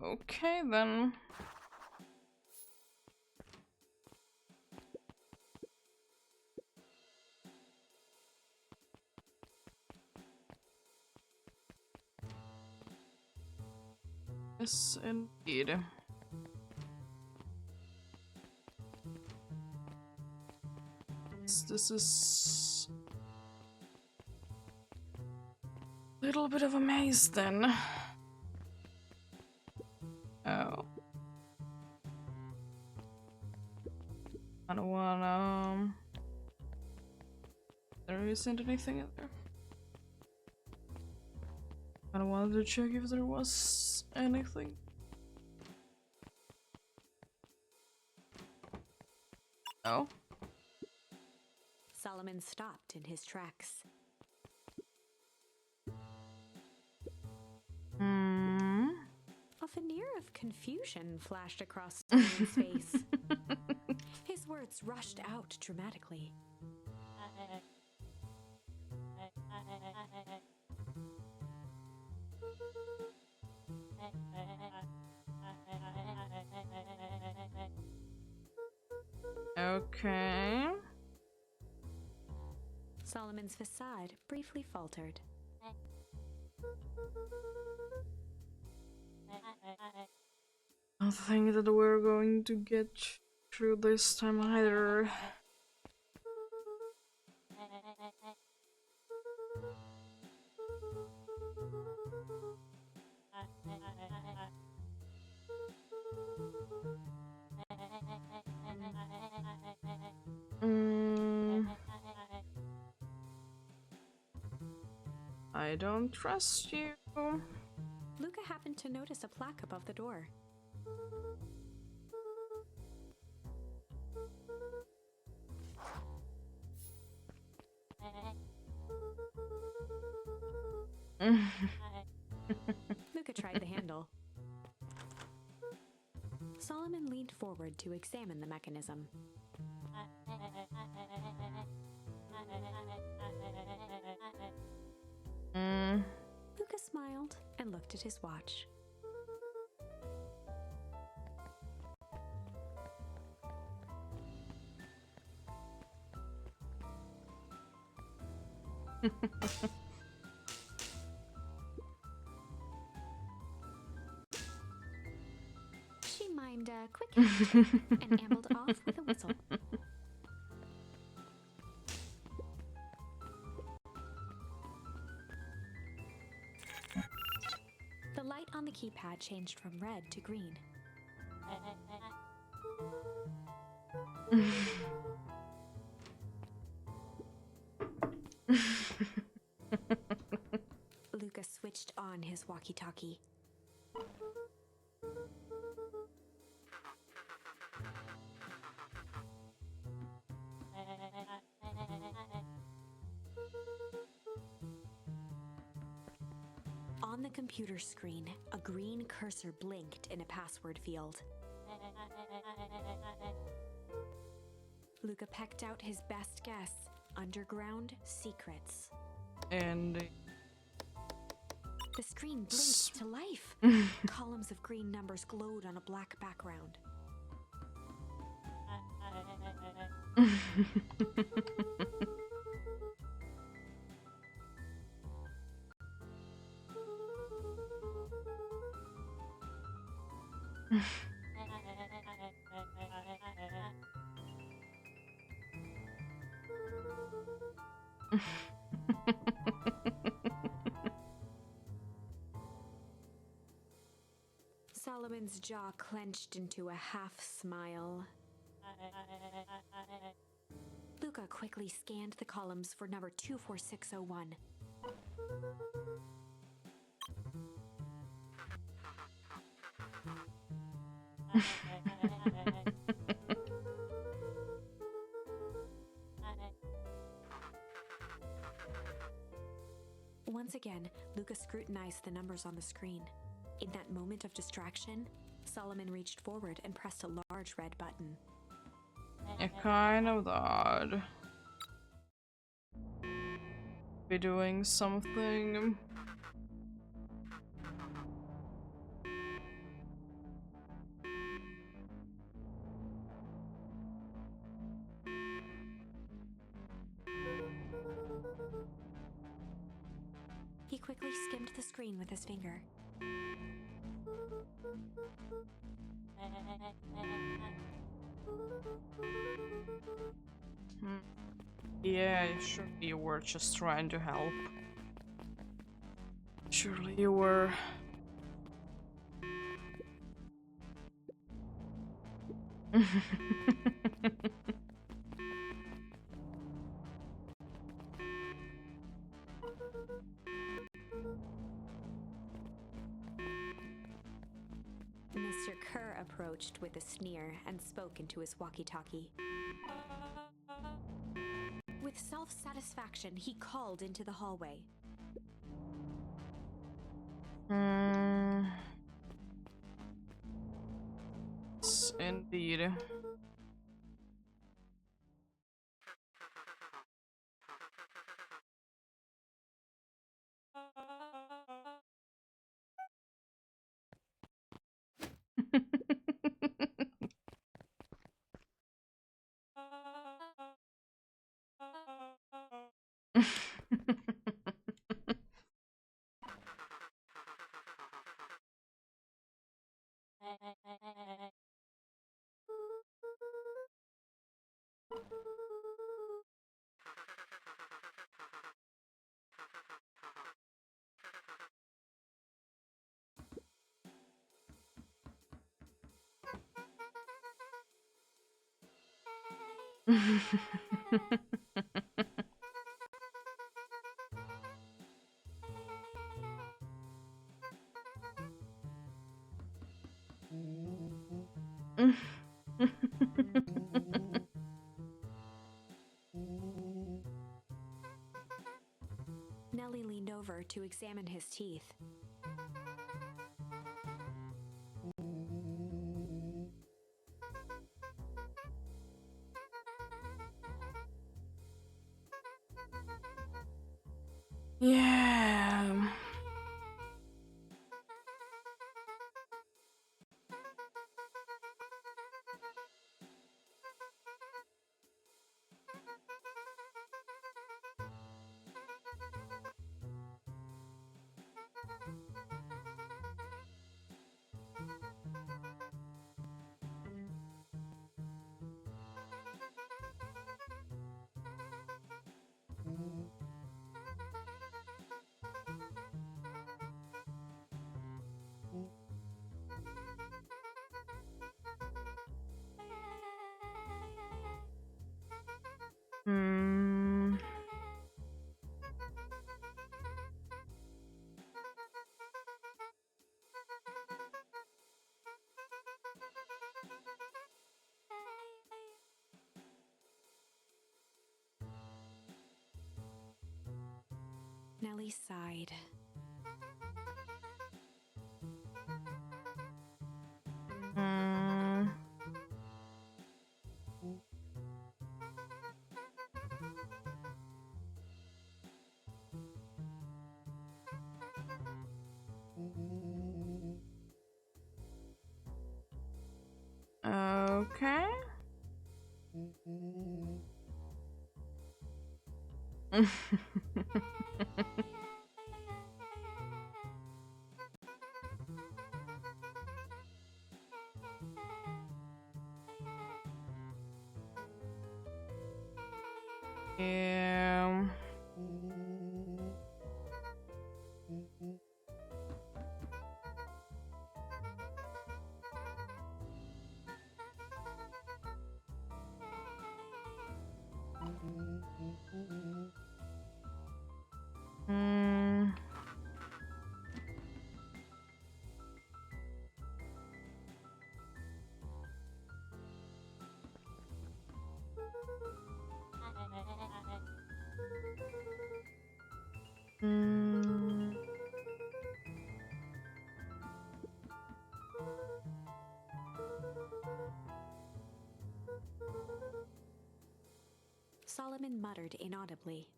Okay then. Yes, indeed. This is a little bit of a maze then. Oh. I don't wanna. There isn't anything in there. I wanted to check if there was anything. No. Solomon stopped in his tracks. Hmm. A veneer of confusion flashed across Solomon's face. His words rushed out dramatically. Okay. Solomon's facade briefly faltered. I don't think that we're going to get through this time either. I don't trust you. Luca happened to notice a plaque above the door. Luca tried the handle. Solomon leaned forward to examine the mechanism. Luca smiled and looked at his watch. She mimed a quick handshake and ambled off with a whistle. The light on the keypad changed from red to green. Luca switched on his walkie-talkie. On the computer screen, a green cursor blinked in a password field. Luca pecked out his best guess: underground secrets. And the screen blinked to life. Columns of green numbers glowed on a black background. Solomon's jaw clenched into a half-smile. Luca quickly scanned the columns for number 24601. Once again, Luca scrutinized the numbers on the screen. In that moment of distraction, Solomon reached forward and pressed a large red button. Yeah, kind of odd. Be doing something. He quickly skimmed the screen with his finger. Yeah, surely you were just trying to help. Surely you were. Mr. Kerr approached with a sneer and spoke into his walkie-talkie. With self-satisfaction, he called into the hallway. Yes, indeed. Nellie leaned over to examine his teeth. Yeah. Hmm. Nellie sighed. Hmm. Okay. Yeah. Hmm. Solomon muttered inaudibly.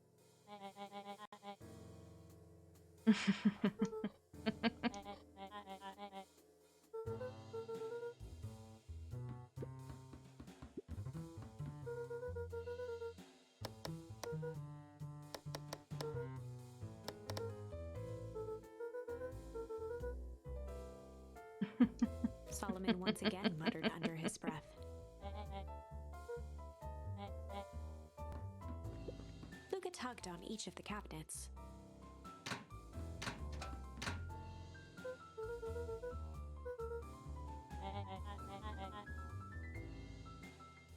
Solomon once again muttered under his breath. Luca tugged on each of the cabinets.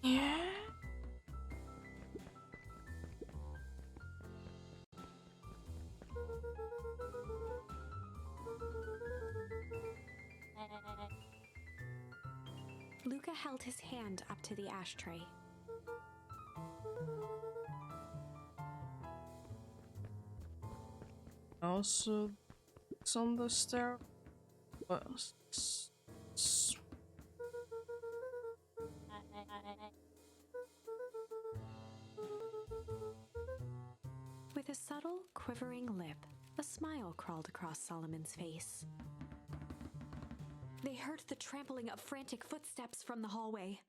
Yeah. Luca held his hand up to the ashtray. Also, it's on the stair. With a subtle, quivering lip, a smile crawled across Solomon's face. They heard the trampling of frantic footsteps from the hallway.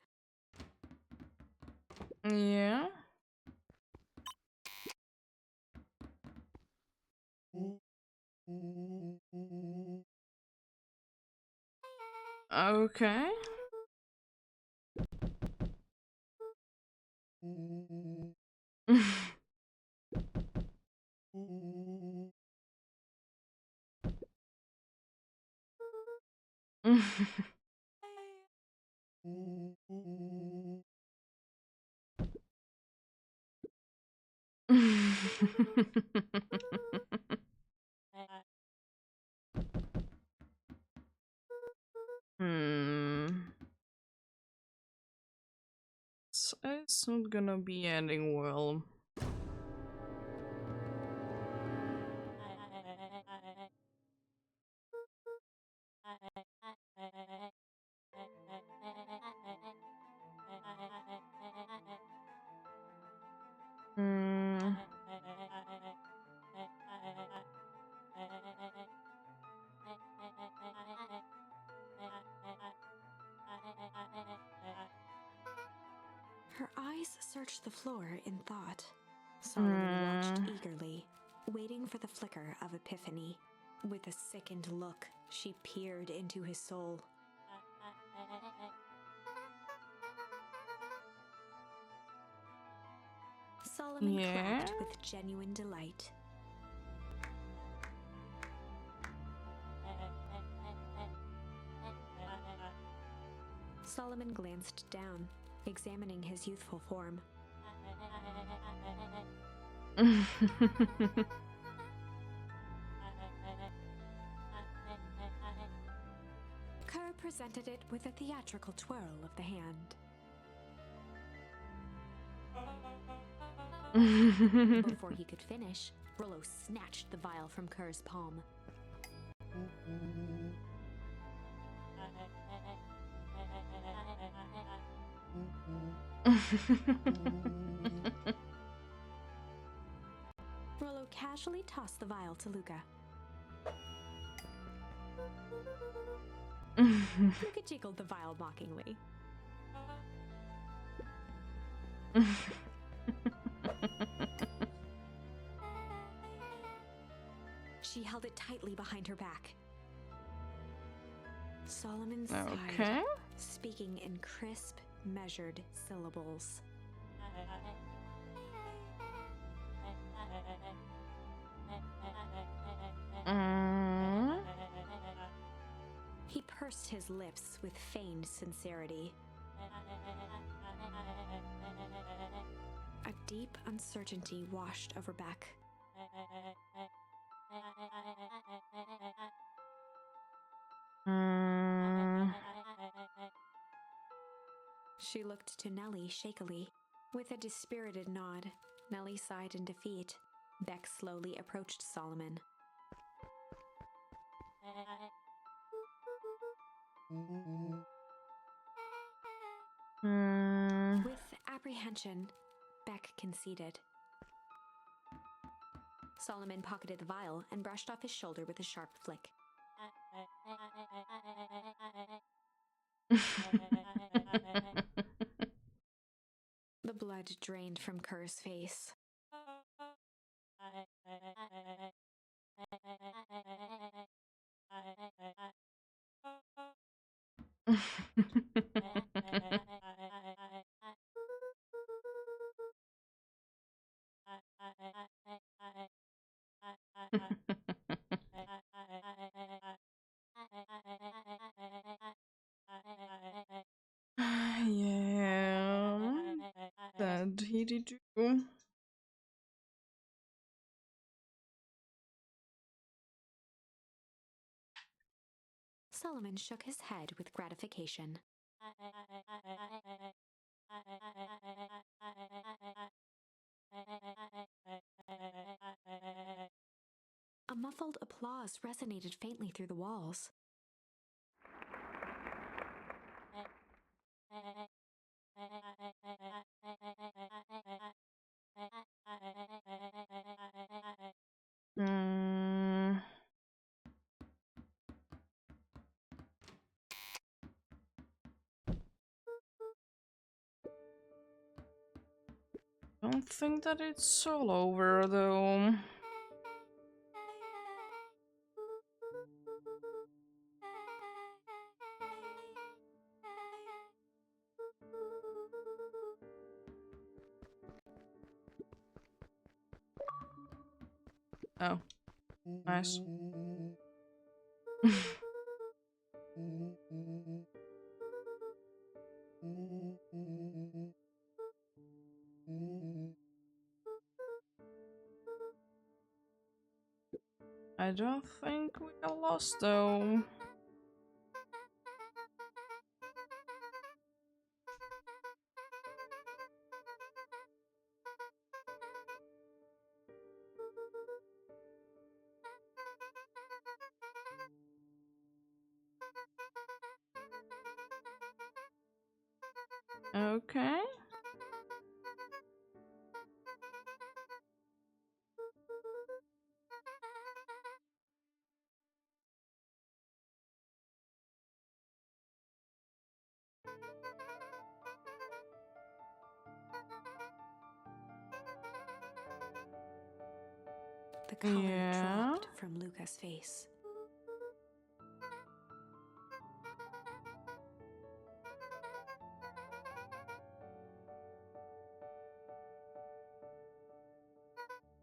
Yeah. Okay. It's not gonna be ending well. Her eyes searched the floor in thought. Solomon watched eagerly, waiting for the flicker of epiphany. With a sickened look, she peered into his soul. Solomon clapped with genuine delight. Solomon glanced down, examining his youthful form. Kerr presented it with a theatrical twirl of the hand. Before he could finish, Rollo snatched the vial from Kerr's palm. Rollo casually tossed the vial to Luca. Luca jiggled the vial mockingly. She held it tightly behind her back. Solomon sighed, speaking in crisp, measured syllables. He pursed his lips with feigned sincerity. A deep uncertainty washed over Beck. She looked to Nellie shakily. With a dispirited nod, Nellie sighed in defeat. Beck slowly approached Solomon. With apprehension, Beck conceded. Solomon pocketed the vial and brushed off his shoulder with a sharp flick. The blood drained from Kerr's face. Yeah, that he did do. Solomon shook his head with gratification. A muffled applause resonated faintly through the walls. Don't think that it's all over though. Oh, nice. I don't think we got lost though. Okay. The color Yeah. dropped from Luca's face.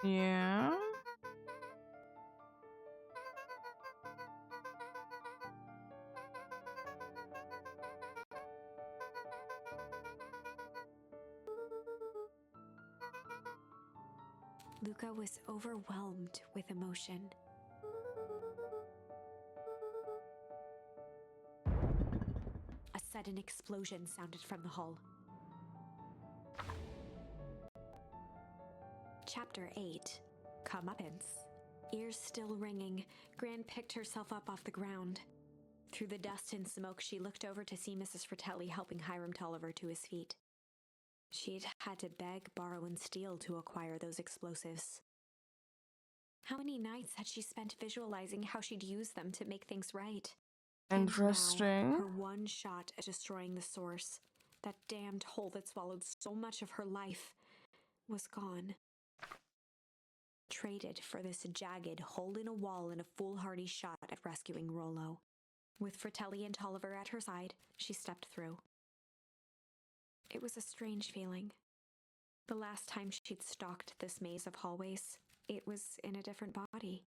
Yeah. Luca was overwhelmed with emotion. A sudden explosion sounded from the hull. Chapter 8. Comeuppance. Ears still ringing, Gran picked herself up off the ground. Through the dust and smoke, she looked over to see Mrs. Fratelli helping Hiram Tolliver to his feet. She'd had to beg, borrow, and steal to acquire those explosives. How many nights had she spent visualizing how she'd use them to make things right? Interesting. And now, her one shot at destroying the source, that damned hole that swallowed so much of her life, was gone. Traded for this jagged hole in a wall and a foolhardy shot at rescuing Rollo. With Fratelli and Tolliver at her side, she stepped through. It was a strange feeling. The last time she'd stalked this maze of hallways, it was in a different body.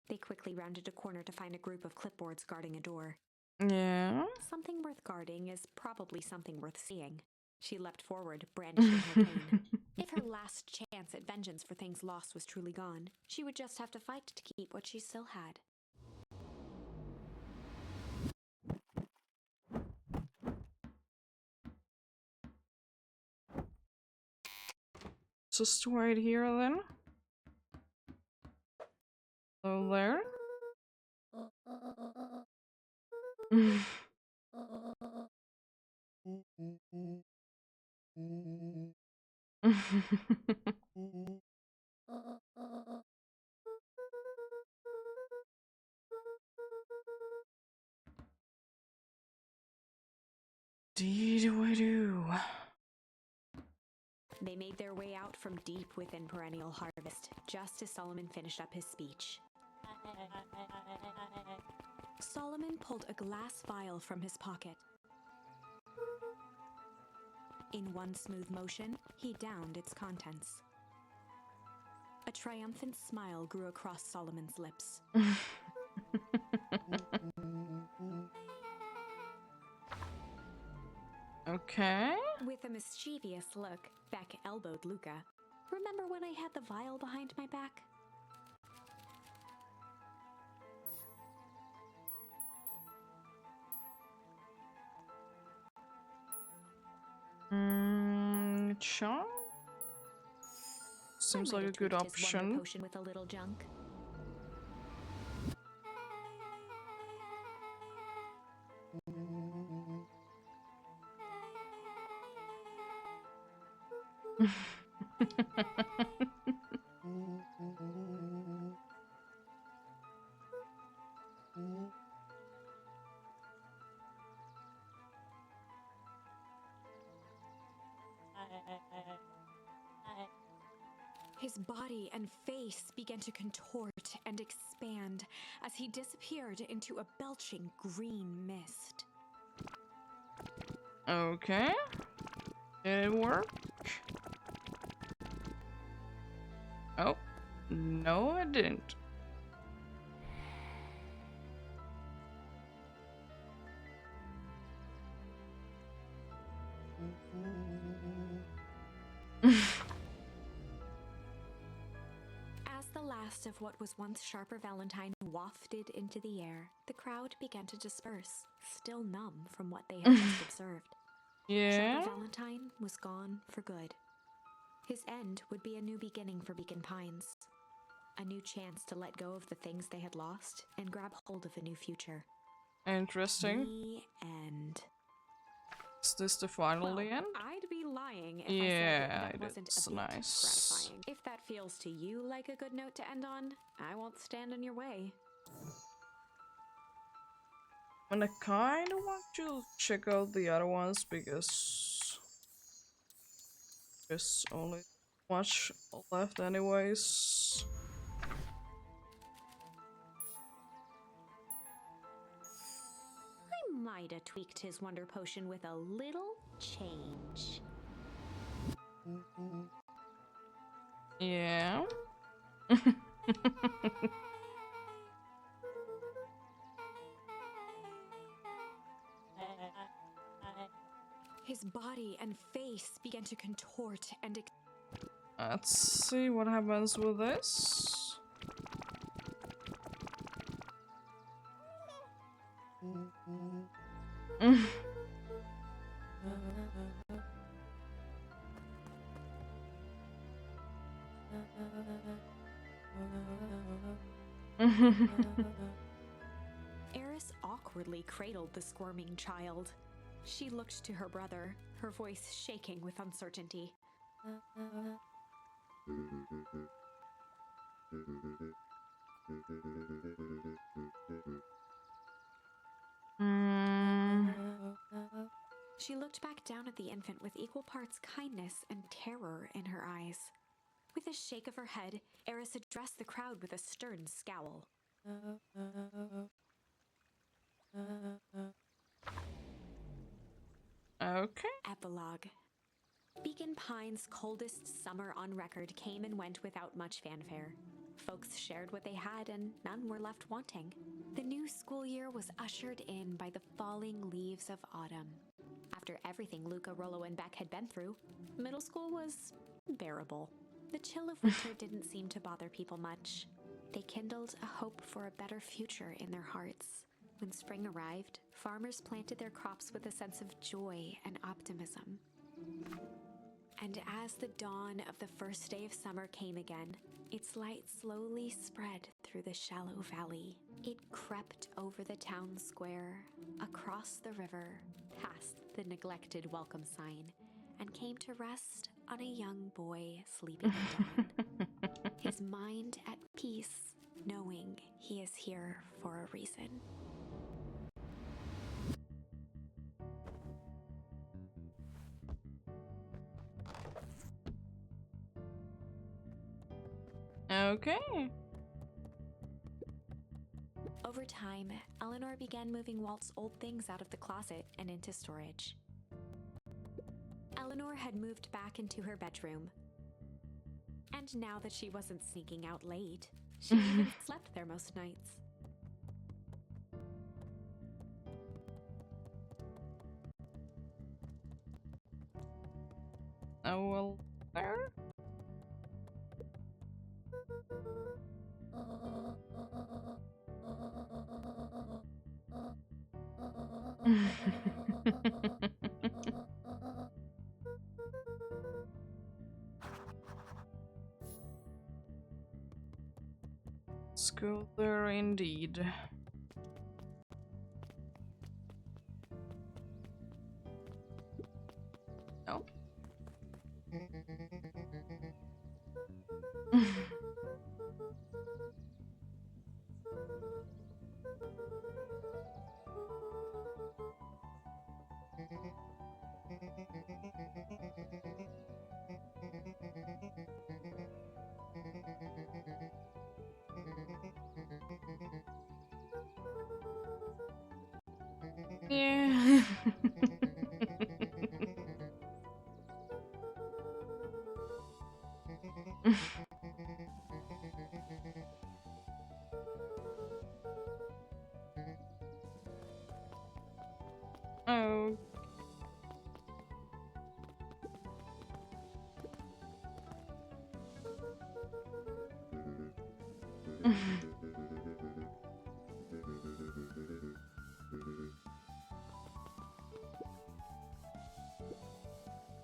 They quickly rounded a corner to find a group of clipboards guarding a door. Yeah. Something worth guarding is probably something worth seeing. She leapt forward, brandishing her cane. If her last chance at vengeance for things lost was truly gone, she would just have to fight to keep what she still had. Just right here then. So there. Dee-do-do. They made their way out from deep within Perennial Harvest, just as Solomon finished up his speech. Solomon pulled a glass vial from his pocket. In one smooth motion, he downed its contents. A triumphant smile grew across Solomon's lips. Okay. With a mischievous look, Beck elbowed Luca. Remember when I had the vial behind my back? Sure. Seems I like might a have good tweaked his wonder option. potion with a little junk. His body and face began to contort and expand as he disappeared into a belching green mist. Okay. Did it work? Oh. No, it didn't. As the last of what was once Sharper Valentine wafted into the air, the crowd began to disperse, still numb from what they had just observed. Yeah. Sharper Valentine was gone for good. His end would be a new beginning for Beacon Pines. A new chance to let go of the things they had lost and grab hold of a new future. Interesting. The end. Is this the final Well, end? I'd be lying if Yeah, I said that wasn't it's a bit nice. gratifying. If that feels to you like a good note to end on, I won't stand in your way. And I kind of want to check out the other ones because there's only much left anyways. I might have tweaked his wonder potion with a little change. Yeah. His body and face began to contort and Let's see what happens with this. Eris awkwardly cradled the squirming child. She looked to her brother, her voice shaking with uncertainty. She looked back down at the infant with equal parts kindness and terror in her eyes. With a shake of her head, Eris addressed the crowd with a stern scowl. Okay. Epilogue. Beacon Pines' coldest summer on record came and went without much fanfare. Folks shared what they had and none were left wanting. The new school year was ushered in by the falling leaves of autumn. After everything Luca, Rollo, and Beck had been through, middle school was bearable. The chill of winter didn't seem to bother people much. They kindled a hope for a better future in their hearts. When spring arrived, farmers planted their crops with a sense of joy and optimism. And as the dawn of the first day of summer came again, its light slowly spread through the shallow valley. It crept over the town square, across the river, past the neglected welcome sign, and came to rest on a young boy sleeping at dawn, his mind at peace, knowing he is here for a reason. Okay. Over time, Eleanor began moving Walt's old things out of the closet and into storage. Eleanor had moved back into her bedroom. And now that she wasn't sneaking out late, she even slept there most nights. Oh, well, there. Let's go there indeed. No. Yeah. Oh.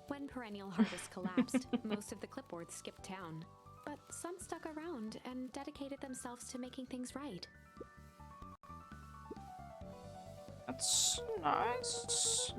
When Perennial Harvest collapsed, most of the clipboards skipped town. But some stuck around and dedicated themselves to making things right. That's nice.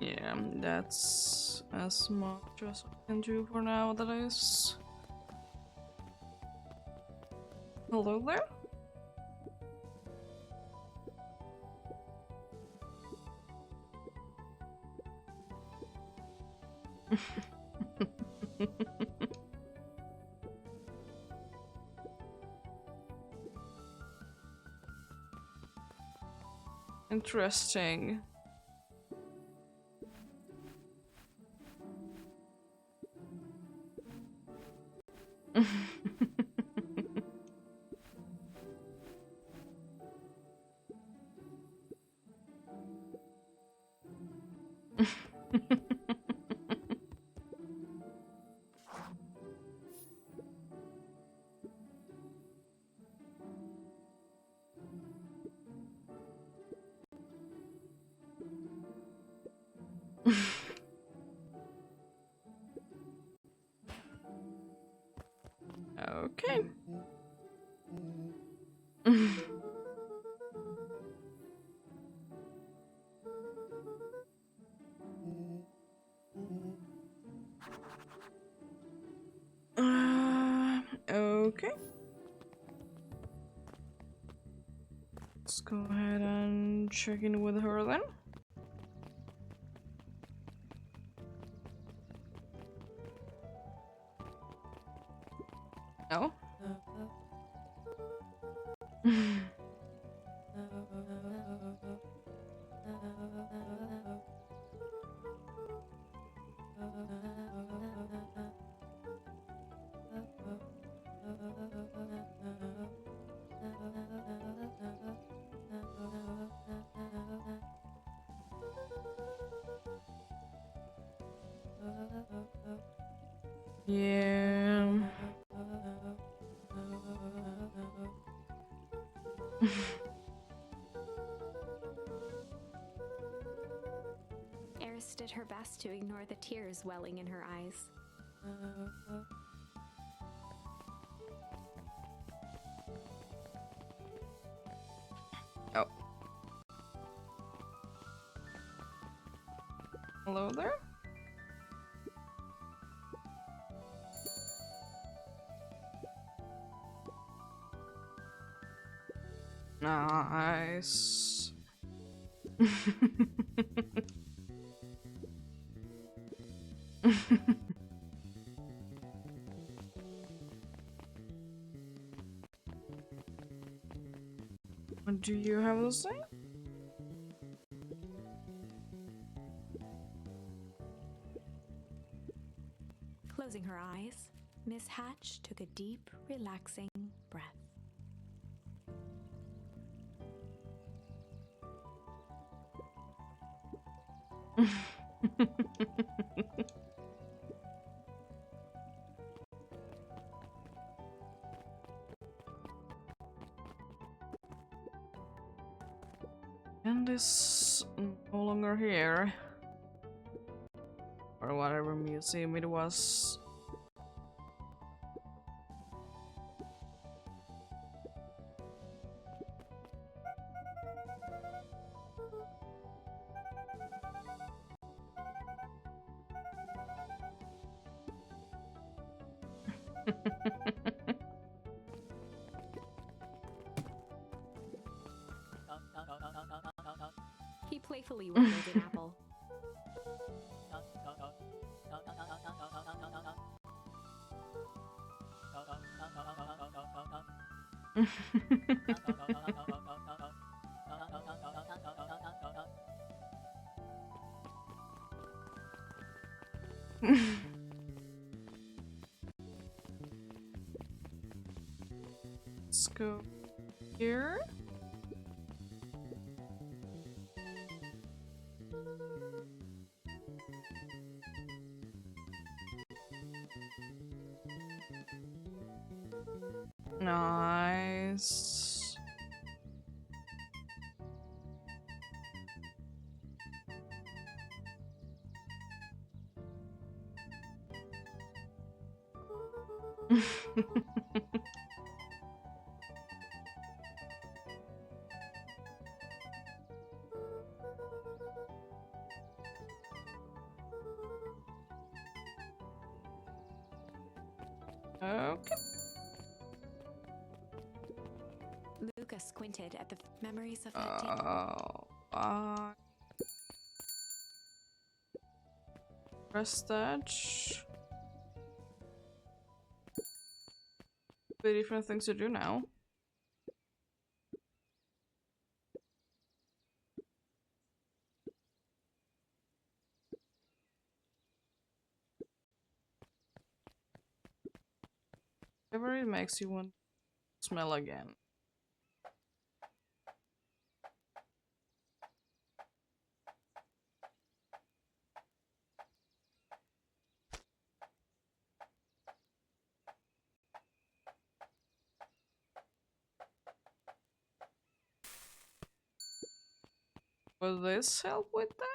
Yeah, that's as much as I can do for now, that is. Hello there? Interesting. Okay. Okay. Let's go ahead and check in with her then. Oh. Yeah. Eris did her best to ignore the tears welling in her eyes. Oh. Hello there? Nice. What do you have to say? Closing her eyes, Miss Hatch took a deep, relaxing breath. And is no longer here. Or whatever museum it was. He playfully wiggled an apple. Let's go here. Nice. Okay. Luca squinted at the memories of that day. Press that. Very different things to do now. Whatever it makes you want to smell again. Will this help with that?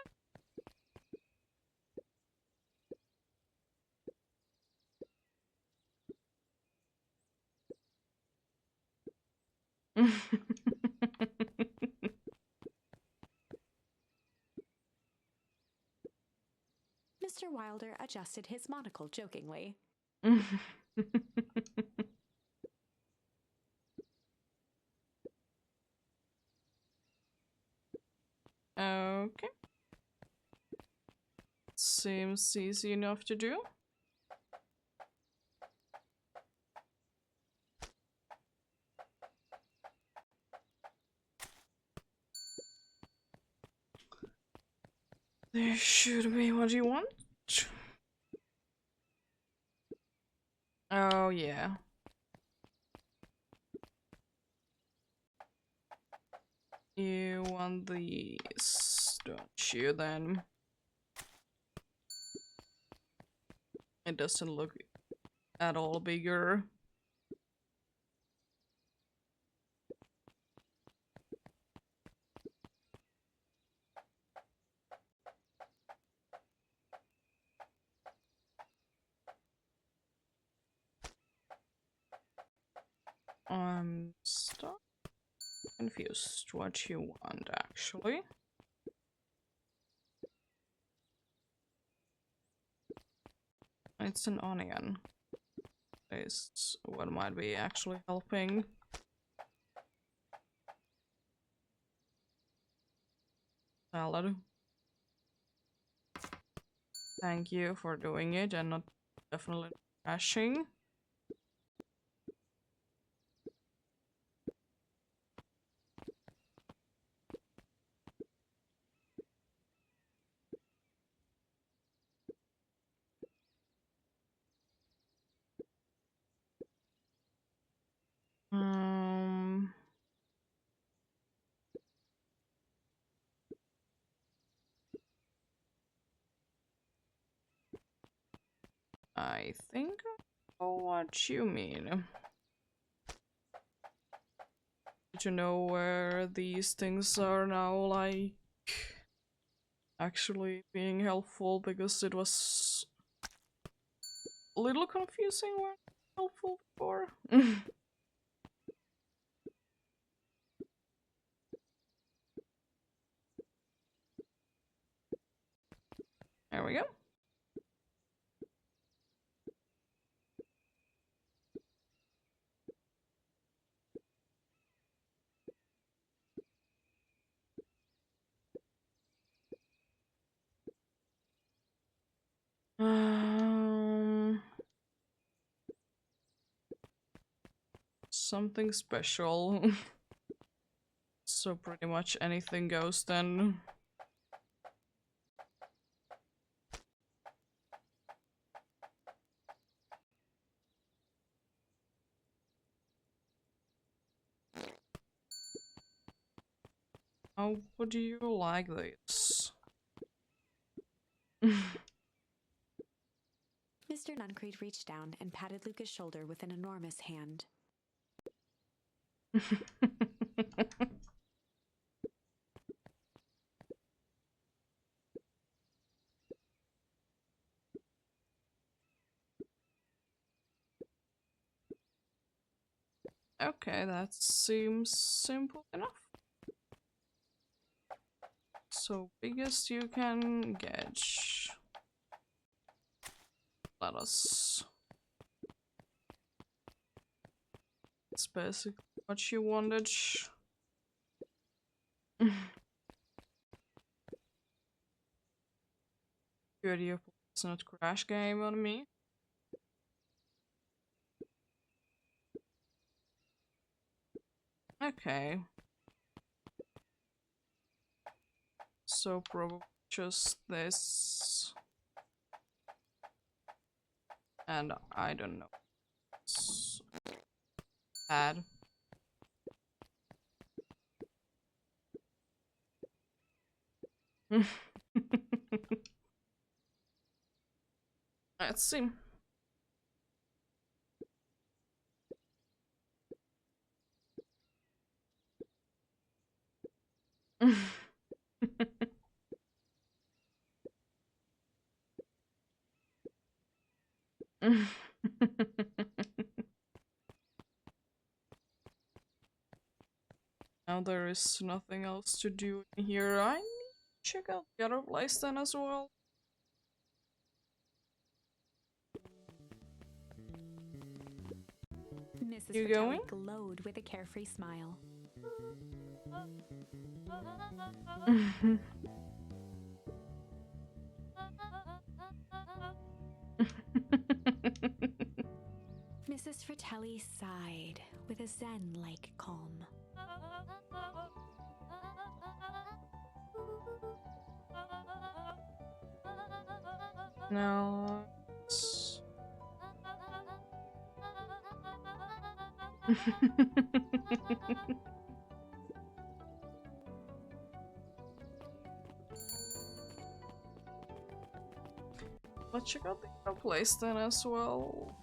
Mr. Wilder adjusted his monocle jokingly. Okay. Seems easy enough to do. This should be what you want. Oh, yeah. You want these, don't you, then? It doesn't look at all bigger. I'm stuck. Confused what you want, actually. It's an onion. Is what might be actually helping. Salad. Thank you for doing it and not definitely crashing. I think I know what you mean. Did you know where these things are now, like, actually being helpful? Because it was a little confusing where helpful before. There we go. Something special. So pretty much anything goes then. How would you like this? Mr. Nuncreed reached down and patted Luca's shoulder with an enormous hand. Okay, that seems simple enough. So biggest you can get. Let us. It's basically what you wanted. Good, you it's not crash game on me. Okay. So probably just this. And I don't know. It's bad. Let's see. Now there is nothing else to do in here. I need to check out the other place then as well. Mrs. You Fratelli going? glowed with a carefree smile. Mrs. Fratelli sighed with a zen-like calm. Now. Let's check out the other place then as well,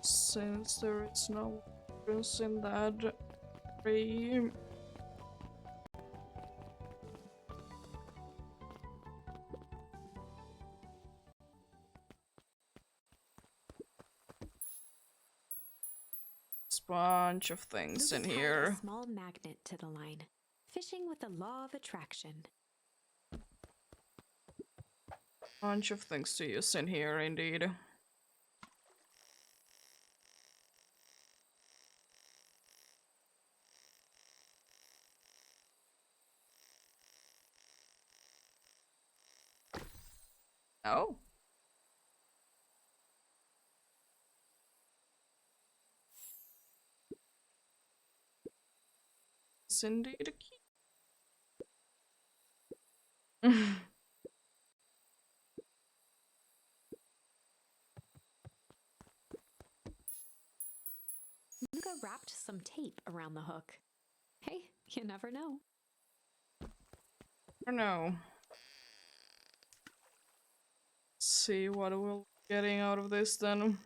since there is no difference in that tree. Bunch of things in here. A small magnet to the line. Fishing with the law of attraction. Bunch of things to use in here, indeed. Oh. It's indeed a key. Luca wrapped some tape around the hook. Hey, you never know. Or no. Let's see what we're getting out of this then.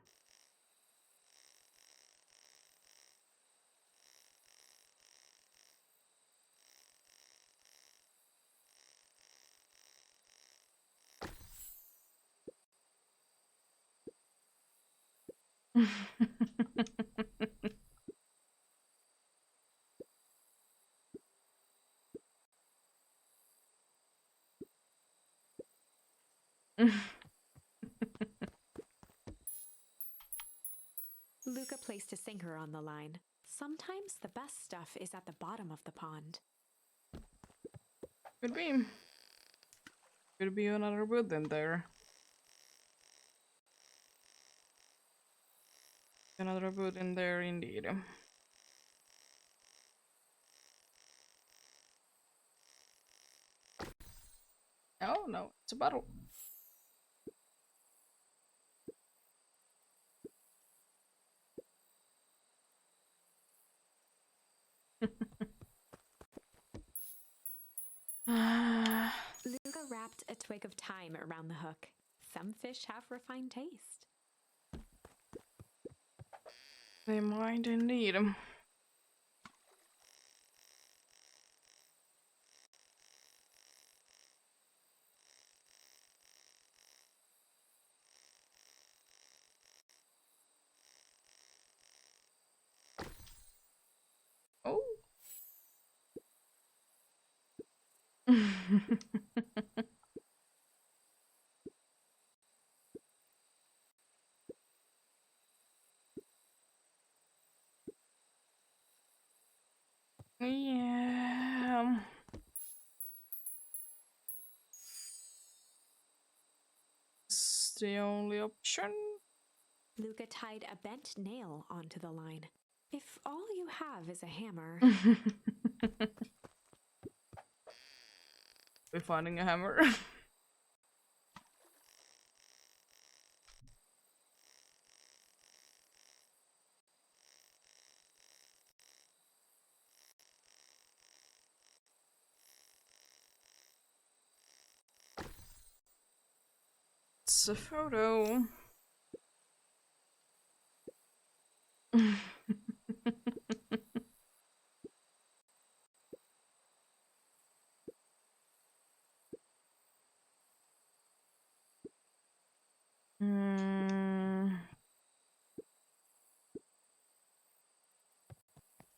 Luca placed a sinker on the line. Sometimes the best stuff is at the bottom of the pond. Could be. Could be another wood in there. Another wood in there, indeed. Oh no, it's a bottle. Luca wrapped a twig of thyme around the hook. Some fish have refined taste. They might indeed. Oh. Yeah. It's the only option. Luca tied a bent nail onto the line. If all you have is a hammer... We're finding a hammer. It's a photo.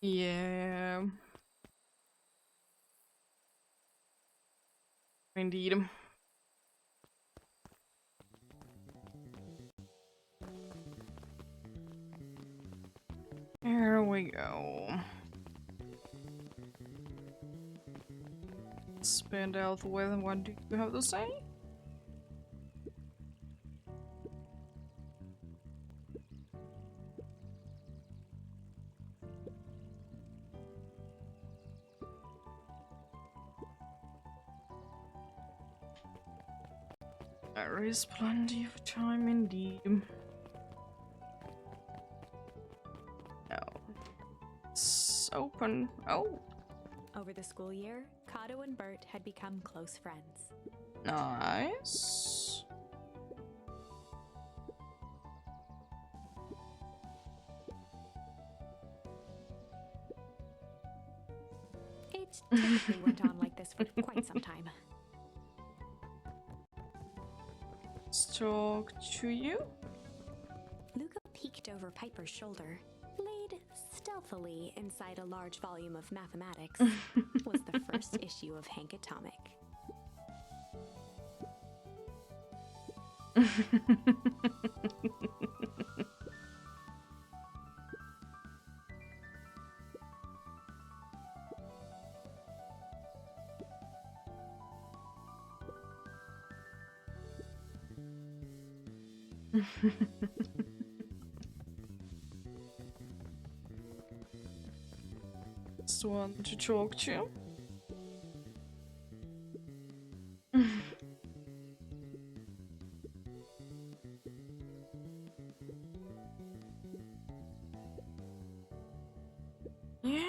Yeah. Indeed. Here we go. Spend health with, what do you have to say? There is plenty of time indeed. Now, it's open. Oh, Over the school year, Kato and Bert had become close friends. nice. It typically went on like this for quite some time. Let's talk to you. Luca peeked over Piper's shoulder, laid stealthily inside a large volume of mathematics, was the first issue of Hank Atomic. Just want to talk to you. Yeah.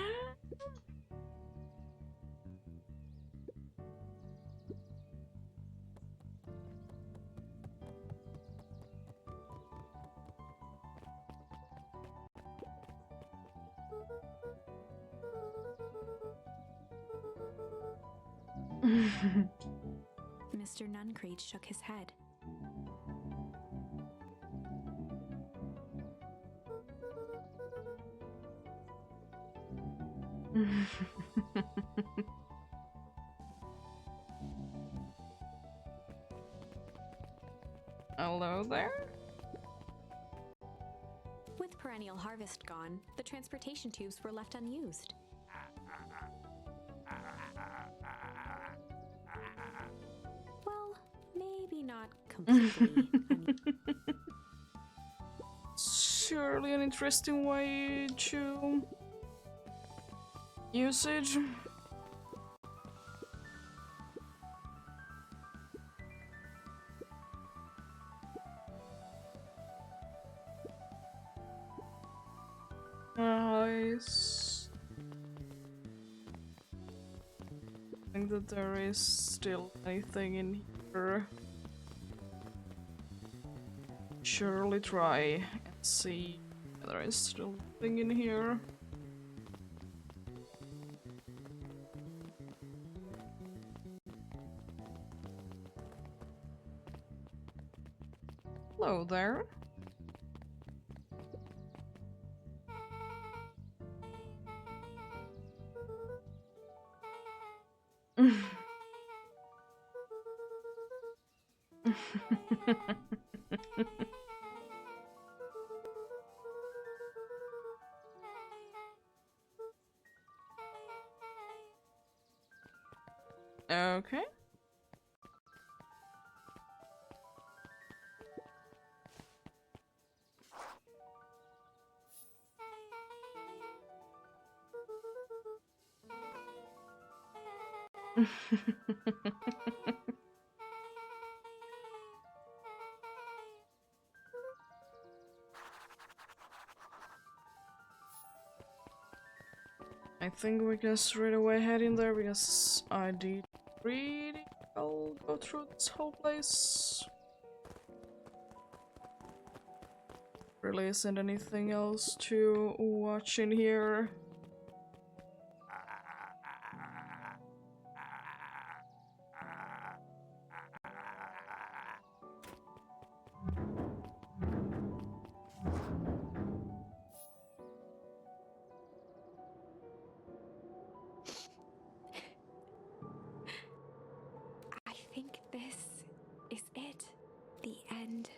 Mr. Nuncreed shook his head. Hello there. With perennial harvest gone, the transportation tubes were left unused. Well, maybe not completely Surely an interesting way to usage. Nice. I think that there is still anything in here. Surely try and see if there is still anything in here. Hello there. Okay. I think we can straight away head in there because I did really well go through this whole place. Really isn't anything else to watch in here. I think this is it. The end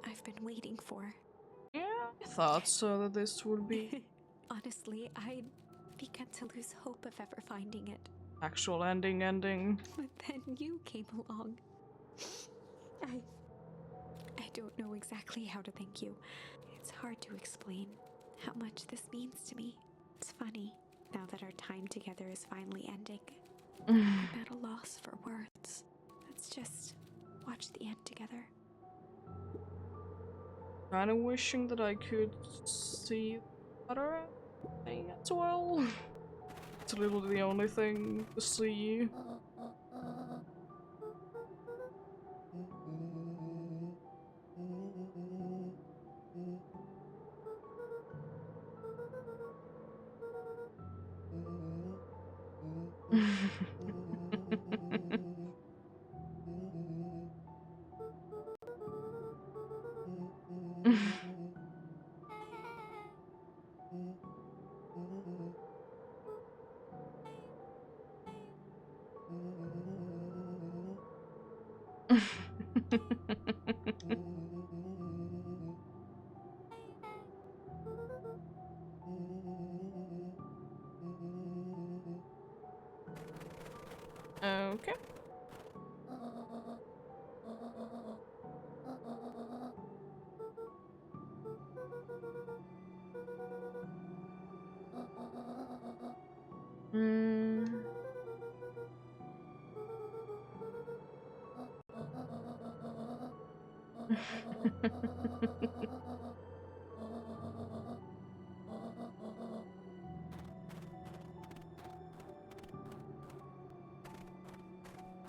I've been waiting for. Yeah, I thought so that this would be Honestly, I'd begun to lose hope of ever finding it. actual ending. But then you came along. I don't know exactly how to thank you. It's hard to explain how much this means to me. It's funny, now that our time together is finally ending. I'm at a loss for words. That's just what watch the end together. Kinda wishing that I could see the other thing as well. It's literally the only thing to see. Okay. Mm.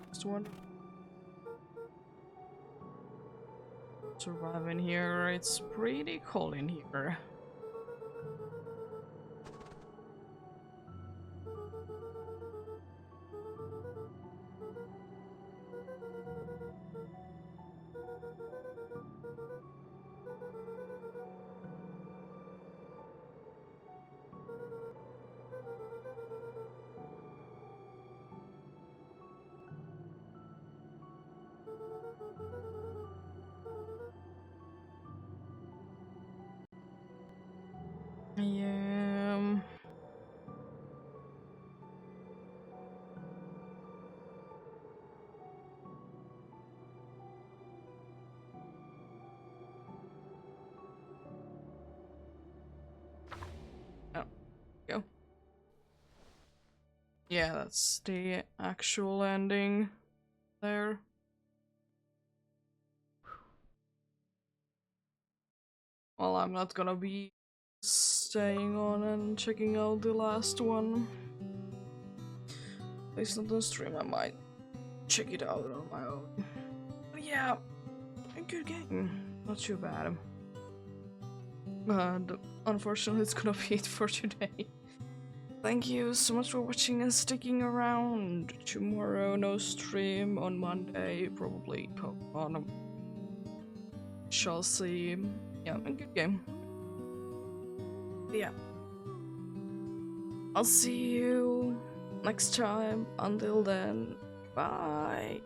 Just one. Survive in here. It's pretty cold in here. Yeah. Oh, go. Yeah, that's the actual ending there. Well, I'm not gonna be staying on and checking out the last one. At least not on stream, I might check it out on my own. But yeah, a good game. Not too bad. But unfortunately, it's gonna be it for today. Thank you so much for watching and sticking around. Tomorrow, no stream. On Monday, probably Pokemon. Shall see. Yeah, a good game. But yeah. I'll see you next time. Until then, bye.